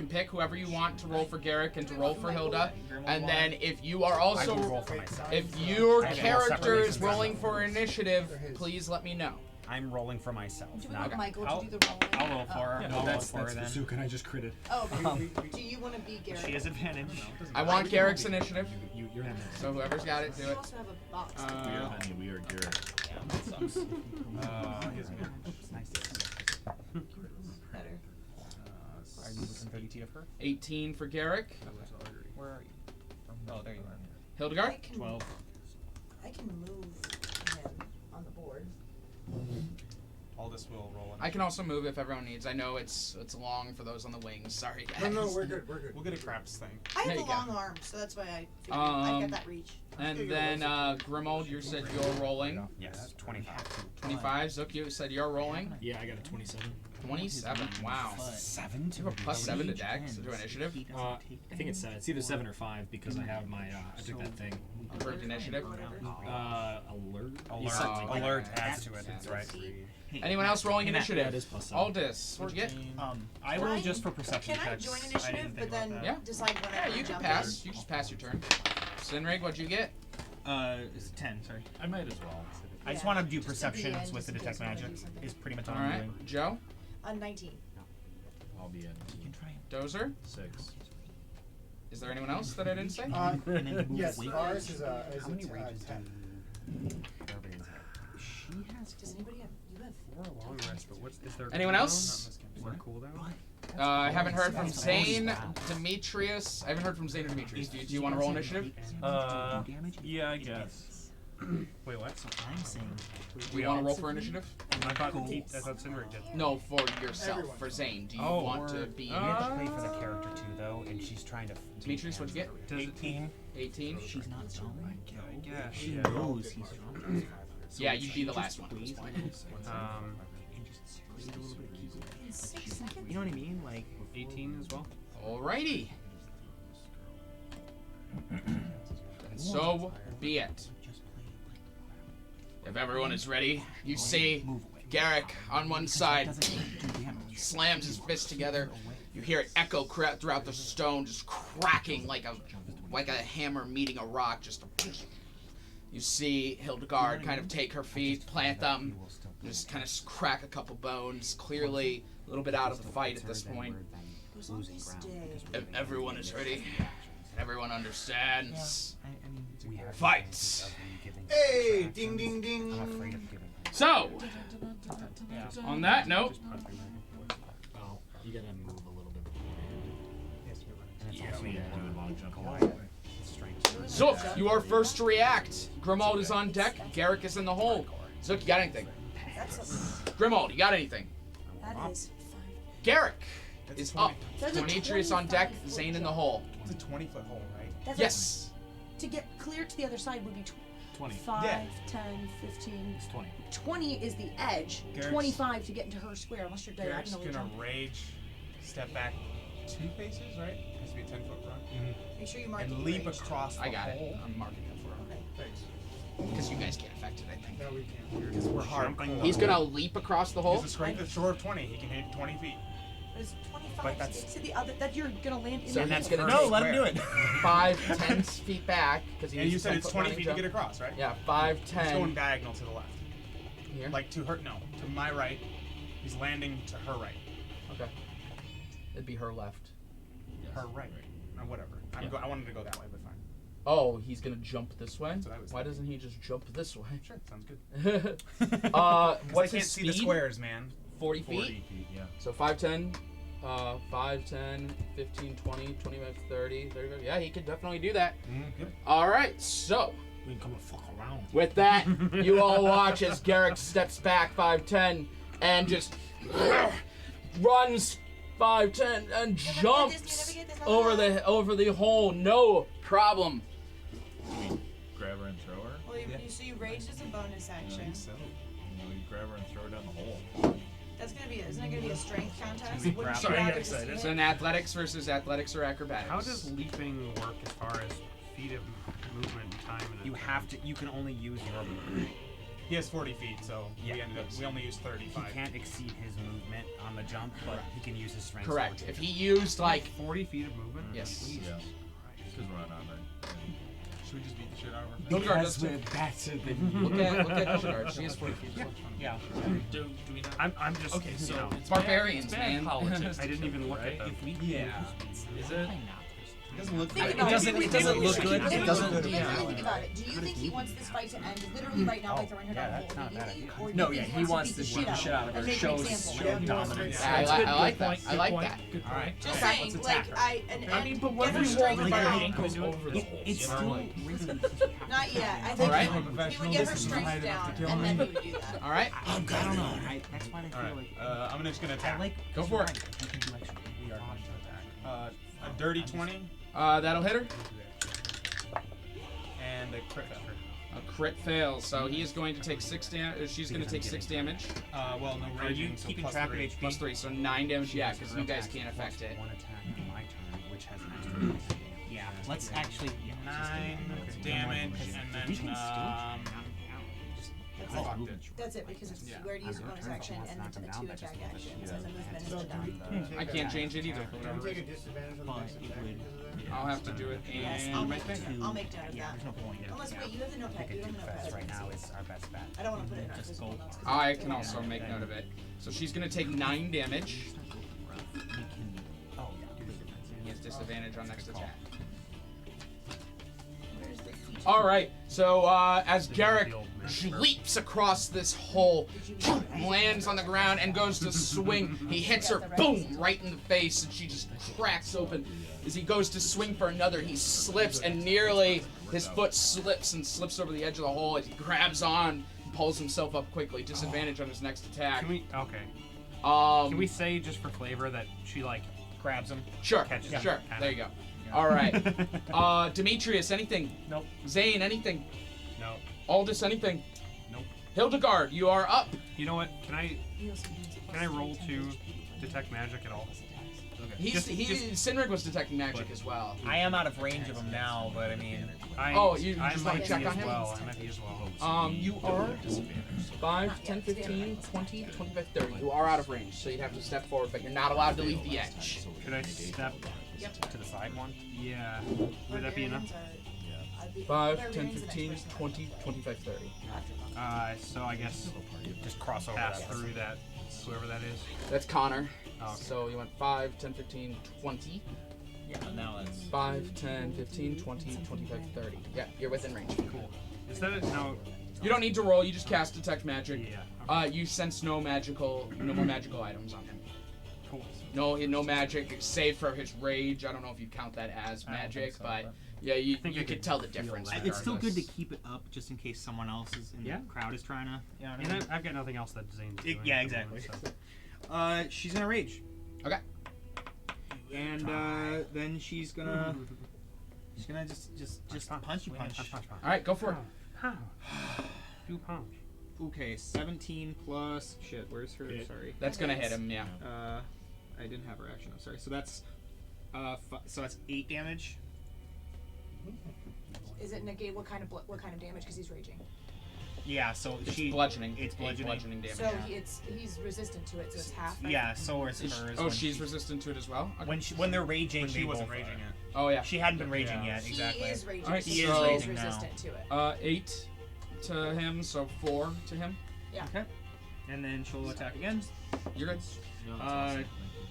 Speaker 1: pick whoever you want to roll for Garrick and to roll for Hilda, and then if you are
Speaker 10: I
Speaker 1: also
Speaker 10: will roll for myself.
Speaker 1: if your
Speaker 10: I have a
Speaker 1: character
Speaker 10: separate
Speaker 1: is rolling for initiative, please let me know.
Speaker 10: I'm rolling for myself.
Speaker 5: Do we
Speaker 10: Not
Speaker 5: want Michael
Speaker 11: I'll-
Speaker 5: to do the rolling?
Speaker 11: I'll roll for her.
Speaker 3: Yeah, no,
Speaker 11: I'll roll
Speaker 3: that's
Speaker 11: for her then.
Speaker 3: Zook, and I just critted.
Speaker 5: Oh, do you want to be Garrett?
Speaker 11: She has advantage.
Speaker 1: I want Garrick's initiative,
Speaker 3: You're having it.
Speaker 1: so whoever's got it, do
Speaker 5: You
Speaker 1: it.
Speaker 5: also have a box.
Speaker 3: We are honey, we are Garrett.
Speaker 5: Better.
Speaker 11: Are you within 30 feet of her?
Speaker 1: 18 for Garrick.
Speaker 11: Where are you? Oh, there you are.
Speaker 1: Hildegard.
Speaker 5: I can
Speaker 11: 12.
Speaker 5: I can move him on the board.
Speaker 4: All this will roll in.
Speaker 1: I can also move if everyone needs. I know it's long for those on the wings. Sorry, guys.
Speaker 6: No, we're good. We're good.
Speaker 4: We'll get a craps thing.
Speaker 5: I
Speaker 1: There
Speaker 5: have
Speaker 1: you
Speaker 5: a
Speaker 1: go.
Speaker 5: long arm, so that's why I figured I got that reach.
Speaker 1: And then Grimold, you said you're rolling.
Speaker 10: Yes, 25.
Speaker 1: 25. Zook, you said you're rolling.
Speaker 13: Yeah, I got a 27.
Speaker 1: 27. Wow.
Speaker 10: 7
Speaker 1: You have a plus 7 to dex to initiative.
Speaker 13: I think it's either 7 or 5 because I have my I took that thing.
Speaker 1: Improved initiative.
Speaker 13: Alert.
Speaker 10: Alert adds to it, that's right.
Speaker 1: Anyone else rolling
Speaker 13: Yeah,
Speaker 1: initiative?
Speaker 13: it is plus 7.
Speaker 1: Aldis, what'd you get?
Speaker 11: I
Speaker 5: Can
Speaker 11: roll
Speaker 5: I-
Speaker 11: just for perception
Speaker 5: Can I
Speaker 11: checks.
Speaker 5: join
Speaker 11: didn't
Speaker 5: initiative,
Speaker 11: think
Speaker 5: but
Speaker 11: about
Speaker 5: then
Speaker 11: that.
Speaker 1: Yeah.
Speaker 5: decide when
Speaker 1: Yeah,
Speaker 5: I
Speaker 1: you can
Speaker 5: jump
Speaker 1: pass. You just pass your turn. Sinrig, what'd you get?
Speaker 11: It's 10, sorry.
Speaker 2: I might as well.
Speaker 11: I just
Speaker 5: Yeah,
Speaker 11: want to do
Speaker 5: just at the
Speaker 11: perceptions
Speaker 5: end,
Speaker 11: with the
Speaker 5: just in
Speaker 11: detect
Speaker 5: case I wanna
Speaker 11: magic.
Speaker 5: do something.
Speaker 11: Is pretty much all
Speaker 1: All
Speaker 11: I'm
Speaker 1: right,
Speaker 11: doing.
Speaker 1: Joe,
Speaker 5: in? 19.
Speaker 2: I'll be in.
Speaker 11: You can try him.
Speaker 1: Dozer,
Speaker 2: 6.
Speaker 1: Is there anyone else that I didn't say?
Speaker 6: Yes, ours is
Speaker 10: How many
Speaker 6: a
Speaker 10: rages
Speaker 6: 10.
Speaker 10: do barbarians have?
Speaker 5: Does anybody have? You have
Speaker 3: 4 long rest, but what's is there?
Speaker 1: Anyone
Speaker 3: cooldown?
Speaker 1: else?
Speaker 3: Is there cooldown?
Speaker 1: I haven't heard from Zane, Demetrius. I haven't heard from Zane or Demetrius. Do you want to roll initiative?
Speaker 8: Yeah, I guess.
Speaker 3: Wait, what?
Speaker 7: I'm saying.
Speaker 1: Do you want to roll for initiative?
Speaker 3: I thought Sinrig did.
Speaker 1: No, for yourself. For Zane. Do you want to be?
Speaker 10: We have to play for the character too, though, and she's trying to.
Speaker 1: Demetrius, what'd you get?
Speaker 3: 18.
Speaker 1: 18.
Speaker 7: She's not going.
Speaker 3: Yeah,
Speaker 7: She
Speaker 3: yeah.
Speaker 7: knows he's strong.
Speaker 1: Yeah, you'd be the last one at this point.
Speaker 5: in 6 seconds.
Speaker 7: You know what I mean? Like
Speaker 3: 18 as well.
Speaker 1: Alrighty. And so be it. If everyone is ready, you see Garrick on one side slams his fist together. You hear it echo throughout the stone, just cracking like a hammer meeting a rock. You see Hildegaard kind of take her feet, plant them, just kind of crack a couple bones. Clearly a little bit out of the fight at this point. If everyone is ready, everyone understands. Fight!
Speaker 6: Hey, ding ding ding.
Speaker 1: So, on that note,
Speaker 12: You gotta move a little bit.
Speaker 2: Yeah, we do a long jump.
Speaker 1: Zook, you are first to react. Grimald is on deck. Garrick is in the hole. Zook, you got anything? Grimald, you got anything?
Speaker 5: That is
Speaker 1: Garrick is up. Demetrius on deck. Zane in the hole.
Speaker 4: It's a 20-foot hole, right?
Speaker 5: That's
Speaker 1: Yes.
Speaker 5: to get clear to the other side would be
Speaker 7: 20.
Speaker 5: 5,
Speaker 4: Yeah.
Speaker 5: 10, 15.
Speaker 7: It's 20.
Speaker 5: 20 is the edge.
Speaker 4: Garrett's-
Speaker 5: 25 to get into her square, unless you're
Speaker 4: Garrett's
Speaker 5: diagonally
Speaker 4: gonna
Speaker 5: jumping.
Speaker 4: rage, step back 2 paces, right? It has to be a 10-foot run.
Speaker 5: Make sure you mark
Speaker 4: And
Speaker 5: the
Speaker 4: leap
Speaker 5: rage.
Speaker 4: across the
Speaker 1: I got it.
Speaker 4: hole.
Speaker 1: I'm marking it for him.
Speaker 5: Okay.
Speaker 6: Thanks.
Speaker 1: Because you guys can't affect it, I think.
Speaker 6: No, we can't.
Speaker 4: Because we're hardcore.
Speaker 1: He's gonna leap across the
Speaker 4: He
Speaker 1: hole.
Speaker 4: has a strength of short of 20. He can hit 20 feet.
Speaker 5: It's 25
Speaker 10: But
Speaker 5: to
Speaker 10: that's-
Speaker 5: get to the other. That you're gonna land in
Speaker 1: So
Speaker 5: the
Speaker 1: that's
Speaker 5: hole.
Speaker 1: gonna
Speaker 7: No,
Speaker 1: take
Speaker 7: let him do it.
Speaker 1: 5, 10 feet back. Because
Speaker 4: And you said it's 20 feet to get across, right?
Speaker 1: Yeah, 5,
Speaker 4: He's going
Speaker 1: 10.
Speaker 4: diagonal to the left.
Speaker 1: Here.
Speaker 4: Like to her, no, to my right. He's landing to her right.
Speaker 1: Okay. It'd be her left.
Speaker 4: Her right. Or whatever. I wanted to go that way, but fine.
Speaker 1: Oh, he's gonna jump this way?
Speaker 4: That's what I was
Speaker 1: Why
Speaker 4: thinking.
Speaker 1: doesn't he just jump this way?
Speaker 4: Sure, sounds good.
Speaker 1: What's
Speaker 4: I
Speaker 1: his
Speaker 4: can't
Speaker 1: speed?
Speaker 4: see the squares, man.
Speaker 1: 40 feet?
Speaker 2: 40 feet, yeah.
Speaker 1: So 5, 10, 5, 10, 15, 20, 25, 30, 35. Yeah, he could definitely do that.
Speaker 4: Yep.
Speaker 1: Alright, so
Speaker 7: We can come and fuck around.
Speaker 1: with that, you all watch as Garrick steps back 5, 10 and just runs 5, 10 and jumps over the hole. No problem.
Speaker 2: Grab her and throw her.
Speaker 5: Well, so you raged as a bonus action.
Speaker 4: So,
Speaker 2: You know, you grab her and throw her down the hole.
Speaker 5: That's gonna be. Isn't it gonna be a strength contest?
Speaker 4: we
Speaker 5: Wouldn't
Speaker 4: grab
Speaker 5: you
Speaker 4: her?
Speaker 5: rather
Speaker 3: I get
Speaker 5: just
Speaker 3: excited.
Speaker 5: hit?
Speaker 1: So an athletics versus athletics or acrobatics.
Speaker 3: How does leaping work as far as feet of movement and time? And
Speaker 10: You have to. You can only use your movement.
Speaker 4: he has 40 feet, so we only used
Speaker 10: He
Speaker 4: 35.
Speaker 10: can't exceed his movement on the jump, but he can use his strength.
Speaker 1: Correct.
Speaker 10: to
Speaker 1: If he used like
Speaker 3: 40 feet of movement.
Speaker 1: yes.
Speaker 2: Yeah. Because we're not on there.
Speaker 4: Should we just beat the shit out of her?
Speaker 1: Hildegaard does
Speaker 7: Because
Speaker 1: too.
Speaker 7: we're better than
Speaker 1: Look at Hildegaard. She has 40 feet.
Speaker 7: Yeah.
Speaker 2: Do we not?
Speaker 3: I'm just.
Speaker 2: Okay, so
Speaker 3: you know,
Speaker 2: it's
Speaker 1: Barbarians,
Speaker 2: bad, it's bad
Speaker 1: man.
Speaker 2: politics.
Speaker 3: I didn't even look
Speaker 2: right?
Speaker 3: at them.
Speaker 7: If we
Speaker 1: Yeah.
Speaker 2: Is it?
Speaker 4: It doesn't look
Speaker 5: Think
Speaker 4: good.
Speaker 5: about
Speaker 7: It doesn't look good.
Speaker 5: Think
Speaker 7: It doesn't.
Speaker 5: Think about it. Do you think he wants this fight to end literally right now by throwing her down the
Speaker 10: that's
Speaker 5: hole
Speaker 10: not a bad
Speaker 5: immediately? Or do
Speaker 7: No,
Speaker 5: you
Speaker 7: yeah,
Speaker 5: think
Speaker 7: he wants
Speaker 5: to
Speaker 7: to
Speaker 5: beat
Speaker 7: beat the shit out of her.
Speaker 5: and make an
Speaker 7: Shows
Speaker 5: example?
Speaker 7: dominance.
Speaker 1: I like that. I like that.
Speaker 2: Good
Speaker 4: All right.
Speaker 2: point.
Speaker 5: Just
Speaker 4: Okay,
Speaker 5: saying,
Speaker 4: let's
Speaker 5: like,
Speaker 4: attack her.
Speaker 2: I mean, but what
Speaker 5: get
Speaker 2: if
Speaker 5: her
Speaker 2: we
Speaker 5: strength
Speaker 2: roll
Speaker 5: down.
Speaker 2: the ankles over the hole?
Speaker 7: It's
Speaker 2: you know,
Speaker 7: still
Speaker 2: like,
Speaker 5: Not yet. I think
Speaker 1: Alright.
Speaker 5: he would get her strength down, and then he would do that.
Speaker 1: All right.
Speaker 7: I don't know. That's why I feel
Speaker 4: Alright,
Speaker 7: like
Speaker 4: I'm just gonna attack.
Speaker 7: I like.
Speaker 1: Go for it.
Speaker 7: You can do extra.
Speaker 4: We are going to attack. A dirty 20
Speaker 1: That'll hit her.
Speaker 4: and a crit fail.
Speaker 1: A crit fails, so he is going to take 6 damage. She's going to take 6 damage.
Speaker 4: Well, no
Speaker 10: Are you
Speaker 4: raging, so
Speaker 10: keeping
Speaker 4: plus
Speaker 10: track
Speaker 4: 3.
Speaker 10: of HP?
Speaker 1: Plus 3, so 9 damage. Yeah, because you guys can't affect it.
Speaker 10: One attack on my turn, which has an extra.
Speaker 7: Yeah. Let's actually.
Speaker 4: 9 damage, and then fucked it.
Speaker 5: That's it, because it's where to use a bonus action and then the 2 attack actions as a movement
Speaker 6: So
Speaker 5: is
Speaker 6: can we,
Speaker 5: done.
Speaker 6: can we
Speaker 1: I
Speaker 6: take
Speaker 1: can't
Speaker 6: a-
Speaker 1: change it either. for
Speaker 6: Can
Speaker 1: whatever
Speaker 6: we take a
Speaker 1: reason.
Speaker 6: disadvantage on the next attack because of that?
Speaker 1: I'll have to do it
Speaker 5: Yes,
Speaker 1: in
Speaker 5: I'll
Speaker 1: my
Speaker 5: make
Speaker 1: thing.
Speaker 5: I'll make note of that.
Speaker 7: There's no point.
Speaker 5: Unless, wait, you have the notepad.
Speaker 10: Pick
Speaker 5: You
Speaker 10: a
Speaker 5: don't
Speaker 10: Duke
Speaker 5: have the
Speaker 10: Fest
Speaker 5: notepad.
Speaker 10: right now is our best bet.
Speaker 5: I don't want to put it in our physical notes. 'cause
Speaker 1: I
Speaker 5: it's
Speaker 1: can
Speaker 5: very
Speaker 1: also
Speaker 5: hard.
Speaker 1: make note of it. So she's going to take 9 damage.
Speaker 10: Oh, yeah.
Speaker 1: He has disadvantage on next attack. All right. So as Garrick
Speaker 3: the old man.
Speaker 1: leaps across this hole, lands on the ground, and goes to swing, he hits her, boom, right in the face, and she just cracks open. As he goes to swing for another, he slips, and nearly his foot slips and slips over the edge of the hole as he grabs on, and pulls himself up quickly. Disadvantage on his next attack.
Speaker 3: Can we? Okay.
Speaker 1: Can
Speaker 3: Can we say just for flavor that she like
Speaker 11: Grabs him.
Speaker 1: Sure.
Speaker 3: catches
Speaker 1: Sure.
Speaker 3: him?
Speaker 1: There you go. All right. Demetrius, anything?
Speaker 3: Nope.
Speaker 1: Zane, anything?
Speaker 3: No.
Speaker 1: Aldous, anything?
Speaker 3: Nope.
Speaker 1: Hildegard, you are up.
Speaker 3: You know what? Can I roll to detect magic at all? Okay.
Speaker 1: Sinrig was detecting magic as well.
Speaker 11: I am out of range of him now, but I mean.
Speaker 1: You
Speaker 3: I
Speaker 1: just
Speaker 3: might
Speaker 1: want to check
Speaker 3: be
Speaker 1: on
Speaker 3: as
Speaker 1: him?
Speaker 3: well. I might be as well.
Speaker 1: You are 5, 10, 15, 20, 25, 30. You are out of range, so you'd have to step forward, but you're not allowed to leave the edge.
Speaker 3: Could I step
Speaker 10: To the side one.
Speaker 3: Yeah. Would that be enough?
Speaker 1: 5, 10, 15, 20, 25, 30.
Speaker 3: So I guess
Speaker 10: Just cross over
Speaker 3: pass
Speaker 10: that.
Speaker 3: through that, whoever that is.
Speaker 1: That's Connor.
Speaker 3: Oh, okay.
Speaker 1: So you went 5, 10, 15, 20.
Speaker 11: Yeah, now that's.
Speaker 1: 5, 10, 15, 20, 25, 30. Yeah, you're within range.
Speaker 3: Cool. Is that it? No.
Speaker 1: You don't need to roll, you just cast Detect Magic.
Speaker 3: Yeah.
Speaker 1: You sense no more magical items on him.
Speaker 3: Cool.
Speaker 1: No magic, save for his rage. I don't know if you count that as
Speaker 11: I don't
Speaker 1: magic,
Speaker 11: think so,
Speaker 1: but yeah, you
Speaker 3: I
Speaker 1: could tell the difference.
Speaker 11: It's still good to
Speaker 1: regardless.
Speaker 11: keep it up just in case someone else is in
Speaker 3: Yeah.
Speaker 11: the crowd is trying to. You know what I
Speaker 3: And
Speaker 11: mean?
Speaker 3: I've got nothing else that Zane's doing.
Speaker 11: Yeah,
Speaker 3: at the
Speaker 11: exactly.
Speaker 3: moment, so.
Speaker 11: She's gonna rage.
Speaker 1: Okay.
Speaker 11: And then she's gonna just punchy punch.
Speaker 1: All right, go for it.
Speaker 3: How? Do punch.
Speaker 11: Okay, 17 plus shit. Where's her? Sorry.
Speaker 1: That's gonna hit him. Yeah.
Speaker 11: I didn't have her action. I'm sorry. So that's so that's 8 damage.
Speaker 5: Is it negate what kind of damage? Because he's raging.
Speaker 11: Yeah. So
Speaker 1: It's
Speaker 11: she
Speaker 1: bludgeoning.
Speaker 11: It's bludgeoning.
Speaker 1: Bludgeoning damage.
Speaker 5: So he's resistant to it. So it's half. Right?
Speaker 11: Yeah. So is hers.
Speaker 1: Oh,
Speaker 11: when
Speaker 1: she's
Speaker 11: she-
Speaker 1: resistant to it as well. Okay.
Speaker 11: when they're raging.
Speaker 10: But she
Speaker 11: they
Speaker 10: wasn't
Speaker 11: both
Speaker 10: raging
Speaker 11: are.
Speaker 10: yet.
Speaker 1: Oh yeah.
Speaker 11: She hadn't been raging yet. Exactly.
Speaker 5: He is raging.
Speaker 1: Alright,
Speaker 5: so
Speaker 11: he is
Speaker 1: so-
Speaker 11: raging now.
Speaker 5: resistant to it.
Speaker 1: 8 to him, so 4 to him.
Speaker 5: Yeah.
Speaker 11: Okay. And then she'll attack again.
Speaker 1: You're good.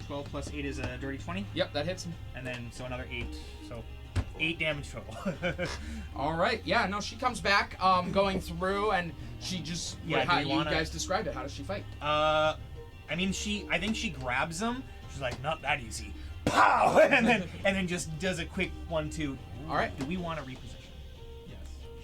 Speaker 11: 12 plus 8 is a dirty 20.
Speaker 1: Yep, that hits him.
Speaker 11: And then so another 8. So 8 damage total.
Speaker 1: All right. Yeah. No, she comes back, going through, and she just.
Speaker 11: Yeah,
Speaker 1: how
Speaker 11: do
Speaker 1: you
Speaker 11: you wanna-
Speaker 1: guys described it? How does she fight?
Speaker 11: I mean, I think she grabs him. She's like, not that easy. Pow! and then just does a quick 1-2.
Speaker 1: All right.
Speaker 11: Do we want to reposition?
Speaker 8: Yes.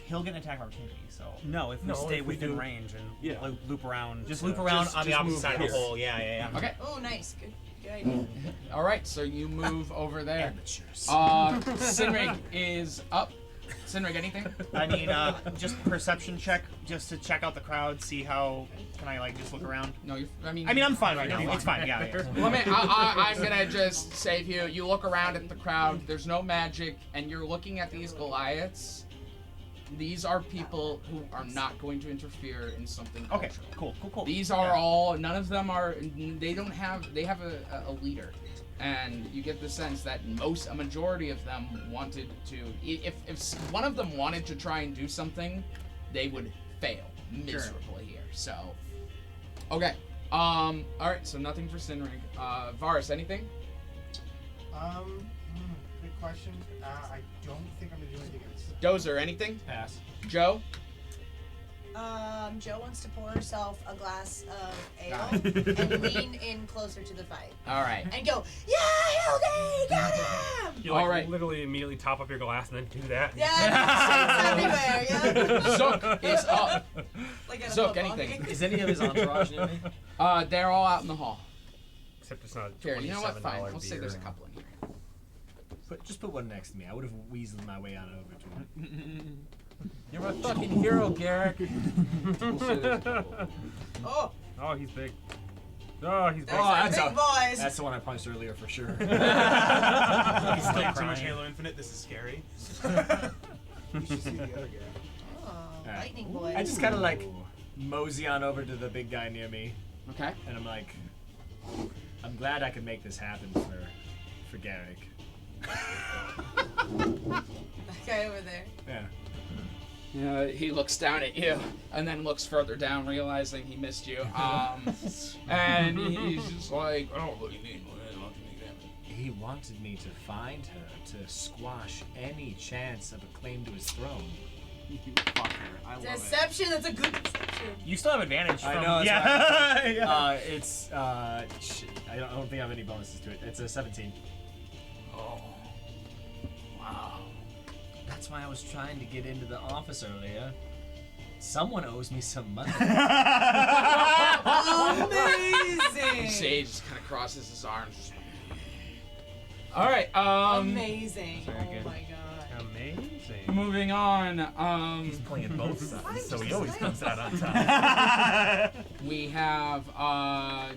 Speaker 11: He'll get an attack of opportunity. So
Speaker 10: No, if we
Speaker 8: No,
Speaker 10: stay
Speaker 8: if we
Speaker 10: within
Speaker 8: do-
Speaker 10: range and
Speaker 8: Yeah.
Speaker 10: loop around.
Speaker 11: just
Speaker 10: to-
Speaker 11: loop around on the
Speaker 8: just
Speaker 11: opposite
Speaker 8: move
Speaker 11: side of the
Speaker 8: here.
Speaker 11: hole. Yeah.
Speaker 1: Okay.
Speaker 5: Oh, nice. Good idea.
Speaker 1: All right. So you move over there.
Speaker 12: Amateurs.
Speaker 1: Sinrig is up. Sinrig, anything?
Speaker 11: I mean, just perception check, just to check out the crowd, see how. Can I like just look around?
Speaker 1: No, you. I mean,
Speaker 11: I'm fine right now.
Speaker 1: you're
Speaker 11: It's fine. Yeah.
Speaker 1: I'm gonna just save you. You look around at the crowd. There's no magic, and you're looking at these Goliaths. These are people who are not going to interfere in something
Speaker 11: Okay.
Speaker 1: cultural.
Speaker 11: Cool.
Speaker 1: These are all. None of them are. They don't have. They have a leader, and you get the sense that a majority of them wanted to. If one of them wanted to try and do something, they would fail miserably here. So, okay. All right. So nothing for Sinrig. Varus, anything?
Speaker 6: Good question. I don't think I'm gonna do anything against it.
Speaker 1: Dozer, anything?
Speaker 11: Pass.
Speaker 1: Joe?
Speaker 5: Joe wants to pour herself a glass of ale and lean in closer to the fight
Speaker 1: All right.
Speaker 5: and go, yeah, Hildy, got him!
Speaker 3: You like
Speaker 1: All right.
Speaker 3: literally immediately top up your glass and then do that.
Speaker 5: Yeah, it's everywhere, yeah.
Speaker 1: Zook is up.
Speaker 5: Like at a
Speaker 1: Zook,
Speaker 5: football
Speaker 1: anything?
Speaker 5: game.
Speaker 12: Is any of his entourage near me?
Speaker 1: They're all out in the hall.
Speaker 3: Except it's not a
Speaker 1: Here, you know what? Fine.
Speaker 3: $27
Speaker 1: We'll say
Speaker 3: beer.
Speaker 1: there's a couple in here.
Speaker 12: Just put one next to me. I would have weaseled my way on over to him.
Speaker 8: You're my fucking hero, Garrick.
Speaker 1: We'll say there's a couple.
Speaker 5: Oh,
Speaker 3: Oh, he's big. Oh, he's big.
Speaker 5: there's our
Speaker 12: that's
Speaker 5: big
Speaker 12: a-
Speaker 5: boys.
Speaker 12: That's the one I punched earlier for sure.
Speaker 4: He's playing too much Halo Infinite. This is scary.
Speaker 6: You should see the other guy.
Speaker 5: Oh,
Speaker 12: Alright.
Speaker 5: lightning boys.
Speaker 12: I just kind of like mosey on over to the big guy near me,
Speaker 1: Okay.
Speaker 12: and I'm like, I'm glad I could make this happen for Garrick.
Speaker 5: That guy over there.
Speaker 12: Yeah.
Speaker 1: Yeah, he looks down at you and then looks further down, realizing he missed you. And he's just like, oh, what do you mean? What do you mean?
Speaker 12: He wanted me to find her to squash any chance of a claim to his throne.
Speaker 10: You fucker. I love
Speaker 5: Deception. That's a good deception.
Speaker 12: You still have advantage from...
Speaker 7: I know, that's
Speaker 12: yeah.
Speaker 7: yeah.
Speaker 12: It's, shit, I don't think I have any bonuses to it. It's a 17.
Speaker 7: Oh. Wow.
Speaker 12: That's why I was trying to get into the office earlier. Someone owes me some money.
Speaker 5: Amazing.
Speaker 1: Sage just kind of crosses his arms. All right.
Speaker 5: Amazing.
Speaker 3: Very
Speaker 5: Oh
Speaker 3: good.
Speaker 5: my god.
Speaker 3: Amazing.
Speaker 1: Moving on.
Speaker 8: He's playing both sides, so he
Speaker 5: just
Speaker 8: always
Speaker 5: saying.
Speaker 8: comes out on top.
Speaker 1: We have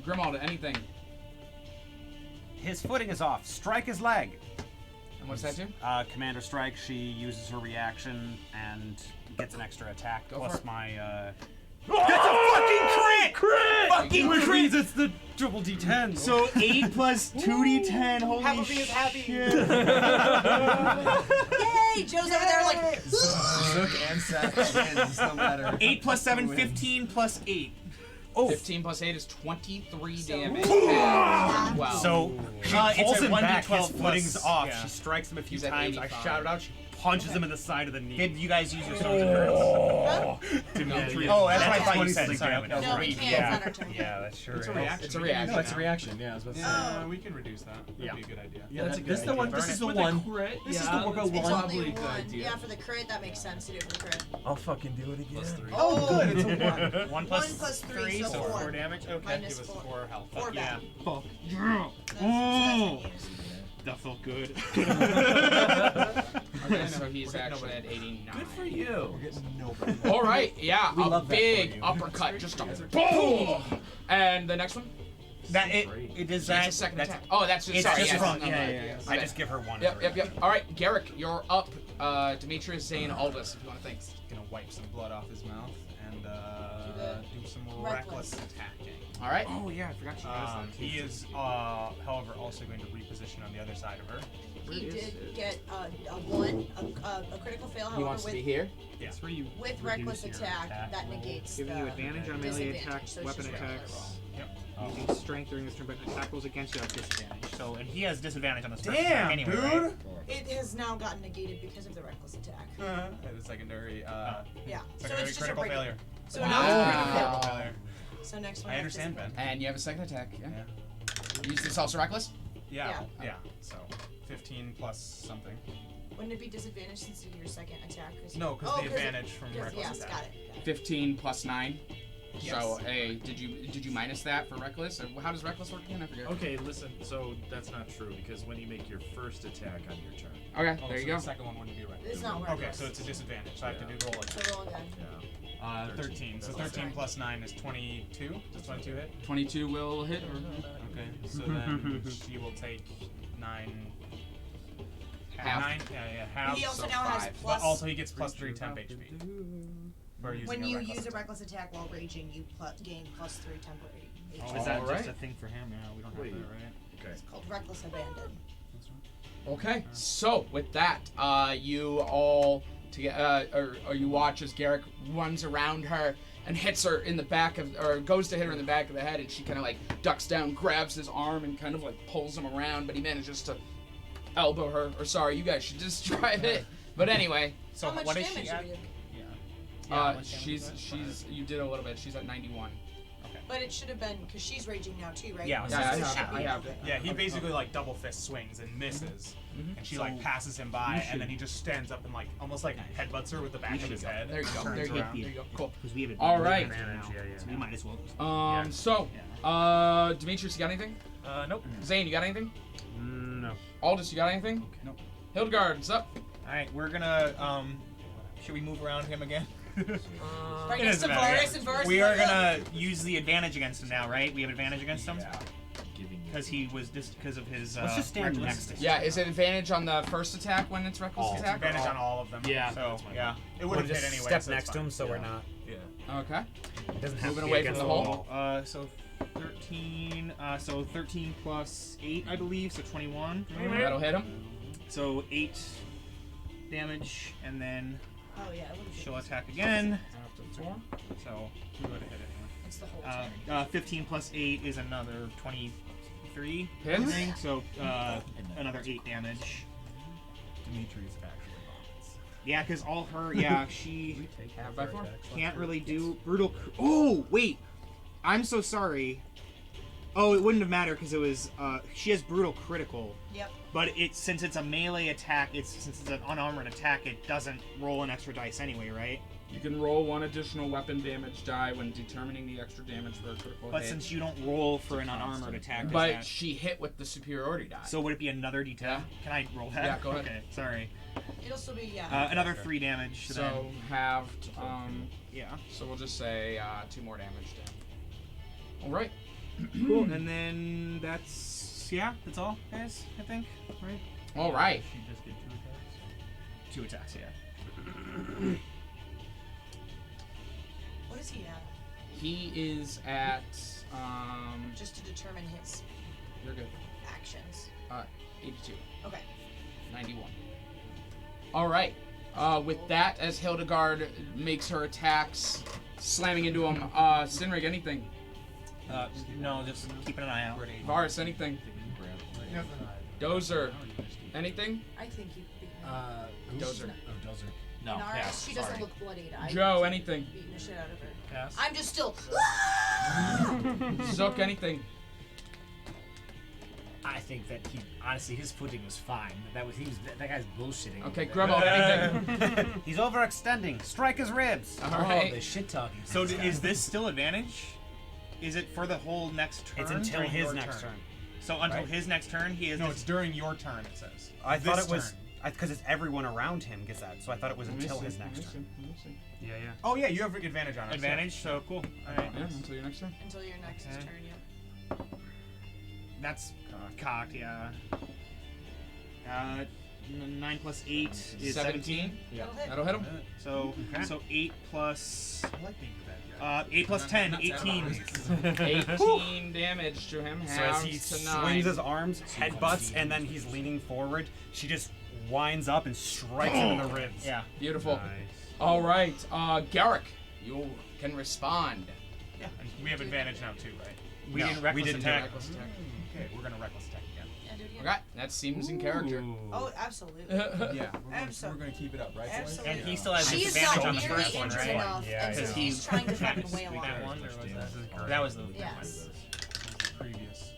Speaker 1: Grimald. Anything?
Speaker 10: His footing is off. Strike his leg.
Speaker 1: And what's that do?
Speaker 10: Commander strike. She uses her reaction and gets an extra attack.
Speaker 1: Go
Speaker 10: plus
Speaker 1: for it.
Speaker 10: my.
Speaker 11: That's a fucking crit! Fucking crit!
Speaker 3: It's the triple D10.
Speaker 11: So 8 plus 2d10. Holy
Speaker 5: Happy is happy.
Speaker 11: shit!
Speaker 5: Yay! Joe's over there like.
Speaker 7: Zook and Seth wins, no matter.
Speaker 11: 8 plus 7, 15 plus 8.
Speaker 1: Oh. 15 plus 8 is 23 damage.
Speaker 5: Wow.
Speaker 1: Wow.
Speaker 10: So she
Speaker 11: It's
Speaker 10: pulls
Speaker 11: a
Speaker 10: him back.
Speaker 11: 1d12
Speaker 10: His footing's
Speaker 11: plus-
Speaker 10: off.
Speaker 11: yeah.
Speaker 10: She strikes him a few
Speaker 1: He's at
Speaker 10: times. I
Speaker 1: 85.
Speaker 10: shout it out. She punches him in the side of the knee.
Speaker 11: Did you guys use your stones of courage?
Speaker 10: Dimitri.
Speaker 11: Oh, that's what I
Speaker 5: That's
Speaker 11: thought you
Speaker 10: 26
Speaker 11: said. Sorry.
Speaker 10: damage.
Speaker 11: Okay.
Speaker 5: No, we can't. It's not our turn.
Speaker 3: Yeah, that's sure.
Speaker 4: It's a
Speaker 3: is.
Speaker 4: reaction.
Speaker 1: It's a
Speaker 4: We can
Speaker 1: reaction.
Speaker 4: use
Speaker 7: No, it's a
Speaker 4: that
Speaker 7: reaction. Yeah, I was about to say.
Speaker 4: We can reduce that. That'd
Speaker 10: Yeah.
Speaker 4: be a good idea.
Speaker 7: Yeah,
Speaker 12: that's a good
Speaker 7: this is the
Speaker 12: idea.
Speaker 7: one. This
Speaker 12: Burn
Speaker 7: is
Speaker 12: it
Speaker 7: the
Speaker 12: with a
Speaker 7: one.
Speaker 12: crit.
Speaker 7: This is
Speaker 12: Yeah,
Speaker 7: the workout
Speaker 12: that's
Speaker 5: It's
Speaker 7: one.
Speaker 5: only
Speaker 13: Probably a good
Speaker 5: one.
Speaker 13: idea.
Speaker 5: Yeah, for the crit, that makes sense to do it for the crit.
Speaker 8: I'll fucking do it again.
Speaker 13: Plus 3.
Speaker 11: Oh, good. It's a 1.
Speaker 5: 1 plus 3, so 4
Speaker 11: damage. Okay.
Speaker 5: Minus
Speaker 4: Give us
Speaker 5: 4.
Speaker 4: 4 health.
Speaker 5: 4
Speaker 11: yeah.
Speaker 5: back.
Speaker 11: Fuck. Yeah.
Speaker 5: That's been used.
Speaker 11: That felt good.
Speaker 1: Okay, so he's actually at 89.
Speaker 13: Good for you.
Speaker 4: We're getting nobody.
Speaker 1: All right, yeah,
Speaker 7: We
Speaker 1: a
Speaker 7: love that for
Speaker 1: big
Speaker 7: you.
Speaker 1: uppercut, just a boom. And the next one?
Speaker 11: That it does
Speaker 1: That's
Speaker 11: that.
Speaker 1: a second
Speaker 11: that's,
Speaker 1: attack. Oh, that's
Speaker 11: It's
Speaker 1: sorry.
Speaker 11: just
Speaker 1: yes,
Speaker 11: front,
Speaker 1: no,
Speaker 11: yeah,
Speaker 1: no,
Speaker 11: yeah,
Speaker 1: yes.
Speaker 10: I just give her one.
Speaker 1: Yep, yep, yep. All right, Garrick, you're up. Demetrius, Zane, Aldous, if you want to think.
Speaker 4: Gonna wipe some blood off his mouth and do some
Speaker 5: reckless.
Speaker 4: reckless attacking.
Speaker 1: All right.
Speaker 4: Oh yeah, I forgot she has that. He is, however, also going to reposition on the other side of her.
Speaker 5: He did get a 1, a critical fail,
Speaker 13: He
Speaker 5: however,
Speaker 13: wants to be
Speaker 5: with,
Speaker 13: here.
Speaker 4: Yeah.
Speaker 3: That's where you
Speaker 5: with reckless attack, that negates
Speaker 6: Giving
Speaker 5: the
Speaker 6: you advantage on melee
Speaker 5: disadvantage,
Speaker 6: attacks,
Speaker 5: so it's
Speaker 6: weapon
Speaker 5: just
Speaker 6: attacks.
Speaker 5: reckless.
Speaker 6: Using strength during this turn, but attack rolls against you have disadvantage.
Speaker 11: So, and he has disadvantage on this first
Speaker 4: Damn,
Speaker 11: attack anyway,
Speaker 4: dude!
Speaker 11: right?
Speaker 5: It has now gotten negated because of the reckless attack.
Speaker 4: The secondary,
Speaker 5: Yeah. So
Speaker 4: secondary
Speaker 5: it's just a
Speaker 4: critical
Speaker 5: break.
Speaker 4: failure.
Speaker 5: So
Speaker 1: Wow.
Speaker 5: now it's a critical fail.
Speaker 4: Critical failure.
Speaker 5: So next one.
Speaker 4: I
Speaker 5: has
Speaker 4: understand, Ben.
Speaker 5: disadvantage.
Speaker 1: And you have a second attack. Yeah. Use this also reckless?
Speaker 4: Yeah. So 15 plus something.
Speaker 5: Wouldn't it be disadvantage since it's your second attack?
Speaker 4: No, because the advantage from reckless
Speaker 5: Yes,
Speaker 4: attack.
Speaker 5: got it.
Speaker 1: 15 plus 9.
Speaker 4: Yes.
Speaker 1: So, did you minus that for reckless? Or how does reckless work again? I forget.
Speaker 2: Okay, listen. So that's not true because when you make your first attack on your turn.
Speaker 1: Okay,
Speaker 4: Oh,
Speaker 1: there
Speaker 4: so
Speaker 1: you go.
Speaker 4: The second one wouldn't be reckless.
Speaker 5: It's not
Speaker 4: Okay,
Speaker 5: reckless.
Speaker 4: so it's a disadvantage. So I have to do roll again.
Speaker 5: So roll again.
Speaker 2: Yeah.
Speaker 4: 13. So 13 plus 9 is 22. Does 22 hit?
Speaker 1: 22 will hit.
Speaker 4: Okay. So then she will take 9.
Speaker 1: Half.
Speaker 4: 9? Yeah, half.
Speaker 5: He also
Speaker 1: so
Speaker 5: now has
Speaker 1: 5.
Speaker 5: plus.
Speaker 4: But also he gets plus 3 temp HP. For using
Speaker 5: when
Speaker 4: a
Speaker 5: you
Speaker 4: reckless
Speaker 5: use a
Speaker 4: attack.
Speaker 5: reckless attack while raging, you gain plus 3 temporary HP.
Speaker 11: Is that
Speaker 1: Alright.
Speaker 11: just a thing for him? Yeah, we don't have
Speaker 2: Wait.
Speaker 11: that, right?
Speaker 2: Okay.
Speaker 5: It's called reckless abandon.
Speaker 1: Okay, so with that, you all or you watch as Garrick runs around her and hits her in the back of, or goes to hit her in the back of the head, and she kind of like ducks down, grabs his arm, and kind of like pulls him around, but he manages to elbow her. Or sorry, you guys should just try it. But anyway,
Speaker 11: So
Speaker 5: How much
Speaker 11: what is
Speaker 5: damage
Speaker 11: she at?
Speaker 5: do we do?
Speaker 11: how much damage
Speaker 1: she's
Speaker 11: is that?
Speaker 1: you did a little bit. She's at 91.
Speaker 5: But it should have been because she's raging now too, right?
Speaker 11: Yeah,
Speaker 5: So
Speaker 1: yeah,
Speaker 5: it
Speaker 1: I
Speaker 5: should
Speaker 1: have-
Speaker 5: be
Speaker 1: I have
Speaker 5: okay.
Speaker 4: Yeah, he basically like double fist swings and misses, and she
Speaker 11: So
Speaker 4: like passes him by, and then he just stands up and like almost like headbutts her with the back of his head.
Speaker 1: There you go.
Speaker 4: turns
Speaker 1: There you go.
Speaker 4: around.
Speaker 1: There you go. Cool.
Speaker 11: Because we have it.
Speaker 1: All right.
Speaker 11: So we might as well.
Speaker 1: So, Demetrius, you got anything?
Speaker 10: Nope.
Speaker 1: Zane, you got anything?
Speaker 11: No.
Speaker 1: Aldous, you got anything?
Speaker 4: Nope.
Speaker 1: Hildegaard, what's up?
Speaker 11: All right, we're gonna. Should we move around him again?
Speaker 5: Right
Speaker 11: It
Speaker 5: next
Speaker 11: doesn't
Speaker 5: to
Speaker 11: matter,
Speaker 5: Varus
Speaker 11: yeah.
Speaker 5: and Varus.
Speaker 11: We
Speaker 5: is
Speaker 11: are
Speaker 5: like,
Speaker 11: gonna use the advantage against him now, right? We have advantage against him
Speaker 2: Giving you.
Speaker 11: because he was just because of his.
Speaker 7: Let's just stand
Speaker 11: reckless.
Speaker 7: next to him.
Speaker 1: Yeah, is it advantage on the first attack when it's reckless
Speaker 10: All.
Speaker 1: attack?
Speaker 4: Advantage on all of them.
Speaker 3: Yeah.
Speaker 4: So yeah, it would
Speaker 10: We'll
Speaker 4: have hit
Speaker 10: just
Speaker 4: anyway.
Speaker 10: step
Speaker 4: so
Speaker 10: next
Speaker 4: it's
Speaker 10: to him
Speaker 4: fine.
Speaker 10: so we're not.
Speaker 2: Yeah.
Speaker 1: Okay.
Speaker 10: It doesn't have
Speaker 1: Moving
Speaker 10: to be
Speaker 1: away from
Speaker 10: against
Speaker 1: the
Speaker 10: the
Speaker 1: hole.
Speaker 10: wall.
Speaker 11: So 13. So 13 plus 8, I believe. So 21.
Speaker 1: That'll hit him.
Speaker 11: So 8 damage, and then
Speaker 5: Oh yeah, it would have
Speaker 11: she'll attack again.
Speaker 1: After 4.
Speaker 11: So
Speaker 4: He would have hit anyway.
Speaker 5: It's the whole turn.
Speaker 11: 15 plus 8 is another 23.
Speaker 1: Hits.
Speaker 11: I think. So another 8 damage.
Speaker 8: Dimitri's actually vomits.
Speaker 11: Yeah, because all her, she
Speaker 1: Half by 4.
Speaker 11: can't really do brutal. Oh wait, I'm so sorry. Oh, it wouldn't have mattered because it was. She has brutal critical.
Speaker 5: Yep.
Speaker 11: But since it's a melee attack, since it's an unarmored attack, it doesn't roll an extra dice anyway, right?
Speaker 13: You can roll 1 additional weapon damage die when determining the extra damage for a critical
Speaker 11: But
Speaker 13: hit.
Speaker 11: since you don't roll for an unarmored attack,
Speaker 1: But she hit with the superiority die.
Speaker 11: so would it be another d10?
Speaker 1: Yeah.
Speaker 11: Can I roll that?
Speaker 1: Yeah, go ahead.
Speaker 11: Okay, sorry.
Speaker 5: It'll still be
Speaker 11: Another 3 damage.
Speaker 1: So halved.
Speaker 11: Yeah.
Speaker 1: So we'll just say 2 more damage to him. All right.
Speaker 11: Cool. And then that's all, guys. I think, right?
Speaker 1: All right.
Speaker 8: She just get 2 attacks.
Speaker 11: 2 attacks, yeah.
Speaker 5: What is he at?
Speaker 1: He is at
Speaker 5: Just to determine his
Speaker 1: You're good.
Speaker 5: actions.
Speaker 1: 82.
Speaker 5: Okay.
Speaker 1: 91. All right. With that, as Hildegaard makes her attacks, slamming into him, Sinrig, anything?
Speaker 11: No, just keeping an eye out.
Speaker 1: Varus, anything? Dozer, anything?
Speaker 5: I think he.
Speaker 1: Dozer.
Speaker 12: Oh, Dozer.
Speaker 5: No. Naris, she doesn't look bloodied.
Speaker 1: Joe, anything?
Speaker 5: Beating the shit out of her.
Speaker 11: Yes.
Speaker 5: I'm just still.
Speaker 1: Zook, anything?
Speaker 12: I think that honestly, his footing was fine. That guy's bullshitting.
Speaker 1: Okay, Grubble, anything?
Speaker 10: He's overextending. Strike his ribs.
Speaker 1: All right.
Speaker 12: The shit talking.
Speaker 11: So is this still advantage? Is it for the whole next turn?
Speaker 10: It's until
Speaker 11: during
Speaker 10: his
Speaker 11: your
Speaker 10: next turn.
Speaker 11: So until
Speaker 10: Right.
Speaker 11: his next turn, he is.
Speaker 4: No, it's during your turn. It says.
Speaker 10: I thought
Speaker 4: This
Speaker 10: it was
Speaker 4: turn.
Speaker 10: because it's everyone around him gets that, so I thought it was until his next turn.
Speaker 3: Yeah, yeah.
Speaker 4: Oh yeah, you have advantage on it.
Speaker 11: advantage. So cool. All right.
Speaker 1: Yeah, until your next turn.
Speaker 5: Until your next
Speaker 11: Okay.
Speaker 5: turn, yep.
Speaker 11: That's cocked. Yeah. 9 plus 8 is 17.
Speaker 1: Yeah.
Speaker 5: That'll hit.
Speaker 1: That'll hit him.
Speaker 11: So
Speaker 3: Okay.
Speaker 11: so 8 plus
Speaker 6: I like being the bad guy.
Speaker 11: 8 plus 10,
Speaker 1: Not
Speaker 11: 18.
Speaker 1: 18 damage to him.
Speaker 10: So as he
Speaker 1: Halves to
Speaker 10: swings
Speaker 1: 9.
Speaker 10: his arms, headbutts, and then he's leaning forward, she just winds up and strikes him in the ribs.
Speaker 11: Yeah.
Speaker 1: Beautiful.
Speaker 3: Nice.
Speaker 1: All right, Garrick, you can respond.
Speaker 4: Yeah, and we have advantage now too, right?
Speaker 11: We
Speaker 10: No,
Speaker 11: didn't reckless
Speaker 10: we didn't
Speaker 11: attack.
Speaker 1: Reckless attack.
Speaker 4: Okay, we're gonna reckless attack again.
Speaker 5: Yeah, do it again.
Speaker 1: Okay, that seems in character.
Speaker 5: Oh, absolutely.
Speaker 4: Yeah,
Speaker 5: Absolutely.
Speaker 4: we're gonna keep it up, right? boys?
Speaker 5: Absolutely.
Speaker 11: And he still has
Speaker 5: She's
Speaker 11: advantage
Speaker 5: not
Speaker 11: on the
Speaker 5: nearly
Speaker 11: first one,
Speaker 5: injured
Speaker 11: right?
Speaker 5: enough,
Speaker 3: Yeah,
Speaker 5: and so
Speaker 11: Because
Speaker 5: he's trying to fucking wail on
Speaker 11: that
Speaker 5: her.
Speaker 11: one, or was that?
Speaker 3: That
Speaker 11: was the
Speaker 5: Yes.
Speaker 4: Previous.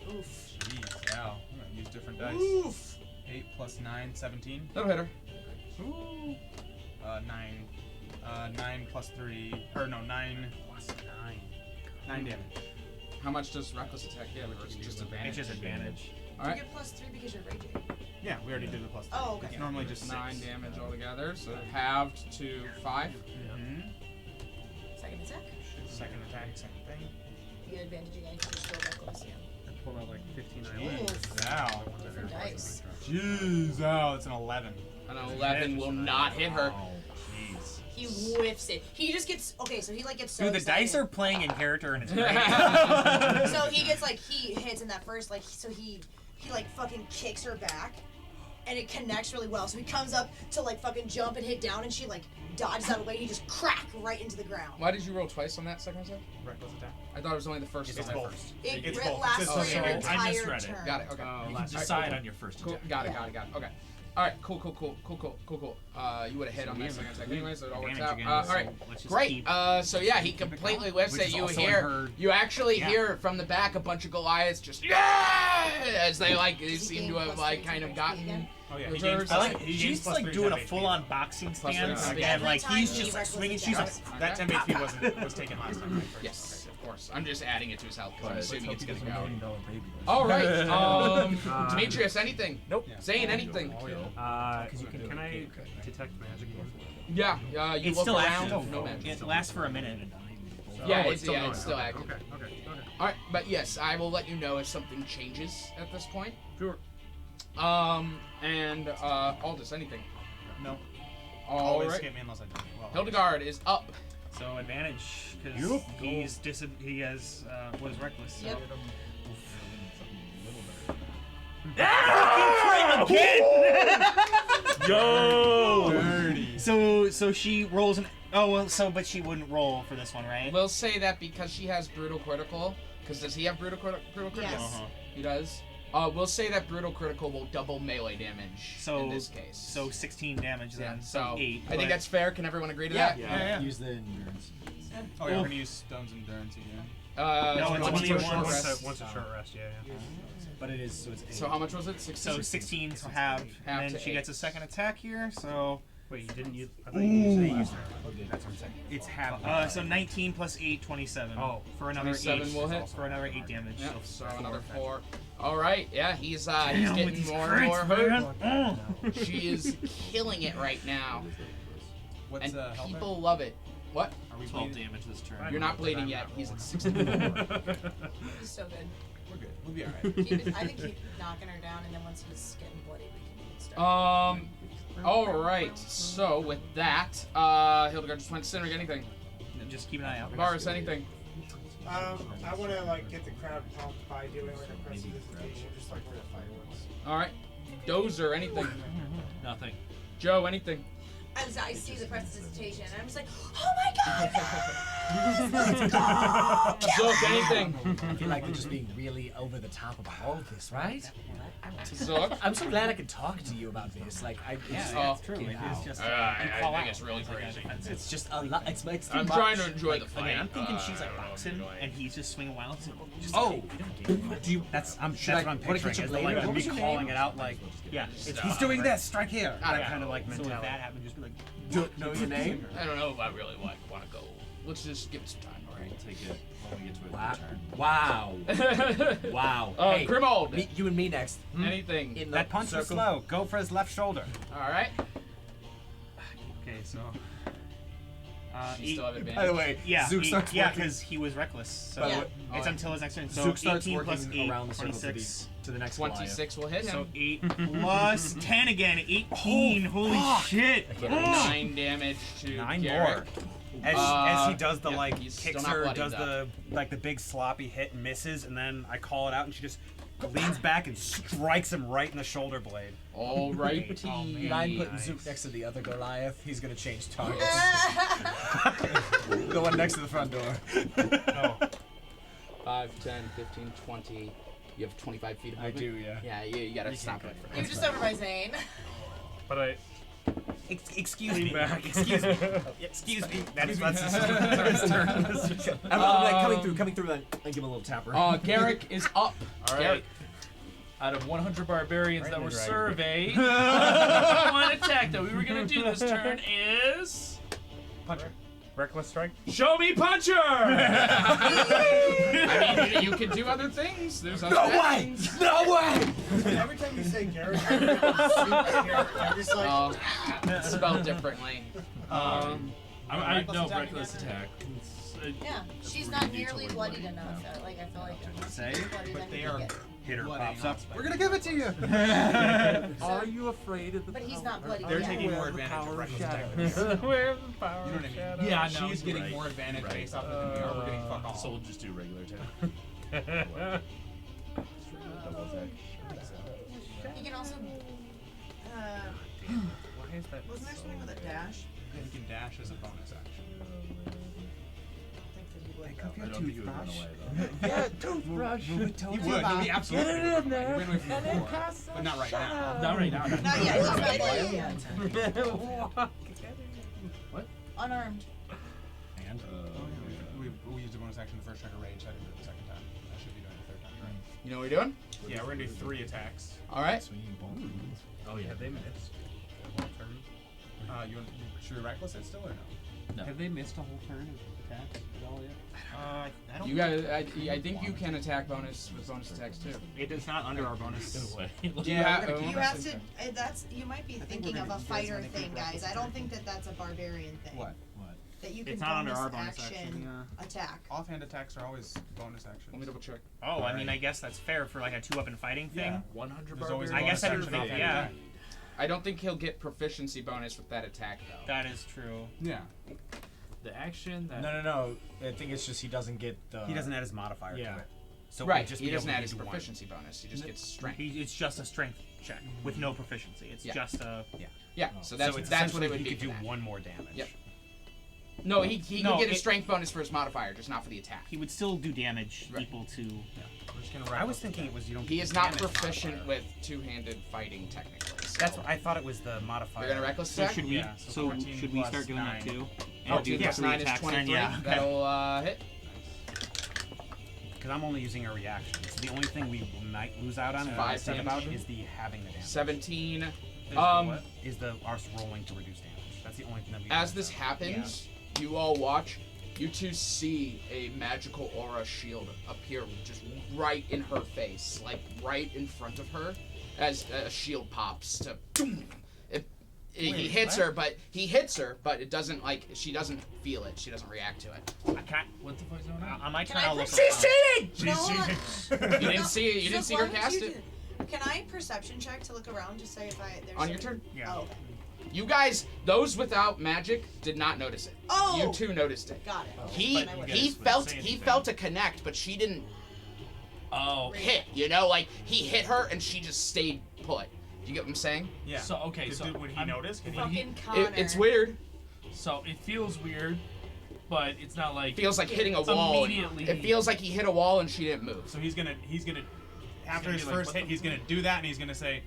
Speaker 5: Oof.
Speaker 4: Jeez, wow. I'm gonna use different dice.
Speaker 1: Oof.
Speaker 4: 8 plus 9, 17.
Speaker 1: That'll hit her.
Speaker 4: 9. 9 plus 3. Or no, 9. 9 damage.
Speaker 1: How much does reckless attack hit? Or is it just advantage?
Speaker 11: It's just advantage.
Speaker 1: All
Speaker 5: You
Speaker 1: right.
Speaker 5: get plus 3 because you're raging.
Speaker 4: Yeah, we already did the plus 3.
Speaker 5: Oh, okay.
Speaker 4: It's normally just
Speaker 1: 9
Speaker 4: 6.
Speaker 1: damage altogether, so halved to 5.
Speaker 4: Mm-hmm.
Speaker 5: Second attack.
Speaker 4: Second attack, same thing.
Speaker 5: You get advantage again if you still reckless, yeah.
Speaker 3: I pulled out like 59
Speaker 5: Oof.
Speaker 4: Ow.
Speaker 5: Different dice.
Speaker 4: Jeez, ow, it's an 11.
Speaker 1: An 11 will not hit her.
Speaker 11: Jeez.
Speaker 5: He whiffs it. He just gets okay. So he like gets so.
Speaker 11: Dude, the
Speaker 5: excited.
Speaker 11: dice are playing in character and it's great.
Speaker 5: So he gets like he hits in that first like so he like fucking kicks her back, and it connects really well. So he comes up to like fucking jump and hit down, and she like dodges out of the way. And he just crack right into the ground.
Speaker 1: Why did you roll twice on that second attack?
Speaker 4: Reckless attack.
Speaker 1: I thought it was only the first
Speaker 4: It's
Speaker 1: attack.
Speaker 4: both.
Speaker 5: It
Speaker 4: It's
Speaker 5: re-
Speaker 4: both.
Speaker 5: lasts
Speaker 4: It's
Speaker 5: for
Speaker 4: just
Speaker 5: an
Speaker 4: so- I
Speaker 5: entire
Speaker 11: misread it.
Speaker 5: turn.
Speaker 1: Got it. Okay.
Speaker 11: You
Speaker 1: Alright,
Speaker 11: decide
Speaker 1: cool.
Speaker 11: on your first
Speaker 1: Cool.
Speaker 11: attack.
Speaker 1: Got it. Okay. All right. Cool. You would have hit on that second attack anyway, so it all works out.
Speaker 11: Advantage again,
Speaker 1: All
Speaker 11: so
Speaker 1: right.
Speaker 11: let's just
Speaker 1: Great.
Speaker 11: keep-
Speaker 1: So yeah, he completely whiffs
Speaker 11: Which
Speaker 1: it.
Speaker 11: is
Speaker 1: You
Speaker 11: also in
Speaker 1: hear.
Speaker 11: her-
Speaker 1: You actually
Speaker 11: Yeah.
Speaker 1: hear from the back a bunch of Goliaths just yeah, as they like. They
Speaker 5: Does he
Speaker 1: seem
Speaker 5: gain
Speaker 1: to have
Speaker 5: plus
Speaker 1: like
Speaker 5: 3
Speaker 1: kind of
Speaker 5: HP
Speaker 1: gotten.
Speaker 5: again?
Speaker 4: Oh yeah,
Speaker 1: Reverse.
Speaker 11: I like
Speaker 4: he gains
Speaker 11: she's
Speaker 4: plus
Speaker 11: like
Speaker 4: 3
Speaker 11: doing a
Speaker 4: temp HP.
Speaker 11: full-on boxing
Speaker 1: Plus
Speaker 11: stance,
Speaker 1: three.
Speaker 11: and like
Speaker 5: Every
Speaker 11: he's
Speaker 5: time
Speaker 11: just
Speaker 5: he
Speaker 11: like swinging.
Speaker 5: reckless
Speaker 11: She's like,
Speaker 5: attacks.
Speaker 4: That 10 HP was taken last time. Right?
Speaker 1: Yes, of course. I'm just adding it to his health because I'm
Speaker 8: Let's
Speaker 1: assuming
Speaker 8: hope
Speaker 1: it's
Speaker 8: he
Speaker 1: gonna
Speaker 8: doesn't
Speaker 1: go.
Speaker 8: $1 million baby.
Speaker 1: All right. Demetrius, anything?
Speaker 11: Nope.
Speaker 1: Zane, anything?
Speaker 3: Can I detect magic?
Speaker 1: Yeah. You
Speaker 11: it's
Speaker 1: look
Speaker 11: still
Speaker 1: around.
Speaker 11: active.
Speaker 1: No magic.
Speaker 11: It lasts for a minute.
Speaker 1: Yeah,
Speaker 3: Oh,
Speaker 1: it's still
Speaker 3: going.
Speaker 1: active.
Speaker 3: Okay.
Speaker 1: All right, but yes, I will let you know if something changes at this point.
Speaker 3: Sure.
Speaker 1: And Aldous, anything?
Speaker 4: No.
Speaker 1: All
Speaker 4: Always
Speaker 1: right.
Speaker 4: hit me unless I do. Well,
Speaker 1: Hildegaard is up.
Speaker 11: So advantage because he has what is reckless.
Speaker 5: Yep.
Speaker 11: Yo!
Speaker 4: dirty.
Speaker 11: So she rolls an but she wouldn't roll for this one, right?
Speaker 1: We'll say that because she has brutal critical. Because does he have brutal critical?
Speaker 5: Yes.
Speaker 11: Uh-huh.
Speaker 1: He does. We'll say that brutal critical will double melee damage in this case.
Speaker 11: So 16 damage
Speaker 1: Yeah,
Speaker 11: then.
Speaker 1: so
Speaker 11: 8.
Speaker 1: I think that's fair. Can everyone agree to
Speaker 11: Yeah.
Speaker 1: that?
Speaker 11: Yeah.
Speaker 7: Use the endurance.
Speaker 4: Oh, yeah, we're gonna use Stone's Endurance again.
Speaker 11: No, it's only
Speaker 1: once a short
Speaker 11: once.
Speaker 1: rest.
Speaker 3: Once a short rest, yeah.
Speaker 11: But it is, so it's 8.
Speaker 1: So how much was it? 16?
Speaker 11: So 16 to half,
Speaker 1: Half
Speaker 11: and then
Speaker 1: to
Speaker 11: she
Speaker 1: 8.
Speaker 11: gets a second attack here, so...
Speaker 3: Wait, you didn't use... I thought you used it.
Speaker 10: That's what I'm saying.
Speaker 11: It's half. So 19 plus 8, 27.
Speaker 3: Oh.
Speaker 11: For another
Speaker 1: 27
Speaker 11: 8.
Speaker 1: will hit.
Speaker 11: For another 8 damage.
Speaker 1: Yep,
Speaker 11: So
Speaker 1: so
Speaker 11: 4.
Speaker 1: another 4. All right, yeah, he's
Speaker 11: Damn, with
Speaker 1: getting
Speaker 11: these
Speaker 1: more and more hurt.
Speaker 11: man.
Speaker 1: She is killing it right now,
Speaker 4: What's
Speaker 1: and
Speaker 4: health rate?
Speaker 1: people love it. What?
Speaker 4: Are we
Speaker 2: 12
Speaker 4: bleeding?
Speaker 2: damage this turn.
Speaker 1: You're not bleeding yet. He's at 64.
Speaker 5: He's so good.
Speaker 4: We're good. We'll be alright.
Speaker 5: I think keep knocking her down, and then once he's getting bloody, we can start.
Speaker 1: All right. So with that, Hildegaard just went center. Anything?
Speaker 11: Just keep an eye out.
Speaker 1: Varus, anything?
Speaker 6: I want to like get the crowd pumped by doing like a prestidigitation, just like where the fireworks.
Speaker 1: All right. Dozer, anything?
Speaker 2: Nothing.
Speaker 1: Joe, anything?
Speaker 14: As I see the prestidigitation, I'm just like, oh my god, yes! Let's go!
Speaker 1: Zook, anything?
Speaker 12: I feel like we're just being really over the top about all of this, right?
Speaker 1: Zook?
Speaker 12: I'm so glad I could talk to you about this. Like,
Speaker 11: It's true. It's just.
Speaker 1: I think it's really crazy.
Speaker 12: It's just a lot. It's
Speaker 1: I'm
Speaker 12: too
Speaker 1: trying
Speaker 12: much.
Speaker 1: to enjoy the
Speaker 11: Again,
Speaker 1: fight.
Speaker 11: I'm thinking she's like boxing, and he's just swinging wild. Just
Speaker 10: Oh,
Speaker 11: do you?
Speaker 10: that's
Speaker 11: I-
Speaker 10: what I'm
Speaker 11: what if
Speaker 10: picturing.
Speaker 11: you
Speaker 10: Is
Speaker 11: blade
Speaker 10: like
Speaker 11: her? What
Speaker 10: me
Speaker 11: was your
Speaker 10: calling
Speaker 11: name?
Speaker 10: it out like,
Speaker 11: Yeah, it's
Speaker 10: he's doing this, strike here.
Speaker 1: I
Speaker 10: That kind of like
Speaker 11: So if
Speaker 10: mentality.
Speaker 11: that happened, just be like,
Speaker 12: Don't know your name?
Speaker 1: I don't know if I really want to go. Let's just give it some time, all right?
Speaker 2: We'll take it when we get to it.
Speaker 12: Wow.
Speaker 2: Turn.
Speaker 12: Wow. Wow.
Speaker 1: Hey, Grimold.
Speaker 12: You and me next.
Speaker 1: Anything?
Speaker 12: In
Speaker 10: That punch was slow. Go for his left shoulder.
Speaker 1: All right.
Speaker 11: okay, so.
Speaker 1: You still have advantage.
Speaker 7: By the way,
Speaker 11: Yeah,
Speaker 7: Zook starts
Speaker 11: yeah,
Speaker 7: working.
Speaker 11: because he was reckless. So
Speaker 5: Yeah.
Speaker 11: it's until his next turn. So
Speaker 7: Zook starts
Speaker 11: 18
Speaker 7: working
Speaker 11: plus 8,
Speaker 7: around the circle
Speaker 11: 26.
Speaker 7: to the next Goliath.
Speaker 1: 26 will hit him.
Speaker 11: So 8 plus 10 again, 18. Holy shit!
Speaker 1: 9 damage to
Speaker 10: 9
Speaker 1: Garrett.
Speaker 10: more. As he does the
Speaker 1: yeah,
Speaker 10: like
Speaker 1: he's still
Speaker 10: kicks
Speaker 1: not
Speaker 10: her,
Speaker 1: bloodied
Speaker 10: does
Speaker 1: up.
Speaker 10: the big sloppy hit and misses, and then I call it out, and she just leans back and strikes him right in the shoulder blade.
Speaker 1: All right.
Speaker 12: I'm putting Zook next to the other Goliath. He's gonna change targets. The one next to the front door.
Speaker 1: 5, 10, 15, 20. You have 25 feet of
Speaker 7: I
Speaker 1: movement?
Speaker 7: do, yeah.
Speaker 1: Yeah, you gotta stop it.
Speaker 14: You're just over by Zane.
Speaker 3: But I...
Speaker 10: Excuse me.
Speaker 3: back.
Speaker 10: Excuse me. Excuse me. That's his turn.
Speaker 12: I'm like coming through, and give him a little tapper.
Speaker 1: Garrick is up.
Speaker 2: All right.
Speaker 1: Garrick.
Speaker 2: Out of 100 barbarians
Speaker 4: Right
Speaker 2: that were
Speaker 4: in the dragon.
Speaker 2: surveyed, one attack that we were gonna do this turn is
Speaker 10: Puncher.
Speaker 3: Reckless strike?
Speaker 2: Show Me Puncher.
Speaker 1: I mean, you can do other things. There's other actions.
Speaker 12: No way!
Speaker 6: Every time you say Garrett, I'm just like,
Speaker 1: It's spelled differently.
Speaker 2: I know reckless attack.
Speaker 14: Yeah, she's not nearly bloodied enough. Like I feel like
Speaker 10: Say,
Speaker 14: she's bloodied
Speaker 10: but
Speaker 14: enough
Speaker 10: they
Speaker 14: to
Speaker 10: are
Speaker 14: get.
Speaker 10: hitter
Speaker 4: Bloody
Speaker 10: pops up.
Speaker 4: not
Speaker 10: We're gonna give it to you.
Speaker 8: Are you afraid of the
Speaker 14: But he's not bloodied
Speaker 4: They're
Speaker 14: yet.
Speaker 4: taking more
Speaker 8: the
Speaker 4: advantage
Speaker 8: power
Speaker 4: of
Speaker 8: of
Speaker 4: reckless
Speaker 8: shadow.
Speaker 4: attack. You know
Speaker 3: Where the power
Speaker 4: what I mean?
Speaker 3: shadow?
Speaker 2: Yeah, I know.
Speaker 4: She's getting
Speaker 2: Right.
Speaker 4: more advantage
Speaker 2: Right.
Speaker 4: based off of the VR. We're getting fuck all.
Speaker 2: So we'll just do regular attack.
Speaker 14: He can also.
Speaker 3: Why is that
Speaker 5: Wasn't there
Speaker 3: so
Speaker 5: something with a dash?
Speaker 4: Yeah, you can dash as a bonus action.
Speaker 8: Pick up
Speaker 2: I
Speaker 8: your
Speaker 2: don't think you would run
Speaker 8: toothbrush.
Speaker 2: away though.
Speaker 8: Yeah, toothbrush.
Speaker 4: He would. He'd be absolutely.
Speaker 8: Get it in there,
Speaker 4: He ran away from
Speaker 8: and
Speaker 4: the
Speaker 8: then
Speaker 4: before,
Speaker 8: pass
Speaker 4: but not right now.
Speaker 2: Not right now.
Speaker 5: Not yet. He's not bloodied yet.
Speaker 14: Unarmed.
Speaker 7: And?
Speaker 4: We used a bonus action the first check of rage. I didn't do it the second time. I should be doing it the third time, right?
Speaker 1: You know what we're doing?
Speaker 4: Yeah, we're gonna do 3 attacks.
Speaker 1: All right.
Speaker 3: Oh yeah, they missed. The whole turn.
Speaker 4: Should we reckless it still or no?
Speaker 2: No.
Speaker 3: Have they missed a whole turn of attacks at all yet?
Speaker 11: I don't.
Speaker 1: You guys, I think you can attack bonus with bonus attacks too.
Speaker 11: It is not under our bonus.
Speaker 2: Away.
Speaker 1: Yeah,
Speaker 5: You have to. That's. You might be thinking of a fighter thing, guys. I don't think that that's a barbarian thing.
Speaker 4: What?
Speaker 5: That you can
Speaker 11: It's not under
Speaker 5: bonus
Speaker 11: our bonus
Speaker 5: action attack.
Speaker 4: Offhand attacks are always bonus actions.
Speaker 1: Let me double check.
Speaker 11: Oh, I mean, I guess that's fair for like a 2-weapon fighting thing.
Speaker 4: Yeah.
Speaker 2: 100
Speaker 4: There's always
Speaker 2: barbarians.
Speaker 11: I guess I
Speaker 4: bonus
Speaker 11: didn't
Speaker 4: action
Speaker 11: think.
Speaker 4: offhand
Speaker 11: Yeah,
Speaker 4: attack.
Speaker 1: I don't think he'll get proficiency bonus with that attack though.
Speaker 11: that is true.
Speaker 4: Yeah.
Speaker 2: The action that.
Speaker 7: No. I think it's just he doesn't get the.
Speaker 10: He doesn't add his modifier
Speaker 7: Yeah.
Speaker 10: to it. So
Speaker 1: Right.
Speaker 10: we'll just
Speaker 1: He
Speaker 10: be
Speaker 1: doesn't
Speaker 10: able to
Speaker 1: add his
Speaker 10: do one.
Speaker 1: proficiency bonus. He just gets strength.
Speaker 11: It's just a strength check with no proficiency. It's
Speaker 1: Yeah.
Speaker 11: just a.
Speaker 1: Yeah. So that's
Speaker 10: so it's
Speaker 1: what it
Speaker 10: essentially
Speaker 1: would
Speaker 10: he
Speaker 1: be.
Speaker 10: could
Speaker 1: for
Speaker 10: do
Speaker 1: that.
Speaker 10: one more damage.
Speaker 1: Yep. No, he
Speaker 11: No,
Speaker 1: could get a
Speaker 11: it-
Speaker 1: strength bonus for his modifier, just not for the attack.
Speaker 11: He would still do damage
Speaker 1: Right.
Speaker 11: equal to.
Speaker 4: We're just gonna
Speaker 10: I was thinking it was you don't.
Speaker 1: He
Speaker 10: get
Speaker 1: is
Speaker 10: the
Speaker 1: not
Speaker 10: damage
Speaker 1: proficient
Speaker 10: modifier.
Speaker 1: with two-handed fighting, technically. So.
Speaker 10: That's what I thought it was the modifier.
Speaker 1: You're gonna reckless
Speaker 11: So
Speaker 1: attack?
Speaker 11: should we?
Speaker 4: Yeah, so
Speaker 11: So
Speaker 4: 14
Speaker 11: should we
Speaker 4: plus
Speaker 11: start doing
Speaker 4: 9.
Speaker 11: that too?
Speaker 1: Oh,
Speaker 11: And do
Speaker 1: 2
Speaker 11: the
Speaker 1: plus
Speaker 11: three
Speaker 1: 9 is
Speaker 11: attacks then?
Speaker 1: 23.
Speaker 11: Yeah.
Speaker 1: That'll hit.
Speaker 10: Because I'm only using a reaction. So the only thing we might lose out on, and
Speaker 1: Five
Speaker 10: I think about,
Speaker 1: damage.
Speaker 10: is the having the damage.
Speaker 1: 17.
Speaker 10: What? Is the us rolling to reduce damage. That's the only thing that we.
Speaker 1: As this happens, you all watch. You two see a magical aura shield appear just right in her face, like right in front of her, as a shield pops to. Boom. He hits her, but it doesn't she doesn't feel it. She doesn't react to it.
Speaker 11: I can't.
Speaker 2: What the fuck's going on?
Speaker 11: On my
Speaker 5: Can
Speaker 11: turn,
Speaker 5: I
Speaker 11: I'll look
Speaker 5: She's
Speaker 11: around.
Speaker 5: cheating! No,
Speaker 1: You didn't see it. You didn't see her cast it
Speaker 5: Can I perception check to look around to say if there's
Speaker 1: on your turn.
Speaker 11: Yeah.
Speaker 5: Oh, okay.
Speaker 1: You guys, those without magic, did not notice it.
Speaker 5: Oh!
Speaker 1: You two noticed it.
Speaker 5: Got it.
Speaker 1: He
Speaker 5: But I
Speaker 1: he
Speaker 5: wouldn't.
Speaker 1: felt a connect, but she didn't
Speaker 2: Oh.
Speaker 1: hit. You know, like he hit her and she just stayed put. You get what I'm saying?
Speaker 4: Yeah.
Speaker 2: So okay, so
Speaker 4: would he
Speaker 2: I'm-
Speaker 4: notice? Can he?
Speaker 5: Fucking Connor.
Speaker 1: It's weird.
Speaker 2: So it feels weird, but it's not like
Speaker 1: Feels like hitting a wall.
Speaker 2: Immediately.
Speaker 1: It feels like he hit a wall and she didn't move.
Speaker 4: So he's gonna after
Speaker 2: gonna
Speaker 4: his
Speaker 2: be like,
Speaker 4: first
Speaker 2: what
Speaker 4: hit,
Speaker 2: the
Speaker 4: he's gonna do that, and he's gonna say,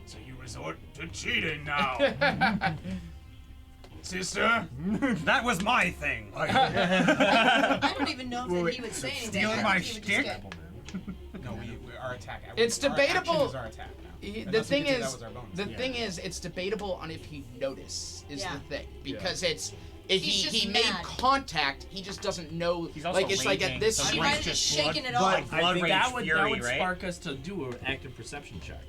Speaker 4: "So you resort to cheating now, sister?"
Speaker 10: That was my thing.
Speaker 5: I don't even know if he would say anything.
Speaker 10: stealing
Speaker 5: I
Speaker 10: my
Speaker 5: think he would just
Speaker 10: shtick?
Speaker 5: get-
Speaker 4: No, we our attack.
Speaker 1: It's
Speaker 4: our
Speaker 1: debatable-
Speaker 4: action is our attack now.
Speaker 1: The
Speaker 4: Unless we
Speaker 1: thing
Speaker 4: could say
Speaker 1: is,
Speaker 4: that was our bonus.
Speaker 1: the thing is, it's debatable on if he noticed. Is
Speaker 5: Yeah.
Speaker 1: the thing because it's. If
Speaker 5: He's
Speaker 1: he
Speaker 5: just
Speaker 1: made
Speaker 5: mad.
Speaker 1: contact, he just doesn't know.
Speaker 11: He's also
Speaker 1: like it's like at
Speaker 11: raging,
Speaker 1: this.
Speaker 11: so
Speaker 5: She
Speaker 11: he
Speaker 5: might
Speaker 11: might
Speaker 5: have just
Speaker 11: just
Speaker 5: shaken it
Speaker 11: blood-
Speaker 5: off.
Speaker 11: blood
Speaker 2: I think
Speaker 11: rage
Speaker 2: that would
Speaker 11: fury, right?
Speaker 2: spark us to do an active perception check.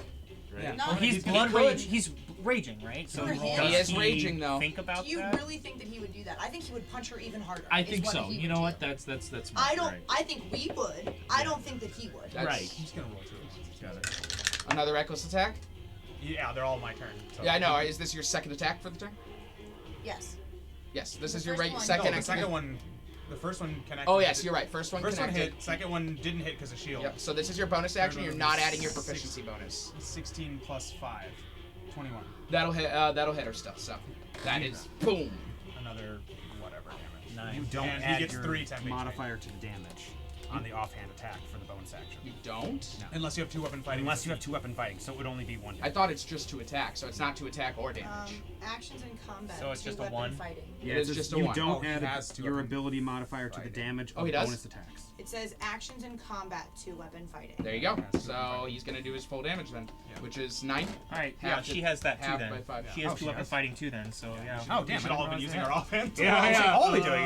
Speaker 2: Right?
Speaker 4: Yeah.
Speaker 5: No,
Speaker 11: Well, he's
Speaker 4: He's
Speaker 11: blood
Speaker 1: could.
Speaker 11: rage. He's raging, right? So
Speaker 5: For him.
Speaker 11: does
Speaker 1: He is raging, though.
Speaker 11: Think about
Speaker 5: Do you
Speaker 11: that.
Speaker 5: really think that he would do that? I think he would punch her even harder.
Speaker 2: I
Speaker 5: is
Speaker 2: think
Speaker 5: what
Speaker 2: so.
Speaker 5: he
Speaker 2: You
Speaker 5: would
Speaker 2: know
Speaker 5: do.
Speaker 2: what? That's smart.
Speaker 5: I don't.
Speaker 2: Right.
Speaker 5: I think we would. I don't think that he would.
Speaker 1: That's
Speaker 2: Right.
Speaker 4: He's gonna roll two.
Speaker 2: Got it.
Speaker 1: Another reckless attack.
Speaker 4: Yeah, they're all my turn. So.
Speaker 1: Yeah, I know. Is this your second attack for the turn?
Speaker 5: Yes.
Speaker 1: Yes. This
Speaker 5: The
Speaker 1: is your
Speaker 5: first one-
Speaker 1: second.
Speaker 4: No, the second one. The first one connected.
Speaker 1: Oh yes, you're right. First one
Speaker 4: First
Speaker 1: connected.
Speaker 4: one hit. Second one didn't hit because of shield.
Speaker 1: Yep. So this is your bonus action.
Speaker 4: Third
Speaker 1: You're
Speaker 4: one
Speaker 1: not
Speaker 4: was
Speaker 1: adding your
Speaker 4: six-
Speaker 1: proficiency bonus.
Speaker 4: 16 plus 5. 21.
Speaker 1: That'll hit. That'll hit her still. So that is boom.
Speaker 4: Another whatever damage.
Speaker 11: Nice.
Speaker 10: You don't
Speaker 4: And he
Speaker 10: add
Speaker 4: gets
Speaker 10: your
Speaker 4: 3 temp HP.
Speaker 10: modifier to the damage on the offhand attack for the bonus action.
Speaker 1: You don't.
Speaker 4: Unless you have 2 weapon fighting.
Speaker 10: Unless you have 2 weapon fighting, so it would only be 1
Speaker 1: I thought it's just to attack, so it's not to attack or damage.
Speaker 5: Actions in combat.
Speaker 11: So it's
Speaker 5: two
Speaker 11: just a
Speaker 5: weapon
Speaker 11: 1?
Speaker 5: Fighting.
Speaker 1: It is just a
Speaker 10: you
Speaker 1: 1.
Speaker 10: don't
Speaker 4: Oh, he
Speaker 10: add
Speaker 4: has two
Speaker 10: your
Speaker 4: weapon
Speaker 10: ability modifier to the
Speaker 4: fighting.
Speaker 10: damage
Speaker 1: Oh,
Speaker 10: of
Speaker 1: he does?
Speaker 10: bonus attacks.
Speaker 5: It says actions in combat, 2 weapon fighting.
Speaker 1: There you go.
Speaker 4: Yeah,
Speaker 1: So he's gonna do his full damage then,
Speaker 4: Yeah.
Speaker 1: which is 9.
Speaker 11: All right.
Speaker 1: Half
Speaker 11: Yeah,
Speaker 1: to-
Speaker 11: she has that too
Speaker 1: half
Speaker 11: then.
Speaker 1: by 5.
Speaker 11: She has
Speaker 4: Oh,
Speaker 11: 2
Speaker 4: she
Speaker 11: weapon
Speaker 4: does?
Speaker 11: fighting too then. So yeah.
Speaker 4: Oh damn! Should all have been using our offense.
Speaker 11: Yeah,
Speaker 4: I was
Speaker 11: yeah.
Speaker 4: like, only doing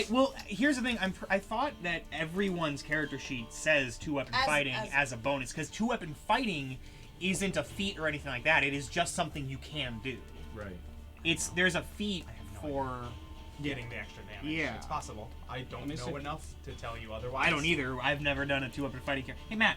Speaker 4: it.
Speaker 11: Well, here's the thing. I thought that everyone's character sheet says 2 weapon fighting as a bonus because 2 weapon fighting isn't a feat or anything like that. It is just something you can do.
Speaker 2: Right.
Speaker 11: There's a feat for.
Speaker 4: Getting the extra damage.
Speaker 11: Yeah.
Speaker 4: It's possible. I don't
Speaker 1: me
Speaker 4: know
Speaker 1: see.
Speaker 4: enough to tell you otherwise.
Speaker 11: I don't either. I've never done a 2 weapon fighting character. Hey Matt.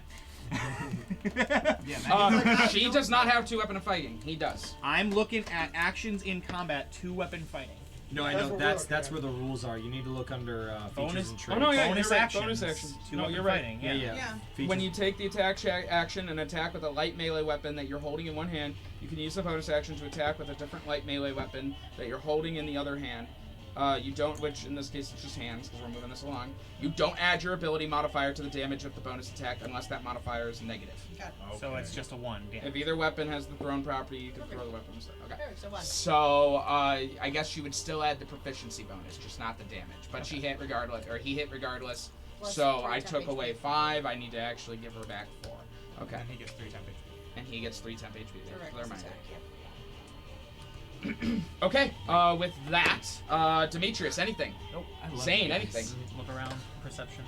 Speaker 4: Yeah.
Speaker 1: She does not have 2 weapon of fighting. He does.
Speaker 11: I'm looking at actions in combat 2 weapon fighting.
Speaker 12: No, I
Speaker 6: That's
Speaker 12: know
Speaker 6: what
Speaker 12: that's
Speaker 6: we're
Speaker 12: that's
Speaker 6: looking
Speaker 12: where the rules are. You need to look under features
Speaker 11: Bonus-
Speaker 12: and
Speaker 11: Oh,
Speaker 12: traits.
Speaker 1: no, yeah,
Speaker 11: bonus
Speaker 1: you're right.
Speaker 11: actions.
Speaker 1: Bonus actions.
Speaker 11: 2
Speaker 1: No,
Speaker 11: weapon
Speaker 1: you're right.
Speaker 11: fighting.
Speaker 12: Yeah, yeah.
Speaker 5: Yeah.
Speaker 12: Features.
Speaker 1: When you take the attack action and attack with a light melee weapon that you're holding in one hand, you can use the bonus action to attack with a different light melee weapon that you're holding in the other hand. You don't, which in this case it's just hands because we're moving this along. You don't add your ability modifier to the damage of the bonus attack unless that modifier is negative.
Speaker 5: Got it.
Speaker 11: So it's just a 1. Damn.
Speaker 1: If either weapon has the thrown property, you can throw the weapon instead. Okay.
Speaker 5: Perfect, so 1.
Speaker 1: So I guess she would still add the proficiency bonus, just not the damage. But she hit regardless, or he hit regardless.
Speaker 5: Plus
Speaker 1: So
Speaker 5: 3
Speaker 1: I
Speaker 5: temp
Speaker 1: took
Speaker 5: HP.
Speaker 1: away 5. I need to actually give her back 4. Okay.
Speaker 4: And he gets 3 temp HP.
Speaker 1: And he gets 3 temp HP.
Speaker 5: For
Speaker 1: There,
Speaker 5: reckless
Speaker 1: mind.
Speaker 5: attack, yeah.
Speaker 1: Okay. With that, Demetrius, anything?
Speaker 11: Nope. I love
Speaker 1: Zane,
Speaker 11: you guys.
Speaker 1: anything?
Speaker 11: Look around. Perception.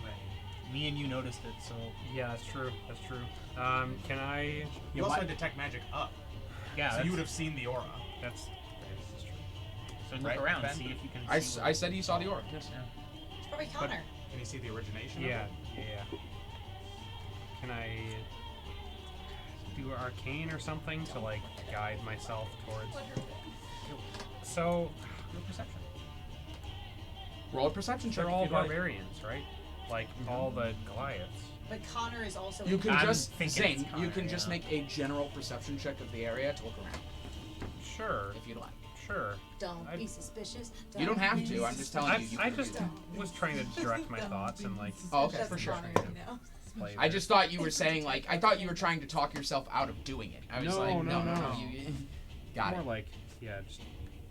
Speaker 11: Me and you noticed it, so
Speaker 3: Yeah, that's true. That's true. Can I?
Speaker 4: You also had detect magic up.
Speaker 11: yeah.
Speaker 4: So you would have seen the aura.
Speaker 3: That's true.
Speaker 11: So look
Speaker 4: Right,
Speaker 11: around,
Speaker 4: Ben?
Speaker 11: see if you can. See
Speaker 1: I said he saw the aura. Yes.
Speaker 5: It's probably Connor.
Speaker 4: Can you see the origination? of
Speaker 3: Yeah,
Speaker 4: it?
Speaker 3: yeah. Can I do arcane or something to like guide myself towards? So
Speaker 11: Your perception.
Speaker 1: Roll a perception check.
Speaker 3: they're
Speaker 1: if
Speaker 3: all
Speaker 1: you'd like.
Speaker 3: barbarians, right? Like all the Goliaths.
Speaker 5: But Connor is also.
Speaker 1: You can
Speaker 11: I'm
Speaker 1: just
Speaker 11: thinking
Speaker 1: Zane.
Speaker 11: it's Connor,
Speaker 1: You can just
Speaker 11: yeah.
Speaker 1: make a general perception check of the area to look around,
Speaker 3: Sure,
Speaker 1: if you'd like.
Speaker 3: Sure.
Speaker 14: Don't be suspicious.
Speaker 1: You don't have to. I'm just telling you.
Speaker 3: I just was trying to direct my thoughts and like.
Speaker 1: Oh, okay, for sure. I just thought you were saying like I thought you were trying to talk yourself out of doing it. I was like, no. You got
Speaker 3: More
Speaker 1: it.
Speaker 3: like, yeah, just.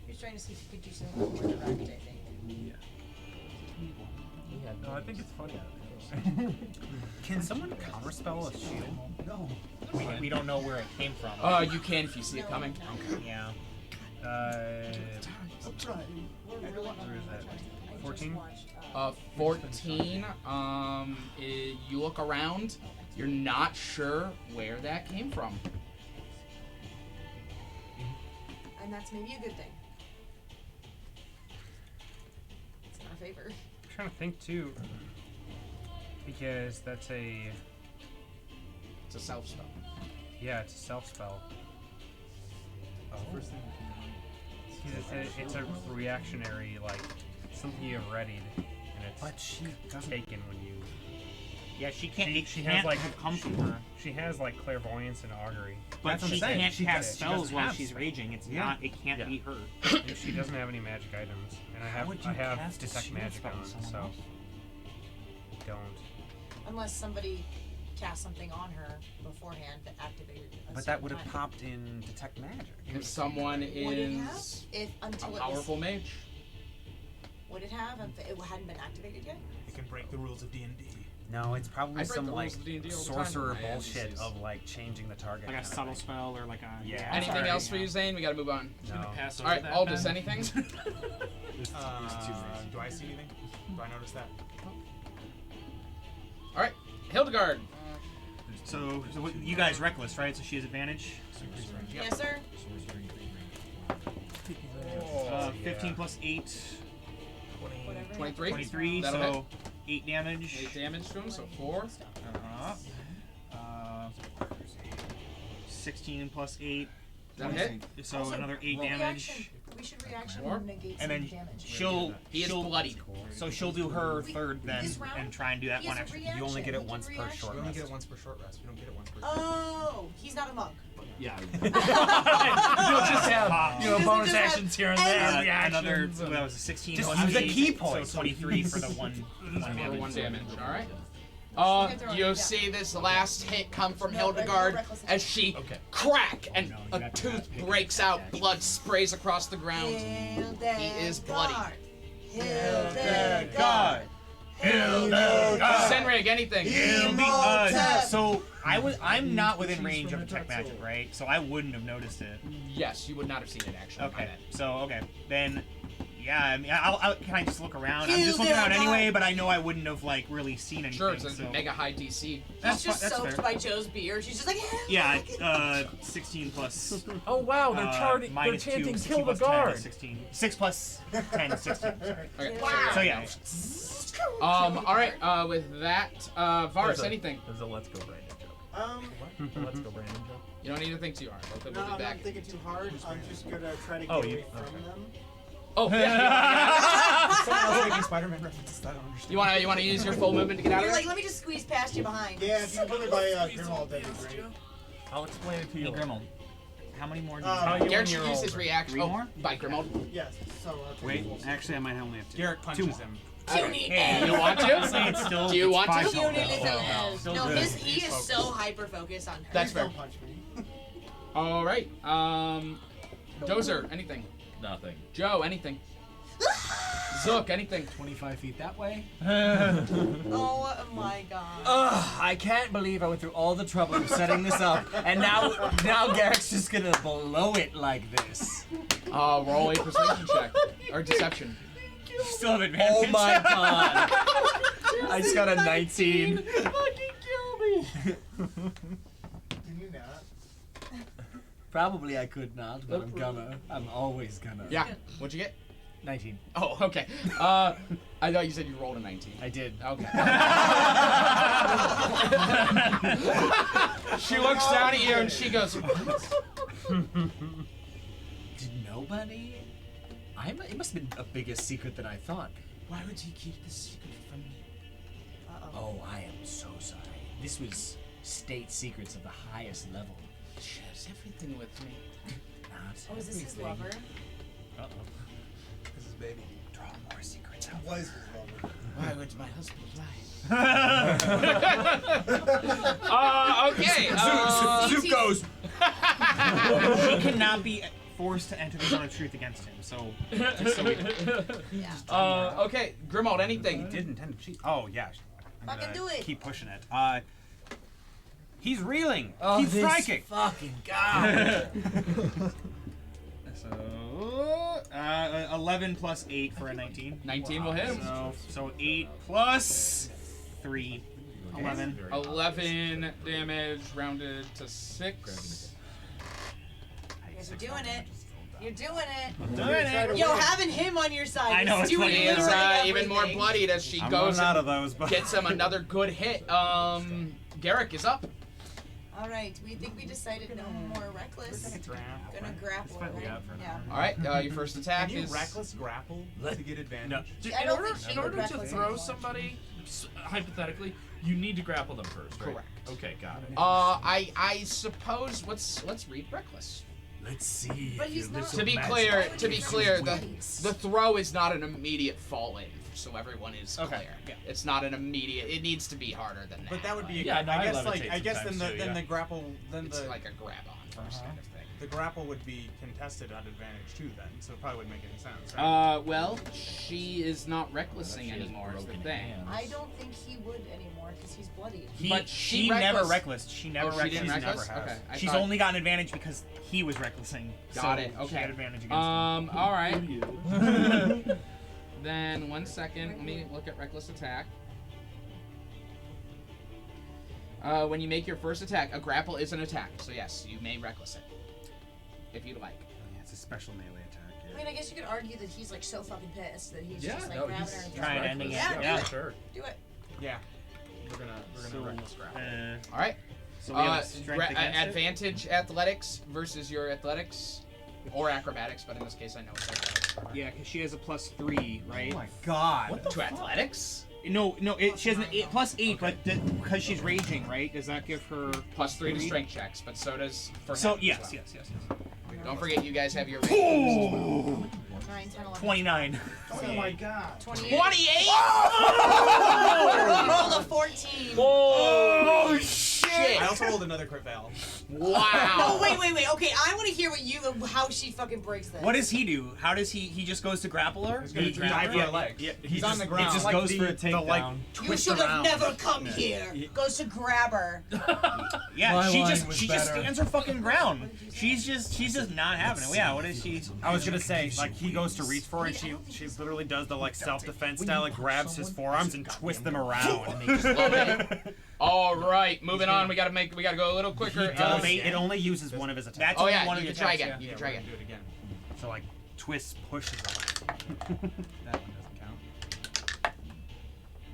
Speaker 5: You're trying to see if you could do something more direct, I think.
Speaker 3: Yeah.
Speaker 8: No, I think it's funny.
Speaker 10: Can someone counterspell a shield?
Speaker 11: No.
Speaker 12: We don't know where it came from.
Speaker 1: You can if you see it coming. Okay.
Speaker 12: Yeah.
Speaker 11: I'm trying.
Speaker 3: Where is that? 14?
Speaker 1: 14. You look around. You're not sure where that came from.
Speaker 14: And that's maybe a good thing. It's in our favor.
Speaker 3: I'm trying to think too. Because that's a.
Speaker 1: It's a self spell.
Speaker 3: Yeah, it's a self spell.
Speaker 8: First thing
Speaker 3: It's a reactionary, like, something you have readied, and it's
Speaker 10: But she doesn't.
Speaker 3: taken when you.
Speaker 11: Yeah, she can't.
Speaker 3: She
Speaker 11: can't
Speaker 3: has like
Speaker 11: have come from her.
Speaker 3: She has like clairvoyance and augury.
Speaker 11: But
Speaker 10: That's what
Speaker 11: she
Speaker 10: I'm saying.
Speaker 11: can't
Speaker 10: She
Speaker 11: cast
Speaker 10: does- she
Speaker 11: spells
Speaker 10: doesn't
Speaker 11: while
Speaker 10: have
Speaker 11: she's
Speaker 10: spells.
Speaker 11: raging. It's
Speaker 10: Yeah.
Speaker 11: not. It can't
Speaker 3: Yeah.
Speaker 11: be her.
Speaker 3: And she doesn't have any magic items, and I
Speaker 10: How would you
Speaker 3: have
Speaker 10: cast a
Speaker 3: detect
Speaker 10: shield
Speaker 3: magic
Speaker 10: spell
Speaker 3: on,
Speaker 10: with someone
Speaker 3: so
Speaker 10: else?
Speaker 3: don't.
Speaker 14: Unless somebody cast something on her beforehand that activated a
Speaker 10: But that
Speaker 14: certain
Speaker 10: would have
Speaker 14: time.
Speaker 10: popped in detect magic.
Speaker 1: If someone
Speaker 14: Would it have?
Speaker 1: is
Speaker 14: If
Speaker 1: a
Speaker 14: until it was,
Speaker 1: powerful mage.
Speaker 14: would it have if it hadn't been activated yet?
Speaker 4: It can break the rules of D&D.
Speaker 10: No, it's probably
Speaker 1: I break
Speaker 10: some
Speaker 1: the
Speaker 10: like
Speaker 1: rules of D&D all the time
Speaker 10: sorcerer
Speaker 1: with my
Speaker 10: bullshit
Speaker 1: NPCs.
Speaker 10: of like changing the target.
Speaker 11: Like a
Speaker 10: kind of
Speaker 11: subtle
Speaker 10: thing.
Speaker 11: spell or like a.
Speaker 10: Yeah.
Speaker 1: Anything
Speaker 11: Sorry,
Speaker 1: else for you, Zane? We gotta move on.
Speaker 10: No.
Speaker 2: Pass
Speaker 1: All
Speaker 2: over
Speaker 1: right,
Speaker 2: that,
Speaker 1: Aldous,
Speaker 2: Ben?
Speaker 1: anything?
Speaker 4: Do I see anything? Do I notice that?
Speaker 1: All right, Hildegaard.
Speaker 11: So what, you guys reckless, right? So she has advantage.
Speaker 14: Yes, sir.
Speaker 11: 15 plus 8,
Speaker 14: Whatever.
Speaker 1: 23.
Speaker 11: 23.
Speaker 1: That'll
Speaker 11: So 8 damage.
Speaker 1: 8 damage to him, so 4.
Speaker 11: 16 plus 8.
Speaker 1: That'll hit.
Speaker 11: So
Speaker 14: Also,
Speaker 11: another 8
Speaker 14: roll
Speaker 11: damage.
Speaker 14: reaction. We should reaction
Speaker 1: Four.
Speaker 14: negate
Speaker 11: And then
Speaker 14: some damage.
Speaker 1: He is bloodied.
Speaker 11: So she'll do her third then
Speaker 14: This round,
Speaker 11: and try and do that
Speaker 14: he
Speaker 11: one
Speaker 14: has a
Speaker 11: extra.
Speaker 14: reaction.
Speaker 10: You only get it
Speaker 14: He can
Speaker 10: once per
Speaker 14: reaction.
Speaker 10: short
Speaker 4: We only
Speaker 10: rest.
Speaker 4: get it once per short rest. We don't get it once per.
Speaker 14: Oh, he's not a monk.
Speaker 2: Yeah.
Speaker 12: You'll
Speaker 2: just have,
Speaker 14: you know, bonus
Speaker 12: just have
Speaker 14: actions
Speaker 2: here and
Speaker 11: Another. So that was a 16.
Speaker 10: Just
Speaker 11: plus
Speaker 10: use a
Speaker 11: 8,
Speaker 10: key point.
Speaker 11: So 23 for the one.
Speaker 1: For 1 damage. All right.
Speaker 14: Yeah.
Speaker 1: You see this last hit come from Hildegaard as she crack and a tooth breaks out, blood sprays across the ground. He is bloody.
Speaker 11: Hildegaard.
Speaker 1: Senrig, anything.
Speaker 11: So I'm not within range of detect magic, right? So I wouldn't have noticed it.
Speaker 1: Yes, you would not have seen it actually.
Speaker 11: Okay. So then, yeah. I mean, I'll can I just look around? I'm just looking around anyway, but I know I wouldn't have like really seen anything.
Speaker 1: Sure, it's a
Speaker 11: so.
Speaker 1: mega high DC.
Speaker 14: She's just
Speaker 11: that's
Speaker 14: soaked
Speaker 11: fair.
Speaker 14: by Joe's beer. She's just like,
Speaker 11: Yeah, 16 plus.
Speaker 2: Oh wow, they're they're
Speaker 11: minus 2,
Speaker 2: chanting
Speaker 11: 16
Speaker 2: kill the
Speaker 11: plus 10 is
Speaker 2: guard.
Speaker 11: 16. 6 plus 10 is 16.
Speaker 1: Okay.
Speaker 14: Wow.
Speaker 11: So yeah.
Speaker 1: All right. With that, Varus, anything.
Speaker 8: There's a let's go Brandon joke. Let's go Brandon joke.
Speaker 1: You don't need to think too hard. Both of them
Speaker 6: No,
Speaker 1: will be
Speaker 6: I'm
Speaker 1: back.
Speaker 6: not thinking too hard. I'm just gonna try to get
Speaker 8: Oh,
Speaker 6: away from them.
Speaker 1: Oh yeah.
Speaker 4: Someone else making Spider-Man references. I don't understand.
Speaker 1: You wanna use your full movement to get out of
Speaker 14: you're
Speaker 1: there?
Speaker 14: like, let me just squeeze past you behind.
Speaker 6: Yeah, if you can put me by Grimald, that'd be great.
Speaker 8: I'll explain it to
Speaker 11: Hey,
Speaker 8: you.
Speaker 11: Grimold. How many more do you
Speaker 6: Uh,
Speaker 11: have?
Speaker 1: Garrett should use his reaction.
Speaker 11: 3 more?
Speaker 1: By Grimald.
Speaker 6: Yes, so I'll take
Speaker 10: Wait,
Speaker 6: full
Speaker 10: actually, I might only have 2.
Speaker 4: Garrett punches him.
Speaker 1: Do you want to?
Speaker 11: It's still,
Speaker 1: Do you want to?
Speaker 14: Puny little elves.
Speaker 11: Still
Speaker 14: No,
Speaker 11: good.
Speaker 14: he is so hyper focused on her.
Speaker 1: That's fair.
Speaker 6: Don't punch me.
Speaker 1: All right. Dozer, anything.
Speaker 2: Nothing.
Speaker 1: Joe, anything. Zook, anything.
Speaker 12: 25 feet that way.
Speaker 14: Oh my god.
Speaker 12: Ugh, I can't believe I went through all the trouble of setting this up, and now Garrick's just gonna blow it like this.
Speaker 1: Roll a persuasion check or deception.
Speaker 11: Still have advantage.
Speaker 12: Oh my god! I just got a 19.
Speaker 6: Can you not?
Speaker 12: Probably I could not, but I'm gonna. I'm always gonna.
Speaker 1: Yeah. What'd you get?
Speaker 12: 19.
Speaker 1: Oh, okay. I thought you said you rolled a 19.
Speaker 12: I did.
Speaker 1: Okay. She looks down at you and she goes,
Speaker 12: Did nobody? It must have been a bigger secret than I thought.
Speaker 1: "Why would you keep this secret from me?"
Speaker 12: Oh, I am so sorry. This was state secrets of the highest level.
Speaker 1: He shares everything with me.
Speaker 12: Not
Speaker 14: Oh, is this his
Speaker 12: everything.
Speaker 14: lover?
Speaker 4: This is baby.
Speaker 10: Draw more secrets out.
Speaker 6: Why is this lover?
Speaker 9: Why would my husband lie?
Speaker 1: Okay.
Speaker 4: Zoop goes.
Speaker 11: She cannot be forced to enter the zone of truth against him. So, just so we know.
Speaker 1: Okay, Grimald, anything?
Speaker 10: He did intend to cheat. Oh yeah. I'm
Speaker 14: Fucking
Speaker 10: gonna
Speaker 14: do it.
Speaker 10: Keep pushing it. He's reeling.
Speaker 12: Oh,
Speaker 10: Keep
Speaker 12: this
Speaker 10: striking.
Speaker 12: fucking god.
Speaker 11: So, 11 plus 8 for a 19.
Speaker 1: 19 will hit him.
Speaker 11: So 8 plus 3. 11.
Speaker 1: 11 damage, rounded to 6.
Speaker 14: You guys are doing it. You're doing it.
Speaker 11: Doing it.
Speaker 5: Yo, having him on your side.
Speaker 11: I know,
Speaker 5: is
Speaker 11: it's
Speaker 5: doing
Speaker 11: funny.
Speaker 1: He is
Speaker 5: literally
Speaker 1: even more
Speaker 5: everything.
Speaker 1: bloodied as she
Speaker 10: I'm
Speaker 1: goes
Speaker 10: running out
Speaker 1: and
Speaker 10: of those, but
Speaker 1: gets him another good hit. Garrick is up.
Speaker 14: All right. We think we decided no more reckless. Gonna grapple. Right?
Speaker 3: Yeah, for
Speaker 14: Yeah.
Speaker 1: All right, your first attack
Speaker 4: Can you
Speaker 1: is
Speaker 4: reckless grapple to get advantage?
Speaker 3: No.
Speaker 14: I
Speaker 2: In
Speaker 14: don't
Speaker 2: order,
Speaker 14: think she
Speaker 2: in
Speaker 14: would
Speaker 2: order to
Speaker 14: reckless
Speaker 2: throw
Speaker 14: anymore.
Speaker 2: somebody, hypothetically, you need to grapple them first, right?
Speaker 1: Correct.
Speaker 2: Okay, got it.
Speaker 1: I suppose let's read reckless.
Speaker 8: Let's see.
Speaker 14: But
Speaker 8: if
Speaker 14: he's
Speaker 8: your
Speaker 14: not-
Speaker 8: little
Speaker 1: To be
Speaker 8: magic-
Speaker 1: clear,
Speaker 14: Why would
Speaker 1: to
Speaker 14: you
Speaker 1: be
Speaker 14: use
Speaker 1: clear,
Speaker 14: blades?
Speaker 1: the throw is not an immediate fall in, so everyone is
Speaker 11: Okay,
Speaker 1: clear.
Speaker 11: yeah.
Speaker 1: It's not an immediate. It needs to be harder than that.
Speaker 4: But that would be.
Speaker 2: Yeah, no, I
Speaker 4: I guess
Speaker 2: levitate
Speaker 4: like I guess then
Speaker 2: sometimes
Speaker 4: the
Speaker 2: too, yeah.
Speaker 4: grapple then
Speaker 1: it's
Speaker 4: the
Speaker 1: like a grab on 1st kind of thing.
Speaker 4: the grapple would be contested at advantage too then, so it probably wouldn't make any sense. Right?
Speaker 1: Well, she is not recklessing
Speaker 2: She has
Speaker 1: anymore. Is the
Speaker 2: broken
Speaker 1: thing.
Speaker 2: hands.
Speaker 14: I don't think he would anymore because he's bloodied.
Speaker 1: But
Speaker 11: she
Speaker 1: reckless-
Speaker 11: never reckless. She never
Speaker 1: Oh, she
Speaker 11: reckless.
Speaker 1: didn't
Speaker 10: She's
Speaker 1: reckless?
Speaker 10: never has.
Speaker 1: Okay. I
Speaker 11: She's
Speaker 1: thought-
Speaker 11: only gotten advantage because he was recklessing.
Speaker 1: Got
Speaker 11: so
Speaker 1: it,
Speaker 11: She
Speaker 1: okay.
Speaker 11: had advantage against
Speaker 1: All right.
Speaker 8: You.
Speaker 1: Then 1 second. Let me look at reckless attack. When you make your first attack, a grapple is an attack. So yes, you may reckless it, if you'd like.
Speaker 10: yeah, it's a special melee attack.
Speaker 14: I mean, I guess you could argue that he's like so fucking pissed that he's
Speaker 2: Yeah,
Speaker 14: just like
Speaker 2: no,
Speaker 14: grabbing
Speaker 2: he's
Speaker 14: her and
Speaker 11: trying to end
Speaker 2: reckless.
Speaker 11: again.
Speaker 14: Yeah,
Speaker 11: Yeah.
Speaker 2: Sure.
Speaker 14: do it.
Speaker 4: Yeah. We're gonna
Speaker 11: So,
Speaker 4: reckless grapple.
Speaker 1: All right.
Speaker 11: So we have a strength against it?
Speaker 1: Advantage athletics versus your athletics, or acrobatics, but in this case I know it's athletics.
Speaker 11: Yeah, because she has a +3, right?
Speaker 10: Oh my god.
Speaker 1: What to athletics?
Speaker 11: No, she has an +8, but because she's raging, right? Does that give her
Speaker 1: +3 to strength checks, but so does for
Speaker 11: So
Speaker 1: him as
Speaker 11: yes,
Speaker 1: well.
Speaker 11: yes.
Speaker 1: Don't forget you guys have your range.
Speaker 14: 9, 10, 11.
Speaker 11: 29.
Speaker 6: Oh my god.
Speaker 14: 28.
Speaker 1: 28!
Speaker 14: You rolled a 14.
Speaker 1: Oh shit!
Speaker 4: I also rolled another crit fail.
Speaker 1: Wow.
Speaker 5: No, wait. Okay, I want to hear how she fucking breaks this.
Speaker 11: What does he do? How does he just goes to grapple her?
Speaker 4: He's gonna dive for her legs.
Speaker 11: Yeah,
Speaker 4: He's on the ground.
Speaker 11: He just
Speaker 4: Like
Speaker 11: goes
Speaker 4: the-
Speaker 11: for a
Speaker 4: the, like,
Speaker 11: takedown.
Speaker 5: You
Speaker 4: twist
Speaker 5: should have
Speaker 4: around.
Speaker 5: never come here. Goes to grab her.
Speaker 11: Yeah,
Speaker 8: My
Speaker 11: she
Speaker 8: line
Speaker 11: just
Speaker 8: was
Speaker 11: just
Speaker 8: better.
Speaker 11: stands her fucking ground. She's just not having it. Yeah, what is she?
Speaker 10: I was gonna say, like he goes to reach for her and she literally does the like self-defense style, like grabs his forearms and twists them around.
Speaker 1: Love it. All right, moving on. We gotta go a little quicker.
Speaker 10: It only uses one of his attacks.
Speaker 11: That's
Speaker 1: Oh
Speaker 11: only
Speaker 1: yeah,
Speaker 11: one
Speaker 1: you
Speaker 11: of
Speaker 1: can
Speaker 11: the
Speaker 1: try
Speaker 11: attacks,
Speaker 1: again.
Speaker 11: yeah.
Speaker 1: You can try
Speaker 4: We're
Speaker 1: again.
Speaker 4: gonna do it again.
Speaker 10: So like twists, pushes her.
Speaker 4: That one doesn't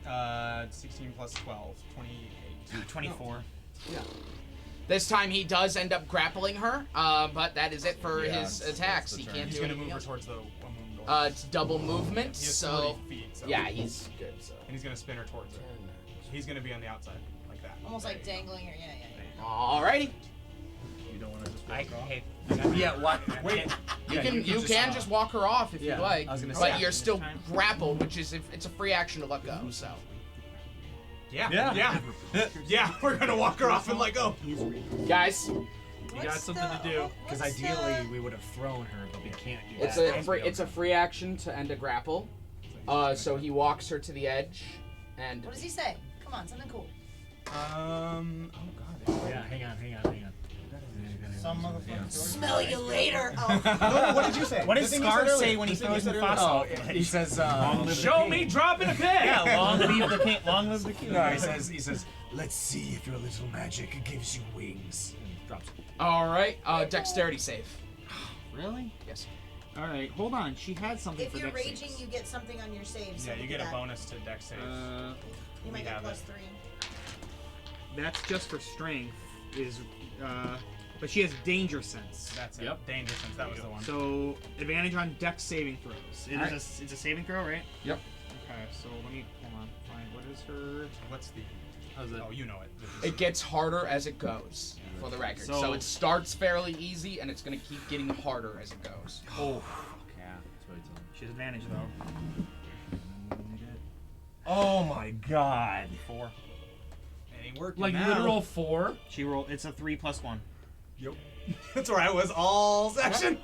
Speaker 4: count. 16 plus 12, 28.
Speaker 11: 24.
Speaker 1: This time he does end up grappling her, but that is it for
Speaker 2: Yeah,
Speaker 1: his
Speaker 2: that's
Speaker 1: attacks.
Speaker 2: the
Speaker 1: He
Speaker 2: turn.
Speaker 1: can't
Speaker 4: He's
Speaker 1: do
Speaker 4: gonna
Speaker 1: anything
Speaker 4: move her
Speaker 1: else.
Speaker 4: towards the woman door.
Speaker 1: It's double movement,
Speaker 4: He has
Speaker 1: so
Speaker 4: 40 feet, so
Speaker 1: yeah, he's good. So.
Speaker 4: and he's gonna spin her towards her. He's gonna be on the outside, like that.
Speaker 14: Almost like dangling her. Yeah.
Speaker 1: Alrighty.
Speaker 2: You don't want to just
Speaker 11: I
Speaker 2: walk off?
Speaker 11: hate.
Speaker 12: Yeah, what?
Speaker 4: Wait.
Speaker 1: You can just walk her off if
Speaker 12: Yeah,
Speaker 1: you like,
Speaker 12: I was gonna
Speaker 1: but
Speaker 12: say.
Speaker 1: you're still grappled, which is it's a free action to let go. So
Speaker 4: Yeah. We're gonna walk her off and let go.
Speaker 1: guys,
Speaker 2: You got something to do.
Speaker 12: Because ideally we would have thrown her, but we can't do
Speaker 1: it's
Speaker 12: that.
Speaker 1: a free action to end a grapple. So he walks her to the edge, and
Speaker 14: What does he say? Come on, something cool.
Speaker 4: Oh god.
Speaker 12: Yeah, hang on.
Speaker 6: Some motherfucker.
Speaker 14: Smell you later. Oh.
Speaker 6: No, what did you say?
Speaker 11: What does
Speaker 6: The thing you
Speaker 11: Scar
Speaker 6: said
Speaker 11: say
Speaker 6: earlier.
Speaker 11: when he
Speaker 6: The thing you
Speaker 11: throws the
Speaker 6: said
Speaker 11: fossil?
Speaker 6: earlier.
Speaker 12: He says,
Speaker 2: Show me dropping a pin!
Speaker 11: Yeah, long live the king. Long live the king.
Speaker 12: No, he says, let's see if your little magic gives you wings. And drops it.
Speaker 1: all right, dexterity save.
Speaker 11: Really?
Speaker 1: Yes.
Speaker 11: All right, hold on. She had something
Speaker 14: If
Speaker 11: for
Speaker 14: you're
Speaker 11: dex
Speaker 14: raging,
Speaker 11: saves.
Speaker 14: you get something on your saves.
Speaker 4: Yeah,
Speaker 14: so
Speaker 4: you
Speaker 14: look
Speaker 4: get
Speaker 14: at
Speaker 4: a
Speaker 14: that.
Speaker 4: bonus to dex saves.
Speaker 14: You might
Speaker 4: we
Speaker 14: get
Speaker 4: have
Speaker 14: plus
Speaker 4: it.
Speaker 14: 3.
Speaker 11: That's just for strength. But she has danger sense.
Speaker 4: That's it.
Speaker 2: Yep.
Speaker 4: Danger sense. That was the one.
Speaker 11: So advantage on dex saving throws.
Speaker 1: Alright.
Speaker 11: It's a saving throw, right?
Speaker 1: Yep.
Speaker 11: Okay, so let me hold on. Find what is her?
Speaker 4: What's the?
Speaker 2: How's it?
Speaker 4: Oh, you know it.
Speaker 1: It gets harder as it goes, for the record. So
Speaker 11: So-
Speaker 1: it starts fairly easy, and it's gonna keep getting harder as it goes.
Speaker 11: Oh.
Speaker 10: Yeah.
Speaker 11: She has advantage though.
Speaker 7: Oh my god.
Speaker 4: 4. It ain't working
Speaker 2: Like
Speaker 4: now.
Speaker 2: literal 4?
Speaker 11: She rolled. It's a 3 plus 1.
Speaker 4: Yep. That's where I was all section.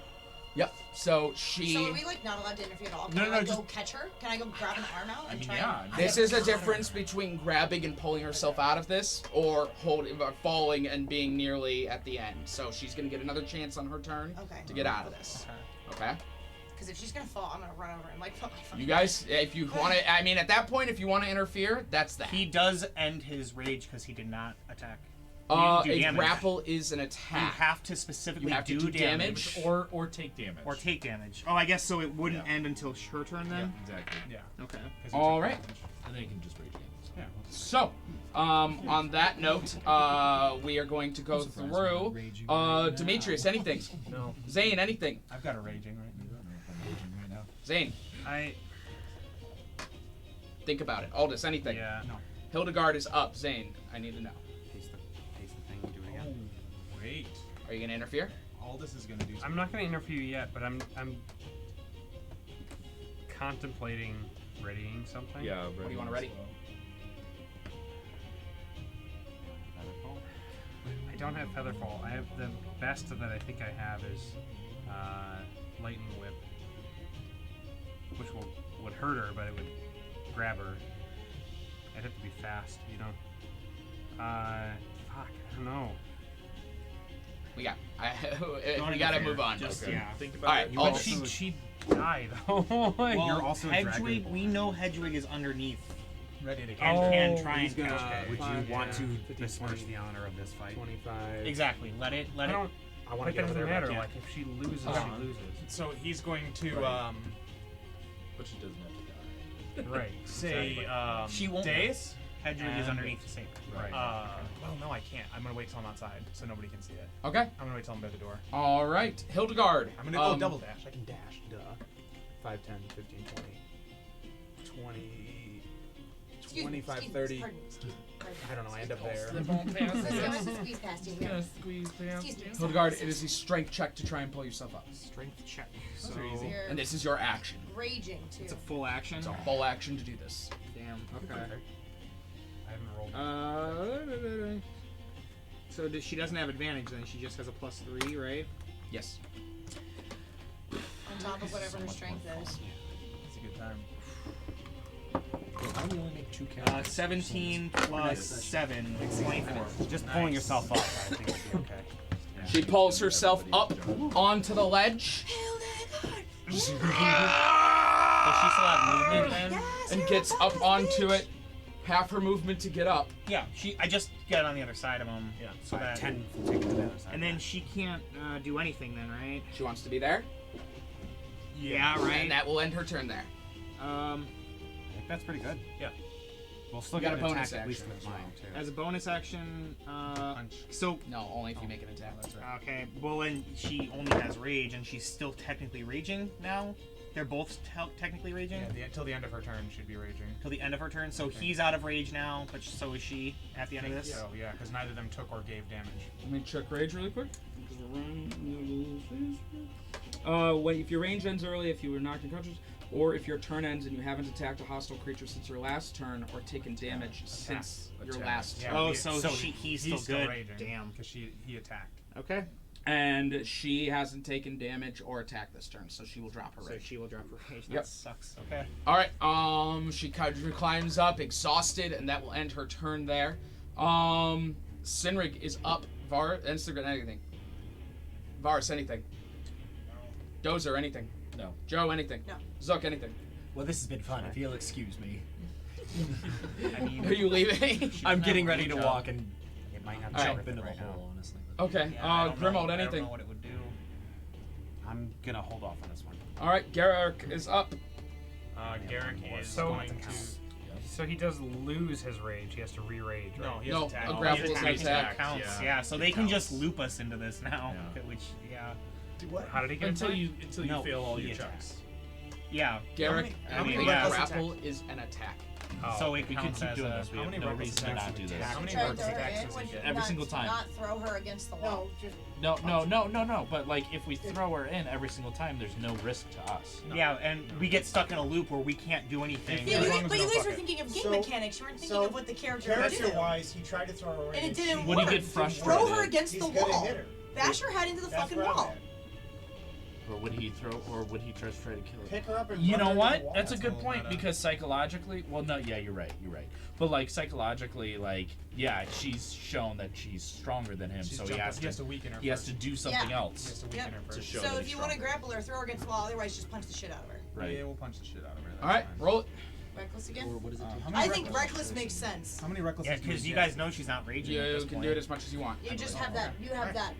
Speaker 1: Yep. So she.
Speaker 5: So are we like not allowed to interfere at all? Can
Speaker 2: No,
Speaker 5: I
Speaker 2: no,
Speaker 5: like
Speaker 2: just-
Speaker 5: go catch her? Can I go grab an arm out and try?
Speaker 2: yeah.
Speaker 5: And...
Speaker 1: This is a difference between grabbing and pulling herself out of this, or falling and being nearly at the end. So she's gonna get another chance on her turn
Speaker 5: Okay.
Speaker 1: to get out of this. Okay.
Speaker 5: Because if she's gonna fall, I'm gonna run over and like put my fucking.
Speaker 1: You guys, if you want to, I mean, at that point, if you want to interfere, that's that.
Speaker 11: He does end his rage because he did not attack. You
Speaker 1: A
Speaker 11: didn't do damage.
Speaker 1: grapple is an
Speaker 11: You
Speaker 1: attack.
Speaker 11: have to specifically
Speaker 1: You have to do damage.
Speaker 2: Or take damage.
Speaker 11: Or take damage. Oh, I guess so. It wouldn't end until her turn then.
Speaker 2: Exactly.
Speaker 4: Yeah.
Speaker 11: Okay.
Speaker 1: All right.
Speaker 2: And then you can just rage again.
Speaker 4: Yeah.
Speaker 1: So, on that note, we are going to go through. Demetrius, anything?
Speaker 4: No.
Speaker 1: Zane, anything?
Speaker 4: I've got a raging right now.
Speaker 1: Zane,
Speaker 3: I
Speaker 1: think about it. Aldous, anything?
Speaker 3: yeah.
Speaker 4: No.
Speaker 1: Hildegard is up. Zane, I need to know.
Speaker 10: Paste the thing. Do it again.
Speaker 4: Wait.
Speaker 1: Are you gonna interfere?
Speaker 4: All this is gonna do.
Speaker 3: I'm not gonna interview yet, but I'm contemplating readying something.
Speaker 2: Yeah.
Speaker 1: What do you want to ready?
Speaker 3: I don't have Featherfall. I have the best that I think I have is Lightning Whip, which would hurt her, but it would grab her. I'd have to be fast, you know. Fuck, I don't know.
Speaker 1: We gotta move on.
Speaker 11: Just, yeah.
Speaker 2: Think about
Speaker 1: All right.
Speaker 2: it.
Speaker 3: But
Speaker 1: Aldous.
Speaker 3: she'd die though.
Speaker 11: Well,
Speaker 10: You're also a
Speaker 11: Hedwig.
Speaker 10: dragon.
Speaker 11: We know Hedwig is underneath
Speaker 4: ready to go.
Speaker 11: and can try
Speaker 8: he's
Speaker 11: and
Speaker 8: gonna-
Speaker 11: catch her.
Speaker 10: Would you
Speaker 8: 5,
Speaker 10: want to
Speaker 8: 15,
Speaker 10: besmirch
Speaker 8: 20,
Speaker 10: the honor of this fight?
Speaker 8: 25.
Speaker 11: Exactly. Let it.
Speaker 3: I don't.
Speaker 8: I want
Speaker 3: But
Speaker 8: to
Speaker 3: that
Speaker 8: get over
Speaker 3: doesn't
Speaker 8: there.
Speaker 3: matter.
Speaker 8: But I
Speaker 3: Like
Speaker 8: can't.
Speaker 3: if she loses,
Speaker 4: Okay.
Speaker 3: she loses.
Speaker 4: So he's going to
Speaker 2: But she doesn't have to die.
Speaker 3: Right.
Speaker 4: say
Speaker 3: Exactly.
Speaker 11: She won't.
Speaker 4: days.
Speaker 11: Hedwig is
Speaker 4: and-
Speaker 11: underneath the saber.
Speaker 3: Right.
Speaker 4: Well, no, I can't. I'm gonna wait till I'm outside, so nobody can see it.
Speaker 1: Okay.
Speaker 4: I'm gonna wait till I'm by the door.
Speaker 1: All right. Hildegard.
Speaker 4: I'm gonna go double dash. I can dash.
Speaker 8: Duh. 5, 10, 15, 20, 25, 30. I don't know. I end up there.
Speaker 14: Let's squeeze past you. Yeah.
Speaker 2: Squeeze
Speaker 14: Excuse me.
Speaker 1: Hildegard, it is a strength check to try and pull yourself up.
Speaker 11: Strength check. So
Speaker 4: Those are easy.
Speaker 14: You're
Speaker 1: And this is your action.
Speaker 14: raging too.
Speaker 11: it's a full action.
Speaker 1: It's a full action to do this.
Speaker 11: Damn. Okay.
Speaker 3: I haven't rolled.
Speaker 11: So she doesn't have advantage then. She just has a +3, right?
Speaker 1: Yes.
Speaker 5: On top of whatever her strength is.
Speaker 4: It's a good time.
Speaker 8: I only make 2 characters.
Speaker 11: 17 plus 7, 24.
Speaker 10: Just pulling yourself up, I think it'll be okay.
Speaker 1: She pulls herself up onto the ledge
Speaker 11: Does she still have movement then?
Speaker 1: and gets up onto it. Half her movement to get up.
Speaker 11: Yeah. I just get on the other side of him.
Speaker 10: Yeah,
Speaker 11: So that.
Speaker 10: 10 will take it to the other side.
Speaker 11: And then she can't do anything then, right?
Speaker 1: She wants to be there.
Speaker 11: Yeah.
Speaker 1: And
Speaker 11: Right.
Speaker 1: that will end her turn there.
Speaker 10: I think that's pretty good.
Speaker 4: Yeah.
Speaker 10: We'll still
Speaker 1: You
Speaker 10: get
Speaker 1: got
Speaker 10: an
Speaker 1: a bonus
Speaker 10: attack at least
Speaker 1: action
Speaker 10: with
Speaker 1: as well.
Speaker 10: mine too.
Speaker 11: As a bonus action, so
Speaker 1: No, only if you make an attack. That's right.
Speaker 11: okay. Well, then she only has rage, and she's still technically raging now. They're both technically raging
Speaker 4: Yeah, until the end of her turn, she'd be raging.
Speaker 11: till the end of her turn. So he's out of rage now, but so is she at the end of this.
Speaker 4: So yeah, because neither of them took or gave damage.
Speaker 1: Let me check rage really quick. When if your range ends early, if you were knocked unconscious, or if your turn ends and you haven't attacked a hostile creature since your last turn, or taken damage since your last turn.
Speaker 11: Oh,
Speaker 4: Yeah,
Speaker 11: so he's still good.
Speaker 4: raging.
Speaker 11: Damn.
Speaker 4: Because he attacked.
Speaker 11: Okay.
Speaker 1: And she hasn't taken damage or attacked this turn, so she will drop her
Speaker 11: So
Speaker 1: rage.
Speaker 11: she will drop her rage. That
Speaker 1: Yep.
Speaker 11: sucks. Okay.
Speaker 1: All right. She climbs up, exhausted, and that will end her turn there. Sinrig is up. Instagram, anything. Varus, anything. Dozer, anything.
Speaker 2: No.
Speaker 1: Joe, anything.
Speaker 5: No.
Speaker 1: Zuck, anything.
Speaker 12: Well, this has been fun. If you'll excuse me.
Speaker 11: I mean,
Speaker 1: Are you leaving?
Speaker 12: I'm getting ready to walk and
Speaker 10: It might not
Speaker 1: Alright.
Speaker 12: jump into the
Speaker 10: right now.
Speaker 12: hole, honestly.
Speaker 1: Okay.
Speaker 11: yeah, I don't know-
Speaker 1: Grimold,
Speaker 11: I don't
Speaker 1: anything.
Speaker 11: know what it would do.
Speaker 10: I'm gonna hold off on this one.
Speaker 1: All right. Garrick is up.
Speaker 3: Garrick is
Speaker 10: So-
Speaker 3: going to. So he does lose his rage. He has to re-rage, right?
Speaker 4: No, he has
Speaker 1: No,
Speaker 4: attack.
Speaker 1: a grapple is an
Speaker 3: He
Speaker 1: attack.
Speaker 11: Counts.
Speaker 3: Yeah.
Speaker 11: Yeah. So they can just loop us into this now.
Speaker 2: Yeah.
Speaker 11: Which yeah.
Speaker 3: How did he get
Speaker 2: Until
Speaker 3: attacked?
Speaker 2: you
Speaker 11: No,
Speaker 2: fail all
Speaker 11: he
Speaker 2: your
Speaker 11: attacks.
Speaker 2: checks.
Speaker 11: Yeah.
Speaker 1: Garrick,
Speaker 11: I mean,
Speaker 1: a
Speaker 11: yeah.
Speaker 1: grapple is an attack.
Speaker 11: So it
Speaker 2: We can
Speaker 11: counts
Speaker 2: keep
Speaker 11: as
Speaker 2: doing
Speaker 11: a.
Speaker 2: this. We
Speaker 3: How
Speaker 2: have
Speaker 3: many
Speaker 2: no
Speaker 3: reckless
Speaker 2: reason to
Speaker 3: attacks
Speaker 2: not
Speaker 3: do
Speaker 2: do
Speaker 3: we
Speaker 2: this.
Speaker 3: have? How many
Speaker 5: Try to
Speaker 3: reckless
Speaker 5: throw her
Speaker 3: attacks
Speaker 5: in.
Speaker 3: does
Speaker 5: Would
Speaker 3: he
Speaker 5: you
Speaker 3: get?
Speaker 2: Every
Speaker 5: not-
Speaker 2: single time.
Speaker 5: Not throw her against the wall.
Speaker 2: No. But like, if we throw her in every single time, there's no risk to us.
Speaker 11: Yeah, and we get stuck in a loop where we can't do anything.
Speaker 5: Yeah,
Speaker 3: As long as
Speaker 5: but
Speaker 3: we
Speaker 5: you
Speaker 3: don't
Speaker 5: guys
Speaker 3: fuck
Speaker 5: were
Speaker 3: it.
Speaker 5: thinking of game
Speaker 6: So-
Speaker 5: mechanics. You weren't thinking of what the character would do.
Speaker 6: Character-wise, he tried to throw her in.
Speaker 5: And it didn't
Speaker 2: Would he
Speaker 5: work.
Speaker 2: get frustrated?
Speaker 5: Throw her against
Speaker 6: He's
Speaker 5: the
Speaker 6: gonna
Speaker 5: wall.
Speaker 6: hit her.
Speaker 5: Bash her head into the
Speaker 6: That's
Speaker 5: fucking
Speaker 6: where I'm
Speaker 5: wall.
Speaker 6: at.
Speaker 2: Or would he throw? Or would he try to kill her?
Speaker 6: Pick her up and
Speaker 2: You
Speaker 6: run
Speaker 2: know
Speaker 6: her into
Speaker 2: what?
Speaker 6: the wall.
Speaker 2: That's a
Speaker 3: That's
Speaker 2: good
Speaker 3: a little
Speaker 2: point
Speaker 3: meta.
Speaker 2: because psychologically, well, no, yeah, you're right. But like psychologically, like yeah, she's shown that she's stronger than him,
Speaker 3: She's
Speaker 2: so he
Speaker 3: jumped
Speaker 2: has
Speaker 3: up.
Speaker 2: to.
Speaker 3: to weaken her.
Speaker 2: He has to
Speaker 3: first.
Speaker 2: do something
Speaker 5: Yeah.
Speaker 3: He has
Speaker 2: else
Speaker 3: to weaken
Speaker 5: Yep.
Speaker 3: her
Speaker 2: to
Speaker 3: first.
Speaker 2: show
Speaker 5: So
Speaker 2: that
Speaker 5: if
Speaker 2: he's
Speaker 5: you want to
Speaker 2: stronger.
Speaker 5: grapple her, throw her against the wall. Otherwise, just punch the shit out of her.
Speaker 2: Right.
Speaker 3: Yeah, we'll punch the shit out of her. That's
Speaker 1: All right,
Speaker 3: fine.
Speaker 1: roll it.
Speaker 5: Reckless again?
Speaker 12: Or what does it do?
Speaker 3: How many
Speaker 5: I think reckless makes sense.
Speaker 3: How many reckless?
Speaker 11: Yeah, because you guys know she's not raging. at
Speaker 1: You
Speaker 11: this
Speaker 1: can
Speaker 11: point.
Speaker 1: do it as much as you want.
Speaker 5: You just have that. You have that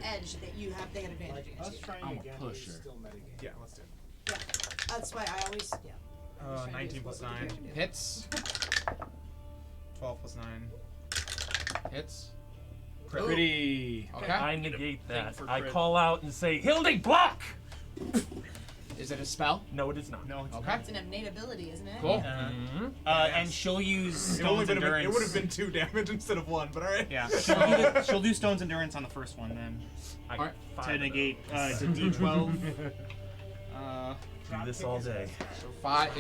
Speaker 5: edge that you have. They had advantage
Speaker 6: Like
Speaker 5: against
Speaker 6: us
Speaker 5: you.
Speaker 6: trying
Speaker 2: I'm a
Speaker 6: again
Speaker 2: pusher.
Speaker 6: is still metagame.
Speaker 3: Yeah, let's do it.
Speaker 5: That's why I always. Yeah.
Speaker 3: 19 plus 9.
Speaker 1: Hits.
Speaker 3: 12 plus 9.
Speaker 1: Hits.
Speaker 2: Pretty.
Speaker 1: Okay.
Speaker 15: I negate that.
Speaker 2: for
Speaker 15: I
Speaker 2: crit.
Speaker 15: call out and say, Hildy, block!
Speaker 1: Is it a spell?
Speaker 15: No, it is not.
Speaker 11: No, it's
Speaker 1: Okay.
Speaker 5: It's an innate ability, isn't it?
Speaker 1: Cool.
Speaker 11: and she'll use Stone's Endurance.
Speaker 3: It would have been 2 damage instead of 1, but alright.
Speaker 11: Yeah, she'll do Stone's Endurance on the first one then.
Speaker 15: I
Speaker 1: Alright.
Speaker 15: got
Speaker 11: To
Speaker 15: 5 of
Speaker 11: negate
Speaker 15: those.
Speaker 11: the D12.
Speaker 15: Do this all day.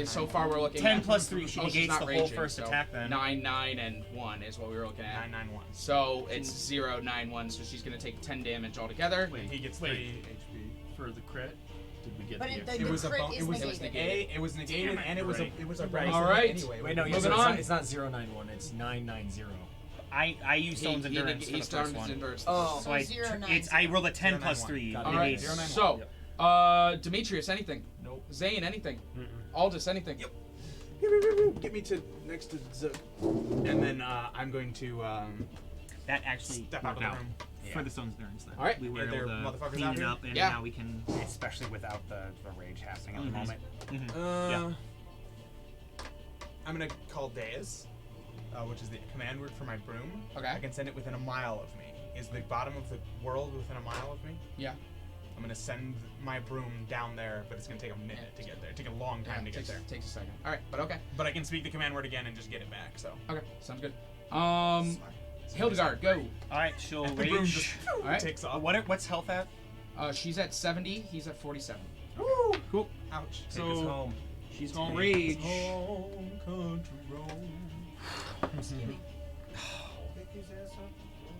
Speaker 1: So far we're looking
Speaker 11: 10
Speaker 1: at
Speaker 11: plus 3, she
Speaker 1: oh, she's
Speaker 11: negates
Speaker 1: not
Speaker 11: the whole
Speaker 1: raging,
Speaker 11: first
Speaker 1: so
Speaker 11: attack then.
Speaker 1: 9, 9, and 1 is what we were looking at.
Speaker 3: 9, 9, 1.
Speaker 1: So it's 0, 9, 1. So she's gonna take 10 damage altogether.
Speaker 3: And he gets 3 HP.
Speaker 2: For the crit, did we get
Speaker 5: But
Speaker 2: the?
Speaker 5: it, the,
Speaker 3: It
Speaker 5: the
Speaker 3: was a
Speaker 5: crit
Speaker 3: bon-
Speaker 5: is
Speaker 3: it was
Speaker 5: negated.
Speaker 3: it was negated and it was
Speaker 2: Right.
Speaker 3: a
Speaker 15: Right.
Speaker 3: bonus
Speaker 1: All right.
Speaker 3: anyway.
Speaker 12: Wait, no, yeah,
Speaker 1: Moving
Speaker 12: so
Speaker 1: on.
Speaker 12: it's not 091, it's 990.
Speaker 11: I use Stone's Endurance for
Speaker 1: He
Speaker 11: the
Speaker 1: Stone's
Speaker 11: first one.
Speaker 1: Endurance.
Speaker 12: Oh.
Speaker 11: So I,
Speaker 5: 091.
Speaker 11: I roll a 10 plus
Speaker 3: 091.
Speaker 11: 3.
Speaker 12: Got it.
Speaker 1: All right.
Speaker 11: negates.
Speaker 1: So, Demetrius, anything?
Speaker 15: Nope.
Speaker 1: Zane, anything? Aldous, anything?
Speaker 3: Yep. Get me to next to Zook. And then I'm going to
Speaker 11: That actually
Speaker 3: step out of the
Speaker 11: worked
Speaker 3: room.
Speaker 11: for the Stone's Endurance then.
Speaker 1: All right.
Speaker 11: We were
Speaker 3: Yeah, they're
Speaker 11: able to
Speaker 3: motherfuckers
Speaker 11: clean
Speaker 3: out
Speaker 11: it
Speaker 3: here?
Speaker 11: up and
Speaker 1: Yeah.
Speaker 11: now we can...
Speaker 10: Especially without the rage happening at the
Speaker 11: Mhm.
Speaker 10: moment.
Speaker 11: Yeah.
Speaker 3: I'm gonna call Deus, which is the command word for my broom.
Speaker 1: Okay.
Speaker 3: I can send it within a mile of me. Is the bottom of the world within a mile of me?
Speaker 1: Yeah.
Speaker 3: I'm gonna send my broom down there, but it's gonna take a minute to get there. Take a long time to get there.
Speaker 1: Takes a second. All right, but okay.
Speaker 3: But I can speak the command word again and just get it back. So.
Speaker 1: Okay, sounds good. Hildegard, go.
Speaker 11: Alright, she'll
Speaker 3: The broom
Speaker 11: rage.
Speaker 3: just
Speaker 1: All right.
Speaker 3: takes off.
Speaker 11: What's health at?
Speaker 1: She's at 70. He's at 47.
Speaker 11: Cool.
Speaker 3: Ouch.
Speaker 15: Take us home.
Speaker 11: She's gonna rage.
Speaker 3: Home country road.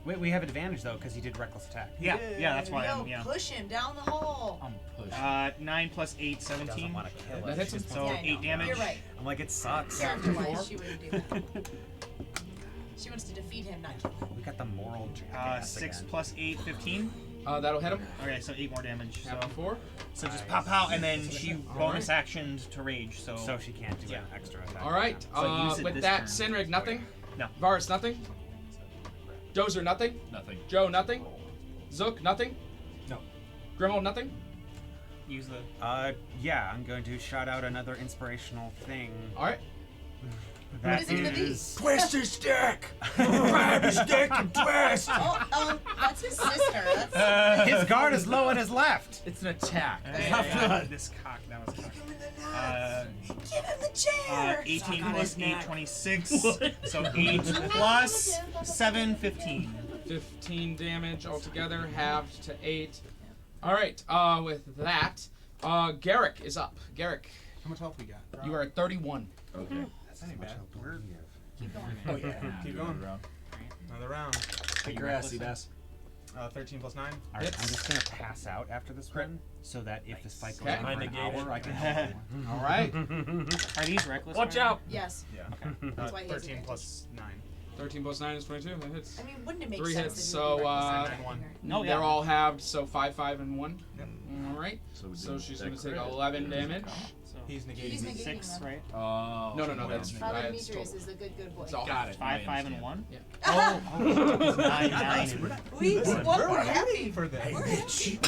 Speaker 10: Wait, we have advantage though because he did reckless attack.
Speaker 11: Yeah, that's why
Speaker 5: No,
Speaker 11: I'm, yeah.
Speaker 5: push him down the hole.
Speaker 2: I'm pushing.
Speaker 11: 9 plus 8,
Speaker 10: He doesn't
Speaker 11: 17.
Speaker 10: want to kill
Speaker 1: That
Speaker 10: us.
Speaker 1: hits
Speaker 10: He
Speaker 1: him.
Speaker 10: just
Speaker 11: So
Speaker 5: Yeah, I
Speaker 11: 8
Speaker 5: know.
Speaker 11: damage.
Speaker 5: You're right.
Speaker 10: I'm like, it sucks.
Speaker 5: Character-wise, she wouldn't do that. She wants to defeat him, not kill him.
Speaker 10: We got the moral jackass
Speaker 11: 6
Speaker 10: again.
Speaker 11: plus 8, 15.
Speaker 1: That'll hit him.
Speaker 11: Okay, so 8 more damage.
Speaker 1: Have a 4.
Speaker 11: So just pop out, and then she bonus actioned to rage. So
Speaker 10: she can't do an extra attack.
Speaker 1: All right.
Speaker 11: So use it
Speaker 1: With
Speaker 11: this
Speaker 1: that,
Speaker 11: turn.
Speaker 1: Sinrig, nothing.
Speaker 11: No.
Speaker 1: Varus, nothing. Dozer, nothing.
Speaker 2: Nothing.
Speaker 1: Joe, nothing. Zook, nothing.
Speaker 12: No.
Speaker 1: Grimmel, nothing.
Speaker 11: use the.
Speaker 10: Yeah, I'm going to shout out another inspirational thing.
Speaker 1: All right.
Speaker 5: What is it gonna be?
Speaker 15: Twist his dick! Grab his dick and twist!
Speaker 5: Oh, that's his sister. That's
Speaker 10: His guard is low on his left.
Speaker 2: It's an attack.
Speaker 11: This cock, that was cock.
Speaker 5: Give him the chair.
Speaker 11: 18 plus 8, 26. So 8 plus 7, 15.
Speaker 1: 15 damage altogether, halved to 8. All right. With that, Garrick is up. Garrick,
Speaker 3: How much health we got?
Speaker 1: you are at 31.
Speaker 2: Okay.
Speaker 3: That's not even bad. We're
Speaker 5: Keep going.
Speaker 12: Oh, yeah.
Speaker 3: keep going. Another round.
Speaker 12: Take your ass, Seabass.
Speaker 3: 13 plus 9.
Speaker 10: All right, I'm just gonna pass out after this run, so that if this fight goes
Speaker 1: Okay.
Speaker 10: on for an hour, I can help everyone.
Speaker 1: All right.
Speaker 11: Are these reckless?
Speaker 15: Watch
Speaker 11: right?
Speaker 15: out!
Speaker 5: Yes.
Speaker 3: Yeah.
Speaker 10: Okay.
Speaker 5: That's why he has
Speaker 3: 13
Speaker 5: advantage.
Speaker 3: plus 9.
Speaker 1: 13 plus 9 is 22. That hits.
Speaker 5: I mean, wouldn't it make
Speaker 1: 3
Speaker 5: sense
Speaker 1: hits.
Speaker 5: that he would
Speaker 1: So,
Speaker 5: be reckless?
Speaker 3: 9, 1.
Speaker 11: No,
Speaker 1: they're
Speaker 11: yeah.
Speaker 1: all halved, so 5, 5, and 1.
Speaker 3: Yep.
Speaker 1: All right.
Speaker 2: So,
Speaker 1: So she's
Speaker 2: that
Speaker 1: going to take
Speaker 2: crit.
Speaker 1: 11 damage.
Speaker 11: So
Speaker 3: He's negating.
Speaker 5: He's negating
Speaker 11: 6,
Speaker 5: them.
Speaker 11: right?
Speaker 2: Oh.
Speaker 1: No, that's
Speaker 5: Father
Speaker 1: that's
Speaker 5: Demetrius
Speaker 1: total.
Speaker 5: is a good boy.
Speaker 1: It's all
Speaker 2: Got it.
Speaker 11: 5,
Speaker 2: I
Speaker 11: 5, and
Speaker 2: understand.
Speaker 11: 1.
Speaker 1: Yeah.
Speaker 11: Oh, 9, 9.
Speaker 5: We're happy.
Speaker 3: for this.
Speaker 5: We're happy.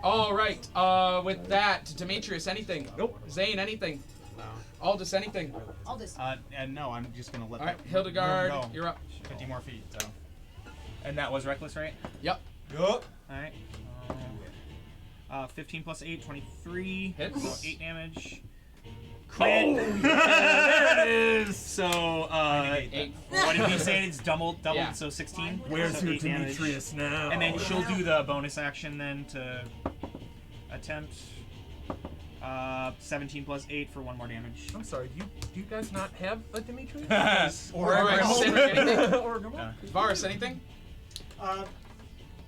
Speaker 1: All right. With that, Demetrius, anything? Nope. Zane, anything?
Speaker 3: No.
Speaker 1: Aldous, anything?
Speaker 5: All this.
Speaker 3: And no, I'm just gonna let.
Speaker 1: All right,
Speaker 3: the
Speaker 1: Hildegard,
Speaker 3: room go.
Speaker 1: you're up.
Speaker 3: 50 more feet. So.
Speaker 11: And that was reckless, right?
Speaker 1: Yep.
Speaker 3: Yup.
Speaker 11: Alright. 15 plus 8, 23.
Speaker 1: Hits.
Speaker 11: So 8 damage.
Speaker 7: Crit.
Speaker 11: There it is. So,
Speaker 1: Eight.
Speaker 11: what did we say? It's doubled,
Speaker 1: Yeah.
Speaker 11: so 16.
Speaker 15: Where's
Speaker 11: So
Speaker 15: your
Speaker 11: 8 damage.
Speaker 15: Demetrius now?
Speaker 11: And then she'll do the bonus action then to attempt 17 plus 8 for 1 more damage.
Speaker 15: I'm sorry, do you guys not have a Demetrius?
Speaker 1: Or anything?
Speaker 15: Or
Speaker 1: Varus, anything?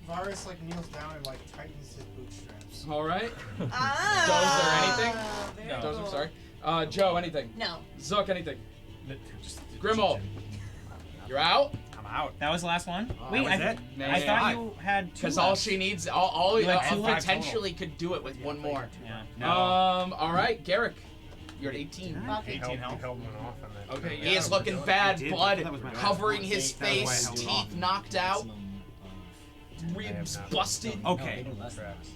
Speaker 6: Varus like kneels down and like tightens his bootstraps.
Speaker 1: All right.
Speaker 5: Ah,
Speaker 1: Dozer, anything?
Speaker 5: very
Speaker 1: Dozer,
Speaker 5: cool.
Speaker 1: sorry. Joe, anything?
Speaker 14: No.
Speaker 1: Zook, anything? Grimmel, you're out.
Speaker 10: I'm out.
Speaker 11: That was the last one?
Speaker 10: That
Speaker 11: Wait,
Speaker 10: was it?
Speaker 11: I thought you had 2
Speaker 1: Because all she needs, all
Speaker 11: You had 2 left
Speaker 1: potentially could do it with one more.
Speaker 11: Yeah.
Speaker 1: All right, Garrick, you're at 18.
Speaker 10: 18 health.
Speaker 3: He held one off on that.
Speaker 1: Okay, he is looking bad,
Speaker 10: did.
Speaker 1: blood
Speaker 10: That was my bad.
Speaker 1: covering his
Speaker 10: That was why I
Speaker 1: face,
Speaker 10: held
Speaker 1: teeth
Speaker 10: off.
Speaker 1: knocked out,
Speaker 10: I
Speaker 1: ribs
Speaker 10: have not.
Speaker 1: busted.
Speaker 10: Okay.
Speaker 3: Traps.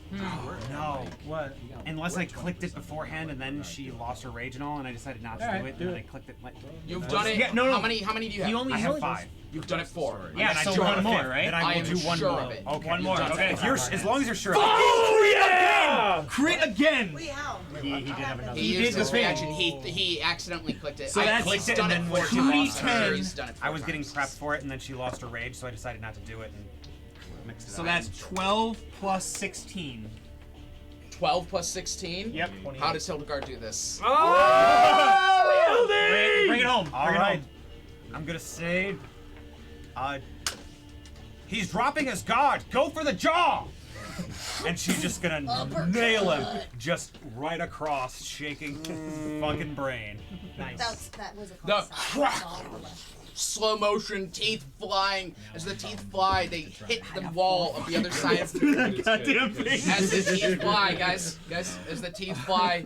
Speaker 10: No.
Speaker 11: What?
Speaker 10: Unless I clicked it beforehand and then she lost her rage and all, and I decided not to do it, and then I clicked it. Like,
Speaker 1: You've done it.
Speaker 11: Yeah, no.
Speaker 1: How many do you have?
Speaker 11: He only
Speaker 10: I have
Speaker 11: really
Speaker 10: 5.
Speaker 1: You've done it 4.
Speaker 11: Yeah,
Speaker 10: And then
Speaker 11: so
Speaker 10: I drew
Speaker 11: 1
Speaker 10: a
Speaker 11: more,
Speaker 10: fifth.
Speaker 11: right?
Speaker 10: Then I
Speaker 1: I
Speaker 10: will
Speaker 1: am
Speaker 10: do 1
Speaker 1: sure
Speaker 10: more.
Speaker 1: of it.
Speaker 10: Okay.
Speaker 11: One more.
Speaker 10: Okay.
Speaker 11: Okay.
Speaker 10: As long as you're sure.
Speaker 15: Oh yeah!
Speaker 11: Crit again!
Speaker 5: Wait, how?
Speaker 3: He did have another.
Speaker 1: He
Speaker 11: He
Speaker 1: used
Speaker 11: did
Speaker 1: his
Speaker 11: the thing.
Speaker 1: reaction. He accidentally clicked it.
Speaker 11: So
Speaker 1: I
Speaker 11: that's-
Speaker 1: clicked
Speaker 10: and
Speaker 1: done
Speaker 10: then
Speaker 1: it
Speaker 10: when
Speaker 1: 4
Speaker 10: she
Speaker 1: times.
Speaker 10: lost
Speaker 1: I'm sure
Speaker 11: her-
Speaker 1: he's done it 4
Speaker 10: I was getting
Speaker 1: times.
Speaker 10: prepped for it, and then she lost her rage, so I decided not to do it and mixed it
Speaker 11: So
Speaker 10: up.
Speaker 11: that's 12 plus 16.
Speaker 1: 12 plus 16.
Speaker 11: Yep.
Speaker 1: How does Hildegaard do this?
Speaker 15: Oh,
Speaker 11: Bring it home.
Speaker 10: All
Speaker 11: Bring it
Speaker 10: right.
Speaker 11: home.
Speaker 10: I'm gonna say, he's dropping his guard. Go for the jaw. And she's just gonna nail him, just right across, shaking his fucking brain.
Speaker 11: Nice.
Speaker 14: That was a
Speaker 1: The
Speaker 14: close
Speaker 1: crack, slow motion, teeth flying. As the teeth fly, they hit the wall of the other side of the.
Speaker 11: Goddamn thing.
Speaker 1: As the teeth fly, guys, as the teeth fly,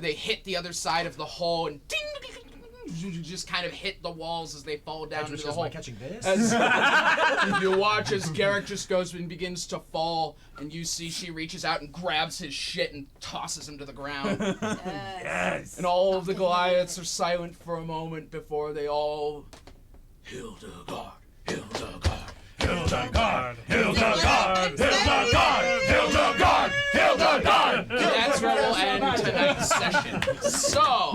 Speaker 1: they hit the other side of the hole and ding, just kind of hit the walls as they fall down into the hole.
Speaker 13: catching this?
Speaker 1: As you watch as Garrick just goes and begins to fall, and you see she reaches out and grabs his shit and tosses him to the ground.
Speaker 15: Yes.
Speaker 1: And all of the Goliaths are silent for a moment before they all. Hildegaard, Hildegaard,
Speaker 15: Hildegaard, Hildegaard, Hildegaard, Hildegaard, Hildegaard.
Speaker 1: And that's where we'll end tonight's session. So,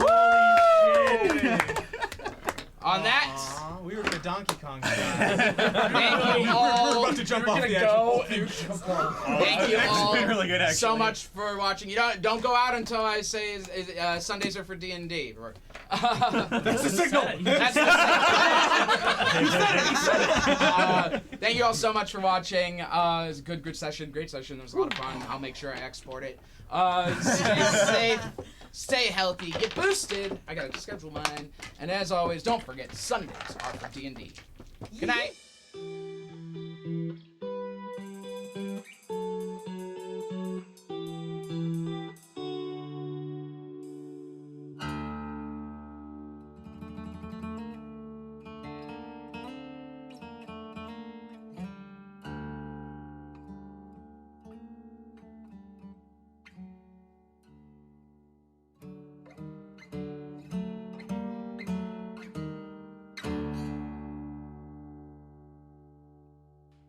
Speaker 1: on that,
Speaker 4: Aw, we were gonna Donkey Kong.
Speaker 1: thank you all.
Speaker 4: We're about to jump off the edge.
Speaker 1: Thank you all
Speaker 11: really good,
Speaker 1: so
Speaker 11: actually.
Speaker 1: much for watching. You don't go out until I say Sundays are for D&D.
Speaker 10: That's the signal.
Speaker 1: That's the thank you all so much for watching. It was a good session, great session. It was a lot of fun. I'll make sure I export it. Stay safe, stay healthy, get boosted. I gotta schedule mine. And as always, don't forget, Sundays are for D&D. Good night.